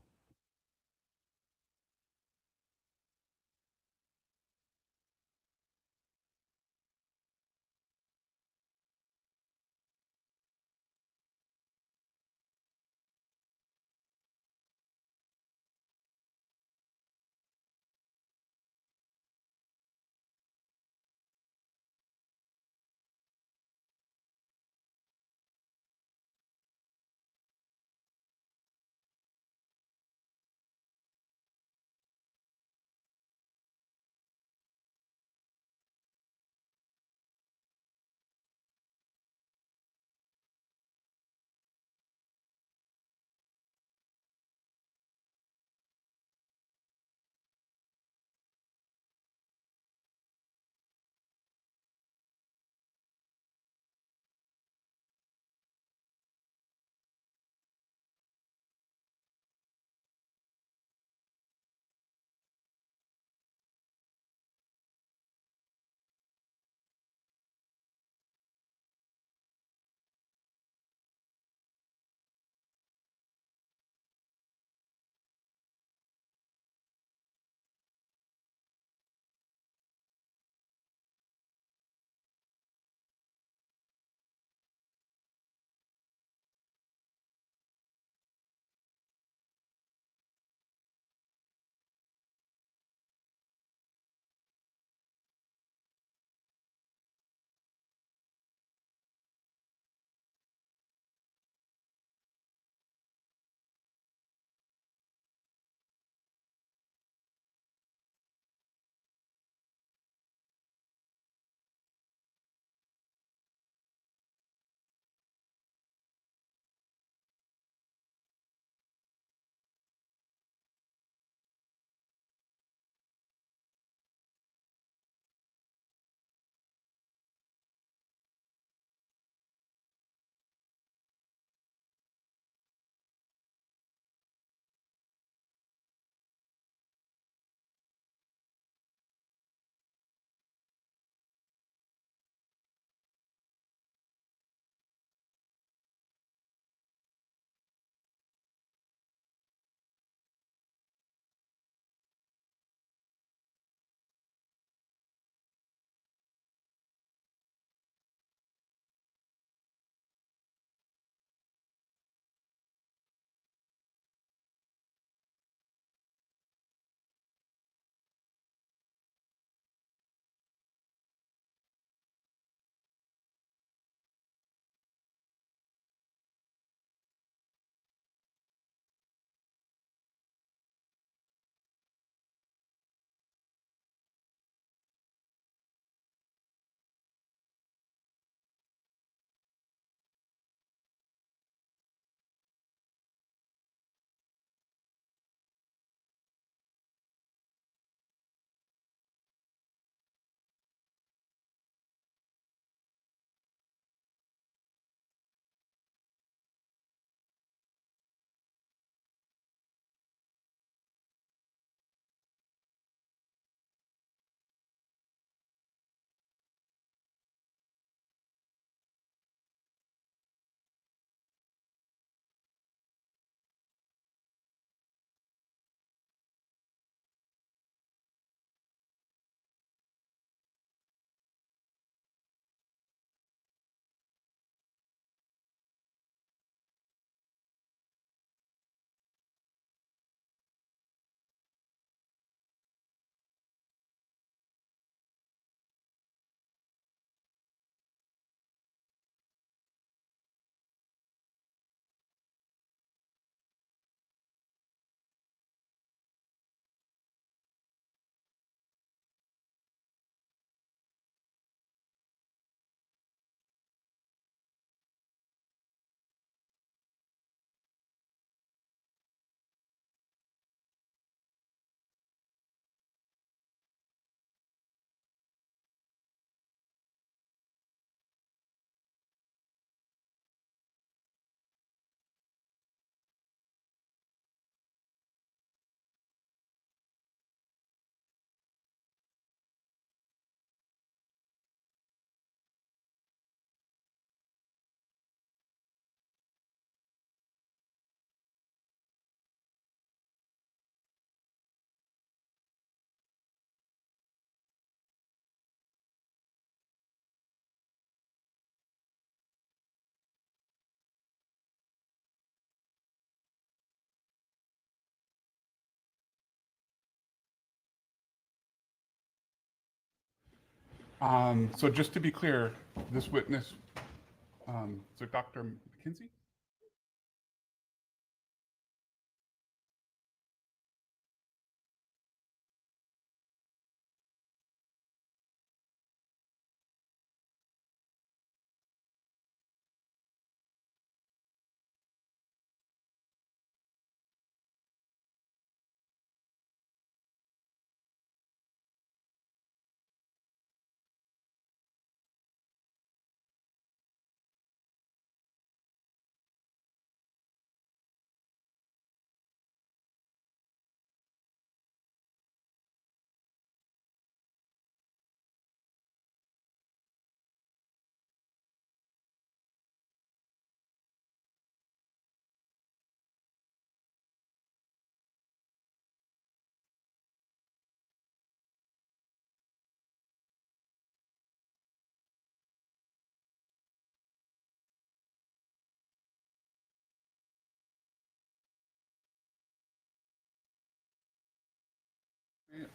So just to be clear, this witness, so Dr. McKenzie?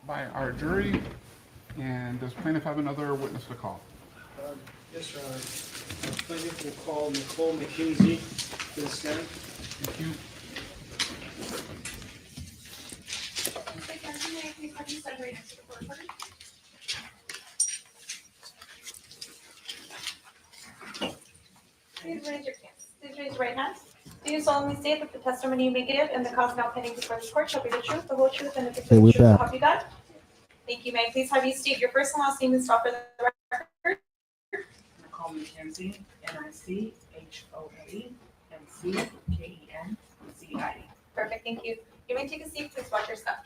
By our jury, and does plaintiff have another witness to call? Yes, Your Honor. Plaintiff will call Nicole McKenzie to the stand. Thank you. Mr. Kenzie, may I please have you stand right next to the court reporter? Please raise your hands. Please raise your right hand. Do you solemnly state that the testimony you may give and the cause now pending before this court shall be the truth, the whole truth, and nothing but the truth to help you God? Thank you. May I please have you state your first and last name and stop for the record? Nicole McKenzie, NICHOLE-MCKENZIE. Perfect, thank you. You may take a seat, please watch your step.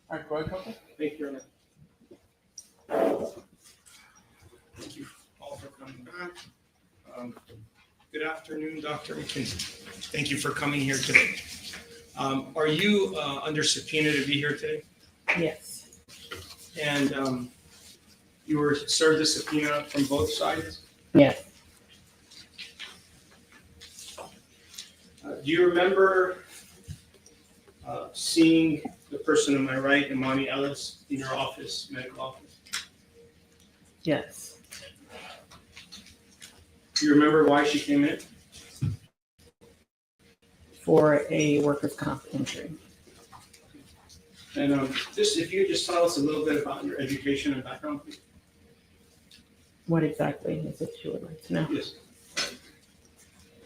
All right, go ahead, counsel. Thank you, Your Honor. Thank you all for coming back. Good afternoon, Dr. McKenzie. Thank you for coming here today. Are you under subpoena to be here today? Yes. And you were served a subpoena from both sides? Yes. Do you remember seeing the person on my right, Imani Ellis, in your office, medical office? Yes. Do you remember why she came in? For a workers' comp injury. And just if you could just tell us a little bit about your education and background, please. What exactly is it you would like to know? Yes.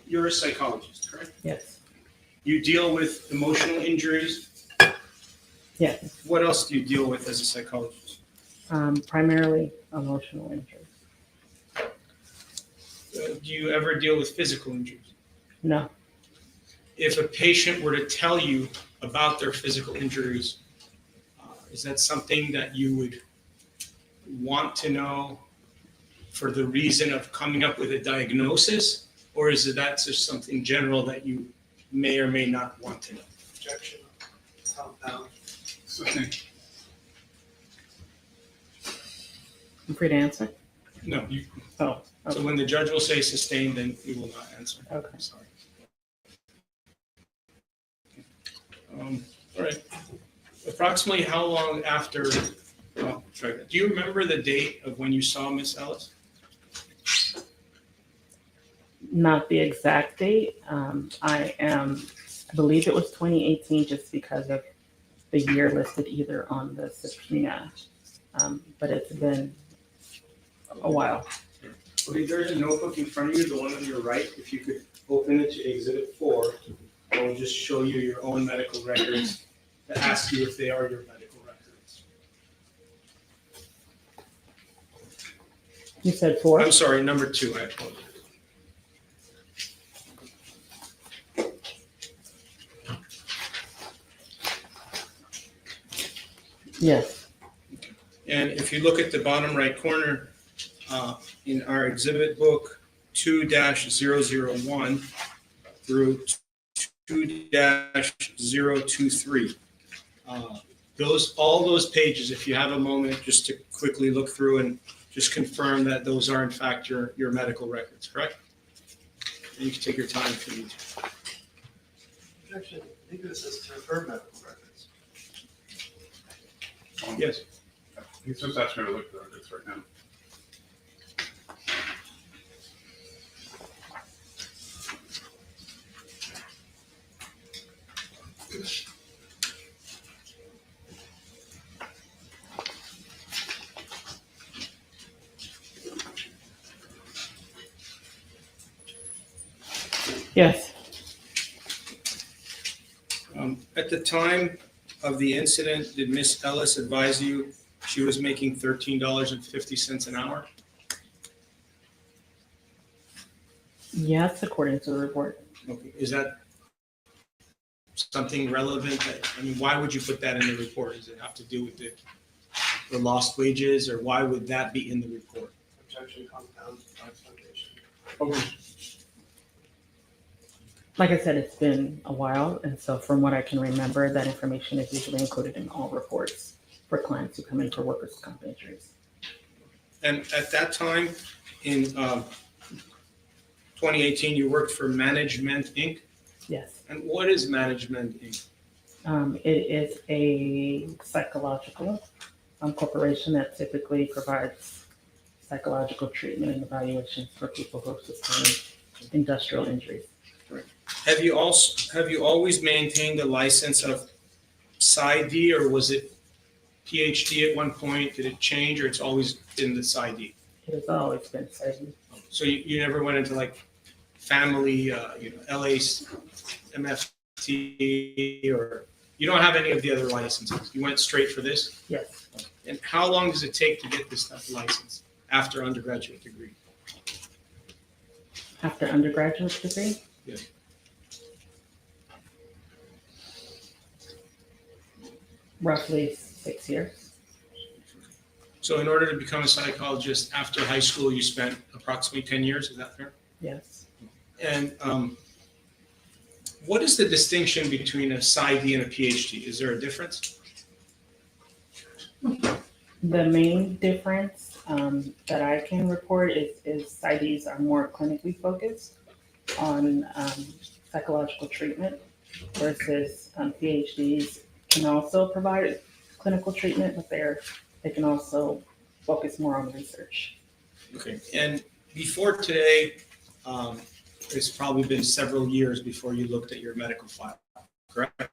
You're a psychologist, correct? Yes. You deal with emotional injuries. Yes. What else do you deal with as a psychologist? Primarily emotional injuries. Do you ever deal with physical injuries? No. If a patient were to tell you about their physical injuries, is that something that you would want to know for the reason of coming up with a diagnosis? Or is that just something general that you may or may not want to know? Objection. I'm free to answer? No. You, Oh. So when the judge will say sustained, then we will not answer. Okay. I'm sorry. All right. Approximately how long after, do you remember the date of when you saw Miss Ellis? Not the exact date. I believe it was 2018 just because of the year listed either on the subpoena. But it's been a while. Okay, there's a notebook in front of you, the one on your right. If you could open it to Exhibit 4, I will just show you your own medical records to ask you if they are your medical records. You said 4? I'm sorry, number 2, I apologize. Yes. And if you look at the bottom right corner, in our exhibit book 2-001 through 2-023, all those pages, if you have a moment just to quickly look through and just confirm that those are in fact your medical records, correct? You can take your time if you need to. Objection, legal assistant to her medical records. Yes. He's just asking me to look at this right now. Yes. At the time of the incident, did Miss Ellis advise you she was making $13.50 an hour? Yes, according to the report. Okay, is that something relevant? I mean, why would you put that in the report? Does it have to do with the lost wages, or why would that be in the report? Objection, compound, foundation. Okay. Like I said, it's been a while, and so from what I can remember, that information is usually included in all reports for clients who come in for workers' comp injuries. And at that time, in 2018, you worked for Management Inc.? Yes. And what is Management Inc.? It is a psychological corporation that typically provides psychological treatment and evaluations for people who have sustained industrial injuries. Have you always maintained a license of PsyD, or was it PhD at one point? Did it change, or it's always been the PsyD? It has always been psychiatry. So you never went into like family, LA MFT, or you don't have any of the other licenses? You went straight for this? Yes. And how long does it take to get this type of license after undergraduate degree? After undergraduate degree? Yes. Roughly 6 years. So in order to become a psychologist after high school, you spent approximately 10 years, is that fair? Yes. And what is the distinction between a PsyD and a PhD? Is there a difference? The main difference that I can report is PsyDs are more clinically focused on psychological treatment versus PhDs can also provide clinical treatment, but they can also focus more on research. Okay, and before today, it's probably been several years before you looked at your medical file, correct?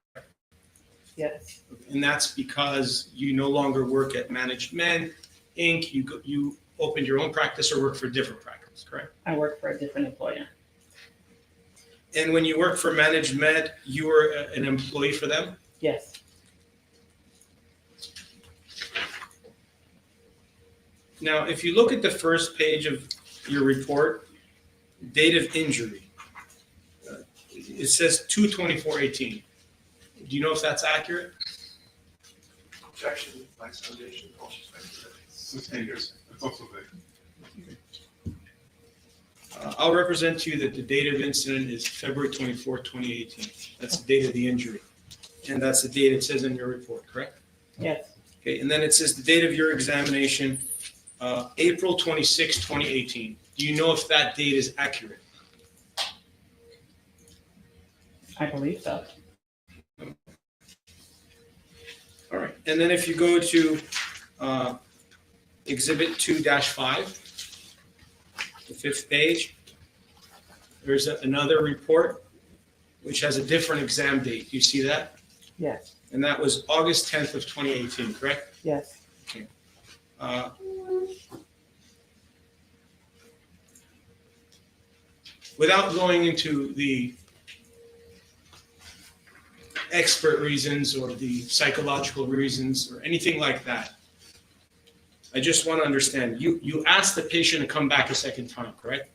Yes. And that's because you no longer work at Management Inc. You opened your own practice or work for a different practice, correct? I work for a different employer. And when you work for Management, you were an employee for them? Yes. Now, if you look at the first page of your report, date of injury, it says 2/24/18. Do you know if that's accurate? Objection, Vice Foundation, false speculation. It's also vague. I'll represent to you that the date of incident is February 24, 2018. That's the date of the injury. And that's the date it says in your report, correct? Yes. Okay, and then it says the date of your examination, April 26, 2018. Do you know if that date is accurate? I believe so. All right, and then if you go to Exhibit 2-5, the fifth page, there's another report which has a different exam date. Do you see that? Yes. And that was August 10th of 2018, correct? Yes. Okay. Without going into the expert reasons or the psychological reasons or anything like that, I just want to understand, you asked the patient to come back a second time, correct?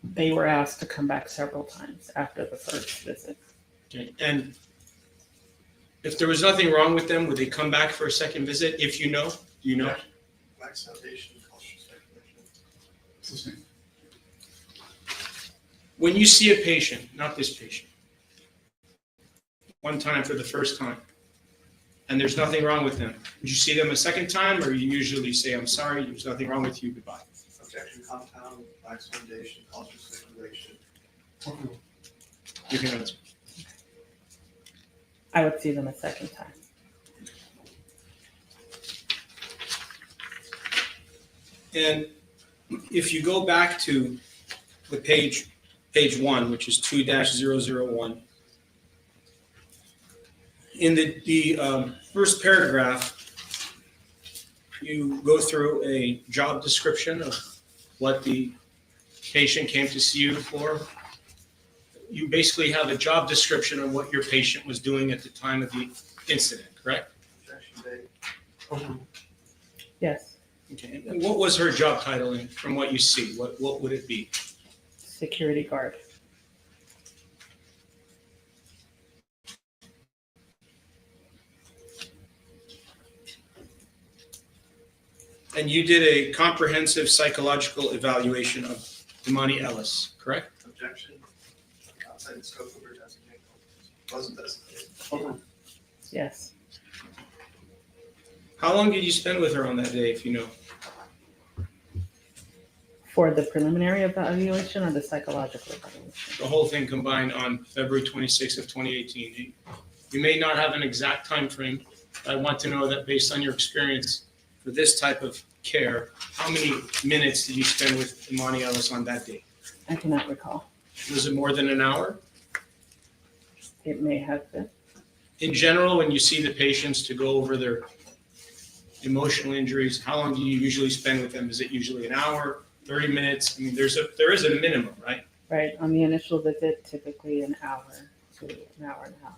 They were asked to come back several times after the first visit. Okay, and if there was nothing wrong with them, would they come back for a second visit? If you know, do you know? Vice Foundation, false speculation. When you see a patient, not this patient, one time for the first time, and there's nothing wrong with them, would you see them a second time, or you usually say, I'm sorry, there's nothing wrong with you, goodbye? Objection, compound, wax foundation, cause for speculation. You can answer. I would see them a second time. And if you go back to the page 1, which is 2-001, in the first paragraph, you go through a job description of what the patient came to see you for. You basically have a job description of what your patient was doing at the time of the incident, correct? Objection made. Yes, Okay. And what was her job title from what you see? What would it be? security guard. And you did a comprehensive psychological evaluation of Imani Ellis, correct? Objection. Outside the scope of her designation. Wasn't designated. Yes, How long did you spend with her on that day, if you know? for the preliminary evaluation or the psychological evaluation? The whole thing combined on February 26th of 2018. You may not have an exact time frame, but I want to know that based on your experience for this type of care, how many minutes did you spend with Imani Ellis on that day? I cannot recall. Was it more than an hour? It may have been. In general, when you see the patients to go over their emotional injuries, how long do you usually spend with them? Is it usually an hour, 30 minutes? I mean, there is a minimum, right? Right, on the initial visit, typically an hour to an hour and a half.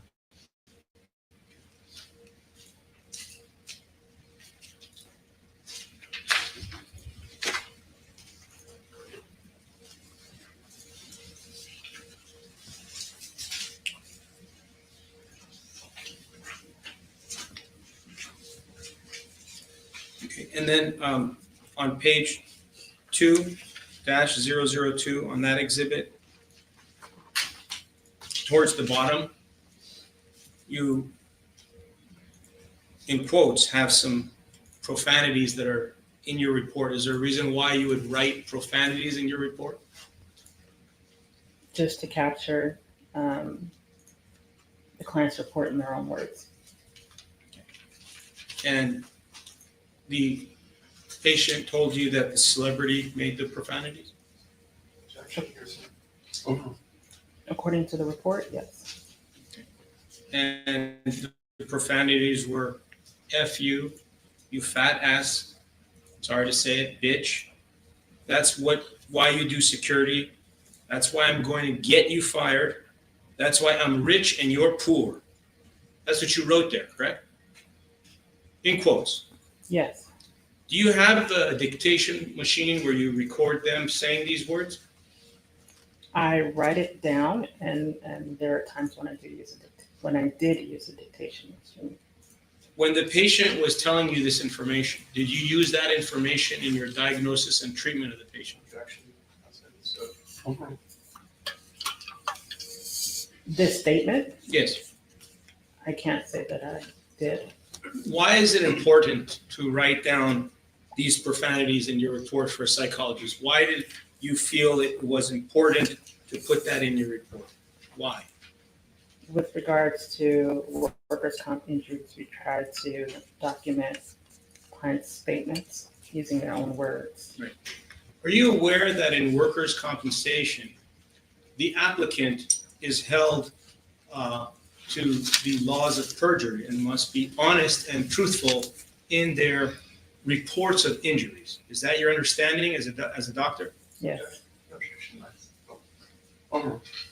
Okay, and then on page 2-002 on that exhibit, towards the bottom, you, in quotes, have some profanities that are in your report. Is there a reason why you would write profanities in your report? Just to capture the client's report in their own words. And the patient told you that the celebrity made the profanities? According to the report, yes. And the profanities were F you fat ass, sorry to say it, bitch. That's why you do security. That's why I'm going to get you fired. That's why I'm rich and you're poor. That's what you wrote there, correct? In quotes. Yes. Do you have a dictation machine where you record them saying these words? I write it down, and there are times when I did use a dictation machine. When the patient was telling you this information, did you use that information in your diagnosis and treatment of the patient? This statement? Yes. I can't say that I did. Why is it important to write down these profanities in your report for a psychologist? Why did you feel it was important to put that in your report? Why? With regards to workers' comp injuries, we try to document clients' statements using their own words. Right. Are you aware that in workers' compensation, the applicant is held to the laws of perjury and must be honest and truthful in their reports of injuries? Is that your understanding as a doctor? Yes.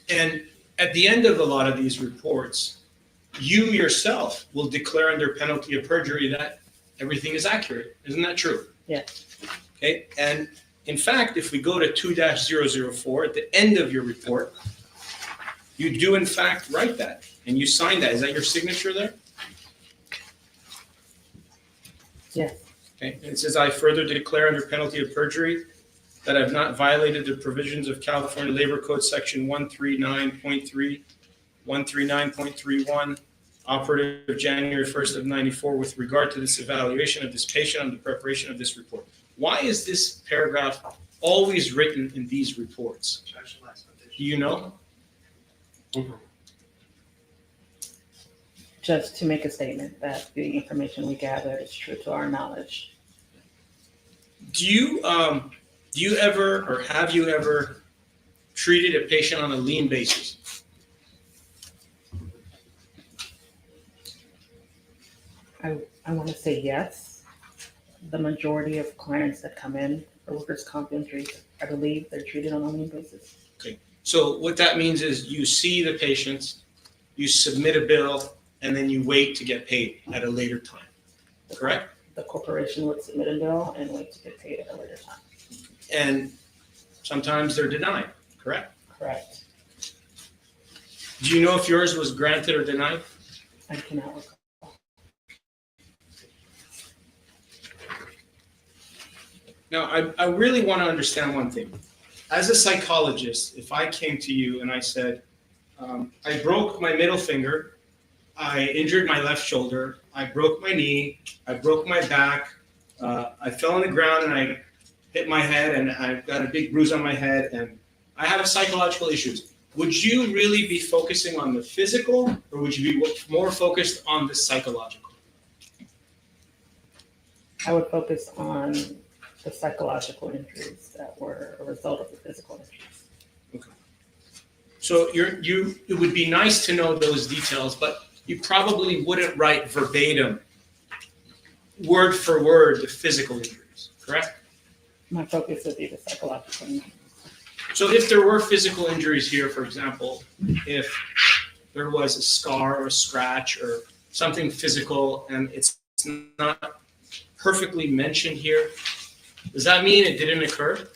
And at the end of a lot of these reports, you yourself will declare under penalty of perjury that everything is accurate. Isn't that true? Yes. Okay. And in fact, if we go to 2-004 at the end of your report, you do in fact write that and you sign that. Is that your signature there? Yes. Okay. And it says, I further declare under penalty of perjury that I've not violated the provisions of California Labor Code Section 139.3, 139.31, operative January 1st of 94, with regard to this evaluation of this patient and the preparation of this report. Why is this paragraph always written in these reports? Do you know? Just to make a statement that the information we gathered is true to our knowledge. Do you ever, or have you ever treated a patient on a lien basis? I want to say yes. The majority of clients that come in for workers' comp injuries, I believe they're treated on a lien basis. Okay, so what that means is you see the patients, you submit a bill, and then you wait to get paid at a later time, correct? The corporation would submit a bill and wait to get paid at a later time. And sometimes they're denied, correct? Correct. Do you know if yours was granted or denied? I cannot recall. Now, I really want to understand one thing. As a psychologist, if I came to you and I said, I broke my middle finger, I injured my left shoulder, I broke my knee, I broke my back, I fell on the ground and I hit my head and I've got a big bruise on my head and I have psychological issues. Would you really be focusing on the physical or would you be more focused on the psychological? I would focus on the psychological injuries that were a result of the physical injuries. Okay. So it would be nice to know those details, but you probably wouldn't write verbatim, word for word, the physical injuries, correct? My focus would be the psychological injuries. So if there were physical injuries here, for example, if there was a scar or a scratch or something physical and it's not perfectly mentioned here, does that mean it didn't occur?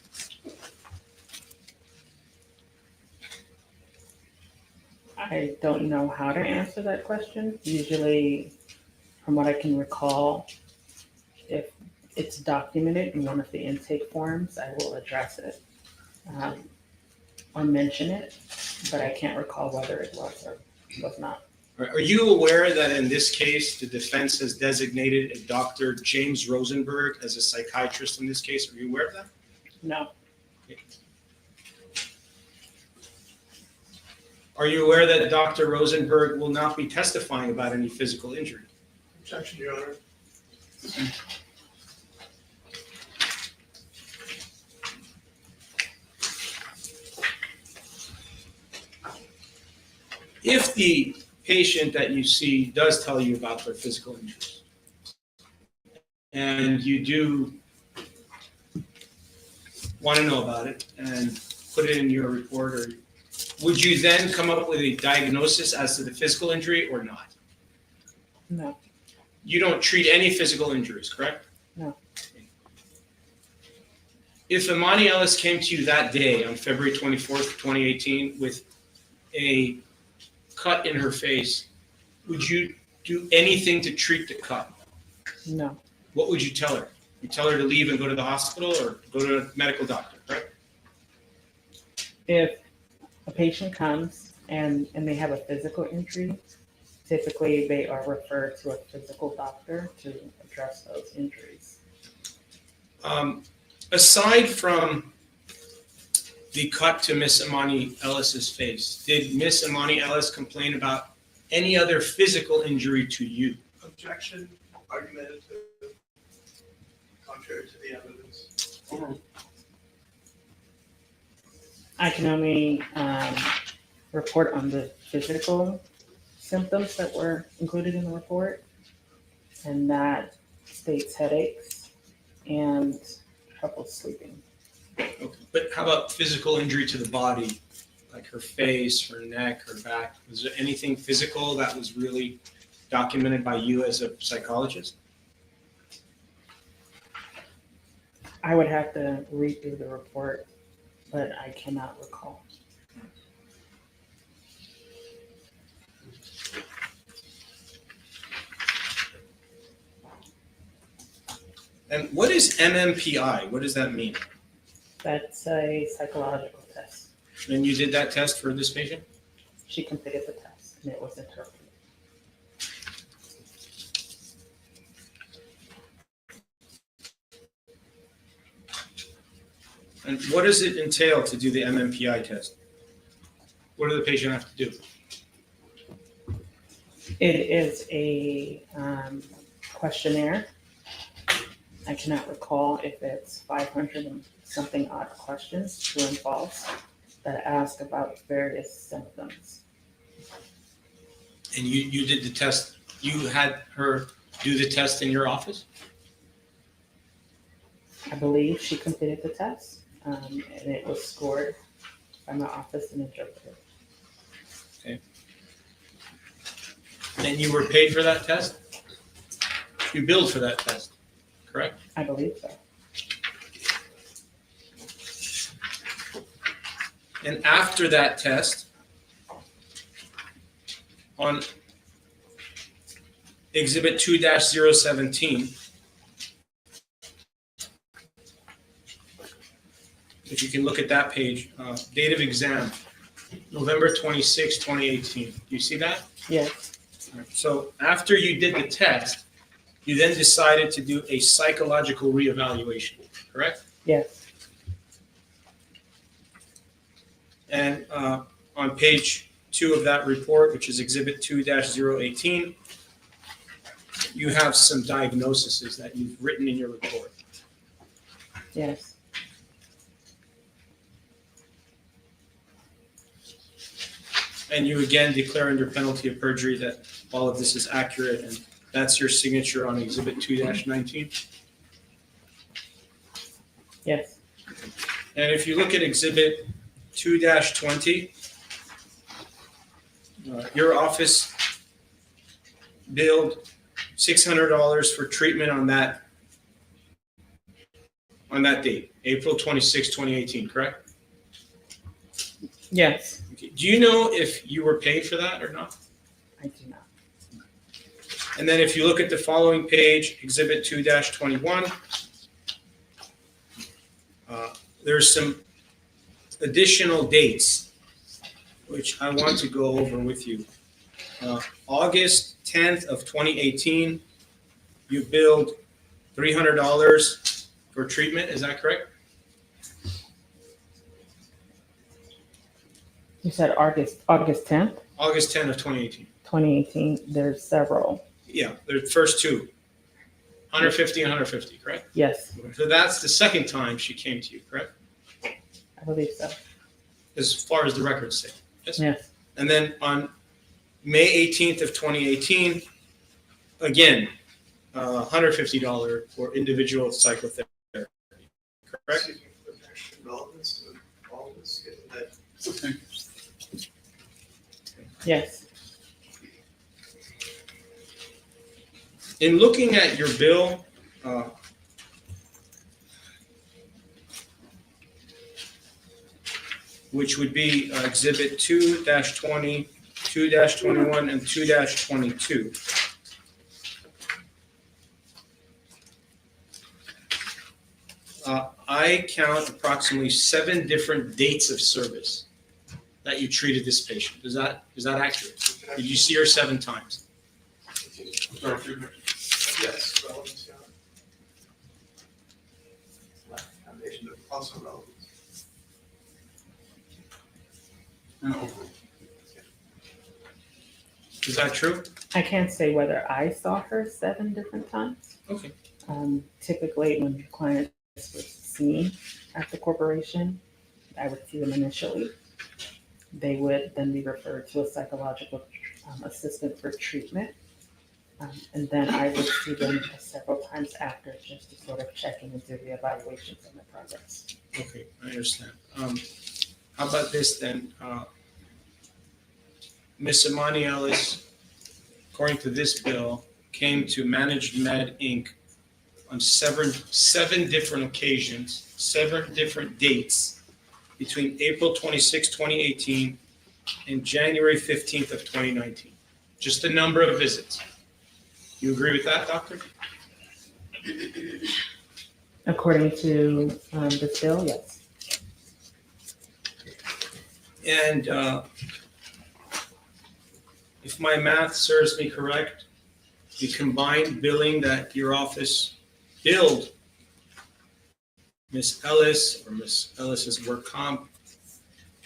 I don't know how to answer that question. Usually, from what I can recall, if it's documented in one of the intake forms, I will address it or mention it, but I can't recall whether it was or was not. Are you aware that in this case, the defense has designated a Dr. James Rosenberg as a psychiatrist in this case? Are you aware of that? No. Are you aware that Dr. Rosenberg will not be testifying about any physical injury? Objection, Your Honor. If the patient that you see does tell you about their physical injuries, and you do want to know about it and put it in your report, or would you then come up with a diagnosis as to the physical injury or not? No. You don't treat any physical injuries, correct? No. If Imani Ellis came to you that day on February 24th, 2018 with a cut in her face, would you do anything to treat the cut? No. What would you tell her? You tell her to leave and go to the hospital or go to a medical doctor, correct? If a patient comes and they have a physical injury, typically they are referred to a physical doctor to address those injuries. Aside from the cut to Miss Imani Ellis's face, did Miss Imani Ellis complain about any other physical injury to you? Objection, argumentative, contrary to the evidence. I can only report on the physical symptoms that were included in the report, and that states headaches and trouble sleeping. Okay. But how about physical injury to the body, like her face, her neck, her back? Was there anything physical that was really documented by you as a psychologist? I would have to read through the report, but I cannot recall. And what is MMPI? What does that mean? That's a psychological test. And you did that test for this patient? She completed the test, and it was interpreted. And what does it entail to do the MMPI test? What do the patient have to do? It is a questionnaire. I cannot recall if it's 500 and something odd questions, true and false, that ask about various symptoms. And you did the test, you had her do the test in your office? I believe she completed the test, and it was scored by my office and interpreted. Okay. And you were paid for that test? You billed for that test, correct? I believe so. And after that test, on Exhibit 2-017, if you can look at that page, date of exam, November 26, 2018. Do you see that? Yes. All right. So after you did the test, you then decided to do a psychological reevaluation, correct? Yes. And on page 2 of that report, which is Exhibit 2-018, you have some diagnoses that you've written in your report. Yes. And you again declare under penalty of perjury that all of this is accurate, and that's your signature on Exhibit 2-19? Yes. And if you look at Exhibit 2-20, your office billed $600 for treatment on that date, April 26, 2018, correct? Yes. Okay. Do you know if you were paid for that or not? I do not. And then if you look at the following page, Exhibit 2-21, there's some additional dates, which I want to go over with you. August 10th of 2018, you billed $300 for treatment, is that correct? You said August 10th? August 10th of 2018. 2018, there's several. Yeah, the first two, 150 and 150, correct? Yes, So that's the second time she came to you, correct? I believe so. As far as the records say. Yes. Yes. And then on May 18th of 2018, again, $150 for individual psychotherapy, correct? Relevance of all this, given that Okay. Yes. In looking at your bill, which would be Exhibit 2-20, 2-21, and 2-22. I count approximately 7 different dates of service that you treated this patient. Is that accurate? Did you see her 7 times? yes, relevance, yeah. Foundation, but also relevance. And overall. Is that true? I can't say whether I saw her 7 different times. Okay. Typically, when clients were seen at the corporation, I would see them initially. They would then be referred to a psychological assistant for treatment. And then I would see them several times after just to sort of check in and do the evaluations on the progress. Okay, I understand. How about this then? Ms. Imani Ellis, according to this bill, came to Managed Med Inc. on seven different occasions, 7 different dates between April 26, 2018 and January 15th of 2019. Just the number of visits. You agree with that, doctor? According to this bill, yes. And if my math serves me correct, the combined billing that your office billed Miss Ellis or Miss Ellis's work comp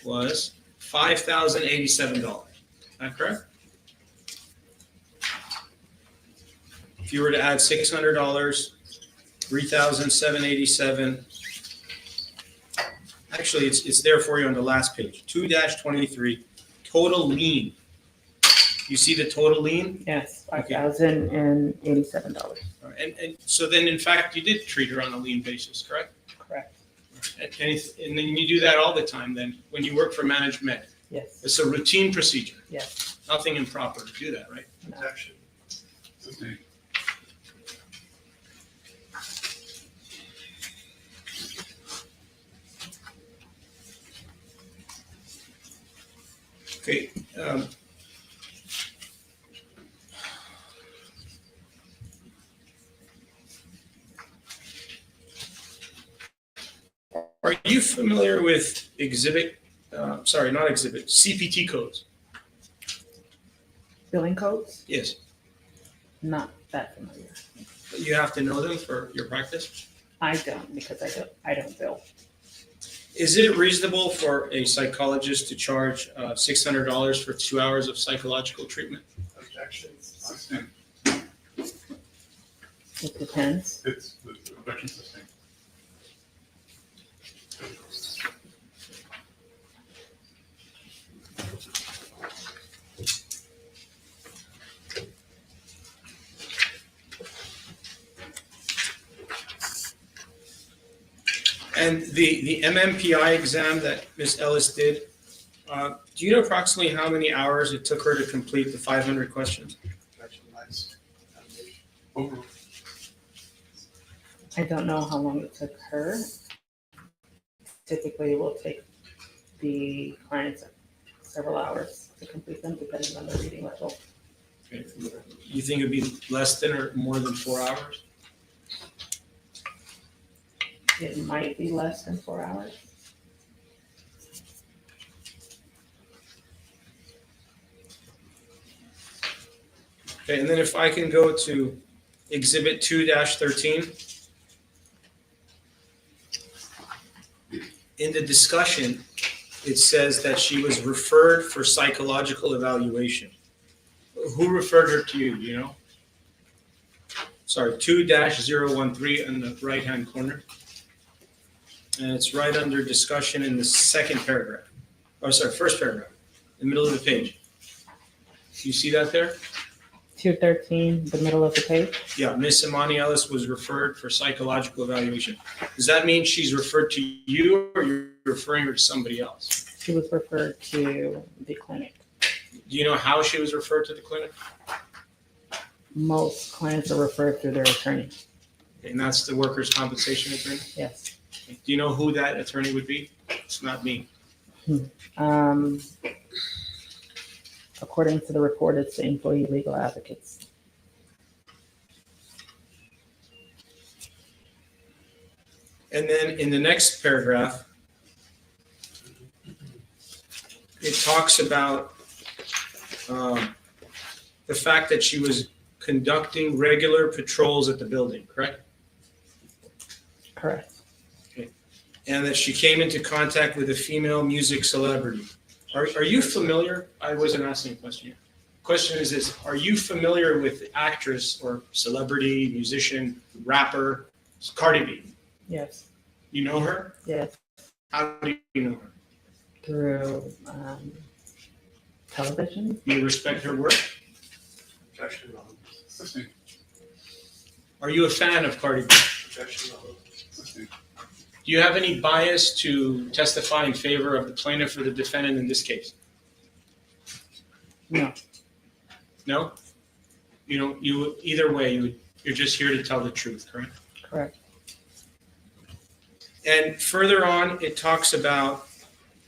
was $5,087. Is that correct? If you were to add $600, $3,787. Actually, it's there for you on the last page. 2-23, total lien. You see the total lien? Yes, $5,087. All right, and so then, in fact, you did treat her on a lien basis, correct? Correct. And then you do that all the time then, when you work for Managed Med? Yes. It's a routine procedure? Yes. Nothing improper to do that, right? No. Objection. Sustained. Okay. Are you familiar with CPT codes? Billing codes? Yes. Not that familiar. You have to know them for your practice? I don't, because I don't bill. Is it reasonable for a psychologist to charge $600 for 2 hours of psychological treatment? Objection. Sustained. It depends. It's objection sustained. And the MMPI exam that Ms. Ellis did, do you know approximately how many hours it took her to complete the 500 questions? Over. I don't know how long it took her. Typically, it will take the clients several hours to complete them, depending on their reading level. Okay. You think it'd be less than or more than 4 hours? It might be less than 4 hours. Okay, and then if I can go to Exhibit 2-13. In the discussion, it says that she was referred for psychological evaluation. Who referred her to you, do you know? Sorry, 2-013 in the right-hand corner. And it's right under discussion in the second paragraph. Oh, sorry, first paragraph, in the middle of the page. You see that there? 213, the middle of the page. Yeah, Miss Imani Ellis was referred for psychological evaluation. Does that mean she's referred to you or you're referring her to somebody else? She was referred to the clinic. Do you know how she was referred to the clinic? Most clients are referred through their attorney. And that's the workers' compensation attorney? Yes. Do you know who that attorney would be? It's not me. According to the report, it's the employee legal advocates. And then in the next paragraph, it talks about the fact that she was conducting regular patrols at the building, correct? Correct. Okay. And that she came into contact with a female music celebrity. Are you familiar? I wasn't asking a question here. Question is this: are you familiar with the actress or celebrity, musician, rapper, Cardi B? Yes. You know her? Yes. How do you know her? Through television. Do you respect her work? Objection. Sustained. Are you a fan of Cardi B? Objection. Sustained. Do you have any bias to testify in favor of the plaintiff or the defendant in this case? No. No? You either way, you're just here to tell the truth, correct? Correct. And further on, it talks about,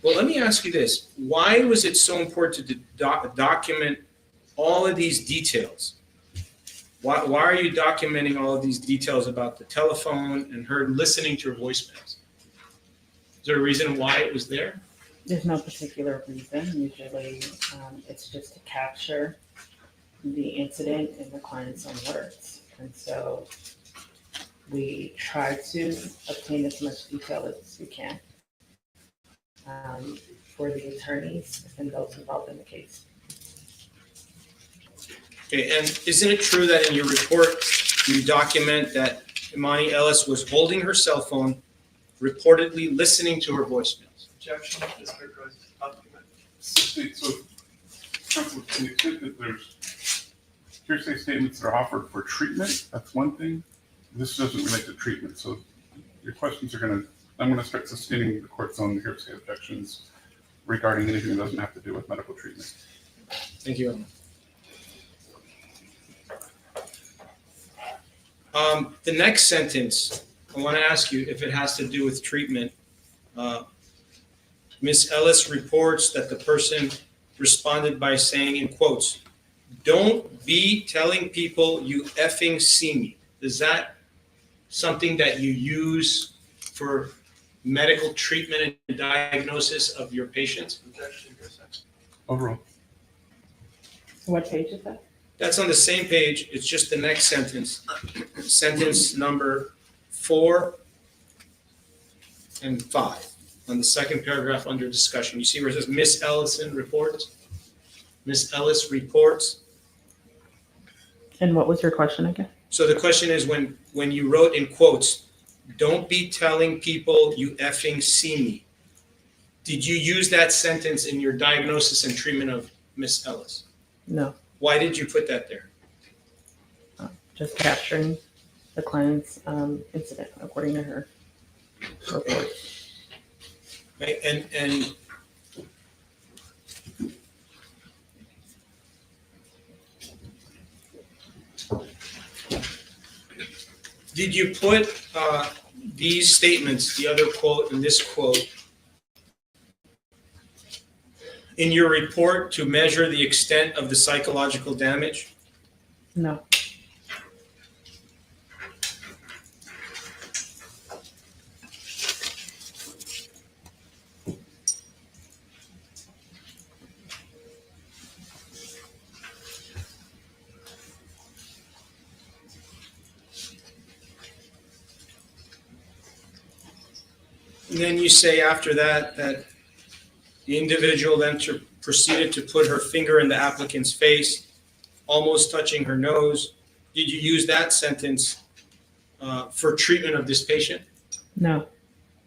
well, let me ask you this. Why was it so important to document all of these details? Why are you documenting all of these details about the telephone and her listening to her voicemails? Is there a reason why it was there? There's no particular reason. Usually, it's just to capture the incident in the client's own words. And so We try to obtain as much detail as we can for the attorneys and those involved in the case. Okay, and isn't it true that in your report, you document that Imani Ellis was holding her cell phone, reportedly listening to her voicemails? Objection, Mr. President. Document. So, to the extent that there's hearsay statements that are offered for treatment, that's one thing. This doesn't relate to treatment, so your questions are I'm gonna start sustaining the court's own hearsay objections regarding anything that doesn't have to do with medical treatment. Thank you. The next sentence, I want to ask you if it has to do with treatment. Ms. Ellis reports that the person responded by saying, in quotes, "Don't be telling people you effing see me." Is that something that you use for medical treatment and diagnosis of your patients? Objection, Your Honor. Overall. What page is that? That's on the same page. It's just the next sentence. Sentence number 4 and 5 on the second paragraph under discussion. You see where it says Miss Ellison reports? Miss Ellis reports. And what was your question again? So the question is when you wrote in quotes, "Don't be telling people you effing see me." Did you use that sentence in your diagnosis and treatment of Miss Ellis? No, Why did you put that there? just capturing the client's incident according to her report. Right, and did you put these statements, the other quote and this quote, in your report to measure the extent of the psychological damage? No. And then you say after that the individual then proceeded to put her finger in the applicant's face, almost touching her nose. Did you use that sentence for treatment of this patient? No.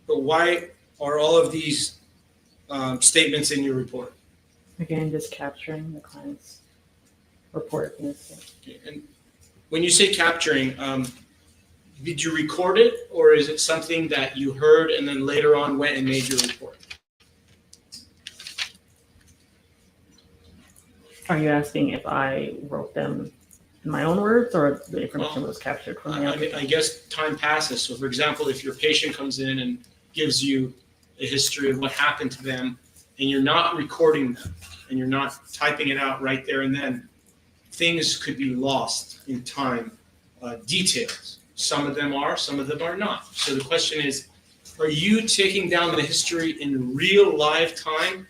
But why are all of these statements in your report? Again, just capturing the client's report. Okay, and when you say capturing, did you record it, or is it something that you heard and then later on went and made your report? Are you asking if I wrote them in my own words or the information was captured from the applicant? I guess time passes. So for example, if your patient comes in and gives you a history of what happened to them and you're not recording them and you're not typing it out right there and then, things could be lost in time, details. Some of them are, some of them are not. So the question is, are you taking down the history in real live time,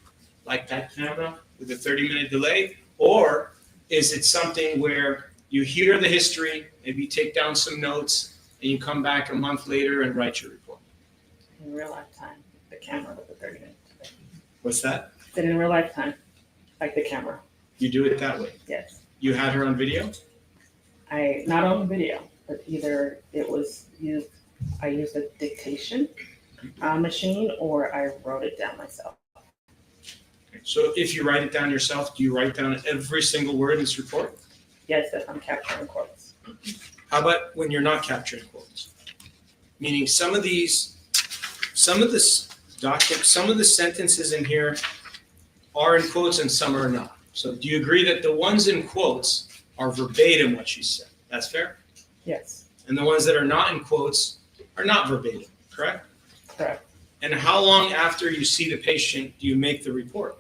like that camera with a 30-minute delay? Or is it something where you hear the history, maybe take down some notes, and you come back a month later and write your report? In real life time, the camera with the 30 minutes. What's that? Did in real life time, like the camera. You do it that way? Yes. You had her on video? Not on video, but either it was used, I used a dictation machine or I wrote it down myself. So if you write it down yourself, do you write down every single word in this report? Yes, if I'm capturing quotes. How about when you're not capturing quotes? Meaning some of the sentences in here are in quotes and some are not. So do you agree that the ones in quotes are verbatim what she said? That's fair? Yes. And the ones that are not in quotes are not verbatim, correct? Correct. And how long after you see the patient do you make the report?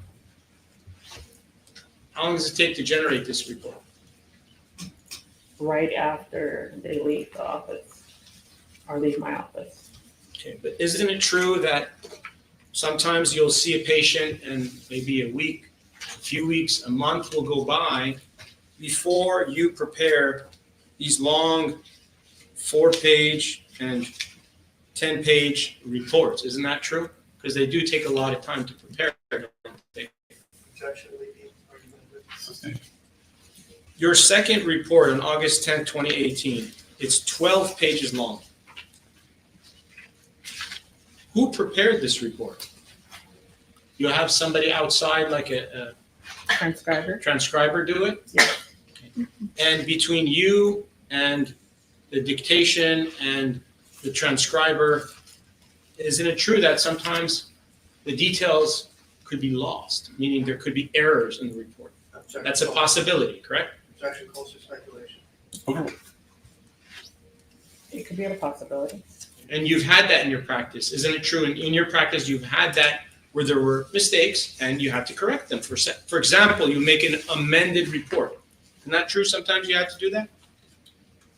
How long does it take to generate this report? Right after they leave the office or leave my office. Okay, but isn't it true that sometimes you'll see a patient and maybe a week, a few weeks, a month will go by before you prepare these long 4-page and 10-page reports. Isn't that true? Because they do take a lot of time to prepare. Don't they? Objection, leaving argument with. Sustained. Your second report on August 10th, 2018, it's 12 pages long. Who prepared this report? You have somebody outside, like a transcriber do it? Yes. And between you and the dictation and the transcriber, isn't it true that sometimes the details could be lost, meaning there could be errors in the report? Objection. That's a possibility, correct? Objection calls for speculation. It could be a possibility. And you've had that in your practice. Isn't it true? In your practice, you've had that where there were mistakes and you had to correct them. For example, you make an amended report. Isn't that true? Sometimes you have to do that?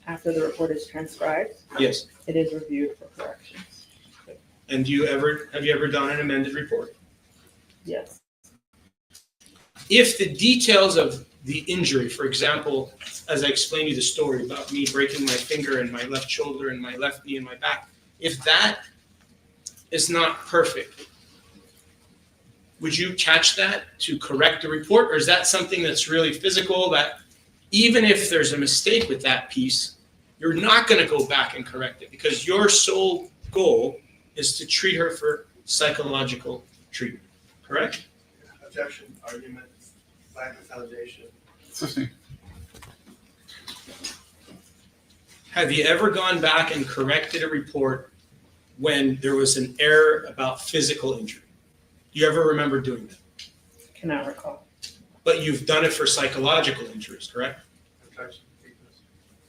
After the report is transcribed, Yes. it is reviewed for corrections. And have you ever done an amended report? Yes. If the details of the injury, for example, as I explained you the story about me breaking my finger and my left shoulder and my left knee and my back, if that is not perfect, would you catch that to correct the report? Or is that something that's really physical that even if there's a mistake with that piece, you're not going to go back and correct it because your sole goal is to treat her for psychological treatment, correct? Objection, argument, lack of foundation. Sustained. Have you ever gone back and corrected a report when there was an error about physical injury? Do you ever remember doing that? Cannot recall. But you've done it for psychological injuries, correct? Objection.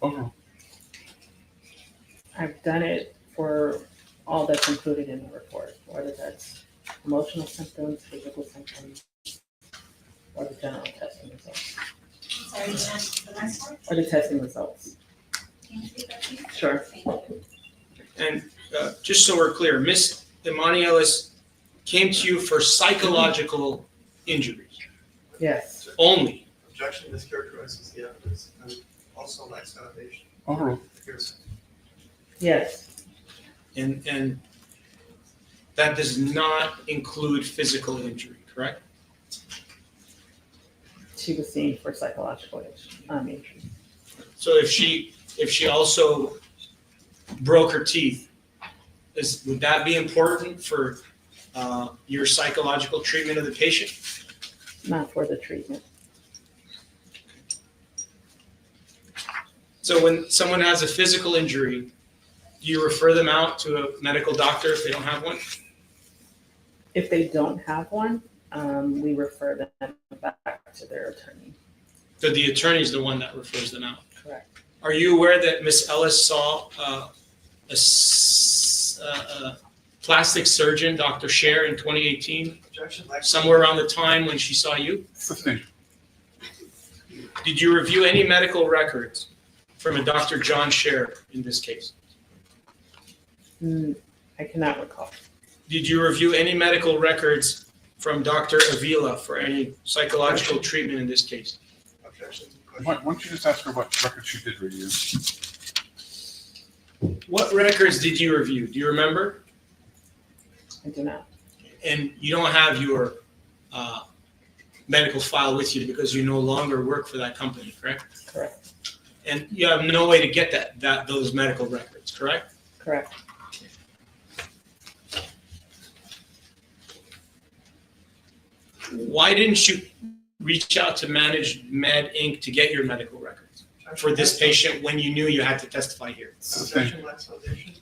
Overruled. I've done it for all that's included in the report, whether that's emotional symptoms, physical symptoms, or the general testing results. Sorry, the next one? Or the testing results. Can you repeat that, please? Sure. And just so we're clear, Ms. Imani Ellis came to you for psychological injuries Yes. only. Objection mischaracterizes the evidence and also lacks foundation. Overruled. Hearsay. Yes. And that does not include physical injury, correct? She was seen for psychological injury. So if she also broke her teeth, would that be important for your psychological treatment of the patient? Not for the treatment. So when someone has a physical injury, do you refer them out to a medical doctor if they don't have one? If they don't have one, we refer them back to their attorney. So the attorney is the one that refers them out. Correct. Are you aware that Miss Ellis saw a plastic surgeon, Dr. Scher, in 2018, Objection lacks. somewhere around the time when she saw you? Sustained. Did you review any medical records from a Dr. John Scher in this case? I cannot recall. Did you review any medical records from Dr. Avila for any psychological treatment in this case? Objection. Why don't you just ask her what records she did review? What records did you review? Do you remember? I do not. And you don't have your medical file with you because you no longer work for that company, correct? Correct. And you have no way to get those medical records, correct? Correct. Why didn't you reach out to Managed Med Inc. to get your medical records for this patient when you knew you had to testify here? Objection lacks foundation.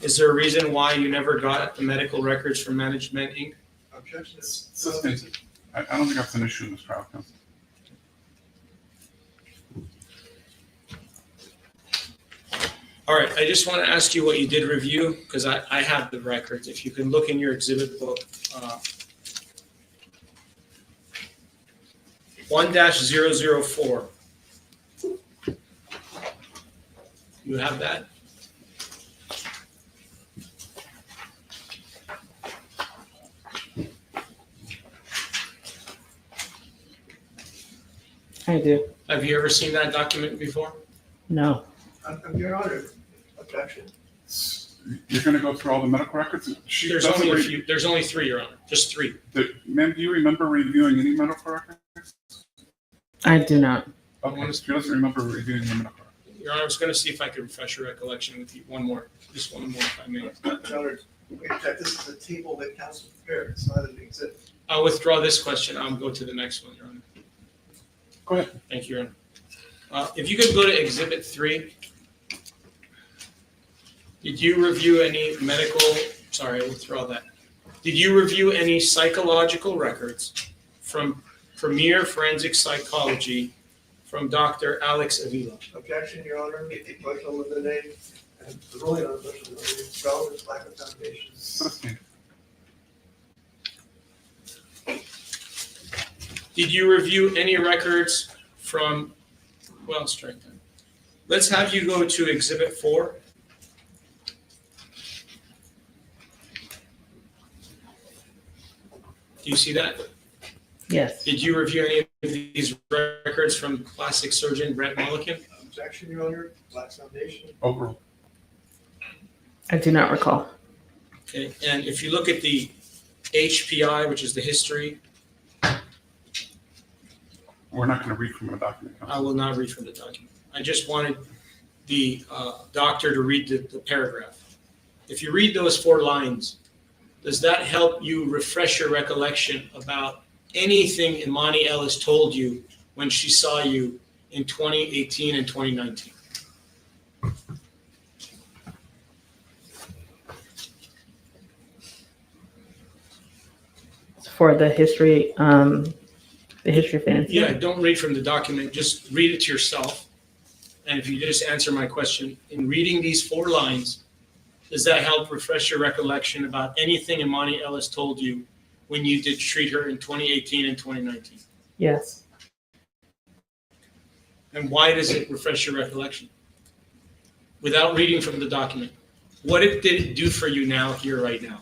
Is there a reason why you never got the medical records from Managed Med Inc.? Objection is. Sustained. I don't think that's an issue in this trial, counsel. All right, I just want to ask you what you did review, because I have the records. If you can look in your exhibit book. 1-004. You have that? I do. Have you ever seen that document before? No. Your Honor, objection. You're going to go through all the medical records? There's only a few. There's only three, Your Honor. Just three. Ma'am, do you remember reviewing any medical records? I do not. Okay, she doesn't remember reviewing the medical records. Your Honor, I was going to see if I could refresh your recollection with you. One more, just one more, if I may. Your Honor, this is a table that counsel prepared. It's not an exhibit. I'll withdraw this question. I'll go to the next one, Your Honor. Go ahead. Thank you, Your Honor. If you could go to Exhibit 3. Did you review any medical, sorry, I withdraw that. Did you review any psychological records from Premier Forensic Psychology from Dr. Alex Avila? Objection, Your Honor. Motion to eliminate and the ruling on motion to eliminate relevance, lack of foundation. Did you review any records from, well, strike that. Let's have you go to Exhibit 4. Do you see that? Yes. Did you review any of these records from plastic surgeon Brett Mulliken? Objection, Your Honor. Lack of foundation. Overruled. I do not recall. Okay, and if you look at the HPI, which is the history, We're not going to read from a document. I will not read from the document. I just wanted the doctor to read the paragraph. If you read those 4 lines, does that help you refresh your recollection about anything Imani Ellis told you when she saw you in 2018 and 2019? For the history of fantasy. Yeah, don't read from the document, just read it to yourself. And if you just answer my question, in reading these 4 lines, does that help refresh your recollection about anything Imani Ellis told you when you did treat her in 2018 and 2019? Yes. And why does it refresh your recollection? Without reading from the document, what did it do for you now, here, right now?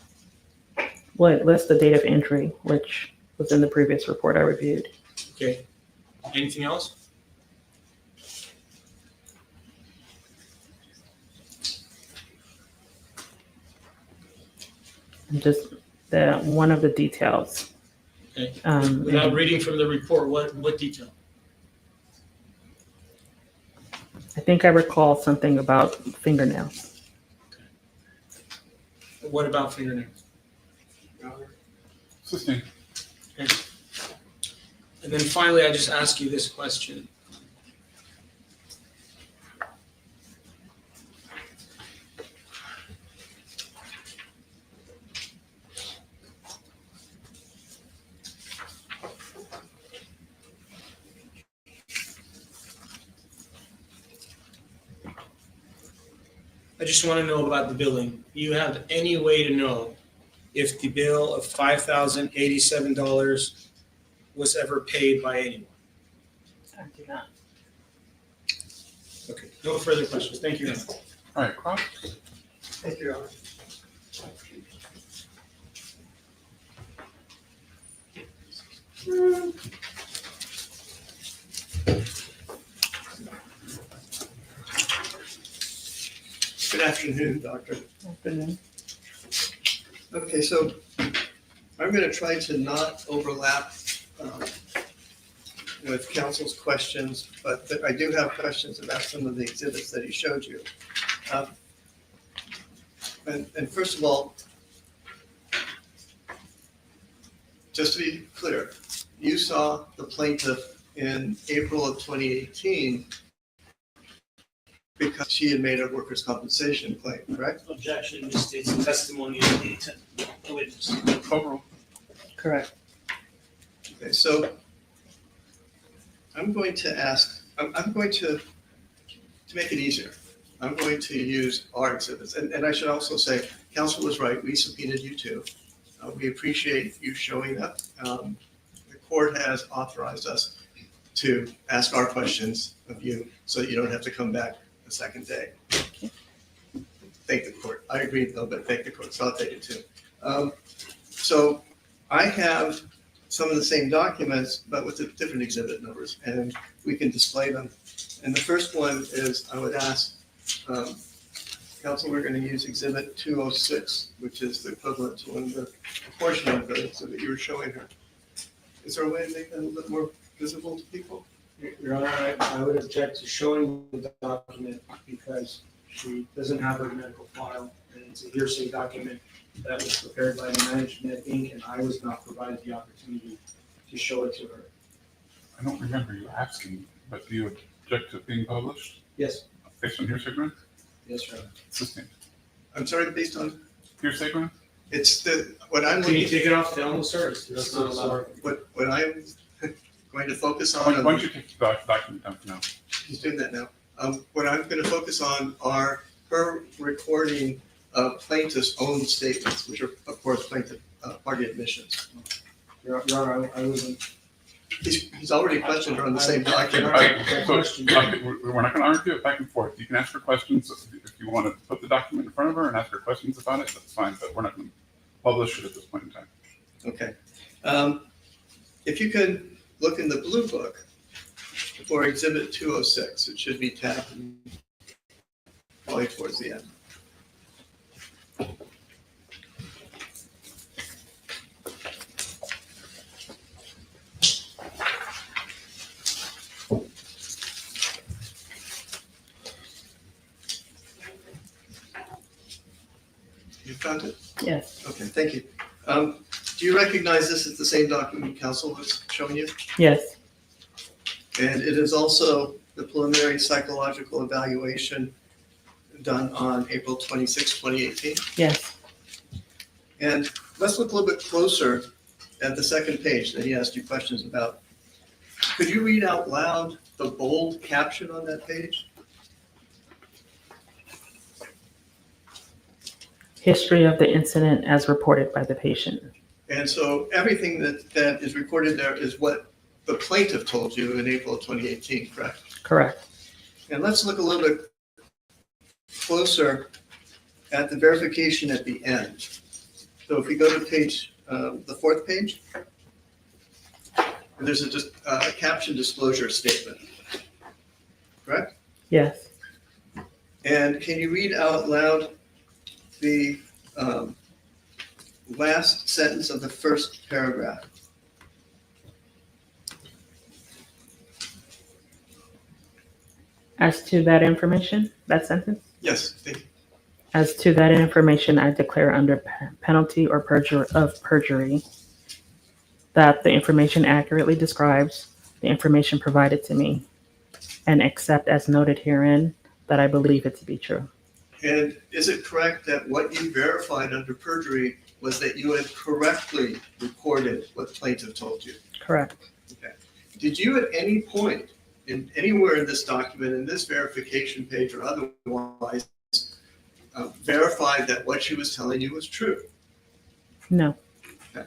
Well, it lists the date of entry, which was in the previous report I reviewed. Okay. Anything else? Just one of the details. Okay. Without reading from the report, what detail? I think I recall something about fingernails. What about fingernails? Sustained. Okay. And then finally, I just ask you this question. I just want to know about the billing. Do you have any way to know if the bill of $5,087 was ever paid by anyone? I do not. Okay, no further questions. Thank you. All right, Cross. Thank you, Your Honor. Good afternoon, Doctor. Afternoon. Okay, so I'm going to try to not overlap with counsel's questions, but I do have questions about some of the exhibits that he showed you. And first of all, just to be clear, you saw the plaintiff in April of 2018 because she had made a workers' compensation claim, correct? Objection, this states the testimony of the witness. Overruled. Correct. Okay, so I'm going to ask, I'm going to make it easier, I'm going to use our exhibits. And I should also say, counsel was right, we subpoenaed you too. We appreciate you showing up. The court has authorized us to ask our questions of you so that you don't have to come back the second day. Thank the court. I agree though, but thank the court, so I'll take it too. So I have some of the same documents, but with the different exhibit numbers, and we can display them. And the first one is, I would ask Council, we're going to use Exhibit 206, which is the equivalent to a portion of the exhibit you were showing her. Is there a way to make that a little bit more visible to people? Your Honor, I would object to showing the document because she doesn't have her medical file, and it's a hearsay document that was prepared by Management Inc., and I was not provided the opportunity to show it to her. I don't remember you asking, but do you object to it being published? Yes. Based on hearsay grounds? Yes, Your Honor. Sustained. I'm sorry, based on? Hearsay grounds? It's what I'm Can you looking. take it off the Elmo, sir? That's not allowed. What I'm going to focus Why on. don't you take the document down for now? He's doing that now. What I'm going to focus on are her recording of plaintiff's own statements, which are, of course, plaintiff party admissions. Your Honor, I wasn't. He's already questioned her on the same document. We're not going to argue it back and forth. You can ask her questions if you want to put the document in front of her and ask her questions about it. That's fine, but we're not going to publish it at this point in time. Okay. If you could look in the blue book for Exhibit 206, it should be tabbed probably towards the end. You found it? Yes. Okay, thank you. Do you recognize this as the same document counsel was showing you? Yes. And it is also the preliminary psychological evaluation done on April 26, 2018. Yes. And let's look a little bit closer at the second page that he asked you questions about. Could you read out loud the bold caption on that page? History of the incident as reported by the patient. And so everything that is recorded there is what the plaintiff told you in April of 2018, correct? Correct. And let's look a little bit closer at the verification at the end. So if we go to page, the fourth page, there's a caption disclosure statement, correct? Yes. And can you read out loud the last sentence of the first paragraph? As to that information, that sentence? Yes, thank you. As to that information, I declare under penalty or perjury that the information accurately describes the information provided to me, and accept as noted herein that I believe it to be true. And is it correct that what you verified under perjury was that you had correctly recorded what the plaintiff told you? Correct. Okay. Did you at any point, anywhere in this document, in this verification page or otherwise, verify that what she was telling you was true? No. Okay.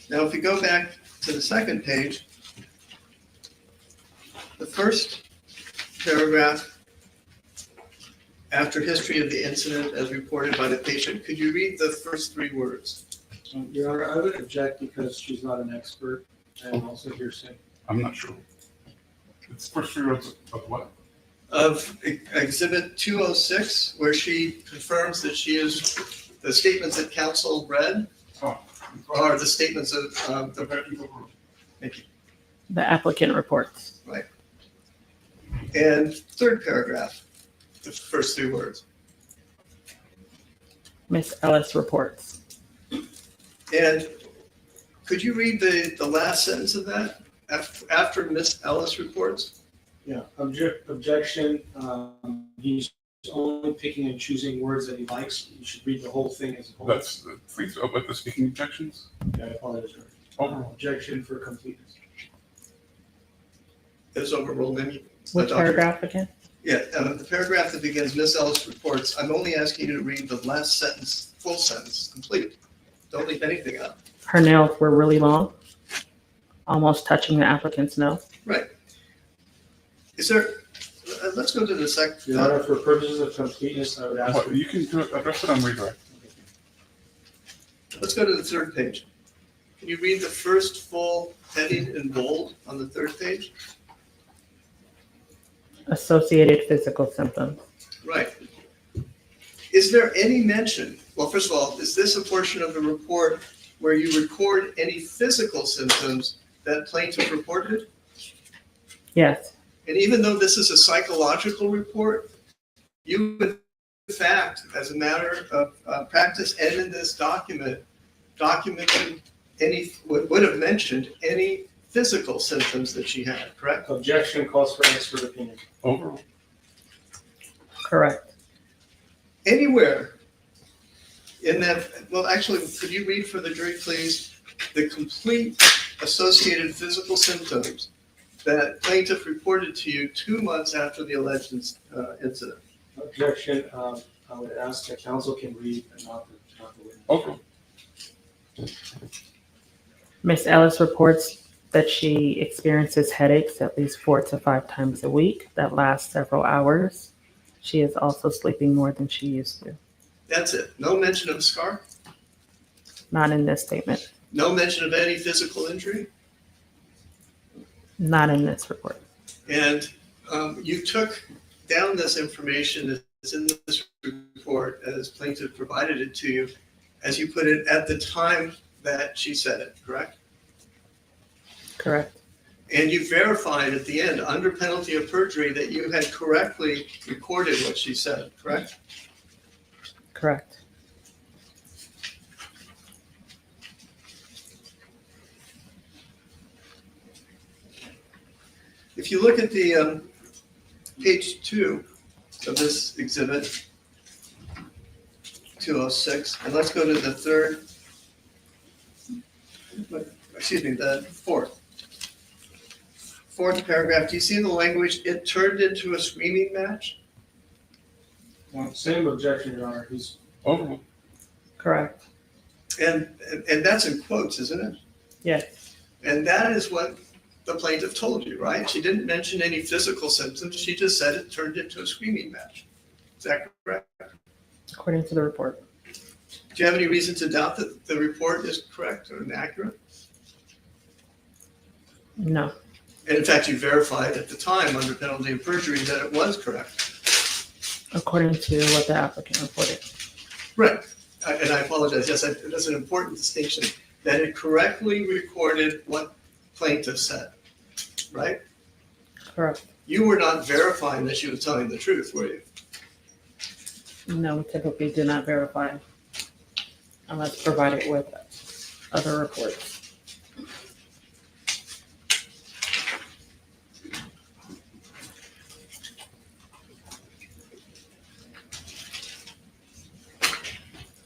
Now, if we go back to the second page, the first paragraph after history of the incident as reported by the patient, could you read the first three words? Your Honor, I would object because she's not an expert and also hearsay. I'm not sure. It's first three words of what? Of Exhibit 206, where she confirms that she is, the statements that counsel read are the statements of the people. Thank you. The applicant reports. Right. And third paragraph, the first three words. Miss Ellis reports. And could you read the last sentence of that after Miss Ellis reports? Yeah, objection. He's only picking and choosing words that he likes. You should read the whole thing as a whole. That's please with the speaking objections. Yeah, I apologize. Oh. Objection for completeness. Is overruled any? Which paragraph again? Yeah, the paragraph that begins Miss Ellis reports. I'm only asking you to read the last sentence, full sentence, complete. Don't leave anything out. Her nails were really long, almost touching the applicant's nose. Right. Is there? Let's go to the second. Your Honor, for purposes of completeness, I would ask. What, you can do it, address it on redirect. Let's go to the third page. Can you read the first full heading in bold on the third page? Associated physical symptoms. Right. Is there any mention, well, first of all, is this a portion of the report where you record any physical symptoms that plaintiff reported? Yes, And even though this is a psychological report, you, in fact, as a matter of practice and in this documented any, would have mentioned any physical symptoms that she had, correct? Objection calls for expert opinion. Overruled. correct. Anywhere in that, well, actually, could you read for the jury, please, the complete associated physical symptoms that plaintiff reported to you 2 months after the alleged incident? Objection, I would ask that counsel can read and not the witness. Overruled. Ms. Ellis reports that she experiences headaches at least 4 to 5 times a week that last several hours. She is also sleeping more than she used to. That's it. No mention of a scar? Not in this statement. No mention of any physical injury? Not in this report. And you took down this information that's in this report as plaintiff provided it to you, as you put it, at the time that she said it, correct? Correct. And you verified at the end, under penalty of perjury, that you had correctly recorded what she said, correct? Correct. If you look at the page 2 of this exhibit, 206, and let's go to the fourth paragraph. Do you see the language, it turned into a screaming match? Same objection, Your Honor. He's Overruled. Correct. And that's in quotes, isn't it? Yes. And that is what the plaintiff told you, right? She didn't mention any physical symptoms. She just said it turned into a screaming match. Is that correct? According to the report. Do you have any reason to doubt that the report is correct or inaccurate? No. And in fact, you verified at the time under penalty of perjury that it was correct. According to what the applicant reported. Right. And I apologize. Yes, that's an important distinction, that it correctly recorded what plaintiff said, right? Correct. You were not verifying that she was telling the truth, were you? No, we typically do not verify unless provided with other reports.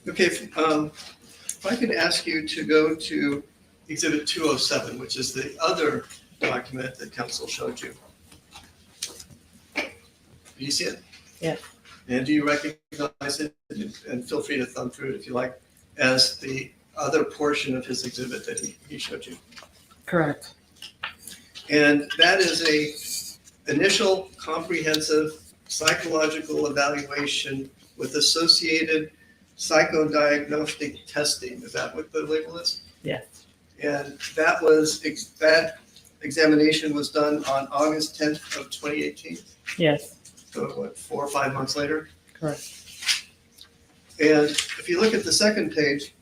Okay, if I could ask you to go to Exhibit 207, which is the other document that counsel showed you. Do you see it? Yes. And do you recognize it? And feel free to thumb through it if you like, as the other portion of his exhibit that he showed you. Correct. And that is a initial comprehensive psychological evaluation with associated psychodiagnostic testing. Is that what the label is? Yes. And that examination was done on August 10th of 2018. Yes. So what, 4 or 5 months later? Correct. And if you look at the second page,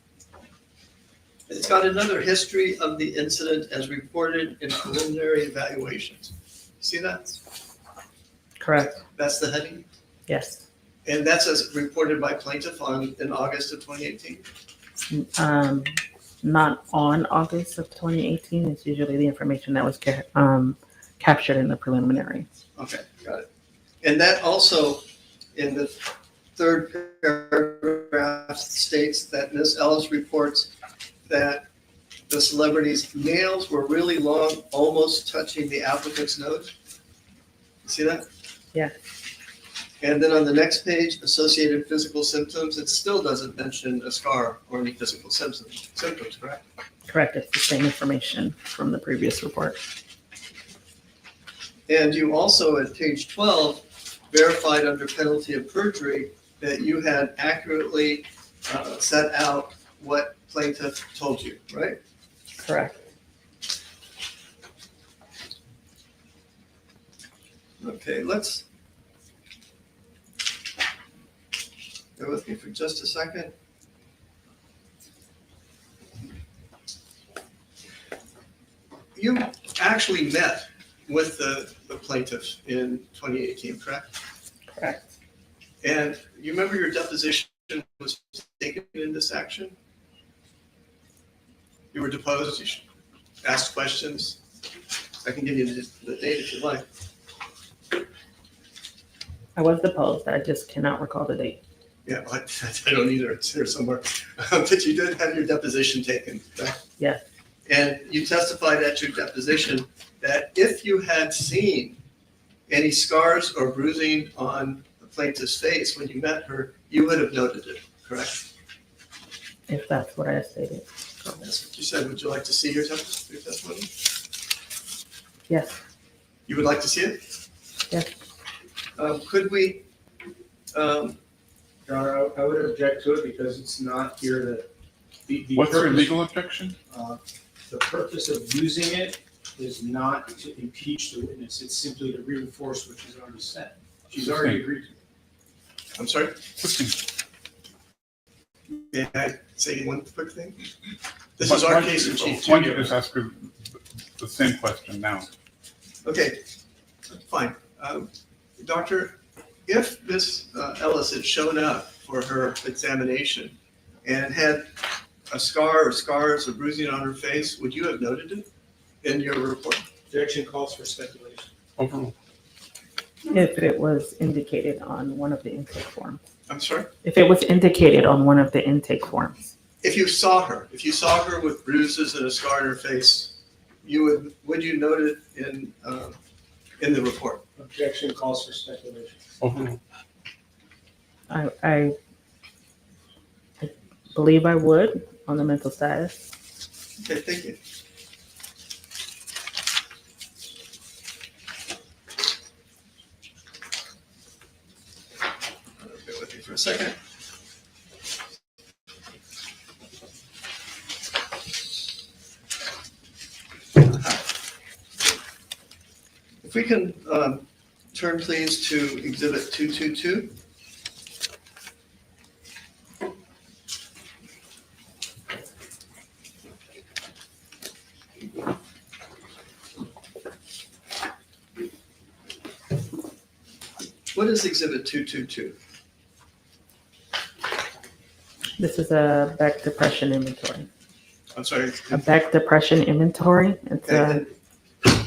it's got another history of the incident as reported in preliminary evaluations. See that? Correct. That's the heading? Yes. And that's as reported by plaintiff in August of 2018? Not on August of 2018. It's usually the information that was captured in the preliminary. Okay, got it. And that also, in the third paragraph, states that Ms. Ellis reports that the celebrity's nails were really long, almost touching the applicant's nose. See that? Yeah. And then on the next page, associated physical symptoms, it still doesn't mention a scar or any physical symptoms, correct? Correct. It's the same information from the previous report. And you also, at page 12, verified under penalty of perjury that you had accurately set out what plaintiff told you, right? Correct. Okay, let's bear with me for just a second. You actually met with the plaintiff in 2018, correct? Correct. And you remember your deposition was taken in this action? You were deposed, you asked questions. I can give you the date if you like. I was deposed. I just cannot recall the date. Yeah, I don't either. It's here somewhere. But you did have your deposition taken, right? Yes. And you testified at your deposition that if you had seen any scars or bruising on the plaintiff's face when you met her, you would have noted it, correct? If that's what I stated. That's what you said. Would you like to see your testimony? Yes. You would like to see it? Yes. Could we? Your Honor, I would object to it because it's not here the What's your purpose- legal objection? The purpose of using it is not to impeach the witness, it's simply to reinforce what she's already said. She's already agreed to it. I'm sorry? May I say one quick thing? This is our case in chief. Why don't you just ask her the same question now? Okay, fine. Doctor, if Ms. Ellis had shown up for her examination and had a scar or scars or bruising on her face, would you have noted it in your report? Objection calls for speculation. Overruled. If it was indicated on one of the intake forms. I'm sorry? If it was indicated on one of the intake forms. If you saw her with bruises and a scar on her face, would you note it in the report? Objection calls for speculation. Overruled. I believe I would on the mental status. Okay, thank you. Bear with me for a second. If we can turn please to Exhibit 222. What is Exhibit 222? This is a back depression inventory. I'm sorry. A back depression inventory. It's a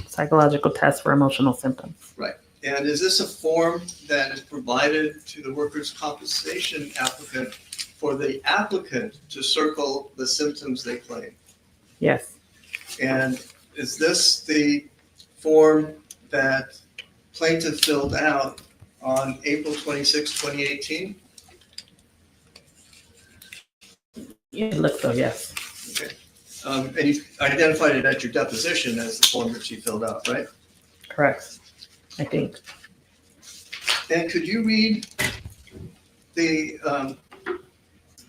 psychological test for emotional symptoms. Right. And is this a form that is provided to the workers' compensation applicant for the applicant to circle the symptoms they claim? Yes. And is this the form that plaintiff filled out on April 26, 2018? Yeah, it looks so, yes. Okay. And you identified it at your deposition as the form that she filled out, right? Correct, I think. And could you read the,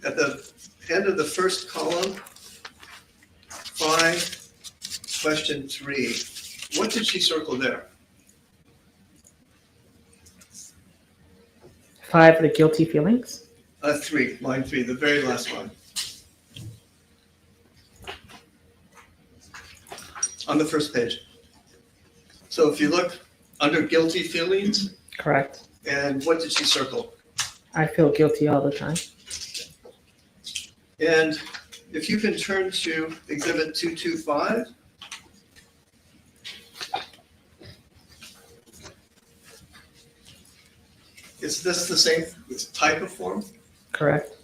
at the end of the first column, 5, question 3, what did she circle there? 5, the guilty feelings. 3, line 3, the very last one. On the first page. So if you look under guilty feelings. Correct. And what did she circle? I feel guilty all the time. And if you can turn to Exhibit 225. Is this the same type of form? Correct.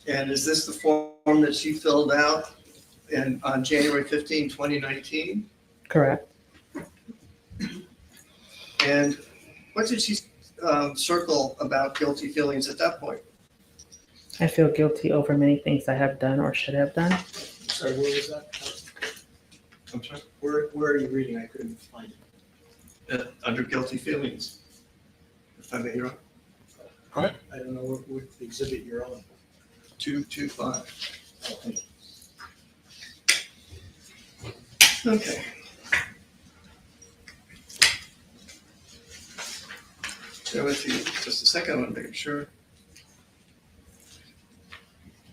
And is this the form that she filled out on January 15, 2019? Correct. And what did she circle about guilty feelings at that point? I feel guilty over many things I have done or should have done. Sorry, where was that? I'm sorry? Where are you reading? I couldn't find it. Under guilty feelings. If I may, Your Honor. Go ahead. I don't know what exhibit you're on. 225. Okay. Okay. Bear with you just a second, I want to make sure.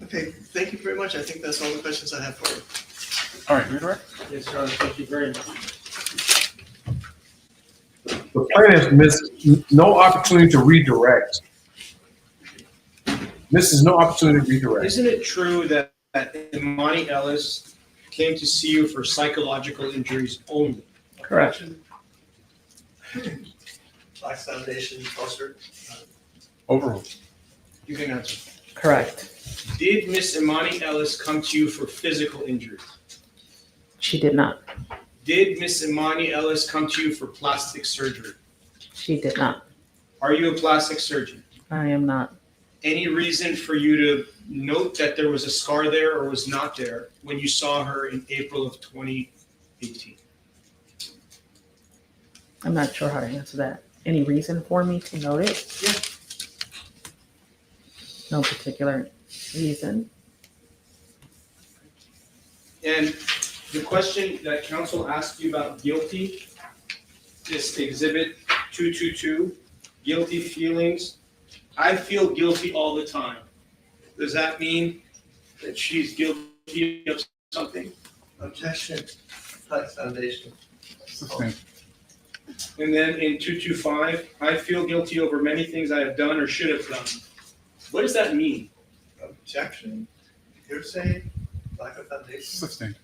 Okay, thank you very much. I think that's all the questions I have for you. All right, redirect. Yes, Your Honor, thank you very much. The plaintiff missed no opportunity to redirect. Misses no opportunity to redirect. Isn't it true that Imani Ellis came to see you for psychological injuries only? Correct. Black Foundation, Foster. Overruled. You can answer. Correct. Did Miss Imani Ellis come to you for physical injuries? She did not. Did Miss Imani Ellis come to you for plastic surgery? She did not. Are you a plastic surgeon? I am not. Any reason for you to note that there was a scar there or was not there when you saw her in April of 2018? I'm not sure how to answer that. Any reason for me to note it? Yeah. No particular reason. And the question that counsel asked you about guilty, this exhibit 222, guilty feelings. I feel guilty all the time. Does that mean that she's guilty of something? Objection. Black Foundation. Sustained. And then in 225, I feel guilty over many things I have done or should have done. What does that mean? Objection. Hearsay. Black Foundation. Sustained.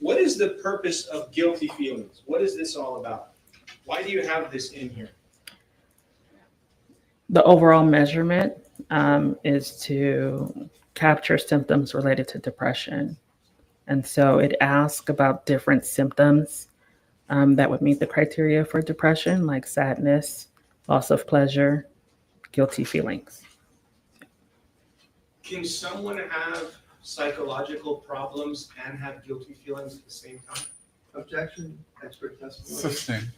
What is the purpose of guilty feelings? What is this all about? Why do you have this in here? The overall measurement is to capture symptoms related to depression. And so it asks about different symptoms that would meet the criteria for depression, like sadness, loss of pleasure, guilty feelings. Can someone have psychological problems and have guilty feelings at the same time? Objection. Expert testimony. Sustained.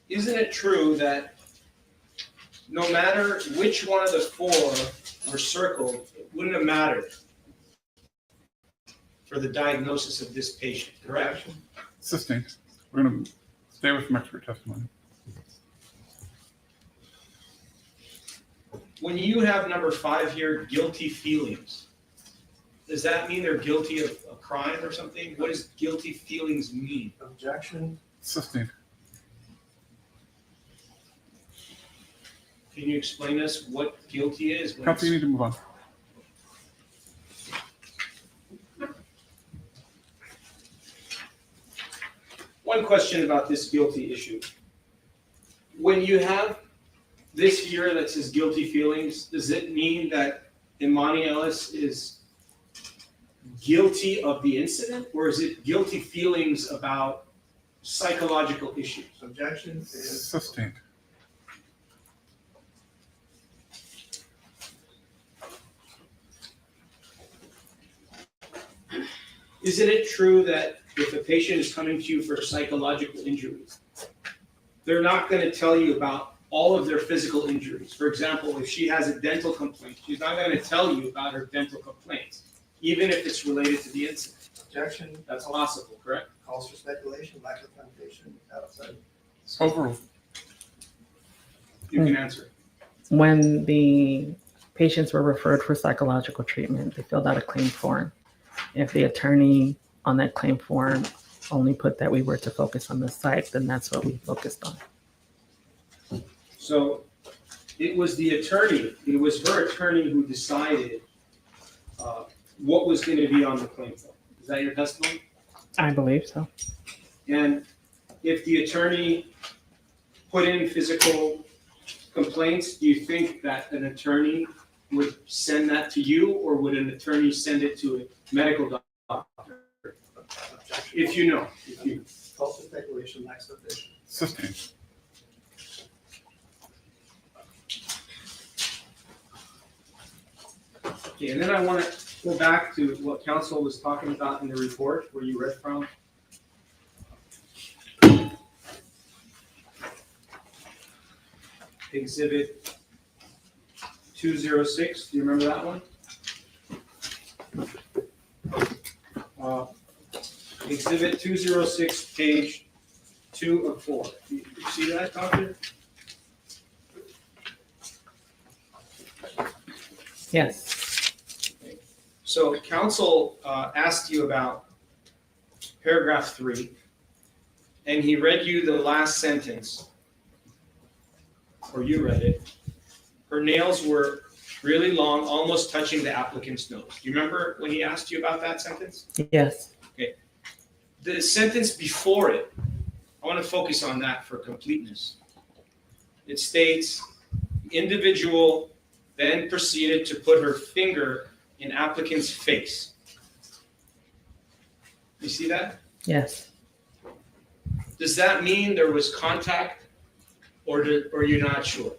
Isn't it true that no matter which one of the four were circled, it wouldn't have mattered for the diagnosis of this patient, correct? Sustained. We're going to stay with some expert testimony. When you have number 5 here, guilty feelings, does that mean they're guilty of a crime or something? What does guilty feelings mean? Objection. Sustained. Can you explain to us what guilty is? Counsel, you need to move on. One question about this guilty issue. When you have this here that says guilty feelings, does it mean that Imani Ellis is guilty of the incident, or is it guilty feelings about psychological issues? Objection is Sustained. Isn't it true that if a patient is coming to you for psychological injuries, they're not going to tell you about all of their physical injuries? For example, if she has a dental complaint, she's not going to tell you about her dental complaints, even if it's related to the incident. objection. That's possible, correct? Calls for speculation. Lack of foundation. Outside. Overruled. You can answer. When the patients were referred for psychological treatment, they filled out a claim form. If the attorney on that claim form only put that we were to focus on the psych, then that's what we focused on. So it was the attorney, it was her attorney who decided what was going to be on the claim form. Is that your testimony? I believe so. And if the attorney put in physical complaints, do you think that an attorney would send that to you, or would an attorney send it to a medical doctor? If you know. If you. Calls for speculation. Lack of foundation. Sustained. Okay, and then I want to go back to what counsel was talking about in the report where you read from. Exhibit 206, do you remember that one? Exhibit 206, page 2 of 4. Do you see that, Doctor? Yes. So counsel asked you about paragraph 3, and he read you the last sentence, or you read it. Her nails were really long, almost touching the applicant's nose. Do you remember when he asked you about that sentence? Yes. Okay. The sentence before it, I want to focus on that for completeness. It states, the individual then proceeded to put her finger in applicant's face. You see that? Yes. Does that mean there was contact, or you're not sure?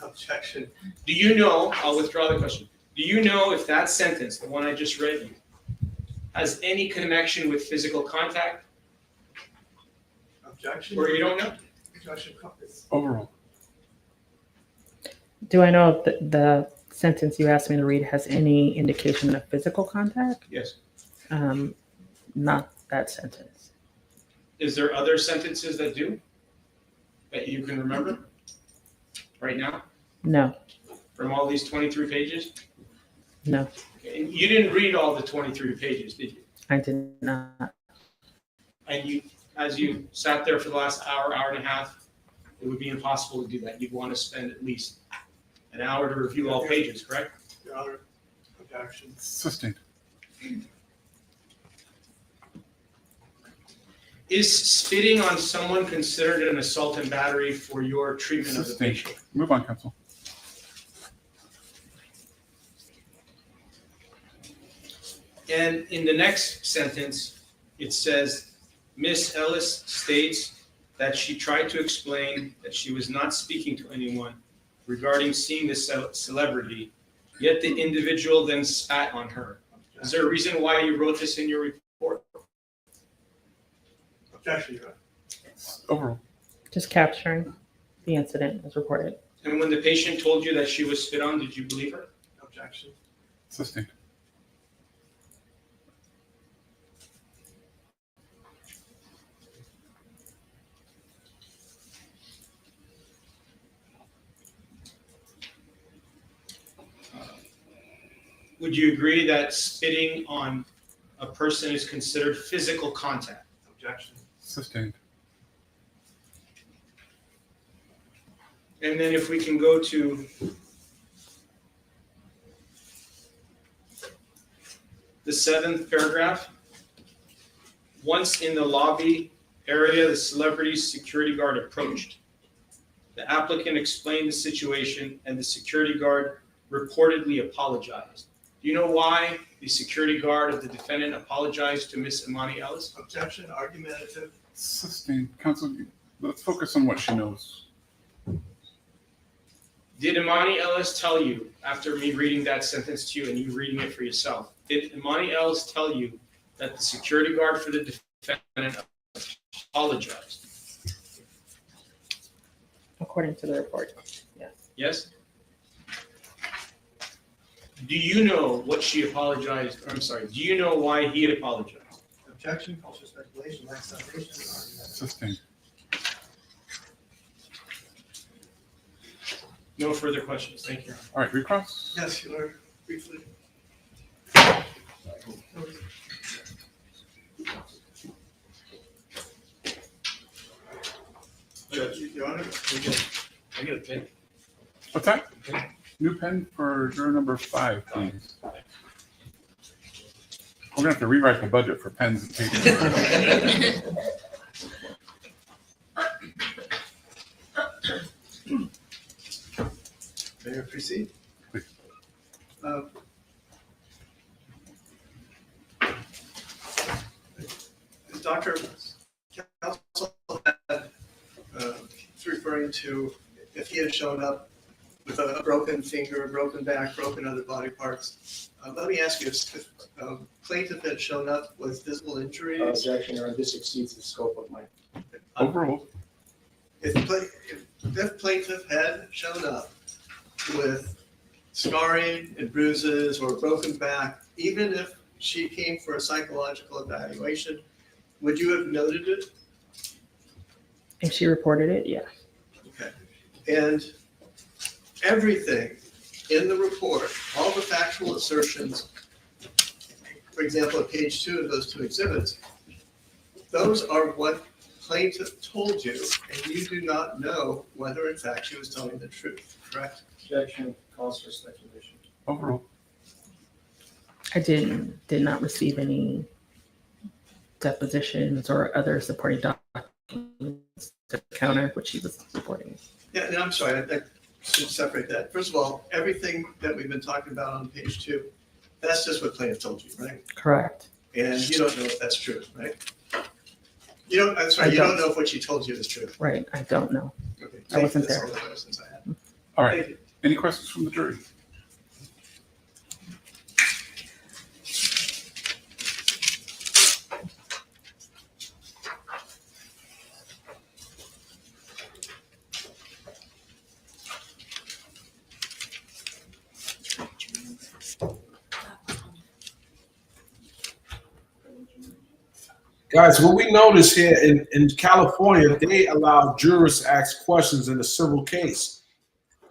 Objection. Do you know, I'll withdraw the question. Do you know if that sentence, the one I just read you, has any connection with physical contact? Objection. Or you don't know? Objection. Overruled. Do I know if the sentence you asked me to read has any indication of physical contact? Yes. Not that sentence. Is there other sentences that do? That you can remember? Right now? No. From all these 23 pages? No. Okay. And you didn't read all the 23 pages, did you? I did not. And you, as you sat there for the last hour, hour and a half, it would be impossible to do that. You'd want to spend at least an hour to review all pages, correct? Your Honor, objection. Sustained. Is spitting on someone considered an assault and battery for your treatment of the Sustained. patient? Move on, counsel. And in the next sentence, it says, Miss Ellis states that she tried to explain that she was not speaking to anyone regarding seeing the celebrity, yet the individual then spat on her. Is there a reason why you wrote this in your report? Objection, Your Honor. Overruled. Just capturing the incident as reported. And when the patient told you that she was spit on, did you believe her? Objection. Sustained. Would you agree that spitting on a person is considered physical contact? Objection. Sustained. And then if we can go to the 7th paragraph. Once in the lobby area, the celebrity's security guard approached. The applicant explained the situation and the security guard reportedly apologized. Do you know why the security guard of the defendant apologized to Miss Imani Ellis? Objection, argumentative. Sustained. Counsel, let's focus on what she knows. Did Imani Ellis tell you, after me reading that sentence to you and you reading it for yourself, did Imani Ellis tell you that the security guard for the defendant apologized? According to the report, yes. Yes? Do you know what she apologized? I'm sorry. Do you know why he had apologized? Objection, cultural speculation, lacks foundation, argument. Sustained. No further questions. Thank you. All right, recross. Yes, Your Honor, briefly. Your Honor, I get a pen. What's that? New pen for juror number 5, please. We're gonna have to rewrite the budget for pens and paper. may I proceed? Please. Dr. Counsel had, is referring to if he had shown up with a broken finger, broken back, broken other body parts. Let me ask you, if plaintiff had shown up with visible injuries? Objection, Your Honor, this exceeds the scope of my. Overruled. If plaintiff had shown up with scarring and bruises or broken back, even if she came for a psychological evaluation, would you have noted it? If she reported it, yeah. Okay. And everything in the report, all the factual assertions, for example, at page 2 of those 2 exhibits, those are what plaintiff told you, and you do not know whether in fact she was telling the truth, correct? Objection calls for speculation. Overruled. I did not receive any depositions or other supporting documents to counter what she was reporting. Yeah, and I'm sorry, I should separate that. First of all, everything that we've been talking about on page 2, that's just what plaintiff told you, right? Correct. And you don't know if that's true, right? You don't, I'm sorry, I you don't don't. know if what she told you is true. Right, I don't know. Okay. I wasn't That's there. all the questions I had. All Thank right. you. Any questions from the jury? Guys, what we notice here in California, they allow jurors to ask questions in a civil case.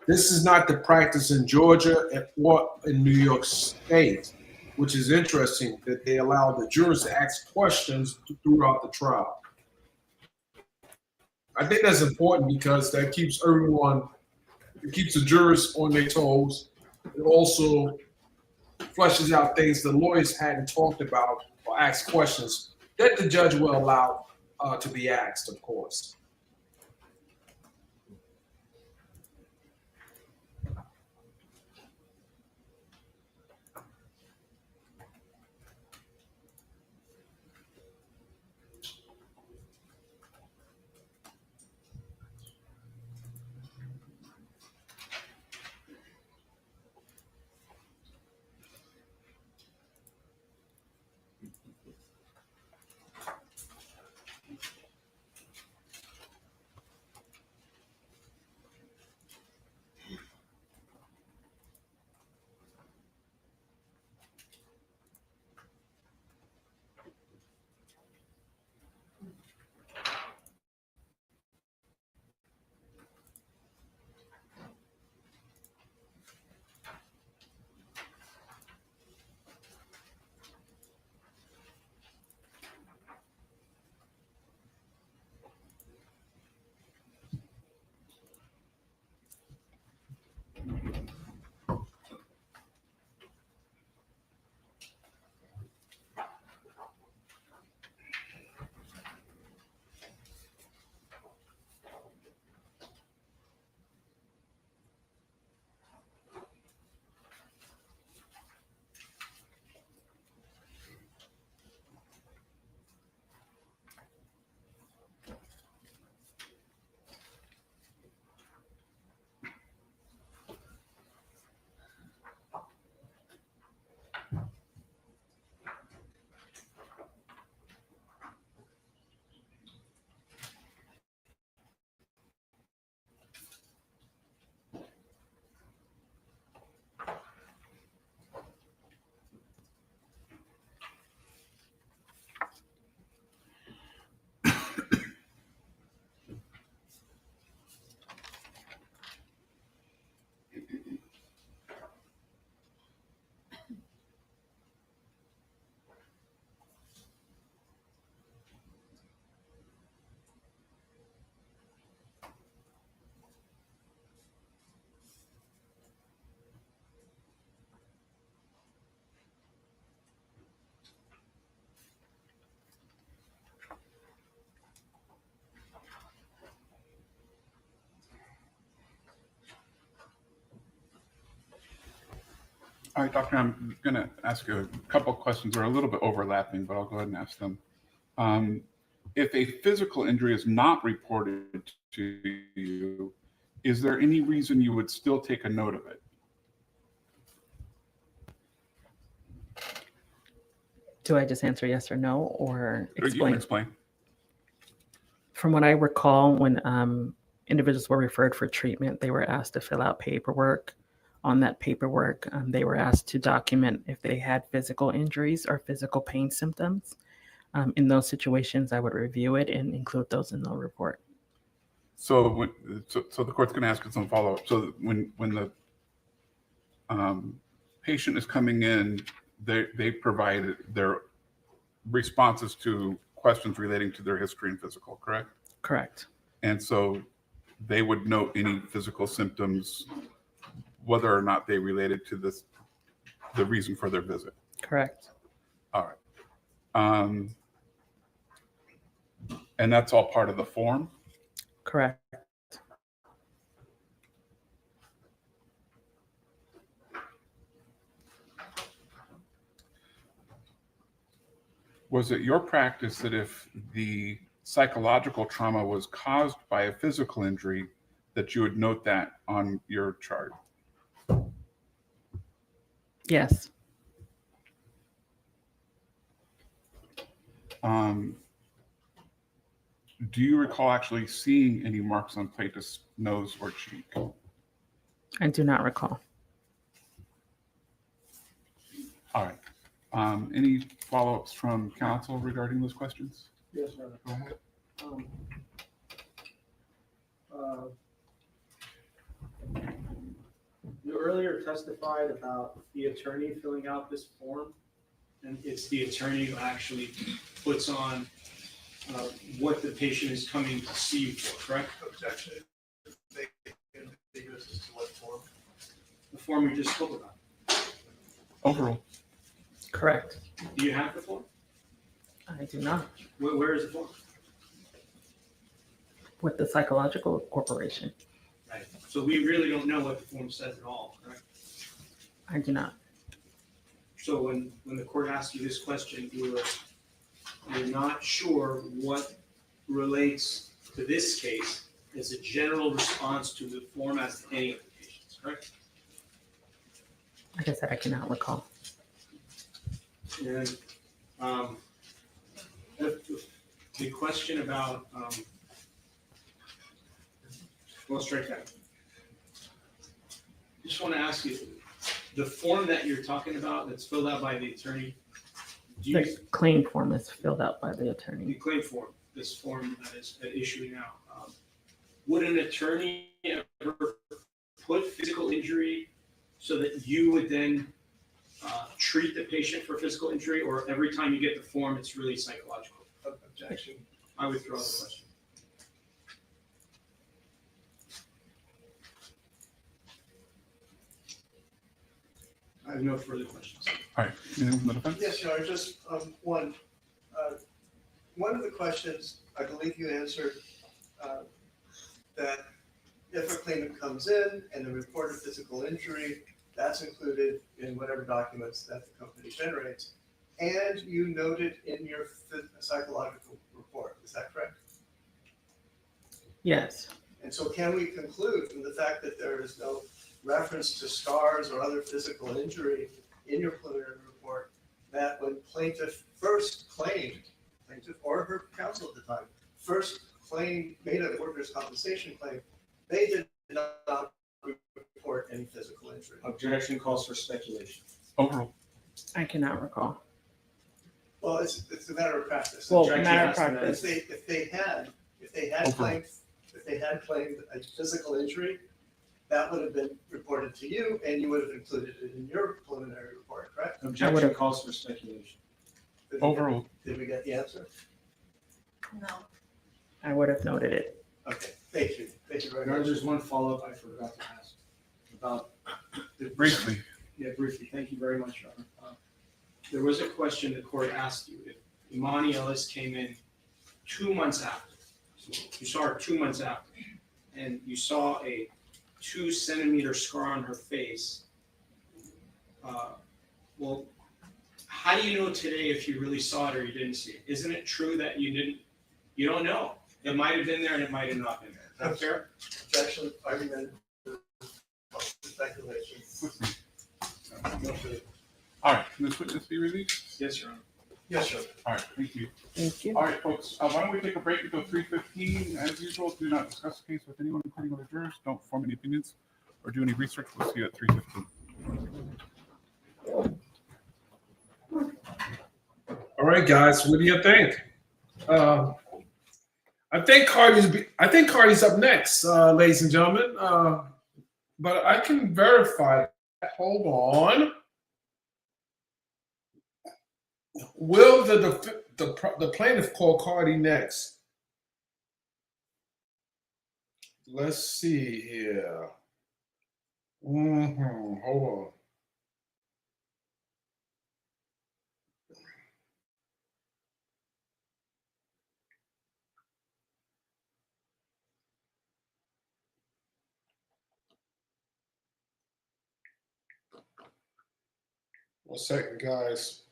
This is not the practice in Georgia or in New York State, which is interesting that they allow the jurors to ask questions throughout the trial. I think that's important because that keeps everyone, it keeps the jurors on their toes. It also fleshes out things the lawyers hadn't talked about or asked questions that the judge will allow to be asked, of course. All right, Doctor, I'm going to ask you a couple of questions. They're a little bit overlapping, but I'll go ahead and ask them. If a physical injury is not reported to you, is there any reason you would still take a note of it? Do I just answer yes or no, or explain? You can explain. From what I recall, when individuals were referred for treatment, they were asked to fill out paperwork. On that paperwork, they were asked to document if they had physical injuries or physical pain symptoms. In those situations, I would review it and include those in the report. So the court's going to ask you some follow-up. So when patient is coming in, they provide their responses to questions relating to their history and physical, correct? Correct. And so they would note any physical symptoms, whether or not they related to the reason for their visit. Correct. All right. And that's all part of the form? Correct. Was it your practice that if the psychological trauma was caused by a physical injury, that you would note that on your chart? Yes. Do you recall actually seeing any marks on plaintiff's nose or cheek? I do not recall. All right. Any follow-ups from counsel regarding those questions? Yes, sir. Go ahead. You earlier testified about the attorney filling out this form, and it's the attorney who actually puts on what the patient is coming to see you for, correct? Objection. They ambiguous as to what form. The form we just spoke about. Overall. Correct. Do you have the form? I do not. Where is the form? With the Psychological Corporation. Right. So we really don't know what the form says at all, correct? I do not. So when the court asked you this question, you're not sure what relates to this case as a general response to the form as to any of the patients, correct? Like I said, I cannot recall. And the question about, well, strike that. Just want to ask you, the form that you're talking about that's filled out by the attorney, do you, The claim form is filled out by the the attorney. claim form, this form that is issued now, would an attorney ever put physical injury so that you would then treat the patient for physical injury, or every time you get the form, it's really psychological? Objection. I withdraw the question. I have no further questions. All right. Anyone from the defense? Yes, Your Honor, just one. One of the questions, I believe you answered that if a claimant comes in and the report of physical injury, that's included in whatever documents that the company generates. And you noted in your psychological report, is that correct? Yes. And so can we conclude from the fact that there is no reference to scars or other physical injury in your preliminary report that when plaintiff first claimed, plaintiff or her counsel at the time, first claimed, made a workers' compensation claim, they did not report any physical injury? Objection calls for speculation. Overall. I cannot recall. Well, it's a matter of practice. Well, Objection matter of has to be- practice. If they had claimed a physical injury, that would have been reported to you, and you would have included it in your preliminary report, correct? Objection calls for speculation. Overall. Did we get the answer? No. I would have noted it. Okay, thank you. Thank you very Your Honor, much. there's one follow-up I forgot to ask about. Briefly. Yeah, briefly. Thank you very much, Your Honor. There was a question the court asked you. If Imani Ellis came in 2 months after, you saw her 2 months after, and you saw a 2-centimeter scar on her face, well, how do you know today if you really saw it or you didn't see it? Isn't it true that you don't know? It might have been there and it might have not been there. Is that fair? Objection, argument, speculation. All right. Can this witness be released? Yes, Your Honor. Yes, sir. All right. Thank you. Thank you. All right, folks. Why don't we take a break until 3:15? As usual, do not discuss the case with anyone, including other jurors. Don't form any opinions or do any research. We'll see you at 3:15. All right, guys, what do you think? I think Cardi's up next, ladies and gentlemen. But I can verify Hold on. Will the plaintiff call Cardi next? Let's see here. Hold on. One second, guys.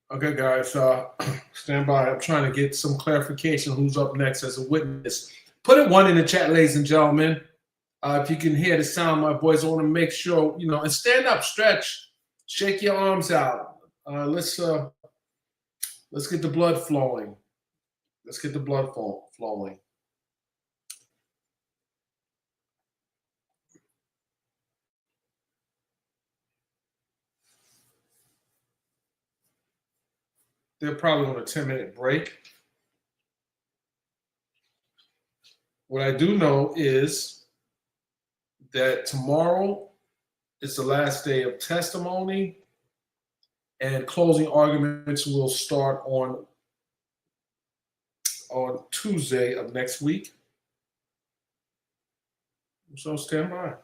Okay, guys, stand by. I'm trying to get some clarification who's up next as a witness. Put a 1 in the chat, ladies and gentlemen. If you can hear the sound of my voice, I want to make sure, and stand up, stretch, shake your arms out. Let's get the blood flowing. Let's get the blood flowing. They're probably on a 10-minute break. What I do know is that tomorrow is the last day of testimony, and closing arguments will start on Tuesday of next week. So stand by.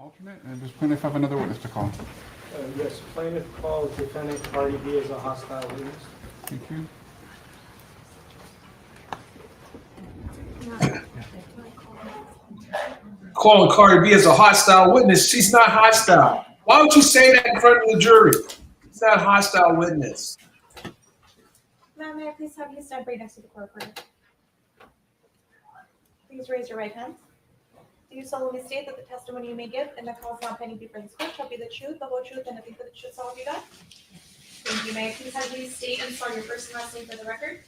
Alternate, and does plaintiff have another witness to call? Yes, plaintiff calls defendant Cardi B as a hostile witness. Thank you. Calling Cardi B as a hostile witness. She's not hostile. Why would you say that in front of the jury? It's not a hostile witness. Ma'am, may I please have you stand right next to the court reporter? Please raise your right hand. Do you solemnly state that the testimony you may give in the cause not pending before this court shall be the truth, the whole truth, and nothing but the truth, so help you God? Thank you. May I please have you state and spell your first and last name for the record?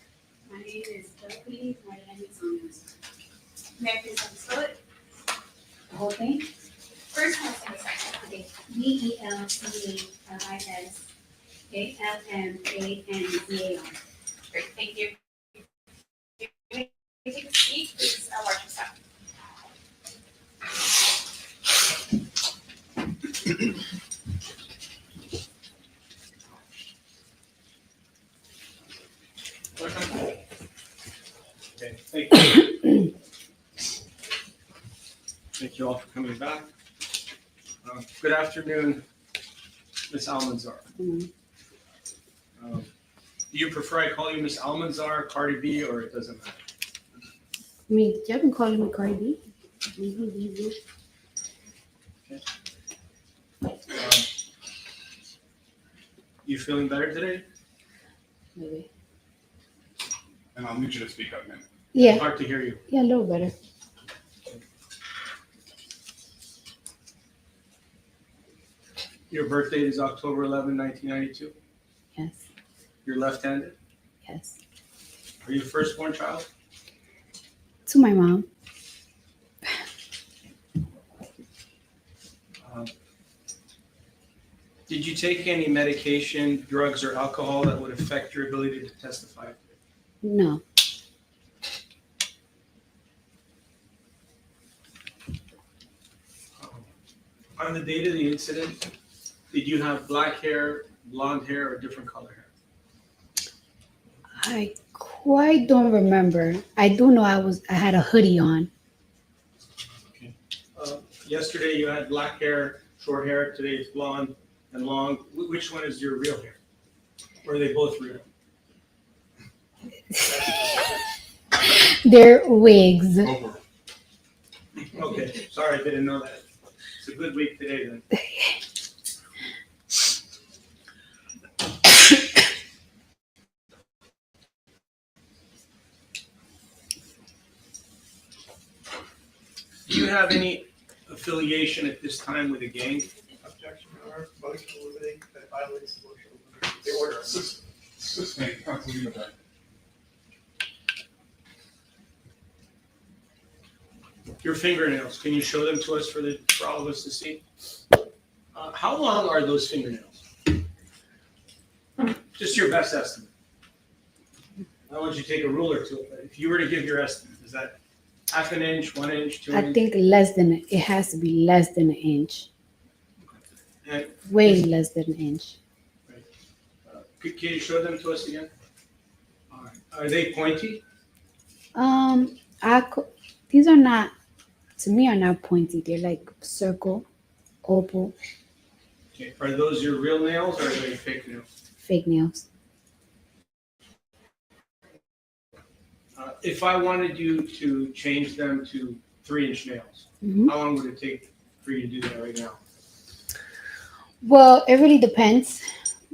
My name is Stephanie Saunders. May I please have you spell it? The whole thing? First and last name is second. Okay. DELCALMANZAR. Great, thank you. You may take a seat, please, watch your step. Okay, thank you. Thank you all for coming back. Good afternoon, Ms. Almanzar. Do you prefer I call you Ms. Almanzar, Cardi B, or it doesn't matter? I mean, you can call me Cardi B. You feeling better today? Maybe. And I'll need you to speak up, man. Yeah. Hard to hear you. Yeah, a little better. Your birth date is October 11, 1992. Yes. You're left-handed. Yes. Are you a firstborn child? To my mom. Did you take any medication, drugs, or alcohol that would affect your ability to testify? No. On the date of the incident, did you have black hair, blonde hair, or different color hair? I quite don't remember. I do know I had a hoodie on. Yesterday you had black hair, short hair. Today it's blonde and long. Which one is your real hair? Or are they both real? They're wigs. Okay, sorry, I didn't know that. It's a good week today then. Do you have any affiliation at this time with a gang? Objection, Your Honor. Motion to eliminate that violates the motion to eliminate. The order. Sustained. Counsel, you have Your fingernails, can you show them to us for all of us to see? How long are those fingernails? Just your best estimate. I want you to take a ruler to it, but if you were to give your estimate, is that half an inch, 1 inch, 2 I inches? think it has to be less than an inch. And Way less than an inch. can you show them to us again? All right. Are they pointy? These are not, to me, are not pointy. They're like circle, oval, Okay. Are those your real nails or are they fake nails? fake nails. If I wanted you to change them to 3-inch nails, Mhm. how long would it take for you to do that right now? Well, it really depends.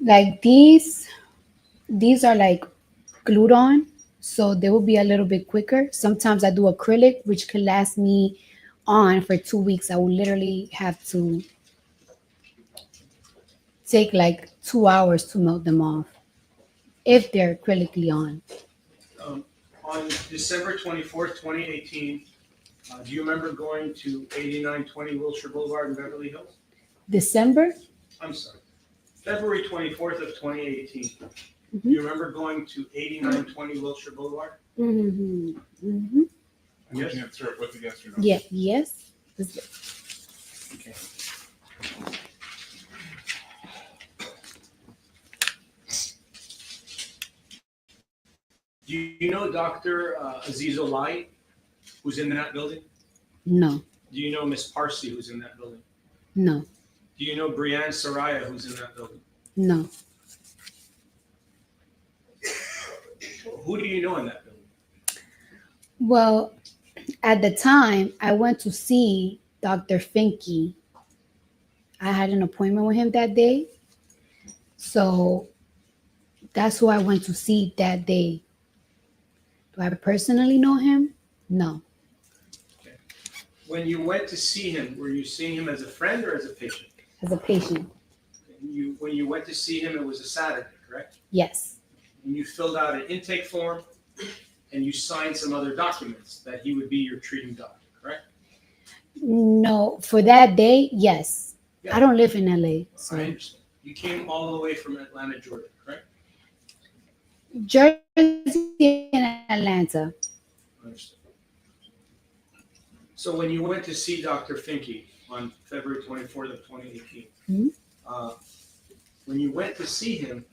Like these are like glued on, so they will be a little bit quicker. Sometimes I do acrylic, which could last me on for 2 weeks. I will literally have to take like 2 hours to melt them off if they're acrylically on. On December 24th, 2018, do you remember going to 8920 Wilshire Boulevard in Beverly Hills? December? I'm sorry, February 24th of 2018. Mhm. Do you remember going to 8920 Wilshire Boulevard? Mm-hmm. Mm-hmm. And you can answer it with a yes or no. Yeah. Yes. Okay. Do you know Dr. Aziz Olai, who's in that building? No. Do you know Miss Parsi, who's in that building? No, Do you know Brianne Soraya, who's in that building? no. Who do you know in that building? Well, at the time, I went to see Dr. Finke. I had an appointment with him that day. So that's who I went to see that day. Do I personally know him? No, When you went to see him, were you seeing him as a friend or as a patient? as a patient. When you went to see him, it was a Saturday, correct? Yes, And you filled out an intake form and you signed some other documents that he would be your treating doctor, correct? no, for that day, yes. Yeah. I don't live in LA, so I understand. You came all the way from Atlanta, Georgia, correct? Jersey and Atlanta. Understood. So when you went to see Dr. Finke on February 24th of 2018, Mhm. when you went to see him,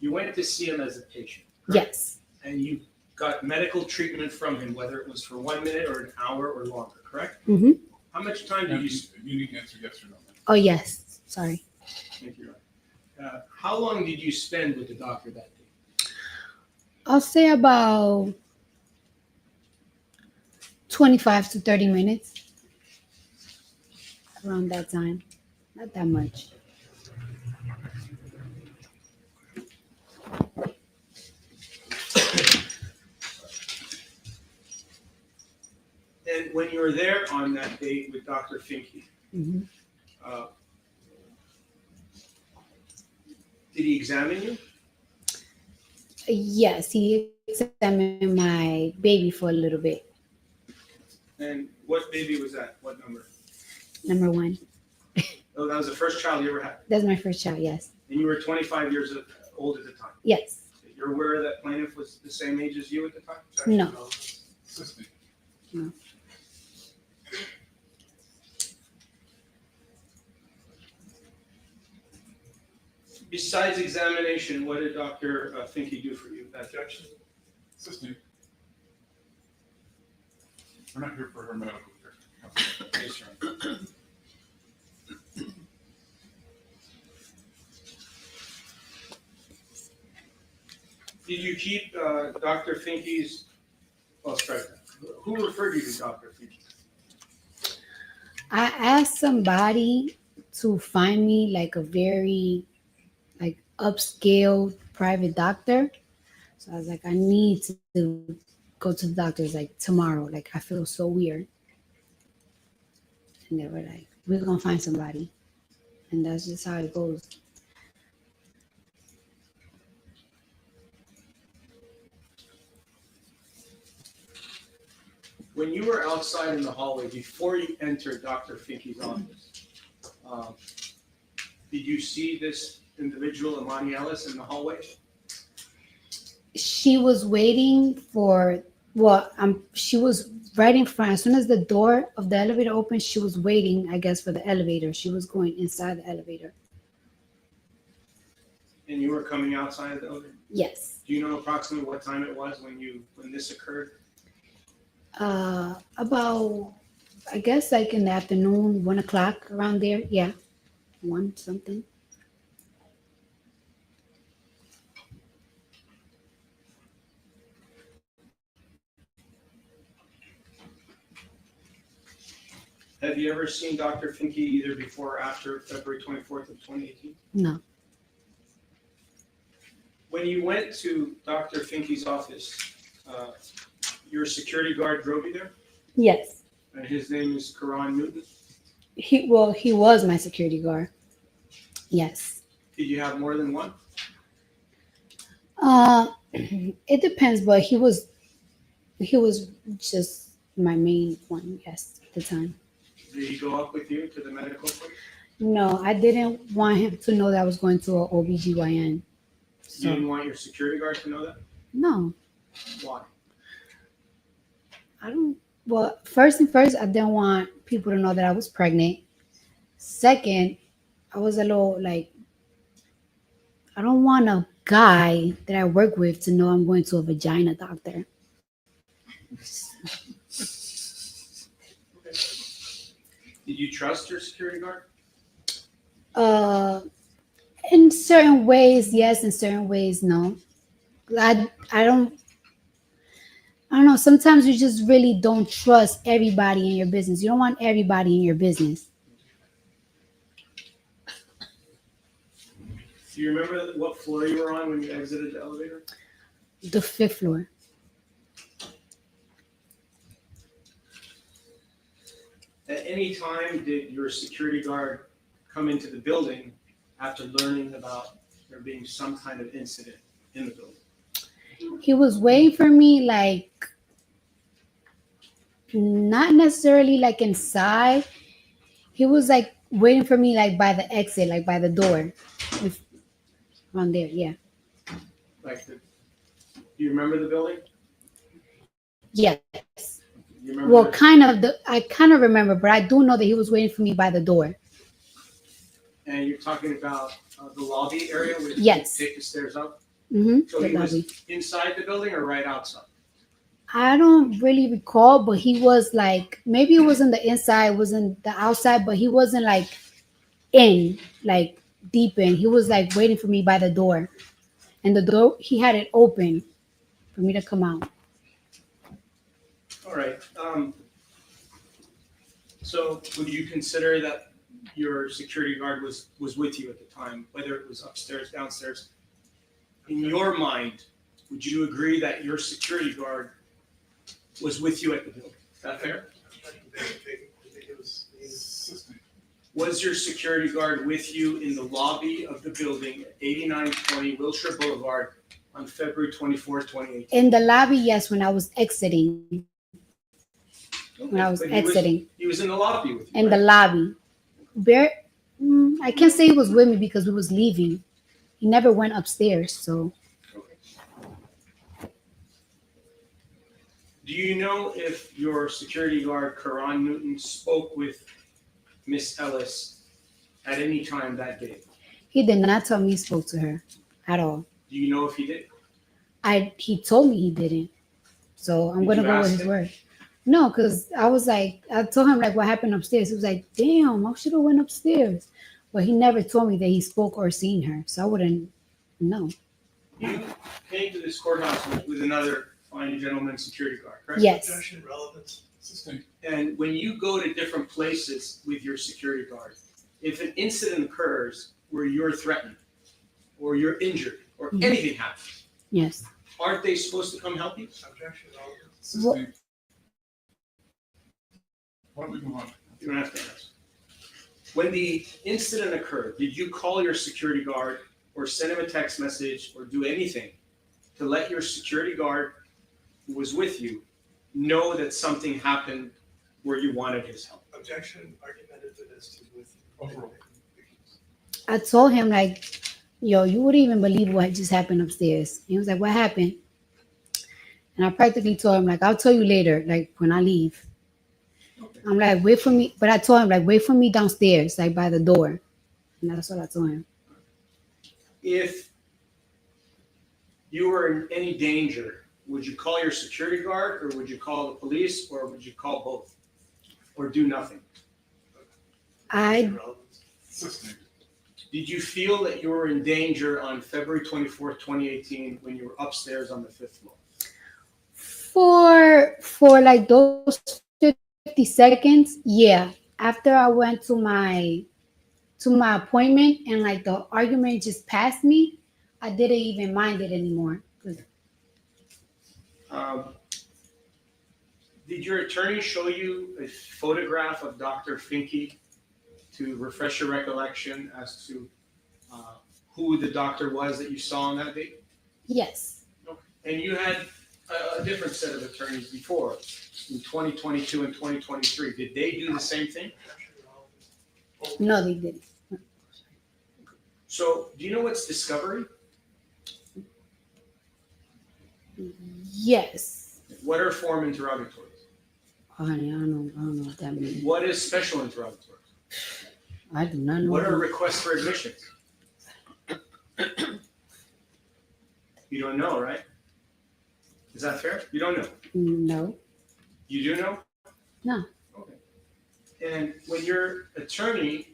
you went to see him as a patient. Yes, And you got medical treatment from him, whether it was for 1 minute or an hour or longer, correct? Mm-hmm. How much time did you? You need to answer yes or no. Oh, yes. Sorry. Thank you. How long did you spend with the doctor that day? I'll say about 25 to 30 minutes. Around that time. Not that much. And when you were there on that date with Dr. Finke, Mhm. uh, did he examine you? Yes, he examined my baby for a little bit. And what baby was that? What number? Number one. Oh, that was the first child you ever had. That's my first child, yes. And you were 25 years old at the time. Yes. You're aware that plaintiff was the same age as you at the time? No. No. Besides examination, what did Dr. Finke do for you? Objection. Assistant. We're not here for her medical care. Yes, Your Honor. Did you keep Dr. Finke's, well, strike that. Who referred you to Dr. Finke? I asked somebody to find me like a very upscale private doctor. So I was like, I need to go to the doctors like tomorrow. Like I feel so weird. And they were like, we're gonna find somebody. And that's just how it goes. When you were outside in the hallway before you entered Dr. Finke's office, did you see this individual, Imani Ellis, in the hallway? She was waiting for, she was right in front. As soon as the door of the elevator opened, she was waiting, I guess, for the elevator. She was going inside the elevator. And you were coming outside of the elevator? Yes. Do you know approximately what time it was when this occurred? About, I guess, like in the afternoon, 1 o'clock around there. Yeah, 1 something. Have you ever seen Dr. Finke either before or after February 24th of 2018? No. When you went to Dr. Finke's office, your security guard drove you there? Yes. And his name is Karan Newton? He was my security guard. Yes. Did you have more than one? It depends, but he was just my main one, yes, at the time. Did he go up with you to the medical place? No, I didn't want him to know that I was going to an OBGYN. You didn't want your security guard to know that? No, Why? well, first, I didn't want people to know that I was pregnant. Second, I was a little like, I don't want a guy that I work with to know I'm going to a vagina doctor. Did you trust your security guard? Uh, in certain ways, yes. In certain ways, no. I don't. I don't know. Sometimes you just really don't trust everybody in your business. You don't want everybody in your business. Do you remember what floor you were on when you exited the elevator? The 5th floor. At any time, did your security guard come into the building after learning about there being some kind of incident in the building? He was waiting for me, like, not necessarily like inside. He was like waiting for me, like by the exit, like by the door. Around there, yeah. Like, do you remember the building? Yes. You remember Well, the- I kind of remember, but I do know that he was waiting for me by the door. And you're talking about the lobby area where Yes. you take the stairs up? Mm-hmm. So he was inside the building or right outside? I don't really recall, but he was like, maybe it was in the inside, it was in the outside, but he wasn't like in, like deep in. He was like waiting for me by the door. And the door, he had it open for me to come out. All right. So would you consider that your security guard was with you at the time, whether it was upstairs, downstairs? In your mind, would you agree that your security guard was with you at the building? Is that fair? Was your security guard with you in the lobby of the building at 8920 Wilshire Boulevard on February 24th, 2018? In the lobby, yes, when I was exiting. When I was But exiting. He was in the lobby with you, In the lobby. I can't say he was with me because we was leaving. He never went upstairs, so. Do you know if your security guard, Karan Newton, spoke with Miss Ellis at any time that day? He did not tell me he spoke to her at all. Do you know if he did? He told me he didn't. So I'm Did gonna you go with ask his him? word. No, because I was like, I told him like what happened upstairs. He was like, damn, I should have went upstairs. But he never told me that he spoke or seen her. So I wouldn't know. You came to this courthouse with another fine gentleman security guard, correct? Yes. Objection, relevance. And when you go to different places with your security guard, if an incident occurs where you're threatened or you're injured or Mhm. anything happens, Yes. aren't they supposed to come help you? Objection, relevance. Well, You don't have to answer. When the incident occurred, did you call your security guard or send him a text message or do anything to let your security guard who was with you know that something happened where you wanted his help? Objection, argumentative as to with you. I told him like, yo, you wouldn't even believe what just happened upstairs. He was like, what happened? And I practically told him like, I'll tell you later, like when I leave. I'm like, wait for me. But I told him like, wait for me downstairs, like by the door. And that's what I told him. If you were in any danger, would you call your security guard or would you call the police or would you call both? Or do nothing? I Did you feel that you were in danger on February 24th, 2018 when you were upstairs on the 5th floor? for like those 50 seconds, yeah. After I went to my appointment and like the argument just passed me, I didn't even mind it anymore. Did your attorney show you a photograph of Dr. Finke to refresh your recollection as to who the doctor was that you saw on that date? Yes. And you had a different set of attorneys before, in 2022 and 2023. Did they do the same thing? No, they didn't. So, do you know what's discovery? Yes. What are form interrogatories? Oh, honey, I don't know what that means. What is special interrogatories? I do not know. What are requests for admissions? You don't know, right? Is that fair? You don't know? No. You do know? No. Okay. And when your attorney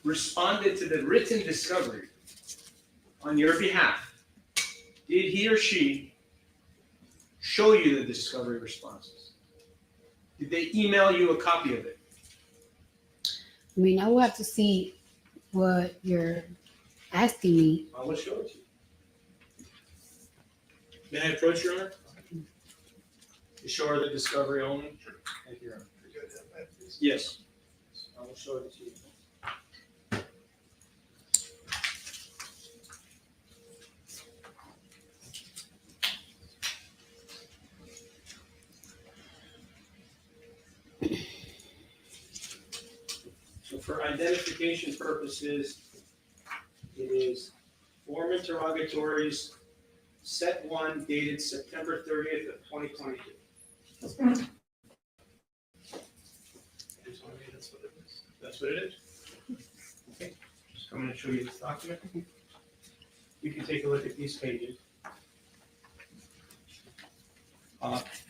responded to the written discovery on your behalf, did he or she show you the discovery responses? Did they email you a copy of it? I mean, I will have to see what you're asking me. I will show it to you. May I approach, Your Honor? You show her the discovery only? Thank you, Your Honor. Yes. I will show it to you. So for identification purposes, it is form interrogatories, set 1 dated September 30th of 2022. That's what it is? Okay, just I'm gonna show you this document. You can take a look at these pages.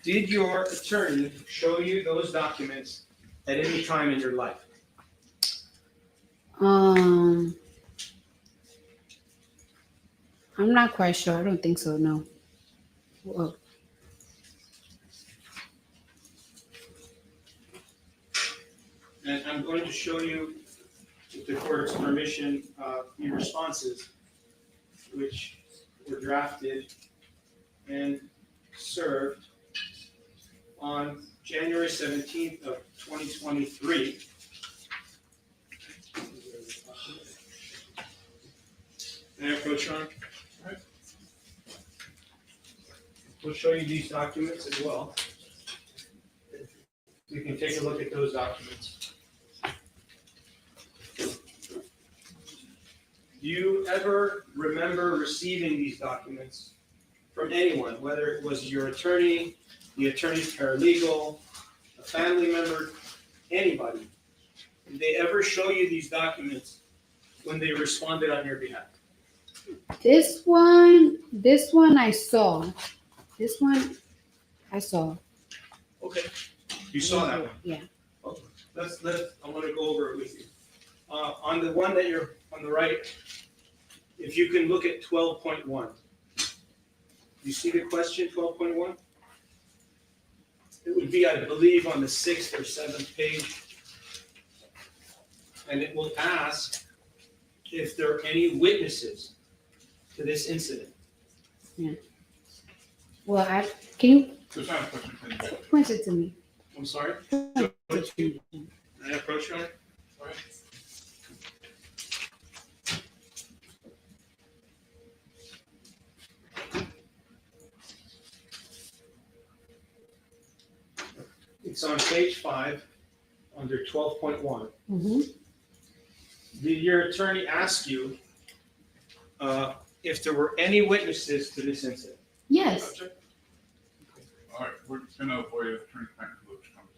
Did your attorney show you those documents at any time in your life? I'm not quite sure. I don't think so. No. Whoa. And I'm going to show you, with the court's permission, your responses, which were drafted and served on January 17th of 2023. May I approach, Your Honor? All right. We'll show you these documents as well. You can take a look at those documents. Do you ever remember receiving these documents from anyone, whether it was your attorney, the attorney's paralegal, a family member, anybody? Did they ever show you these documents when they responded on your behalf? This one I saw. This one I saw. Okay, you saw that one? Yeah. Okay. I want to go over it with you. On the one that you're on the right, if you can look at 12.1. You see the question, 12.1? It would be, I believe, on the 6th or 7th page. And it will ask if there are any witnesses to this incident. Yeah. Well, can you There's not a question. point it to me? I'm sorry? Can I approach you on it? All right. It's on page 5, under 12.1. Mm-hmm. Did your attorney ask you if there were any witnesses to this incident? Yes. All right, we're just gonna avoid attorney-client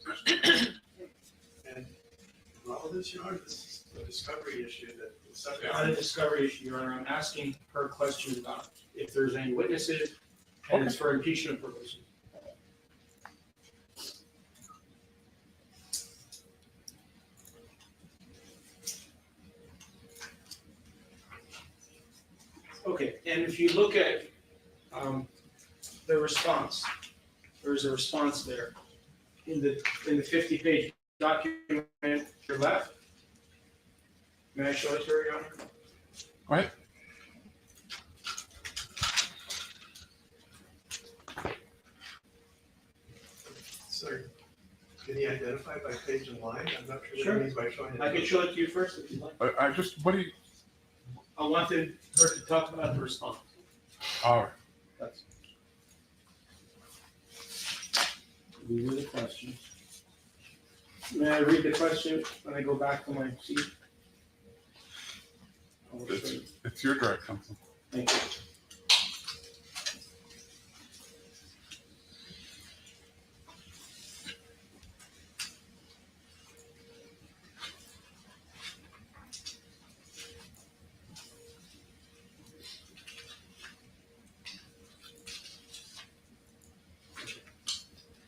conversation. And all this, Your Honor, this is the discovery issue that the subject. Not a discovery issue, Your Honor. I'm asking her questions about if there's any witnesses, and it's for impeachment purposes. Okay, and if you look at the response, there's a response there in the 50-page document to your left. May I show it to her, Your Honor? Go ahead. Sir, can you identify by page and line? I'm not sure Sure. what it means by showing it. I can show it to you first if you'd like. I just, what do you, I wanted her to talk about the response. all right. That's. These are the questions. May I read the question when I go back to my seat? It's your direct counsel. Thank you.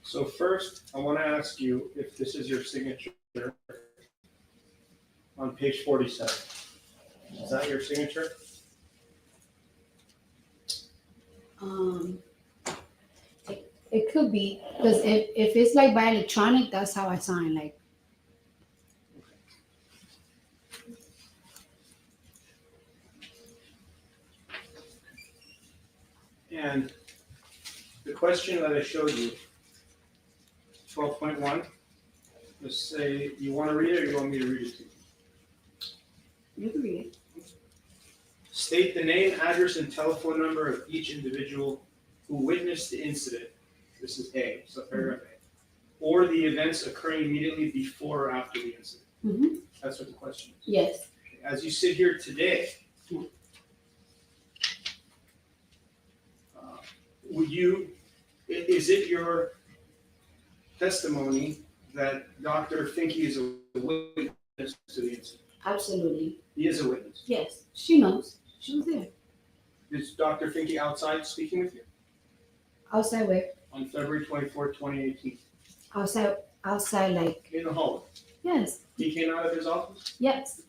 So first, I want to ask you if this is your signature. on page 47. Is that your signature? It could be, because if it's like by electronic, that's how I sign. Like, And the question that I showed you, 12.1, let's say you want to read it or you want me to read it to you? you can read it. State the name, address, and telephone number of each individual who witnessed the incident. This is A, so paragraph A. Or the events occurring immediately before or after the incident. Mm-hmm. That's what the question is. Yes. As you sit here today, is it your testimony that Dr. Finke is a witness to the incident? Absolutely. He is a witness. Yes. She knows. She was there. Is Dr. Finke outside speaking with you? Outside where? On February 24th, 2018. Outside like. In the hallway. Yes. He came out of his office? Yes.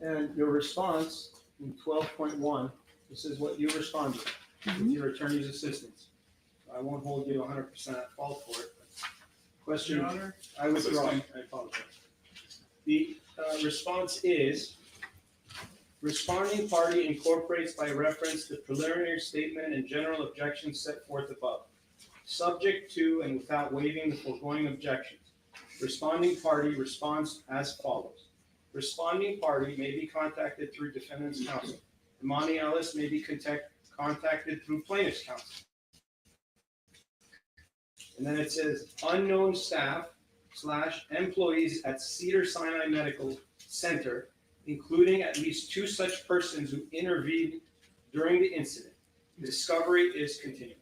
And your response in 12.1, this is what you responded with your attorney's assistance. I won't hold you 100% at fault for it. Question, Your Honor, I withdraw. I apologize. The response is, responding party incorporates by reference the preliminary statement and general objections set forth above, subject to and without waiving the foregoing objections. Responding party responds as follows. Responding party may be contacted through defendant's counsel. Imani Ellis may be contacted through plaintiff's counsel. And then it says unknown staff / employees at Cedars-Sinai Medical Center, including at least 2 such persons who intervened during the incident. Discovery is continuing.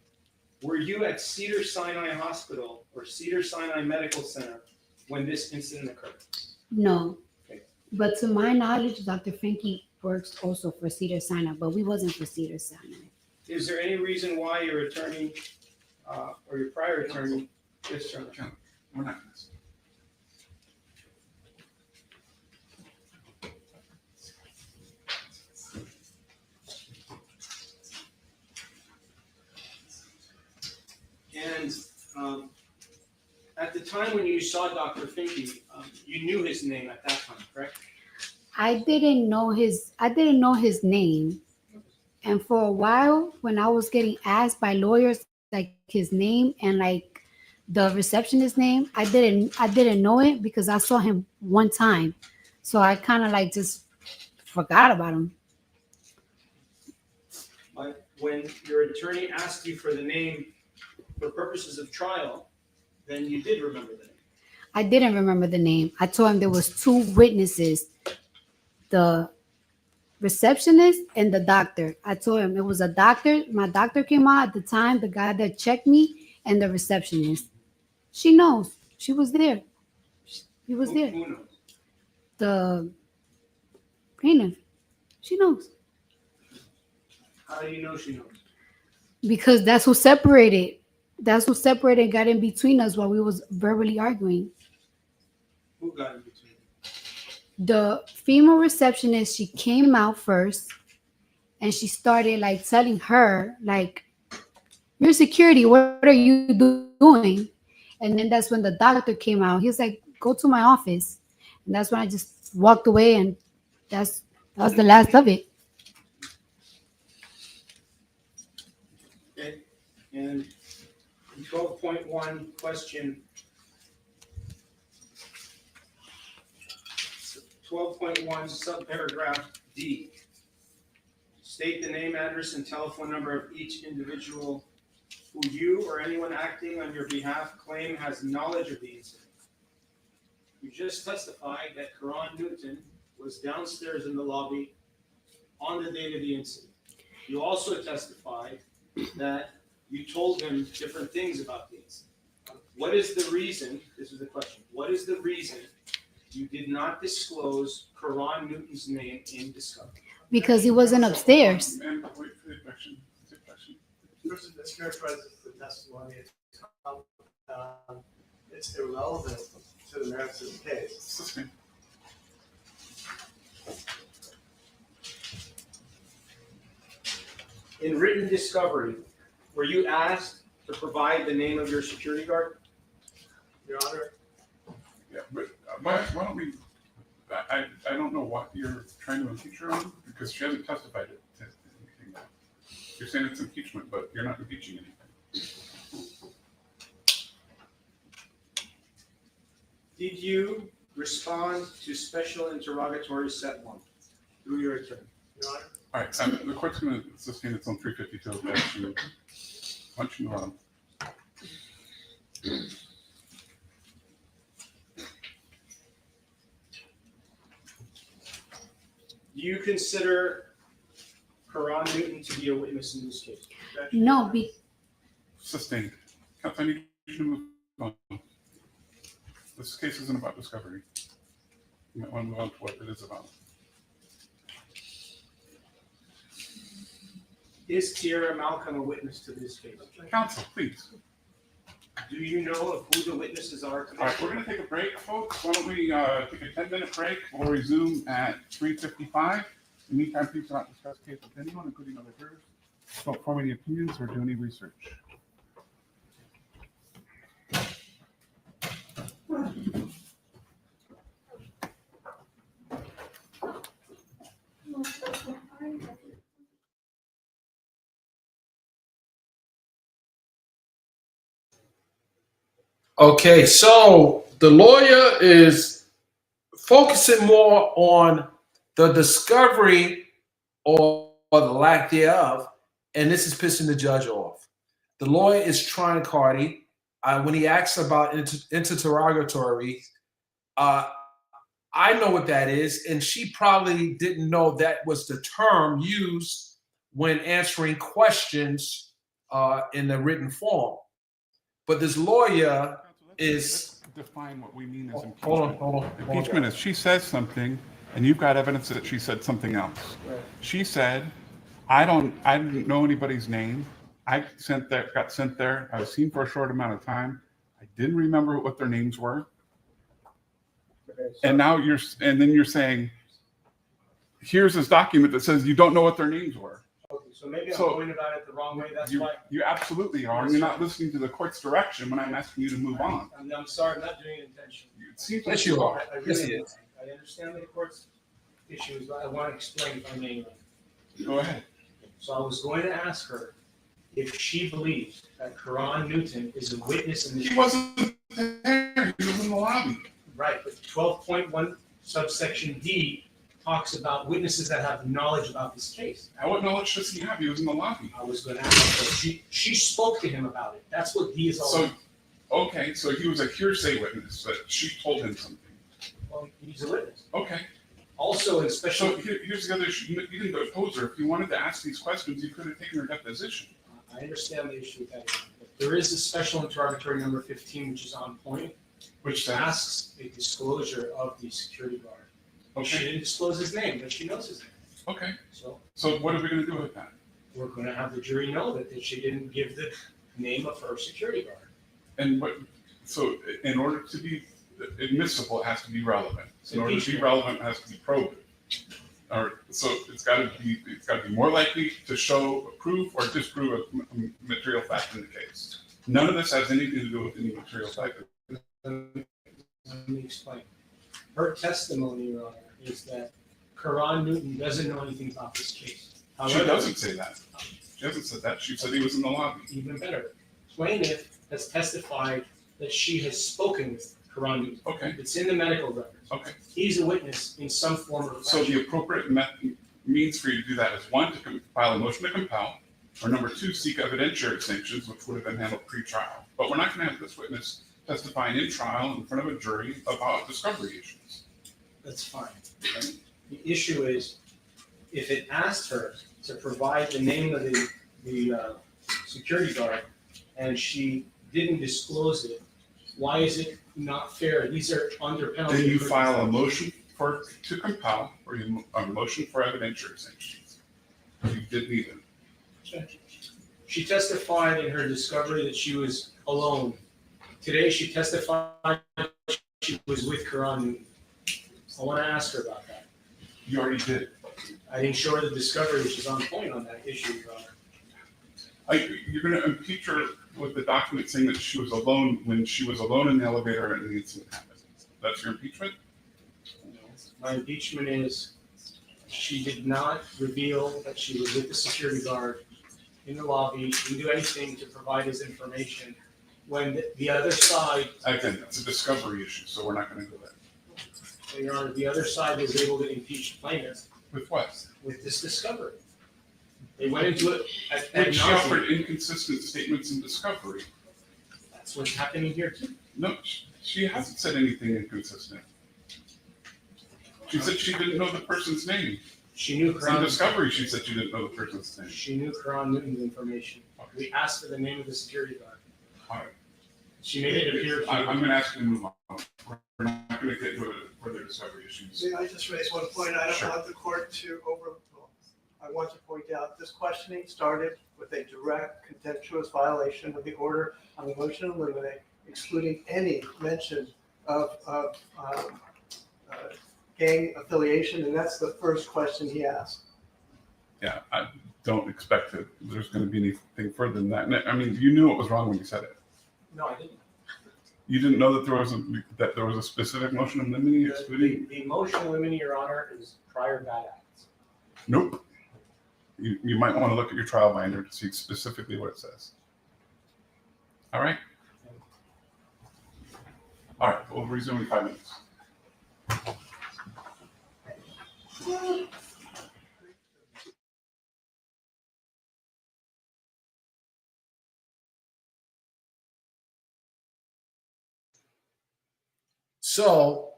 Were you at Cedars-Sinai Hospital or Cedars-Sinai Medical Center when this incident occurred? No. Okay. But to my knowledge, Dr. Finke works also for Cedars-Sinai, but we wasn't for Cedars-Sinai. Is there any reason why your attorney or your prior attorney, yes, sir, We're not going to. And at the time when you saw Dr. Finke, you knew his name at that time, correct? I didn't know his name. And for a while, when I was getting asked by lawyers like his name and like the receptionist's name, I didn't know it because I saw him one time. So I kind of like just forgot about him. But when your attorney asked you for the name for purposes of trial, then you did remember the name. I didn't remember the name. I told him there was 2 witnesses, the receptionist and the doctor. I told him it was a doctor. My doctor came out at the time, the guy that checked me, and the receptionist. She knows. She was there. He was there. Who knows? The plaintiff. She knows. How do you know she knows? Because that's who separated. That's who separated and got in between us while we was verbally arguing. Who got in between? The female receptionist, she came out first and she started like telling her, like, "You're security, what are you doing?" And then that's when the doctor came out. He was like, "Go to my office." And that's when I just walked away, and that was the last of it. Okay. And 12.1 question. 12.1 subparagraph D. State the name, address, and telephone number of each individual who you or anyone acting on your behalf claim has knowledge of the incident. You just testified that Karan Newton was downstairs in the lobby on the date of the incident. You also testified that you told him different things about the incident. What is the reason, this is the question, what is the reason you did not disclose Karan Newton's name in discovery? Because he wasn't upstairs. Ma'am, wait for the question. person mischaracterizes the testimony, it's irrelevant to the merits of the case. In written discovery, were you asked to provide the name of your security guard? Your Honor, Yeah, but why don't we, I don't know what you're trying to impeach her on, because she hasn't testified to anything. You're saying it's impeachment, but you're not impeaching anything. Did you respond to special interrogatory set 1 through your attorney? Your Honor. All right, the court's going to sustain its own 352 objection. Why don't you move on? Do you consider Karan Newton to be a witness in this case? No, Sustained. Counsel, I need you to move on. This case isn't about discovery. You might want to move on to what it is about. Is Tiara Malcolm a witness to this case? Counsel, please. Do you know of who the witnesses are? All right, we're going to take a break, folks. Why don't we take a 10-minute break? We'll resume at 3:55. In the meantime, please do not discuss the case with anyone, including other jurors. Don't form any opinions or do any research. Okay, so the lawyer is focusing more on the discovery or the lack thereof, and this is pissing the judge off. The lawyer is trying Cardi. When he asks about interrogatory, I know what that is, and she probably didn't know that was the term used when answering questions in the written form. But this lawyer is define what we mean as impeachment. Hold on. Impeachment is she says something, and you've got evidence that she said something else. Right. She said, I didn't know anybody's name. I got sent there. I was seen for a short amount of time. I didn't remember what their names were. And now then you're saying, here's this document that says you don't know what their names were. Okay, so maybe I'm going about it the wrong way. That's why. You absolutely are. You're not listening to the court's direction when I'm asking you to move on. I'm sorry, I'm not doing it intentionally. It seems Yes, you are. I Yes, really he am. is. I understand the court's issues, but I want to explain if I may. Go ahead. So I was going to ask her if she believes that Karan Newton is a witness in this. He wasn't there. He was in the lobby. Right, but 12.1 subsection D talks about witnesses that have knowledge about this case. Now, what knowledge does he have? He was in the lobby. I was going to ask her. She spoke to him about it. That's what D is all about. Okay, so he was a hearsay witness, but she told him something. Well, he's a witness. Okay. Also, in special. So here's the other issue. You didn't oppose her. If you wanted to ask these questions, you could have taken her deposition. I understand the issue with that. But there is a special interrogatory number 15, which is on point, which asks a disclosure of the security guard. Okay. She didn't disclose his name, but she knows his name. Okay. So what are we going to do with that? We're going to have the jury know that she didn't give the name of her security guard. And so in order to be admissible, it has to be relevant. In order to be relevant, it has to be probative. So it's got to be more likely to prove or disprove a material fact in the case. None of this has anything to do with any material fact. Let me explain. Her testimony, Your Honor, is that Karan Newton doesn't know anything about this case. She doesn't say that. She hasn't said that. She said he was in the lobby. Even better. Plaintiff has testified that she has spoken with Karan Newton. Okay. It's in the medical records. Okay. He's a witness in some form or fashion. So the appropriate means for you to do that is 1, to file a motion to compel, or number 2, seek evidentiary sanctions, which would have been handled pre-trial. But we're not going to have this witness testifying in trial in front of a jury about discovery issues. That's fine. Okay? The issue is, if it asked her to provide the name of the security guard and she didn't disclose it, why is it not fair? These are under penalty. Then you file a motion to compel, or a motion for evidentiary sanctions. You did neither. She testified in her discovery that she was alone. Today, she testified she was with Karan. I want to ask her about that. You already did. I didn't show her the discovery, which is on point on that issue, Your Honor. You're going to impeach her with the document saying that she was alone when she was alone in the elevator and the incident happened. That's your impeachment? My impeachment is she did not reveal that she was with the security guard in the lobby, didn't do anything to provide his information when the other side. Again, it's a discovery issue, so we're not going to go there. Well, Your Honor, the other side was able to impeach the plaintiff. With what? With this discovery. They went into it at But she nauseam. offered inconsistent statements in discovery. That's what's happening here too. No, she hasn't said anything inconsistent. She said she didn't know the person's name. She knew In Karan. discovery, she said she didn't know the person's name. She knew Karan Newton's information. We asked for the name of the security guard. All right. She made it appear. I'm going to ask you to move on. We're not going to get into further discovery issues. May I just raise one point? I don't Sure. want the court to overlook. I want to point out this questioning started with a direct contemptuous violation of the order on the motion to eliminate, excluding any mention of gang affiliation, and that's the first question he asked. Yeah, I don't expect that there's going to be anything further than that. I mean, you knew it was wrong when you said it. No, I didn't. You didn't know that there was a specific motion of limiting excluding? The motion to eliminate, Your Honor, is prior bad acts. Nope. You might want to look at your trial binder to see specifically what it says. All right? All right, we'll resume in 5 minutes. So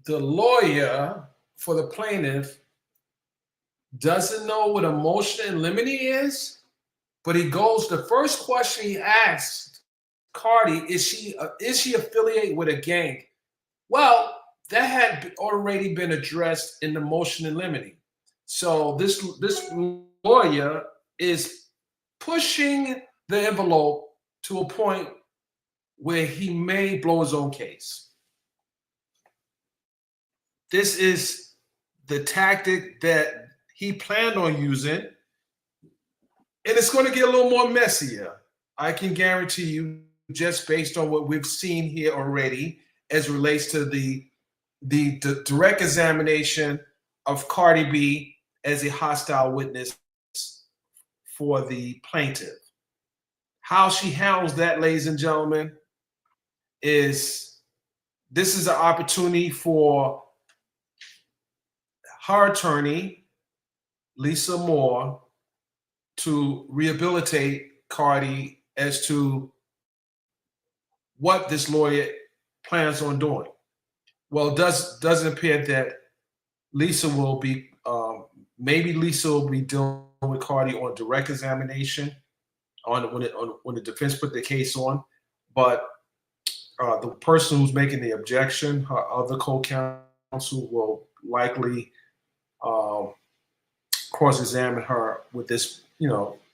the lawyer for the plaintiff doesn't know what a motion in limine is, but he goes, the first question he asks Cardi, is she affiliated with a gang? Well, that had already been addressed in the motion in limine. So this lawyer is pushing the envelope to a point where he may blow his own case. This is the tactic that he planned on using, and it's going to get a little more messier. I can guarantee you, just based on what we've seen here already, as it relates to the direct examination of Cardi B as a hostile witness for the plaintiff. How she handles that, ladies and gentlemen, is this is an opportunity for her attorney, Lisa Moore, to rehabilitate Cardi as to what this lawyer plans on doing. Well, it doesn't appear that Lisa will be, maybe Lisa will be dealing with Cardi on direct examination when the defense put the case on, but the person who's making the objection, her other co-counsel, will likely cross-examine her with this,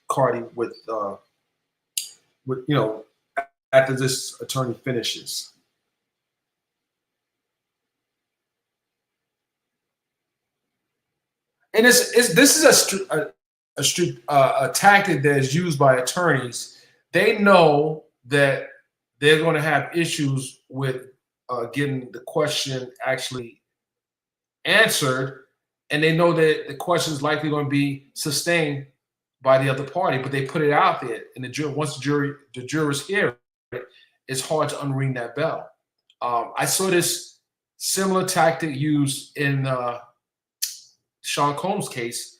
Cardi with after this attorney finishes. And this is a tactic that is used by attorneys. They know that they're going to have issues with getting the question actually answered, and they know that the question is likely going to be sustained by the other party, but they put it out there, and once the jurors hear it, it's hard to unring that bell. I saw this similar tactic used in Sean Combs' case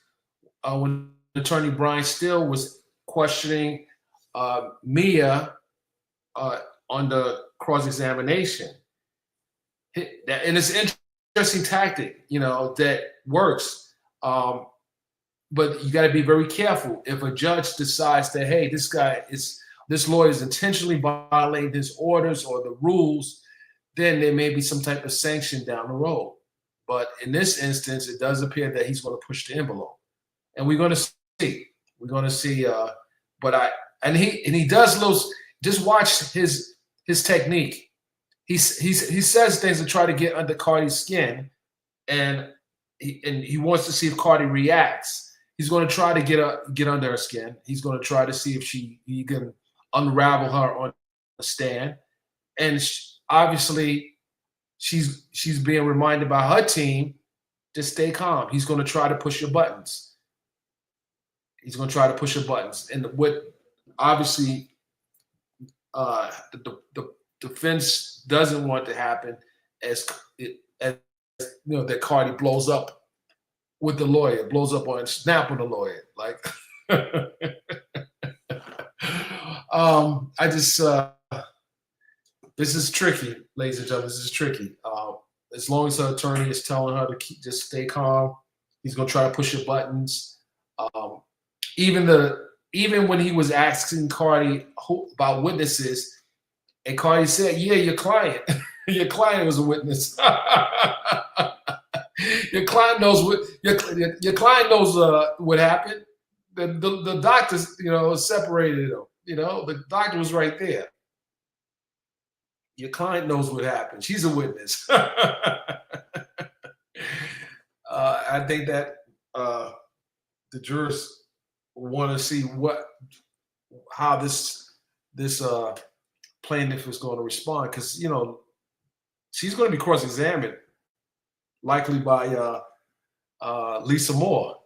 when attorney Brian Steele was questioning Mia on the cross-examination. And it's an interesting tactic, that works. But you got to be very careful. If a judge decides that, hey, this lawyer is intentionally violating his orders or the rules, then there may be some type of sanction down the road. But in this instance, it does appear that he's going to push the envelope. And we're going to see. We're going to see But he does those. Just watch his technique. He says things to try to get under Cardi's skin, and he wants to see if Cardi reacts. He's going to try to get under her skin. He's going to try to see if he can unravel her on the stand. And obviously, she's being reminded by her team to stay calm. He's going to try to push your buttons. And what obviously the defense doesn't want to happen as that Cardi blows up with the lawyer, blows up on and snap on the lawyer. Like, this is tricky, ladies and gentlemen. This is tricky. As long as her attorney is telling her to just stay calm, he's gonna try to push your buttons. Even when he was asking Cardi about witnesses, and Cardi said, "Yeah, your client, your client was a witness. Your client knows your client knows what happened. The doctors, separated them. The doctor was right there. Your client knows what happened. She's a witness." I think that the jurors want to see how this plaintiff is going to respond, because she's going to be cross-examined, likely by Lisa Moore.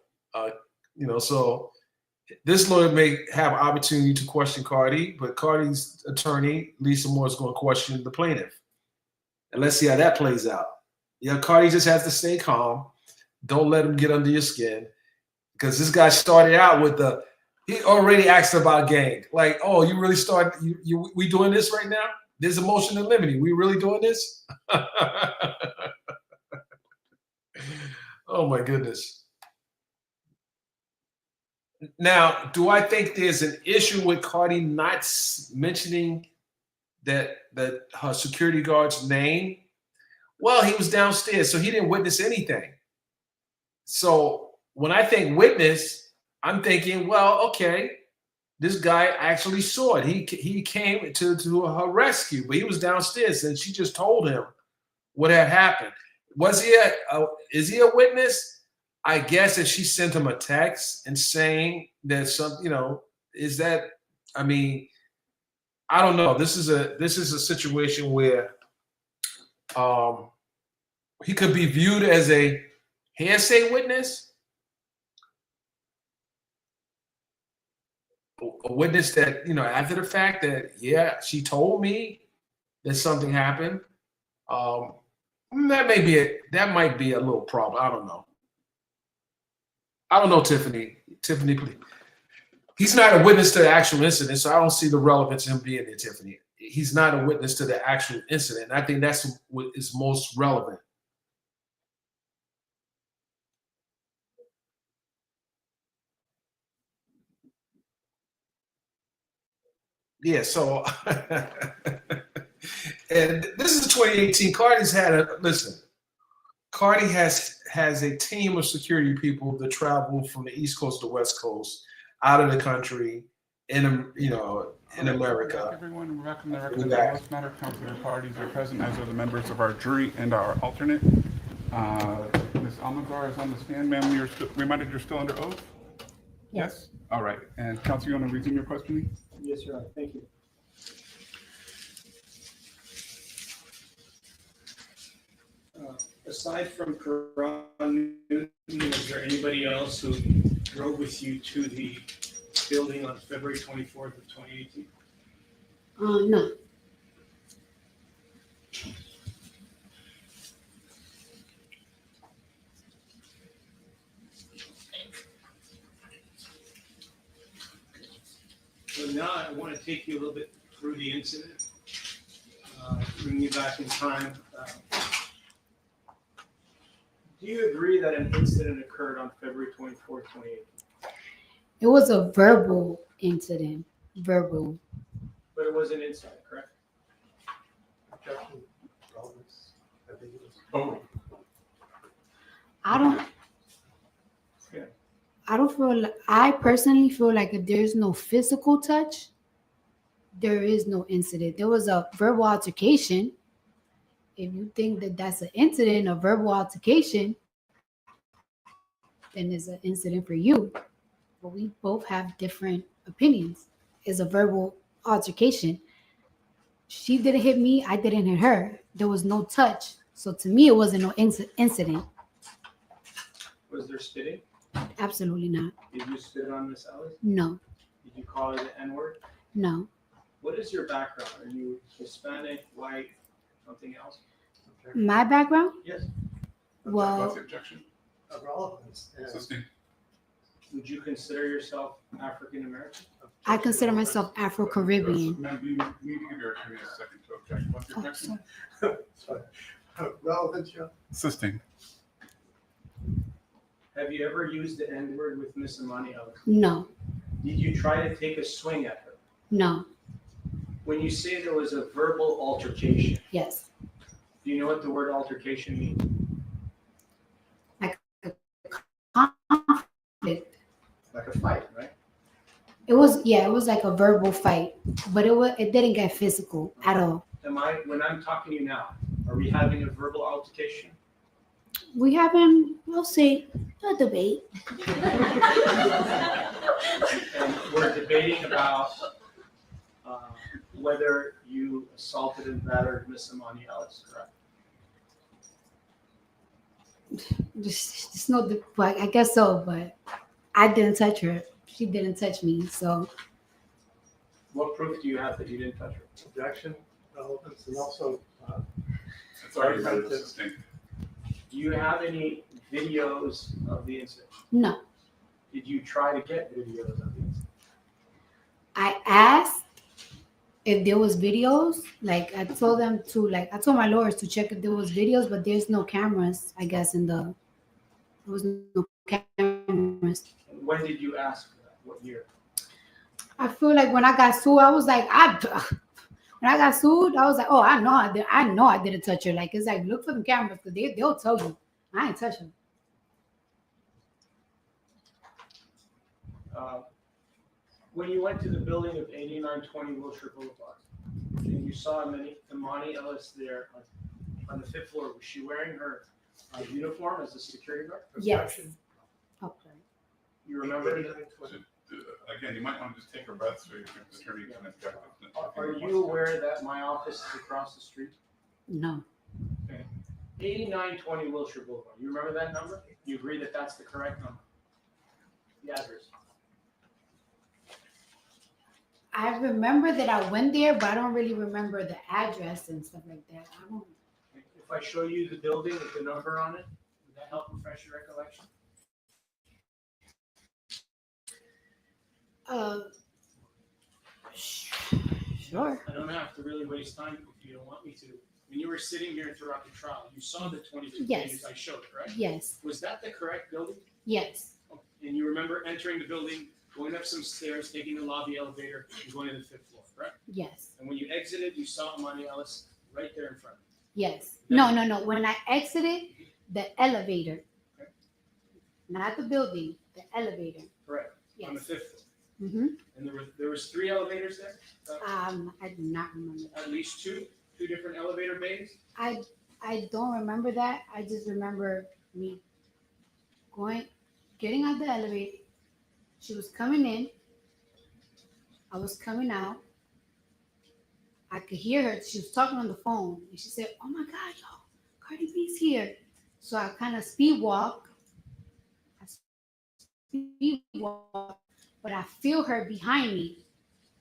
So this lawyer may have opportunity to question Cardi, but Cardi's attorney, Lisa Moore, is going to question the plaintiff. And let's see how that plays out. Cardi just has to stay calm. Don't let him get under your skin, because this guy started out with he already asked about gang. Like, oh, you really we doing this right now? There's a motion in limine. We really doing this? Oh my goodness. Now, do I think there's an issue with Cardi not mentioning that her security guard's name? Well, he was downstairs, so he didn't witness anything. So when I think witness, I'm thinking, well, okay, this guy actually saw it. He came to her rescue, but he was downstairs, and she just told him what had happened. Is he a witness? I guess if she sent him a text and saying that is that? I mean, I don't know. This is a situation where he could be viewed as a hearsay witness, a witness that after the fact that she told me that something happened. That might be a little problem. I don't know, Tiffany. Tiffany, please. He's not a witness to the actual incident, so I don't see the relevance in him being there, Tiffany. He's not a witness to the actual incident. I think that's what is most relevant. Yeah, so and this is 2018. Cardi has a team of security people that travel from the East Coast to the West Coast, out of the country, in America. Everyone, welcome to the record of the House matter. Councilor parties are present, as are the members of our jury and our alternate. Ms. Almanzar is on the stand. Ma'am, you're still under oath? Yes. All right. And Council, you want to resume your questioning? Yes, Your Honor. Thank you. Aside from Karan Newton, is there anybody else who drove with you to the building on February 24th of 2018? No. So now I want to take you a little bit through the incident, bring you back in time. Do you agree that an incident occurred on February 24th, 2018? It was a verbal incident. Verbal. But it was an incident, correct? I don't. Yeah. I personally feel like if there's no physical touch, there is no incident. There was a verbal altercation. If you think that that's an incident, a verbal altercation, then it's an incident for you. But we both have different opinions. It's a verbal altercation. She didn't hit me, I didn't hit her. There was no touch. So to me, it wasn't no incident. Was there spitting? Absolutely not. Did you spit on Miss Ellis? No, Did you call her the N-word? no. What is your background? Are you Hispanic, white, something else? My background? Yes. What's Well, the objection? Of relevance. Assisting. Would you consider yourself African American? I consider myself Afro-Caribbean. Ma'am, you need to give your attorney a second to object. What's your Oh, objection? sorry. Relevance, Joe? Assisting. Have you ever used the N-word with Miss Imani Ellis? No, Did you try to take a swing at her? no, When you say there was a verbal altercation, yes. do you know what the word altercation means? Conflict. Like a fight, right? It was like a verbal fight, but it didn't get physical at all. When I'm talking to you now, are we having a verbal altercation? We having, we'll see, a debate. And we're debating about whether you assaulted and battered Miss Imani Ellis, correct? Just no, but I guess so, but I didn't touch her. She didn't touch me, so. What proof do you have that you didn't touch her? Objection, relevance, and also. It's already been assisting. Do you have any videos of the incident? No. Did you try to get videos of the incident? I asked if there was videos. Like I told my lawyers to check if there was videos, but there's no cameras, I guess, there was no cameras. And when did you ask for that? What year? I feel like when I got sued, I was like, when I got sued, I was like, oh, I know I didn't touch her. Like, it's like, look for the cameras, because they'll tell you. I ain't touch her. When you went to the building of 8920 Wilshire Boulevard, and you saw Imani Ellis there on the 5th floor, was she wearing her uniform as a security guard? Yes. Okay. You remember? Again, you might want to just take a breath so your attorney can object. Are you aware that my office is across the street? No. Okay. 8920 Wilshire Boulevard. You remember that number? You agree that that's the correct number? The address. I remember that I went there, but I don't really remember the address and stuff like that. I don't. If I show you the building with the number on it, would that help refresh your recollection? Sure. I don't have to really waste time if you don't want me to. When you were sitting here throughout the trial, you saw the 22 Yes. pages I showed, right? Yes. Was that the correct building? Yes. And you remember entering the building, going up some stairs, taking the lobby elevator, and going to the 5th floor, correct? Yes. And when you exited, you saw Imani Ellis right there in front of Yes. No. When I exited the elevator, not the building, the elevator. you. Correct. Yes. On the 5th floor. Mm-hmm. And there was 3 elevators there? I do not remember. At least two different elevator bays? I don't remember that. I just remember me getting out the elevator. She was coming in. I was coming out. I could hear her. She was talking on the phone, and she said, "Oh my God, yo, Cardi B's here." So I kind of speed walk. But I feel her behind me.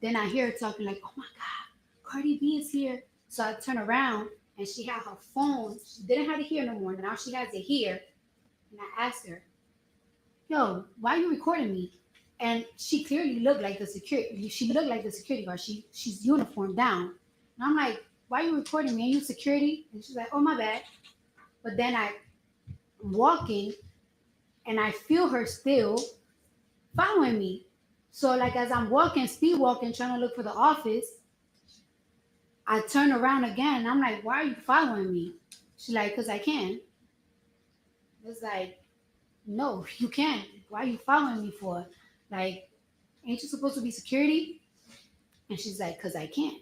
Then I hear her talking like, "Oh my God, Cardi B is here." So I turn around and she had her phone. She didn't have it here no more. Now she has it here. And I asked her, "Yo, why are you recording me?" And she clearly looked like the security. She looked like the security guard. She's uniformed down. And I'm like, "Why are you recording me? Are you security?" And she's like, "Oh, my bad." But then I'm walking and I feel her still following me. So like as I'm walking, speed walking, trying to look for the office, I turn around again. I'm like, "Why are you following me?" She's like, "Because I can." It's like, "No, you can't. why are you following me for? Like, ain't you supposed to be security? And she's like, because I can.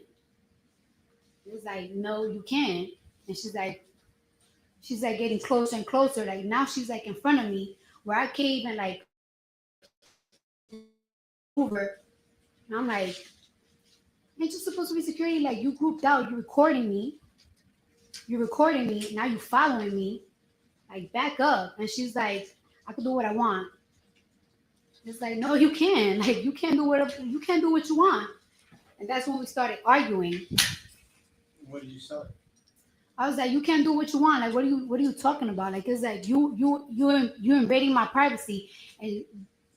It's like, no, you can. And she's like getting closer and closer. Like now she's like in front of me where I can't even like over. And I'm like, ain't you supposed to be security? Like you grouped out, you're recording me. Now you following me. Like back up. And she's like, I can do what I want. It's like, no, you can. Like you can't do what you want. And that's when we started arguing. What did you say? I was like, you can't do what you want. Like, what are you talking about? Like, it's like you're invading my privacy, and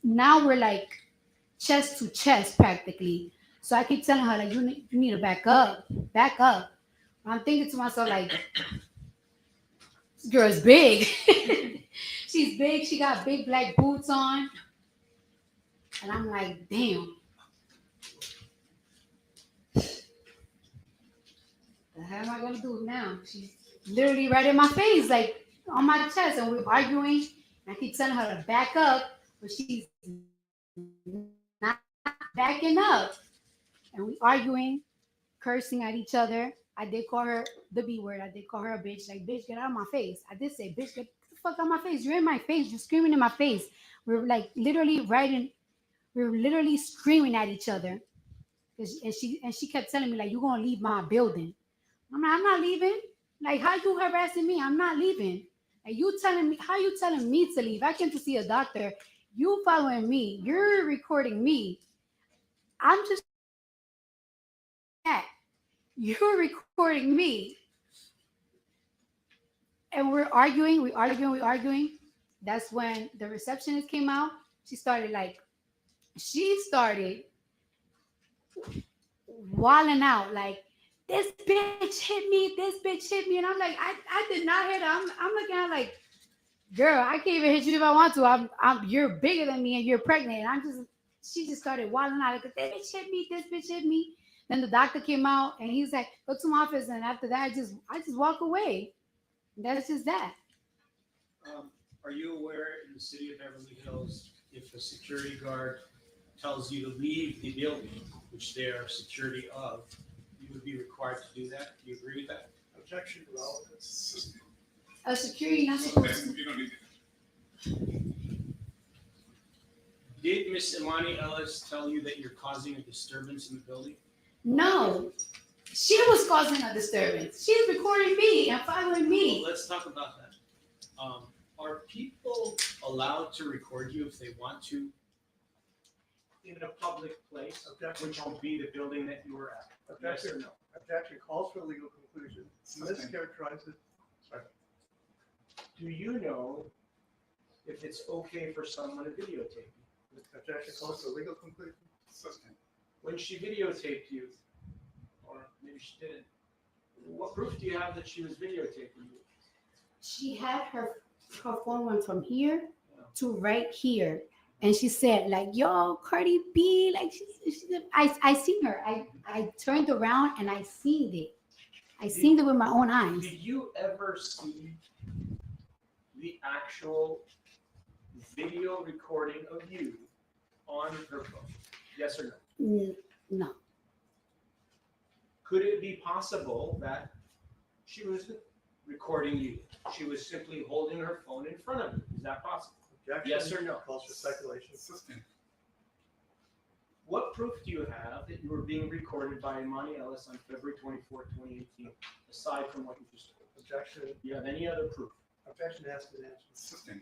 now we're like chest to chest practically. So I keep telling her like, you need to back up. I'm thinking to myself like, this girl's big. She's big. She got big black boots on, and I'm like, damn. The hell am I gonna do now? She's literally right in my face, like on my chest, and we're arguing. And I keep telling her to back up, but she's not backing up. And we arguing, cursing at each other. I did call her the B word. I did call her a bitch. Like, bitch, get out of my face. I did say, bitch, get the fuck out of my face. You're in my face. You're screaming in my face. We're like literally screaming at each other. And she kept telling me, like, you're gonna leave my building. I'm not leaving. Like, how you harassing me? I'm not leaving. Like, you telling me, how you telling me to leave? I came to see a doctor. You following me. You're recording me. I'm just that. You're recording me. And we're arguing. That's when the receptionist came out. She started wilding out like, this bitch hit me, and I'm like, I did not hit her. I'm looking at her like, girl, I can't even hit you if I want to. You're bigger than me and you're pregnant. And she just started wilding out like, this bitch hit me. Then the doctor came out and he's like, go to my office. And after that, I just walk away. That's just that. Are you aware in the city of Beverly Hills, if a security guard tells you to leave the building, which they are security of, you would be required to do that? Do you agree with that? Objection to all. A security not supposed to. Did Miss Imani Ellis tell you that you're causing a disturbance in the building? No, she was causing a disturbance. She's recording me and following me. Well, let's talk about that. Are people allowed to record you if they want to in a public place, which will be the building that you were at? Yes or no? Objection calls for a legal conclusion. Mischaracterizes. Sorry. Do you know if it's okay for someone to videotape you? Objection calls for a legal conclusion. When she videotaped you, or maybe she didn't, what proof do you have that she was videotaping you? She had her phone went from here to right here. And she said, like, yo, Cardi B, like, I seen her. I turned around and I seen it. I seen it with my own eyes. Did you ever see the actual video recording of you on her phone? Yes or no? No. Could it be possible that she was recording you? She was simply holding her phone in front of you. Is that possible? Objection. Yes or no? Calls for speculation. What proof do you have that you were being recorded by Imani Ellis on February 24, 2018, aside from what you just told? Objection. Do you have any other proof? Objection has been answered.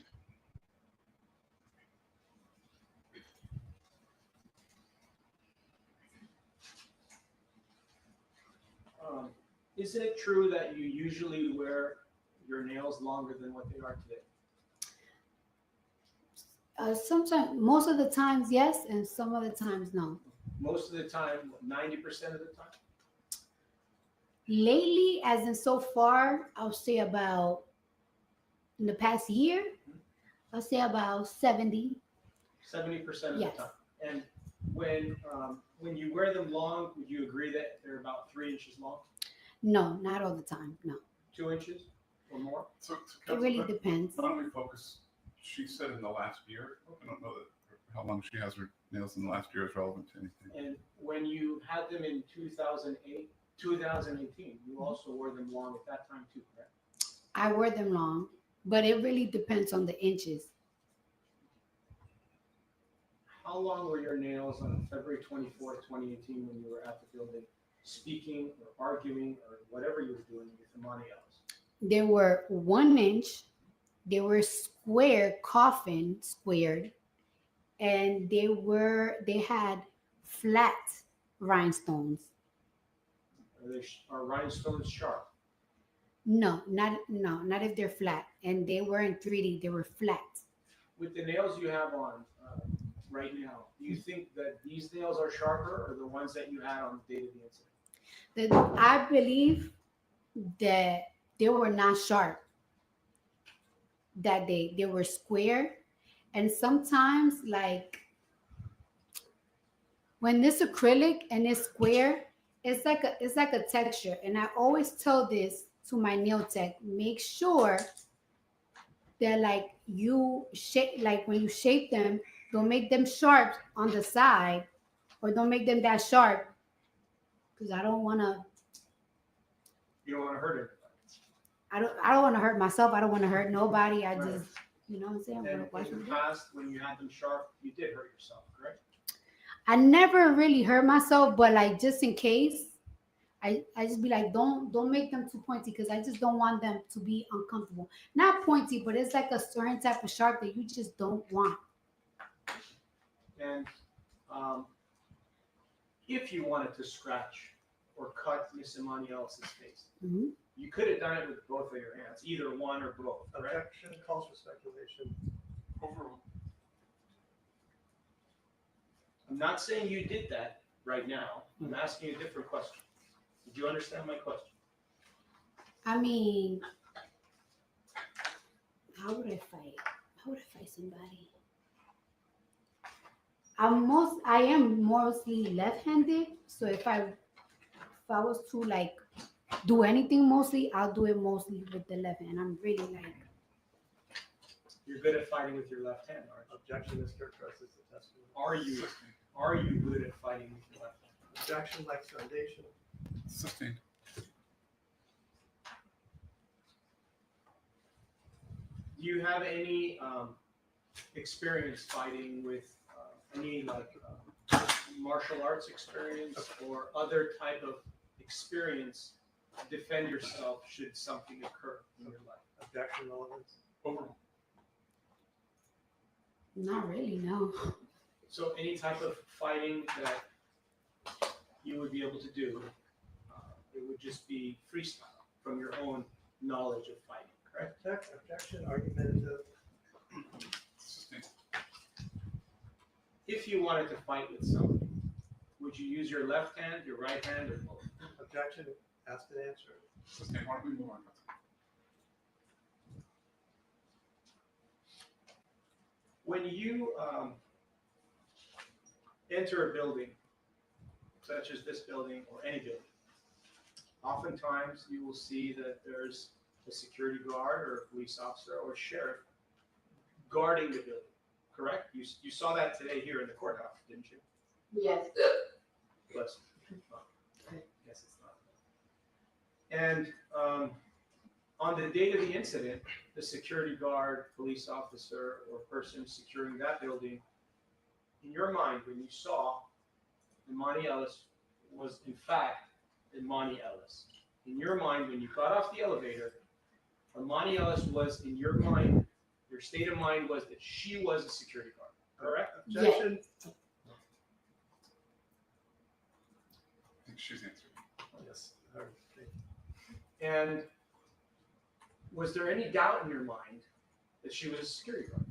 Isn't it true that you usually wear your nails longer than what they are today? Sometimes, most of the times, yes, and some of the times, no. Most of the time, 90% of the time? Lately, as in so far, I'll say about, in the past year, I'll say about 70. 70% of Yes. the time. And when you wear them long, would you agree that they're about 3 inches long? No, not all the time, no. 2 inches or more? It really depends. Why don't we focus She said in the last year. I don't know that how long she has her nails in the last year is relevant to anything. And when you had them in 2008, 2018, you also wore them long at that time too, correct? I wear them long, but it really depends on the inches. How long were your nails on February 24th, 2018, when you were at the building speaking or arguing or whatever you were doing with Imani Ellis? They were 1 inch, they were square, coffin squared, and they had flat rhinestones. Are rhinestones sharp? No, not if they're flat. And they weren't 3D, they were flat. With the nails you have on right now, do you think that these nails are sharper or the ones that you had on the date of the incident? I believe that they were not sharp that day. They were square. And sometimes, like, when it's acrylic and it's square, it's like a texture. And I always tell this to my nail tech, make sure that like you shape, like when you shape them, don't make them sharp on the side or don't make them that sharp, because I don't want to. You don't want to hurt it. I don't want to hurt myself. I don't want to hurt nobody. I just, you know what I'm saying? And in the past, when you had them sharp, you did hurt yourself, correct? I never really hurt myself, but like just in case, I just be like, don't make them too pointy, because I just don't want them to be uncomfortable. Not pointy, but it's like a certain type of sharp that you just don't want. And if you wanted to scratch or cut Miss Imani Ellis's face, Mm-hmm. you could have done it with both of your hands, either one or both. Objection calls for speculation. Overruled. I'm not saying you did that right now. I'm asking a different question. Did you understand my question? I mean, how would I fight? How would I fight somebody? I am mostly left-handed, so if I was to like do anything mostly, I'll do it mostly with the left hand. I'm really like. You're good at fighting with your left hand, aren't you? Objection is characterized as the testimony. Are you good at fighting with your left hand? Objection lacks foundation. Sustained. Do you have any experience fighting with any like martial arts experience or other type of experience to defend yourself should something occur in your life? Objection relevance. Overruled. Not really, no. So any type of fighting that you would be able to do, it would just be freestyle from your own knowledge of fighting, correct? Objection argumentative. Sustained. If you wanted to fight with somebody, would you use your left hand, your right hand, or both? Objection asked and answered. Sustained. Why don't we move on? When you enter a building, such as this building or any building, oftentimes you will see that there's a security guard or a police officer or a sheriff guarding the building, correct? You saw that today here in the courthouse, didn't you? Yes. Bless you. I guess it's not. And on the date of the incident, the security guard, police officer, or person securing that building, in your mind, when you saw Imani Ellis was in fact Imani Ellis. In your mind, when you got off the elevator, Imani Ellis was in your mind, your state of mind was that she was a security guard, correct? Objection. I think she's answered. Yes. And was there any doubt in your mind that she was a security guard?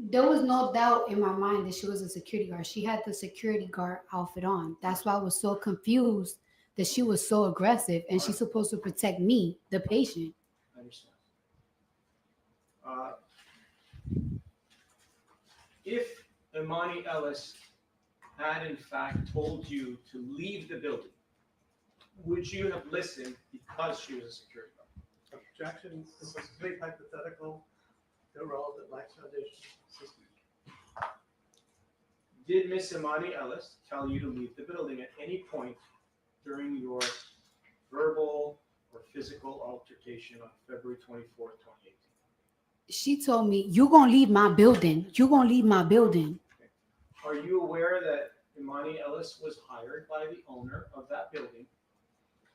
There was no doubt in my mind that she was a security guard. She had the security guard outfit on. That's why I was so confused that she was so aggressive and she's supposed to protect me, the patient. I understand. If Imani Ellis had in fact told you to leave the building, would you have listened because she was a security guard? Objection. This is a complete hypothetical. Irrelevant Life Foundation. Did Miss Imani Ellis tell you to leave the building at any point during your verbal or physical altercation on February 24th, 2018? She told me, "You gonna leave my building. You gonna leave my building." Are you aware that Imani Ellis was hired by the owner of that building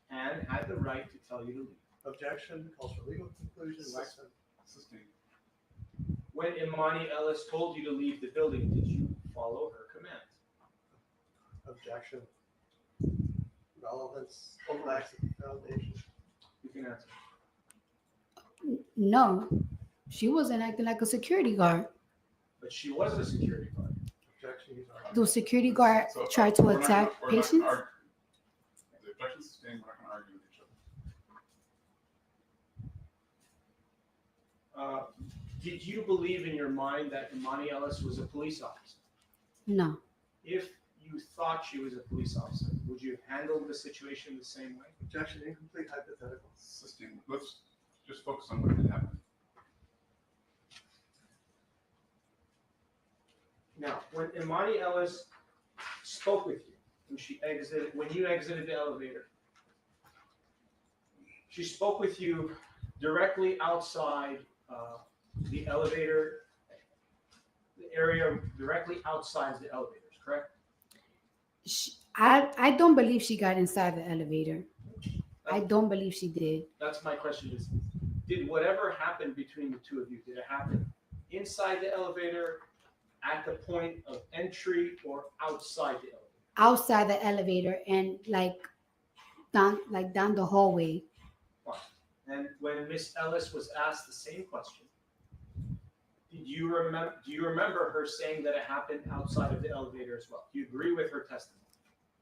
and had the right to tell you to leave? Objection, calls for legal conclusion, Waxman. Sustained. When Imani Ellis told you to leave the building, did you follow her commands? Objection. Relevance, overlaps of the foundation. You can answer. No, she wasn't acting like a security guard. But she was a security guard. Objection, he's arguing. The security guard So, tried to we're not attack gonna- we're not gonna patients. argue. The objection's sustained, we're not gonna argue with each other. Did you believe in your mind that Imani Ellis was a police officer? No, If you thought she was a police officer, would you have handled the situation the same way? Objection, incomplete hypothetical. Sustained. Let's just focus on what did happen. Now, when Imani Ellis spoke with you, when you exited the elevator, she spoke with you directly outside the elevator, the area directly outside the elevators, correct? I don't believe she got inside the elevator. I don't believe she did. That's my question is, did whatever happened between the two of you, did it happen inside the elevator, at the point of entry, or outside the elevator? Outside the elevator and down the hallway. Fine. And when Miss Ellis was asked the same question, do you remember her saying that it happened outside of the elevator as well? Do you agree with her testimony?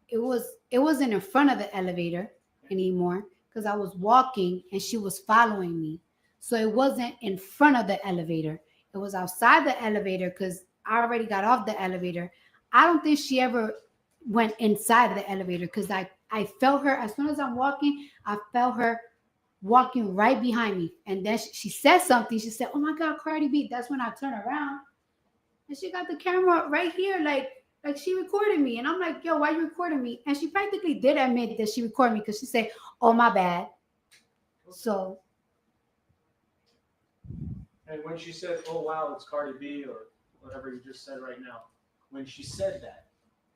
It wasn't in front of the elevator anymore because I was walking and she was following me. So it wasn't in front of the elevator. It was outside the elevator because I already got off the elevator. I don't think she ever went inside the elevator because I felt her as soon as I'm walking. I felt her walking right behind me, and then she said something. She said, "Oh my God, Cardi B!" That's when I turned around, and she got the camera right here, like she recorded me, and I'm like, "Yo, why you recording me?" And she practically did admit that she recorded me because she said, "Oh my bad." So. And when she said, "Oh wow, it's Cardi B," or whatever you just said right now, when she said that,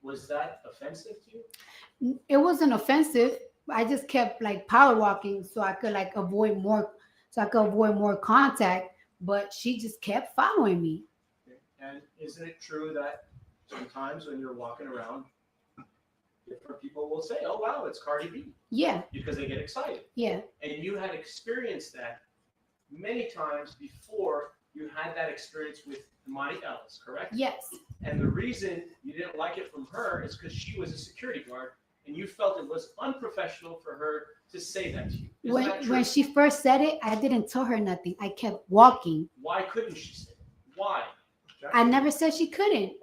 was that offensive to you? It wasn't offensive. I just kept power walking so I could avoid more contact, but she just kept following me. Okay. And isn't it true that sometimes when you're walking around, different people will say, "Oh wow, it's Cardi B." Yeah. Because they get excited. Yeah. And you had experienced that many times before you had that experience with Imani Ellis, correct? Yes. And the reason you didn't like it from her is because she was a security guard and you felt it was unprofessional for her to say that to you. Isn't that true? When she first said it, I didn't tell her nothing. I kept walking. Why couldn't she say it? Why? I never said she couldn't.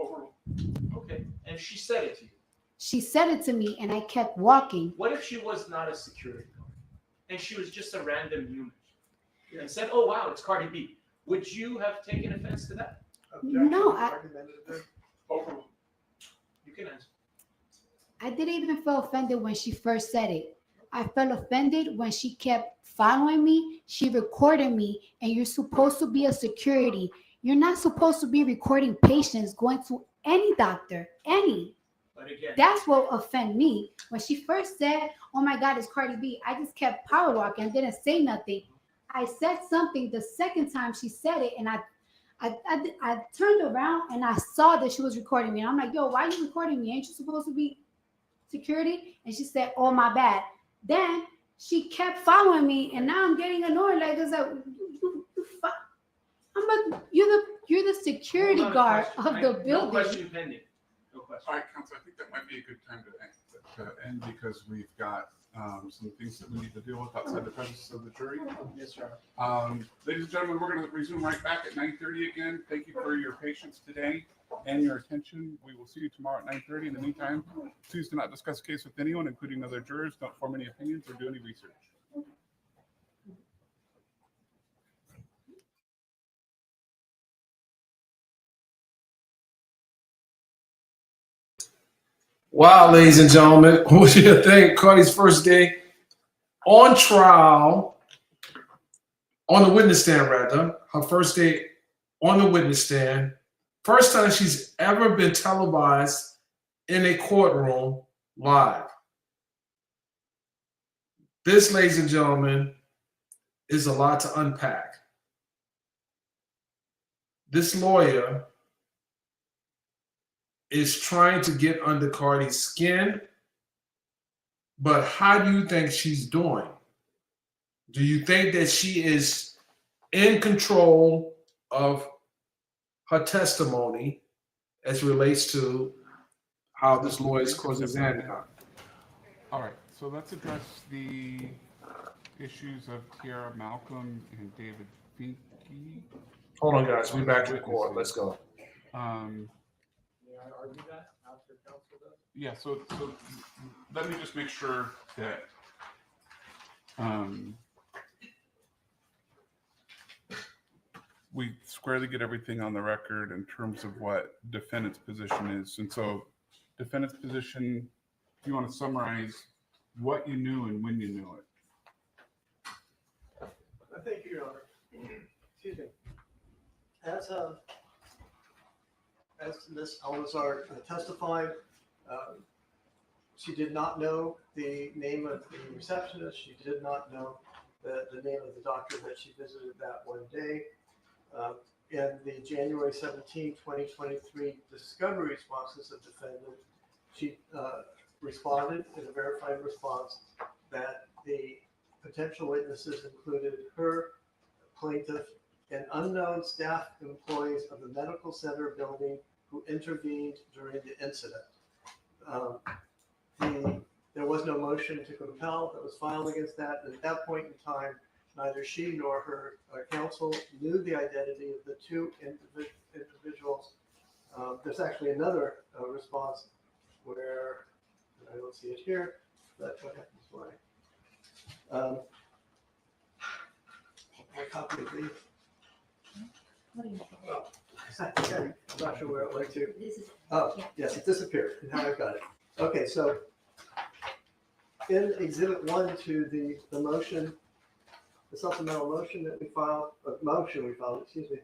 Okay. And she said it to you. She said it to me and I kept walking. What if she was not a security guard and she was just a random human and said, "Oh wow, it's Cardi B"? Would you have taken offense to that? No, You can answer. I didn't even feel offended when she first said it. I felt offended when she kept following me. She recorded me, and you're supposed to be a security. You're not supposed to be recording patients going to any doctor, any. But again, That's what offended me. When she first said, "Oh my God, it's Cardi B," I just kept power walking and didn't say nothing. I said something the second time she said it, and I turned around and I saw that she was recording me. And I'm like, "Yo, why are you recording me? Ain't you supposed to be security?" And she said, "Oh my bad." Then she kept following me, and now I'm getting annoyed. Like, it's like, you're the security guard of the building. No question pending. No question. All right, Council, I think that might be a good time to end because we've got some things that we need to deal with outside the presence of the jury. Yes, sir. Ladies and gentlemen, we're going to resume right back at 9:30 again. Thank you for your patience today and your attention. We will see you tomorrow at 9:30. In the meantime, please do not discuss a case with anyone, including other jurors. Don't form any opinions or do any research. Wow, ladies and gentlemen, what do you think? Cardi's first day on trial, on the witness stand, rather. Her first day on the witness stand. First time she's ever been televised in a courtroom live. This, ladies and gentlemen, is a lot to unpack. This lawyer is trying to get under Cardi's skin, but how do you think she's doing? Do you think that she is in control of her testimony as relates to how this lawyer is cross-examining her? All right, so let's address the issues of Tiara Malcolm and David Finke. Hold on, guys. We're back in court. Let's go. May I argue that after counsel does? Yeah, so let me just make sure that we squarely get everything on the record in terms of what defendant's position is. And so defendant's position, if you want to summarize what you knew and when you knew it. Thank you, Your Honor. Excuse me. As Ms. Almazar testified, she did not know the name of the receptionist. She did not know the name of the doctor that she visited that one day. In the January 17, 2023 discovery responses of defendant, she responded in a verified response that the potential witnesses included her, plaintiff, and unknown staff employees of the medical center building who intervened during the incident. There was no motion to compel that was filed against that. And at that point in time, neither she nor her counsel knew the identity of the two individuals. There's actually another response where, I don't see it here, but what happens when I copy these. Well, I'm not sure where it went to. Oh, yes, it disappeared. Now I've got it. Okay, so in Exhibit 1 to the motion, the supplemental motion that we filed, excuse me.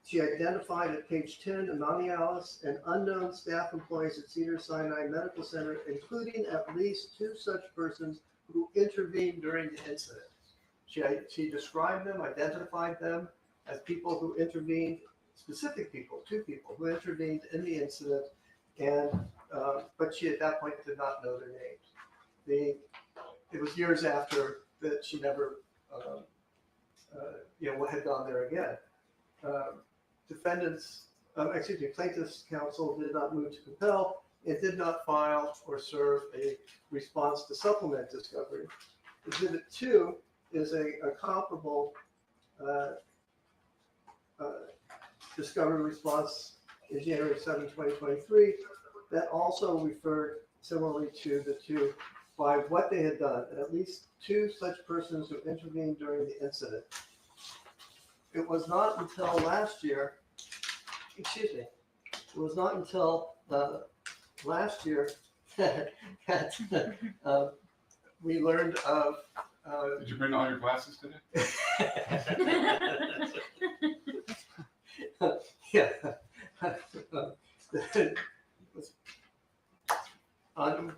She identified at page 10 Imani Alice and unknown staff employees at Cedars-Sinai Medical Center, including at least two such persons who intervened during the incident. She described them, identified them as people who intervened, specific people, two people who intervened in the incident, and but she at that point did not know their names. It was years after that she never, had gone there again. Plaintiff's counsel did not move to compel. It did not file or serve a response to supplement discovery. Exhibit 2 is a comparable discovery response in January 7, 2023 that also referred similarly to the two by what they had done, at least two such persons who intervened during the incident. It was not until last year, that we learned of. Did you bring all your glasses today? Yeah.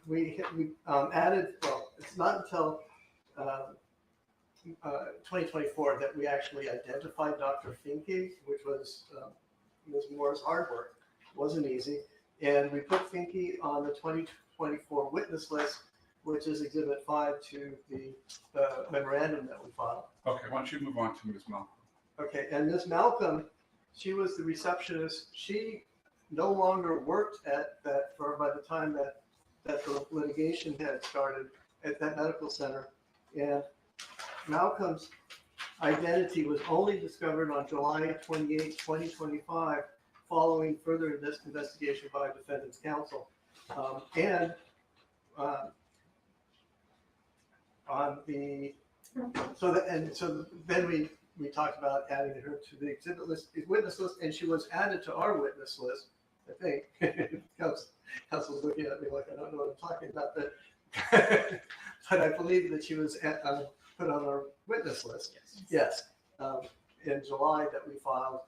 We added, well, it's not until 2024 that we actually identified Dr. Finke, which was Ms. Moore's hard work. It wasn't easy. And we put Finke on the 2024 witness list, which is Exhibit 5 to the memorandum that we filed. Okay, why don't you move on to Ms. Malcolm? Okay, and Ms. Malcolm, she was the receptionist. She no longer worked at that firm by the time that the litigation had started at that medical center. And Malcolm's identity was only discovered on July 28, 2025, following further investigation by defendant's counsel. So then we we talked about adding her to the exhibit list, witness list, and she was added to our witness list, I think. Council's looking at me like I don't know what I'm talking about, but but I believe that she was put on our witness list. Yes. In July that we filed.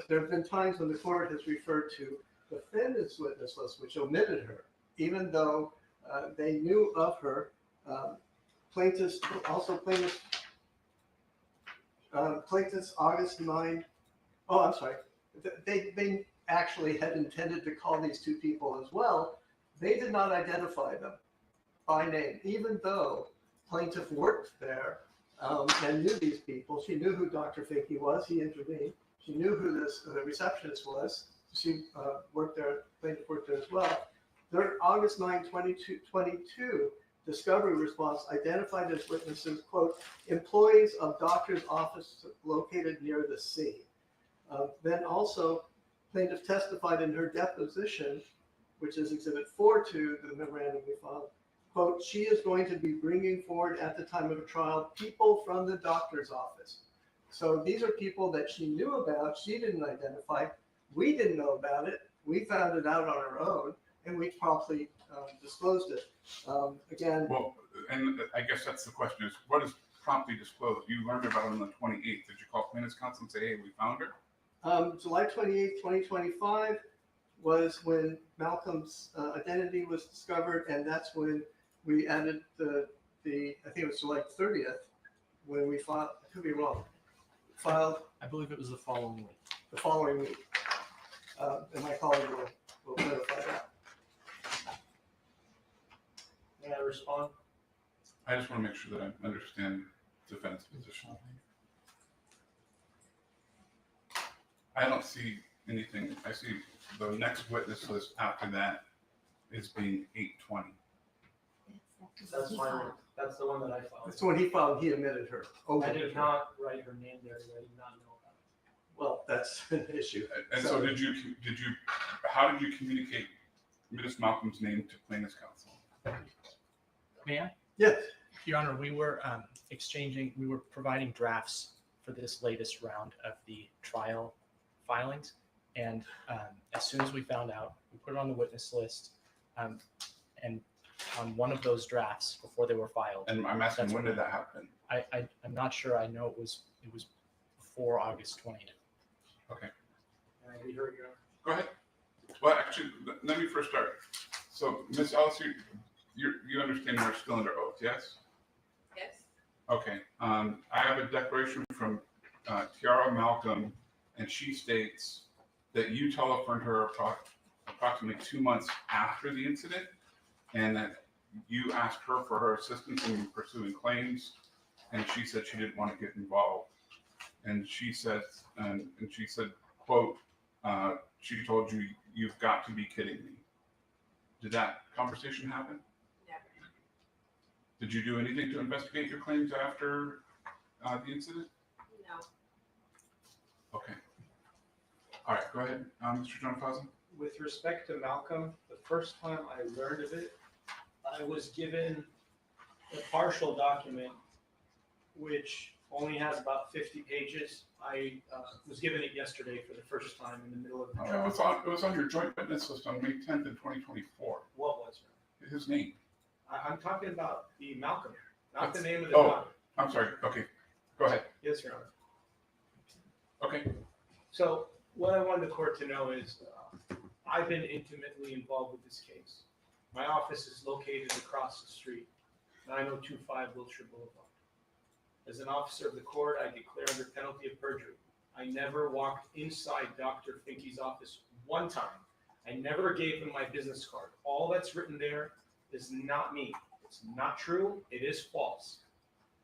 There have been times when the court has referred to the defendant's witness list, which omitted her, even though they knew of her. Plaintiffs August 9. Oh, I'm sorry. They actually had intended to call these two people as well. They did not identify them by name, even though plaintiff worked there and knew these people. She knew who Dr. Fakey was. He intervened. She knew who the receptionist was. She worked there. Plaintiff worked there as well. Their August 9, 2022 discovery response identified as witnesses, quote, employees of doctor's office located near the scene. Then also, plaintiff testified in her deposition, which is Exhibit 4 to the memorandum we filed, quote, she is going to be bringing forward at the time of a trial people from the doctor's office. So these are people that she knew about. She didn't identify. We didn't know about it. We found it out on our own, and we promptly disclosed it. Again. Well, and I guess that's the question: is what is promptly disclosed? You learned about it on the 28th. Did you call plaintiff's counsel and say, "Hey, we found her"? July 28th, 2025 was when Malcolm's identity was discovered, and that's when we added the I think it was July 30th when we filed. I could be wrong. Filed. I believe it was the following week. The following week, and my colleague will verify that. May I respond? I just want to make sure that I understand defense position. I don't see anything. I see the next witness list after that is being 820. That's my, that's the one that I filed. That's the one he filed. He admitted her. I did not write her name there. I did not know about it. Well, that's an issue. And so did you, how did you communicate Ms. Malcolm's name to plaintiff's counsel? May I? Yes. Your Honor, we were we were providing drafts for this latest round of the trial filings. And as soon as we found out, we put it on the witness list. And on one of those drafts before they were filed. And I'm asking, when did that happen? I'm not sure. I know it was before August 20th. Okay. We heard your. Go ahead. Well, actually, let me first start. So, Ms. Ellis, you understand we're still under oath, yes? Yes. Okay. I have a declaration from Tiara Malcolm, and she states that you telephoned her approximately 2 months after the incident, and that you asked her for her assistance in pursuing claims, and she said she didn't want to get involved. And she said, quote, she told you, you've got to be kidding me. Did that conversation happen? Never. Did you do anything to investigate your claims after the incident? No. Okay. All right, go ahead, Mr. John Fawson. With respect to Malcolm, the first time I learned of it, I was given a partial document which only has about 50 pages. I was given it yesterday for the first time in the middle of the trial. It was on your joint witness list on May 10th in 2024. What was it? His name. I'm talking about the Malcolm, not the name of the document. doc. I'm sorry. Okay, go ahead. Yes, Your Honor. Okay. So what I wanted the court to know is I've been intimately involved with this case. My office is located across the street, 9025 Wilshire Boulevard. As an officer of the court, I declare under penalty of perjury. I never walked inside Dr. Finke's office one time. I never gave him my business card. All that's written there is not me. It's not true. It is false.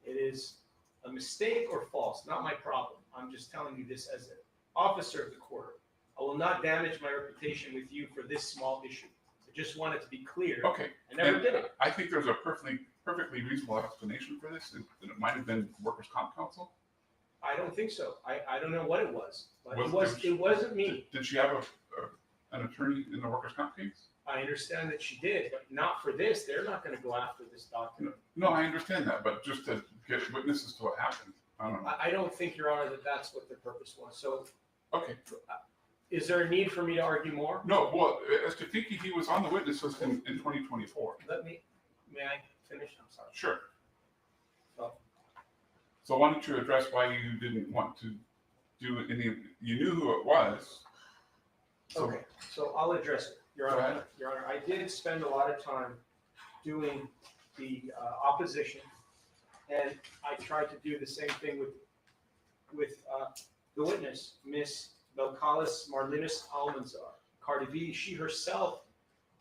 It is a mistake or false, not my problem. I'm just telling you this as an officer of the court. I will not damage my reputation with you for this small issue. I just want it to be clear. Okay. I never did it. I think there's a perfectly reasonable explanation for this, and it might have been workers' comp counsel. I don't think so. I don't know what it was, but it Did wasn't me. Did she have an attorney in the workers' comp case? I understand that she did, but not for this. They're not going to go after this document. No, I understand that, but just to get witnesses to what happened. I don't know. I don't think, Your Honor, that that's what the purpose was. So Okay. is there a need for me to argue more? No, well, as to Finky, he was on the witness list in 2024. May I finish? I'm sorry. Sure. So, So why don't you address why you didn't want to do any, you knew who it was. So, okay, so I'll address it, Your Go Honor. ahead. Your Honor, I did spend a lot of time doing the opposition, and I tried to do the same thing with the witness, Miss Belcalis Marlinis Almanzar. Cardi B, she herself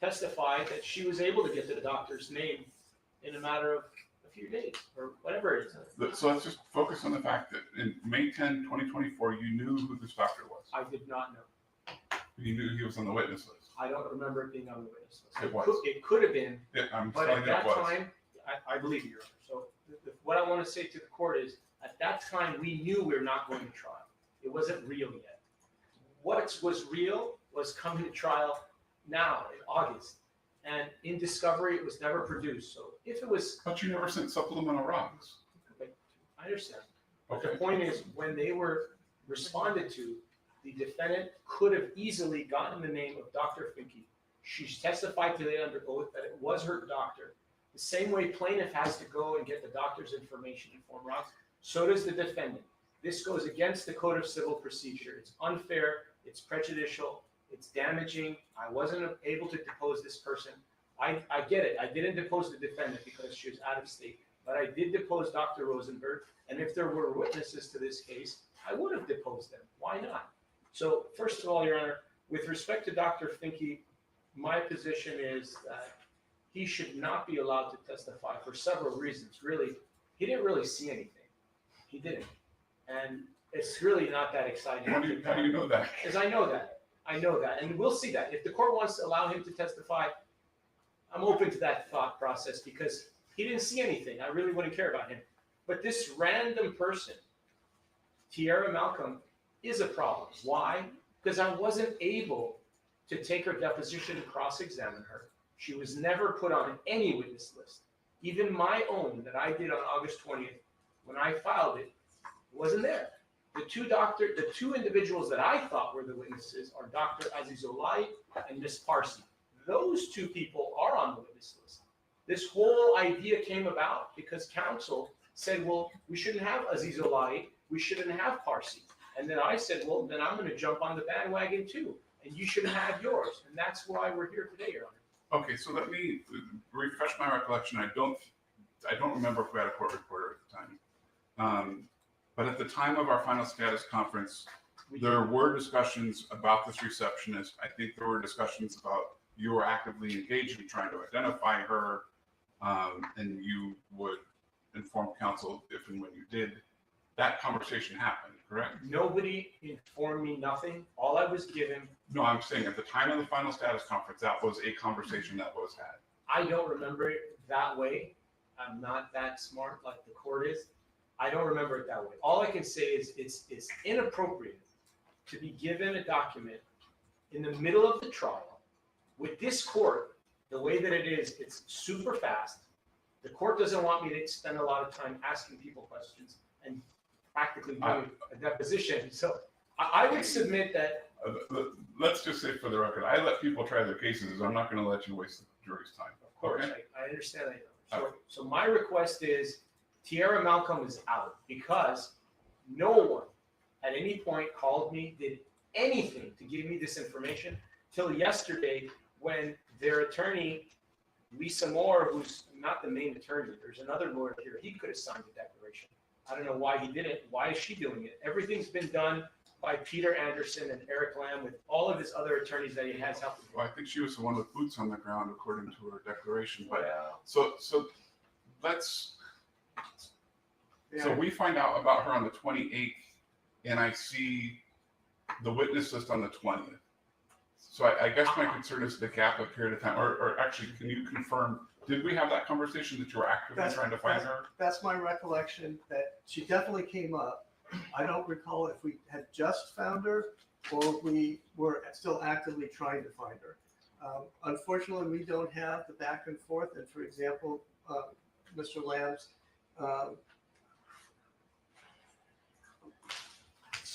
testified that she was able to get the doctor's name in a matter of a few days, or whatever it is. So let's just focus on the fact that in May 10, 2024, you knew who this doctor was. I did not know. You knew he was on the witness list. I don't remember it being on the witness list. It was. It could have been, Yeah, I'm but telling at you it that was. time, I believe you, Your Honor. So what I want to say to the court is, at that time, we knew we were not going to trial. It wasn't real yet. What was real was coming to trial now in August. And in discovery, it was never produced. So if it was. But you never sent supplemental rocks. I understand. Okay. The point is, when they were responded to, the defendant could have easily gotten the name of Dr. Finke. She testified today under oath that it was her doctor. The same way plaintiff has to go and get the doctor's information in form rocks, so does the defendant. This goes against the Code of Civil Procedure. It's unfair, it's prejudicial, it's damaging. I wasn't able to depose this person. I get it. I didn't depose the defendant because she was out of state, but I did depose Dr. Rosenberg. And if there were witnesses to this case, I would have deposed them. Why not? So first of all, Your Honor, with respect to Dr. Finke, my position is that he should not be allowed to testify for several reasons. Really, he didn't really see anything. He didn't. And it's really not that exciting. How do you know that? Because I know that. I know that. And we'll see that. If the court wants to allow him to testify, I'm open to that thought process because he didn't see anything. I really wouldn't care about him. But this random person, Tiara Malcolm, is a problem. Why? Because I wasn't able to take her deposition and cross-examine her. She was never put on any witness list. Even my own that I did on August 20th, when I filed it, wasn't there. The two individuals that I thought were the witnesses are Dr. Azizolai and Miss Parsi. Those two people are on the witness list. This whole idea came about because counsel said, well, we shouldn't have Azizolai, we shouldn't have Parsi. And then I said, well, then I'm going to jump on the bandwagon too, and you shouldn't have yours. And that's why we're here today, Your Honor. Okay, so let me refresh my recollection. I don't remember if we had a court reporter at the time. But at the time of our final status conference, there were discussions about this receptionist. I think there were discussions about you were actively engaged in trying to identify her, and you would inform counsel if and when you did. That conversation happened, correct? Nobody informed me nothing. All I was given. No, I'm saying at the time of the final status conference, that was a conversation that was had. I don't remember it that way. I'm not that smart like the court is. I don't remember it that way. All I can say is it's inappropriate to be given a document in the middle of the trial with this court, the way that it is, it's super fast. The court doesn't want me to spend a lot of time asking people questions and practically doing a deposition. So I would submit that. Let's just say for the record, I let people try their cases. I'm not going to let you waste the jury's time. Of course, okay? I understand that. So my request is Tiara Malcolm is out because no one at any point called me, did anything to give me this information till yesterday when their attorney, Lisa Moore, who's not the main attorney, there's another lawyer here, he could have signed the declaration. I don't know why he didn't. Why is she doing it? Everything's been done by Peter Anderson and Eric Lamb with all of his other attorneys that he has helped. Well, I think she was the one with boots on the ground according to her declaration. But yeah. So let's. So we find out about her on the 28th, and I see the witness list on the 20th. So I guess my concern is the gap of period of time, or actually, can you confirm, did we have that conversation that you were actively trying to find her? That's my recollection, that she definitely came up. I don't recall if we had just found her or we were still actively trying to find her. Unfortunately, we don't have the back and forth. And for example, Mr. Lamb's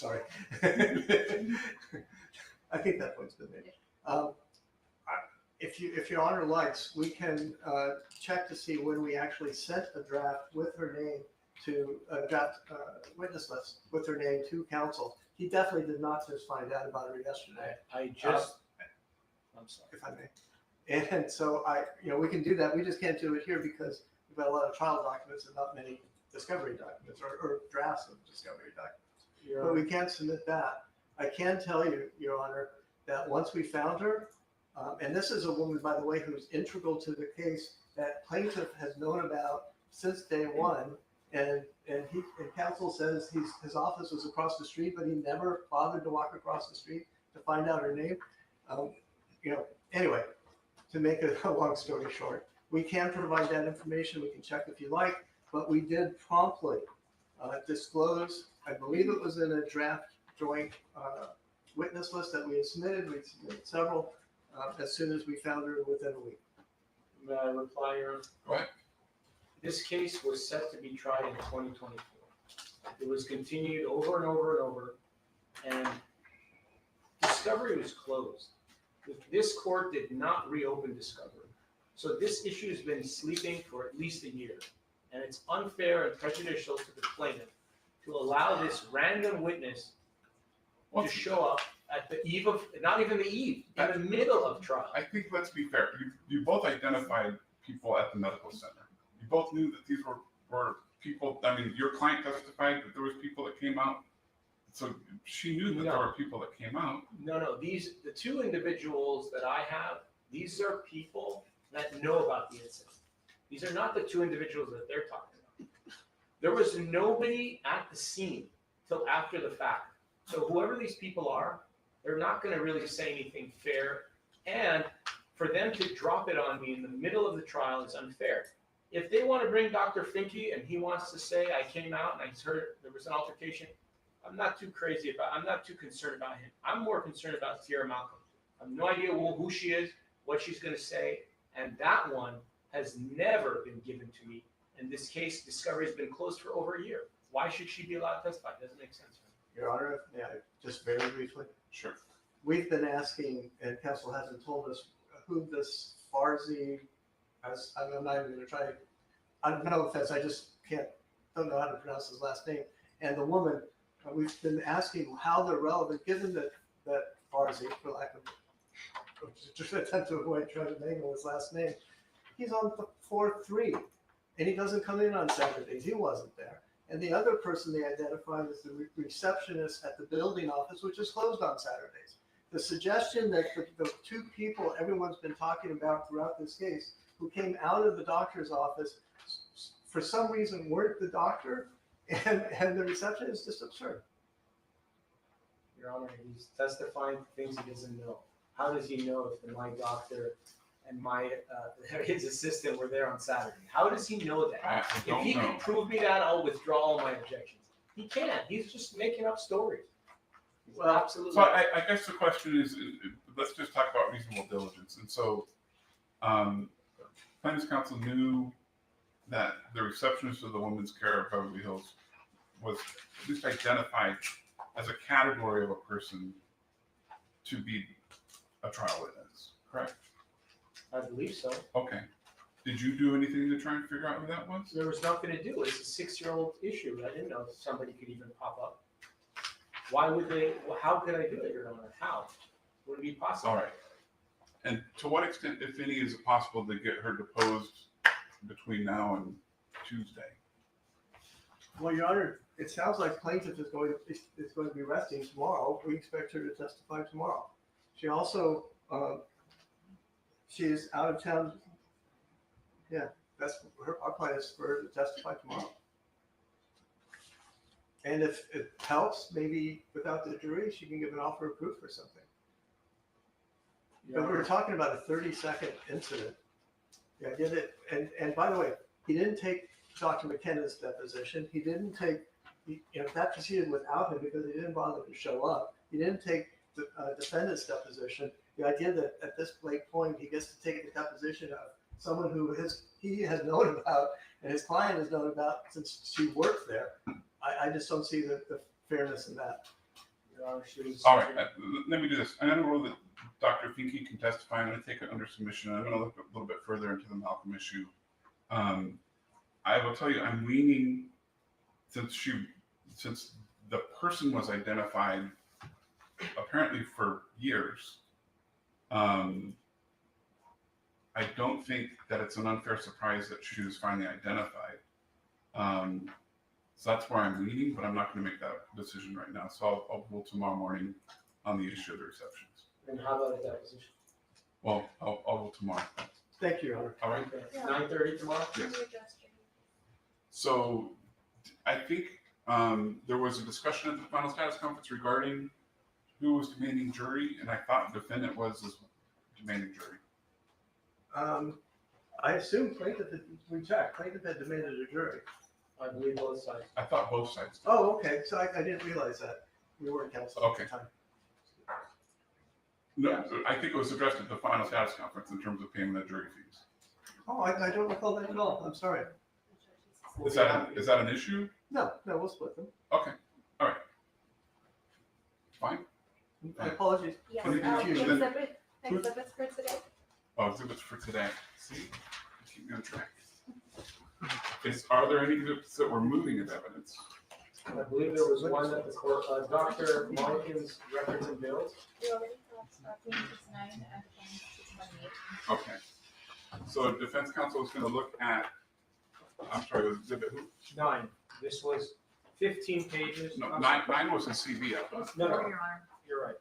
Sorry. I think that point's been made. If Your Honor likes, we can check to see when we actually sent a draft with her name to a draft witness list with her name to counsel. He definitely did not just find out about it yesterday. I'm sorry. If I may. And so we can do that. We just can't do it here because we've got a lot of trial documents and not many discovery documents or drafts of discovery documents. But we can't submit that. I can tell you, Your Honor, that once we found her, and this is a woman, by the way, who's integral to the case that plaintiff has known about since day one, and counsel says his office was across the street, but he never bothered to walk across the street to find out her name. Anyway, to make a long story short, we can provide that information. We can check if you like, but we did promptly disclose. I believe it was in a draft joint witness list that we had submitted. We submitted several as soon as we found her within a week. May I reply, Your Honor? Go ahead. This case was set to be tried in 2024. It was continued over and over and over, and discovery was closed. This court did not reopen discovery. So this issue has been sleeping for at least a year, and it's unfair and prejudicial to the plaintiff to allow this random witness to show up at the eve of, not even the eve, in the middle of trial. I think let's be fair. You both identified people at the medical center. You both knew that these were people. I mean, your client testified that there was people that came out, so she knew that there were people that came out. No. The two individuals that I have, these are people that know about the incident. These are not the two individuals that they're talking about. There was nobody at the scene till after the fact. So whoever these people are, they're not going to really say anything fair. And for them to drop it on me in the middle of the trial is unfair. If they want to bring Dr. Finke and he wants to say, I came out and I heard there was an altercation, I'm not too concerned about him. I'm more concerned about Sierra Malcolm. I have no idea who she is, what she's going to say. And that one has never been given to me. And this case, discovery has been closed for over a year. Why should she be allowed to testify? It doesn't make sense. Your Honor, yeah, just very briefly. Sure. We've been asking, and counsel hasn't told us who this Farzi, I'm not even going to try. No offense, I just don't know how to pronounce his last name. And the woman, we've been asking how they're relevant, given that Farzi, for lack of just attempt to avoid trying to mangle his last name, he's on the 4-3, and he doesn't come in on Saturdays. He wasn't there. And the other person they identified is the receptionist at the building office, which is closed on Saturdays. The suggestion that the two people everyone's been talking about throughout this case who came out of the doctor's office for some reason weren't the doctor and the receptionist is just absurd. Your Honor, he's testifying to things he doesn't know. How does he know if my doctor and his assistant were there on Saturday? How does he know that? If he can prove me that, I'll withdraw all my objections. He can't. He's just making up stories. Well, absolutely. So I guess the question is, let's just talk about reasonable diligence. And so, plaintiff's counsel knew that the receptionist of the Women's Care of Beverly Hills was at least identified as a category of a person to be a trial witness, correct? I believe so. Okay. Did you do anything to try and figure out who that was? There was nothing to do. It's a 6-year-old issue. I didn't know somebody could even pop up. Why would they? How could I do it, Your Honor? How? Would it be possible? All right. And to what extent, if any, is it possible to get her deposed between now and Tuesday? Well, Your Honor, it sounds like plaintiff is going to be resting tomorrow. We expect her to testify tomorrow. She also she is out of town. Yeah, that's our plan is for her to testify tomorrow. And if it helps, maybe without the jury, she can give an offer of proof or something. But we were talking about a 30-second incident. Yeah, I did it. And by the way, he didn't take Dr. McKenna's deposition. He didn't take, that proceeded without him because he didn't bother to show up. He didn't take the defendant's deposition. The idea that at this late point he gets to take the deposition of someone who he has known about and his client has known about since she worked there. I just don't see the fairness in that. Your Honor, she was. All right, let me do this. I'm going to rule that Dr. Finke can testify. I'm going to take it under submission. I'm going to look a little bit further into the Malcolm issue. I will tell you, I'm leaning, since the person was identified apparently for years, I don't think that it's an unfair surprise that she was finally identified. So that's where I'm leaning, but I'm not going to make that decision right now. So I'll rule tomorrow morning on the issue of the receptions. And how about a deposition? Well, I'll rule tomorrow. Thank you, Your Honor. All right. 9:30 tomorrow? Yes. So I think there was a discussion at the final status conference regarding who was demanding jury, and I thought the defendant was demanding jury. I assume plaintiff had demanded a jury. I believe both sides. I thought both sides did. Oh, okay, so I didn't realize that. We weren't counsel at Okay. the time. No, I think it was addressed at the final status conference in terms of paying the jury fees. Oh, I don't recall that at all. I'm sorry. Is that an issue? No, we'll split them. Okay, all right. Fine. My apologies Yes, for the confusion. exhibits for today. Oh, exhibits for today. See, keep me on track. Are there any exhibits that we're moving as evidence? I believe there was one at the court, Dr. Monken's records and bills. We already have 669 and 628. Okay. So defense counsel is going to look at, I'm sorry, was exhibit who? 9. This was 15 pages. No, nine was in CV, I thought. No, you're right.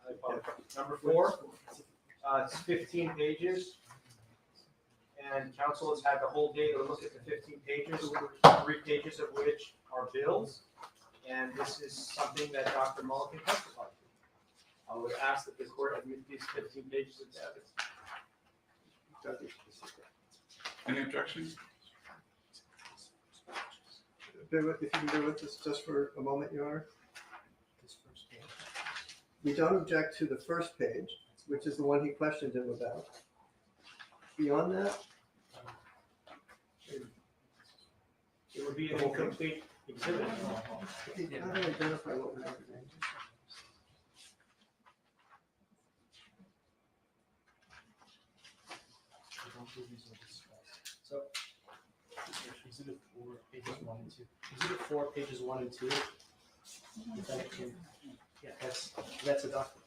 I apologize. Number 4, it's 15 pages. And counsel has had the whole day to look at the 15 pages, 3 pages of which are bills. And this is something that Dr. Mulligan testified to. I would ask that the court admit these 15 pages into evidence. Any objections? If you can bear with us just for a moment, Your Honor. We don't object to the first page, which is the one he questioned him about. Beyond that, It would be an incomplete exhibit. how do we identify what we're doing? So, exhibit 4, pages 1 and 2. Exhibit 4, pages 1 and 2. Yeah, that's a document.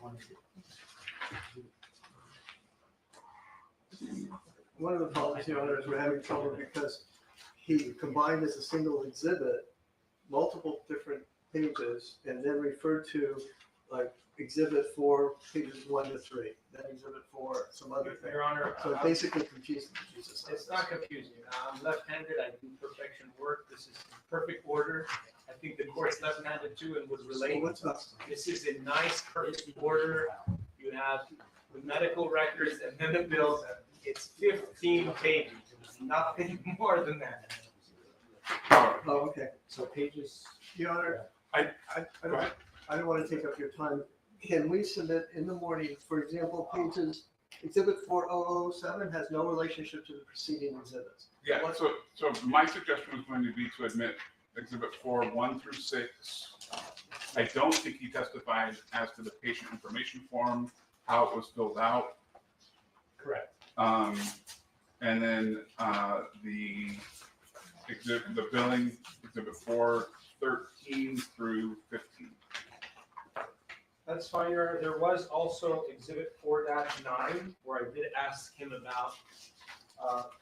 1 and 2. One of the problems, Your Honor, is we're having trouble because he combined as a single exhibit multiple different pages and then referred to like exhibit 4, pages 1 to 3, then exhibit 4, some other thing. Your Honor, So it basically confused Jesus. it's not confusing. I'm left-handed. I do perfection work. This is in perfect order. I think the court's left-handed too and would relate. So what's not? This is in nice, perfect order. You have the medical records and then the bills. It's 15 pages. It's nothing more than that. Oh, okay. So pages. Your Honor, I don't want to take up your time. Can we submit in the morning, for example, exhibit 4007 has no relationship to the preceding exhibits. Yeah, so my suggestion was going to be to admit exhibit 4, 1 through 6. I don't think he testified as to the patient information form, how it was filled out. Correct. And then the billing, exhibit 4, 13 through 15. That's fine, Your Honor. There was also exhibit 4-9, where I did ask him about,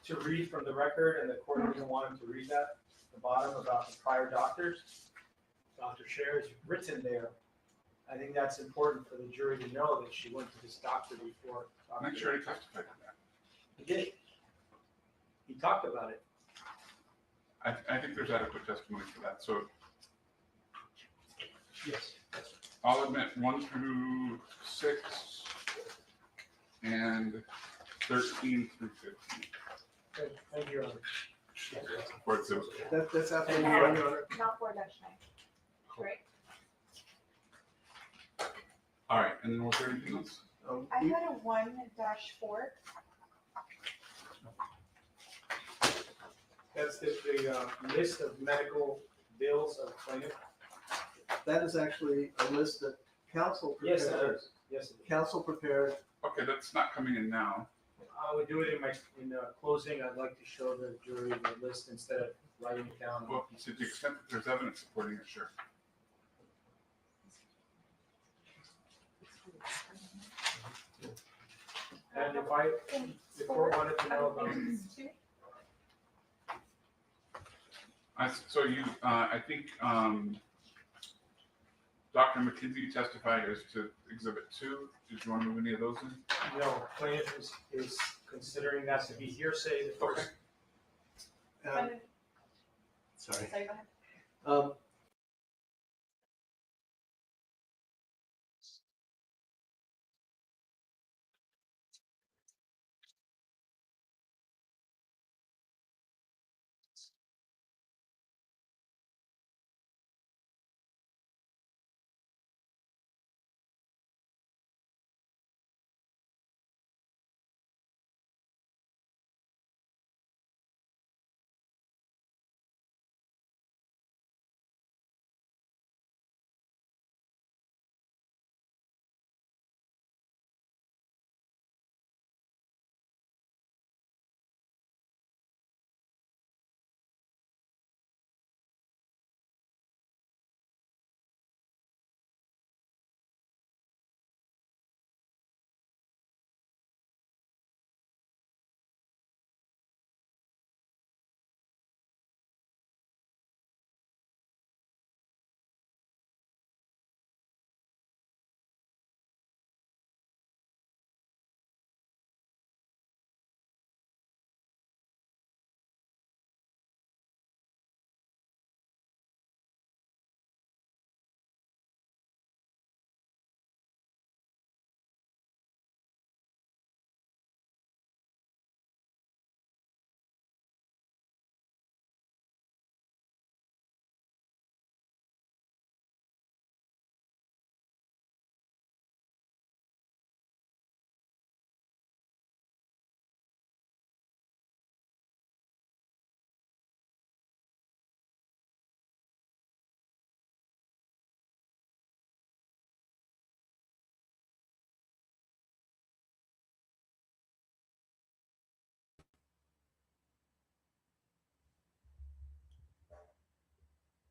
to read from the record, and the court didn't want him to read that, at the bottom about the prior doctors. Dr. Scher is written there. I think that's important for the jury to know that she went to this doctor before. Make sure he testified to that. He did. He talked about it. I think there's adequate testimony for that. So Yes. I'll admit 1 through 6 and 13 through 15. Thank you, Your Honor. For exhibit. That's absolutely Thank you, fine, Your Your Honor. Not 4-9, right? All right, and then was there anything else? I had a 1-4. That's the list of medical bills of plaintiff. That is actually a list that council prepared. Yes, it is. Yes, it is. Council prepared. Okay, that's not coming in now. I would do it in closing. I'd like to show the jury the list instead of writing it down. Well, to the extent that there's evidence supporting it, sure. And if the court wanted to know about. I think Dr. McKenzie testified as to Exhibit 2. Did you want to move any of those in? No, plaintiff is considering that to be hearsay. The first. Sorry. Sorry, go ahead.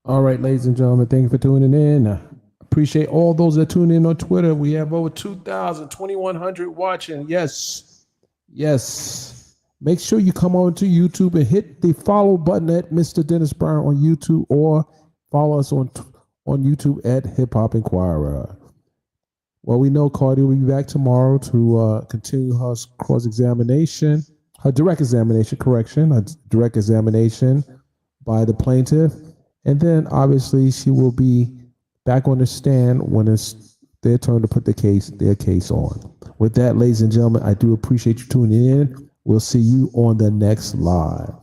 All right, ladies and gentlemen, thank you for tuning in. Appreciate all those that tune in on Twitter. We have over 2,100 watching. Yes. Yes. Make sure you come on to YouTube and hit the follow button at Mr. Dennis Brown on YouTube, or follow us on YouTube at Hip Hop Inquirer. Well, we know Cardi will be back tomorrow to continue her cross-examination, her direct examination by the plaintiff. And then obviously she will be back on the stand when it's their turn to put their case on. With that, ladies and gentlemen, I do appreciate you tuning in. We'll see you on the next live.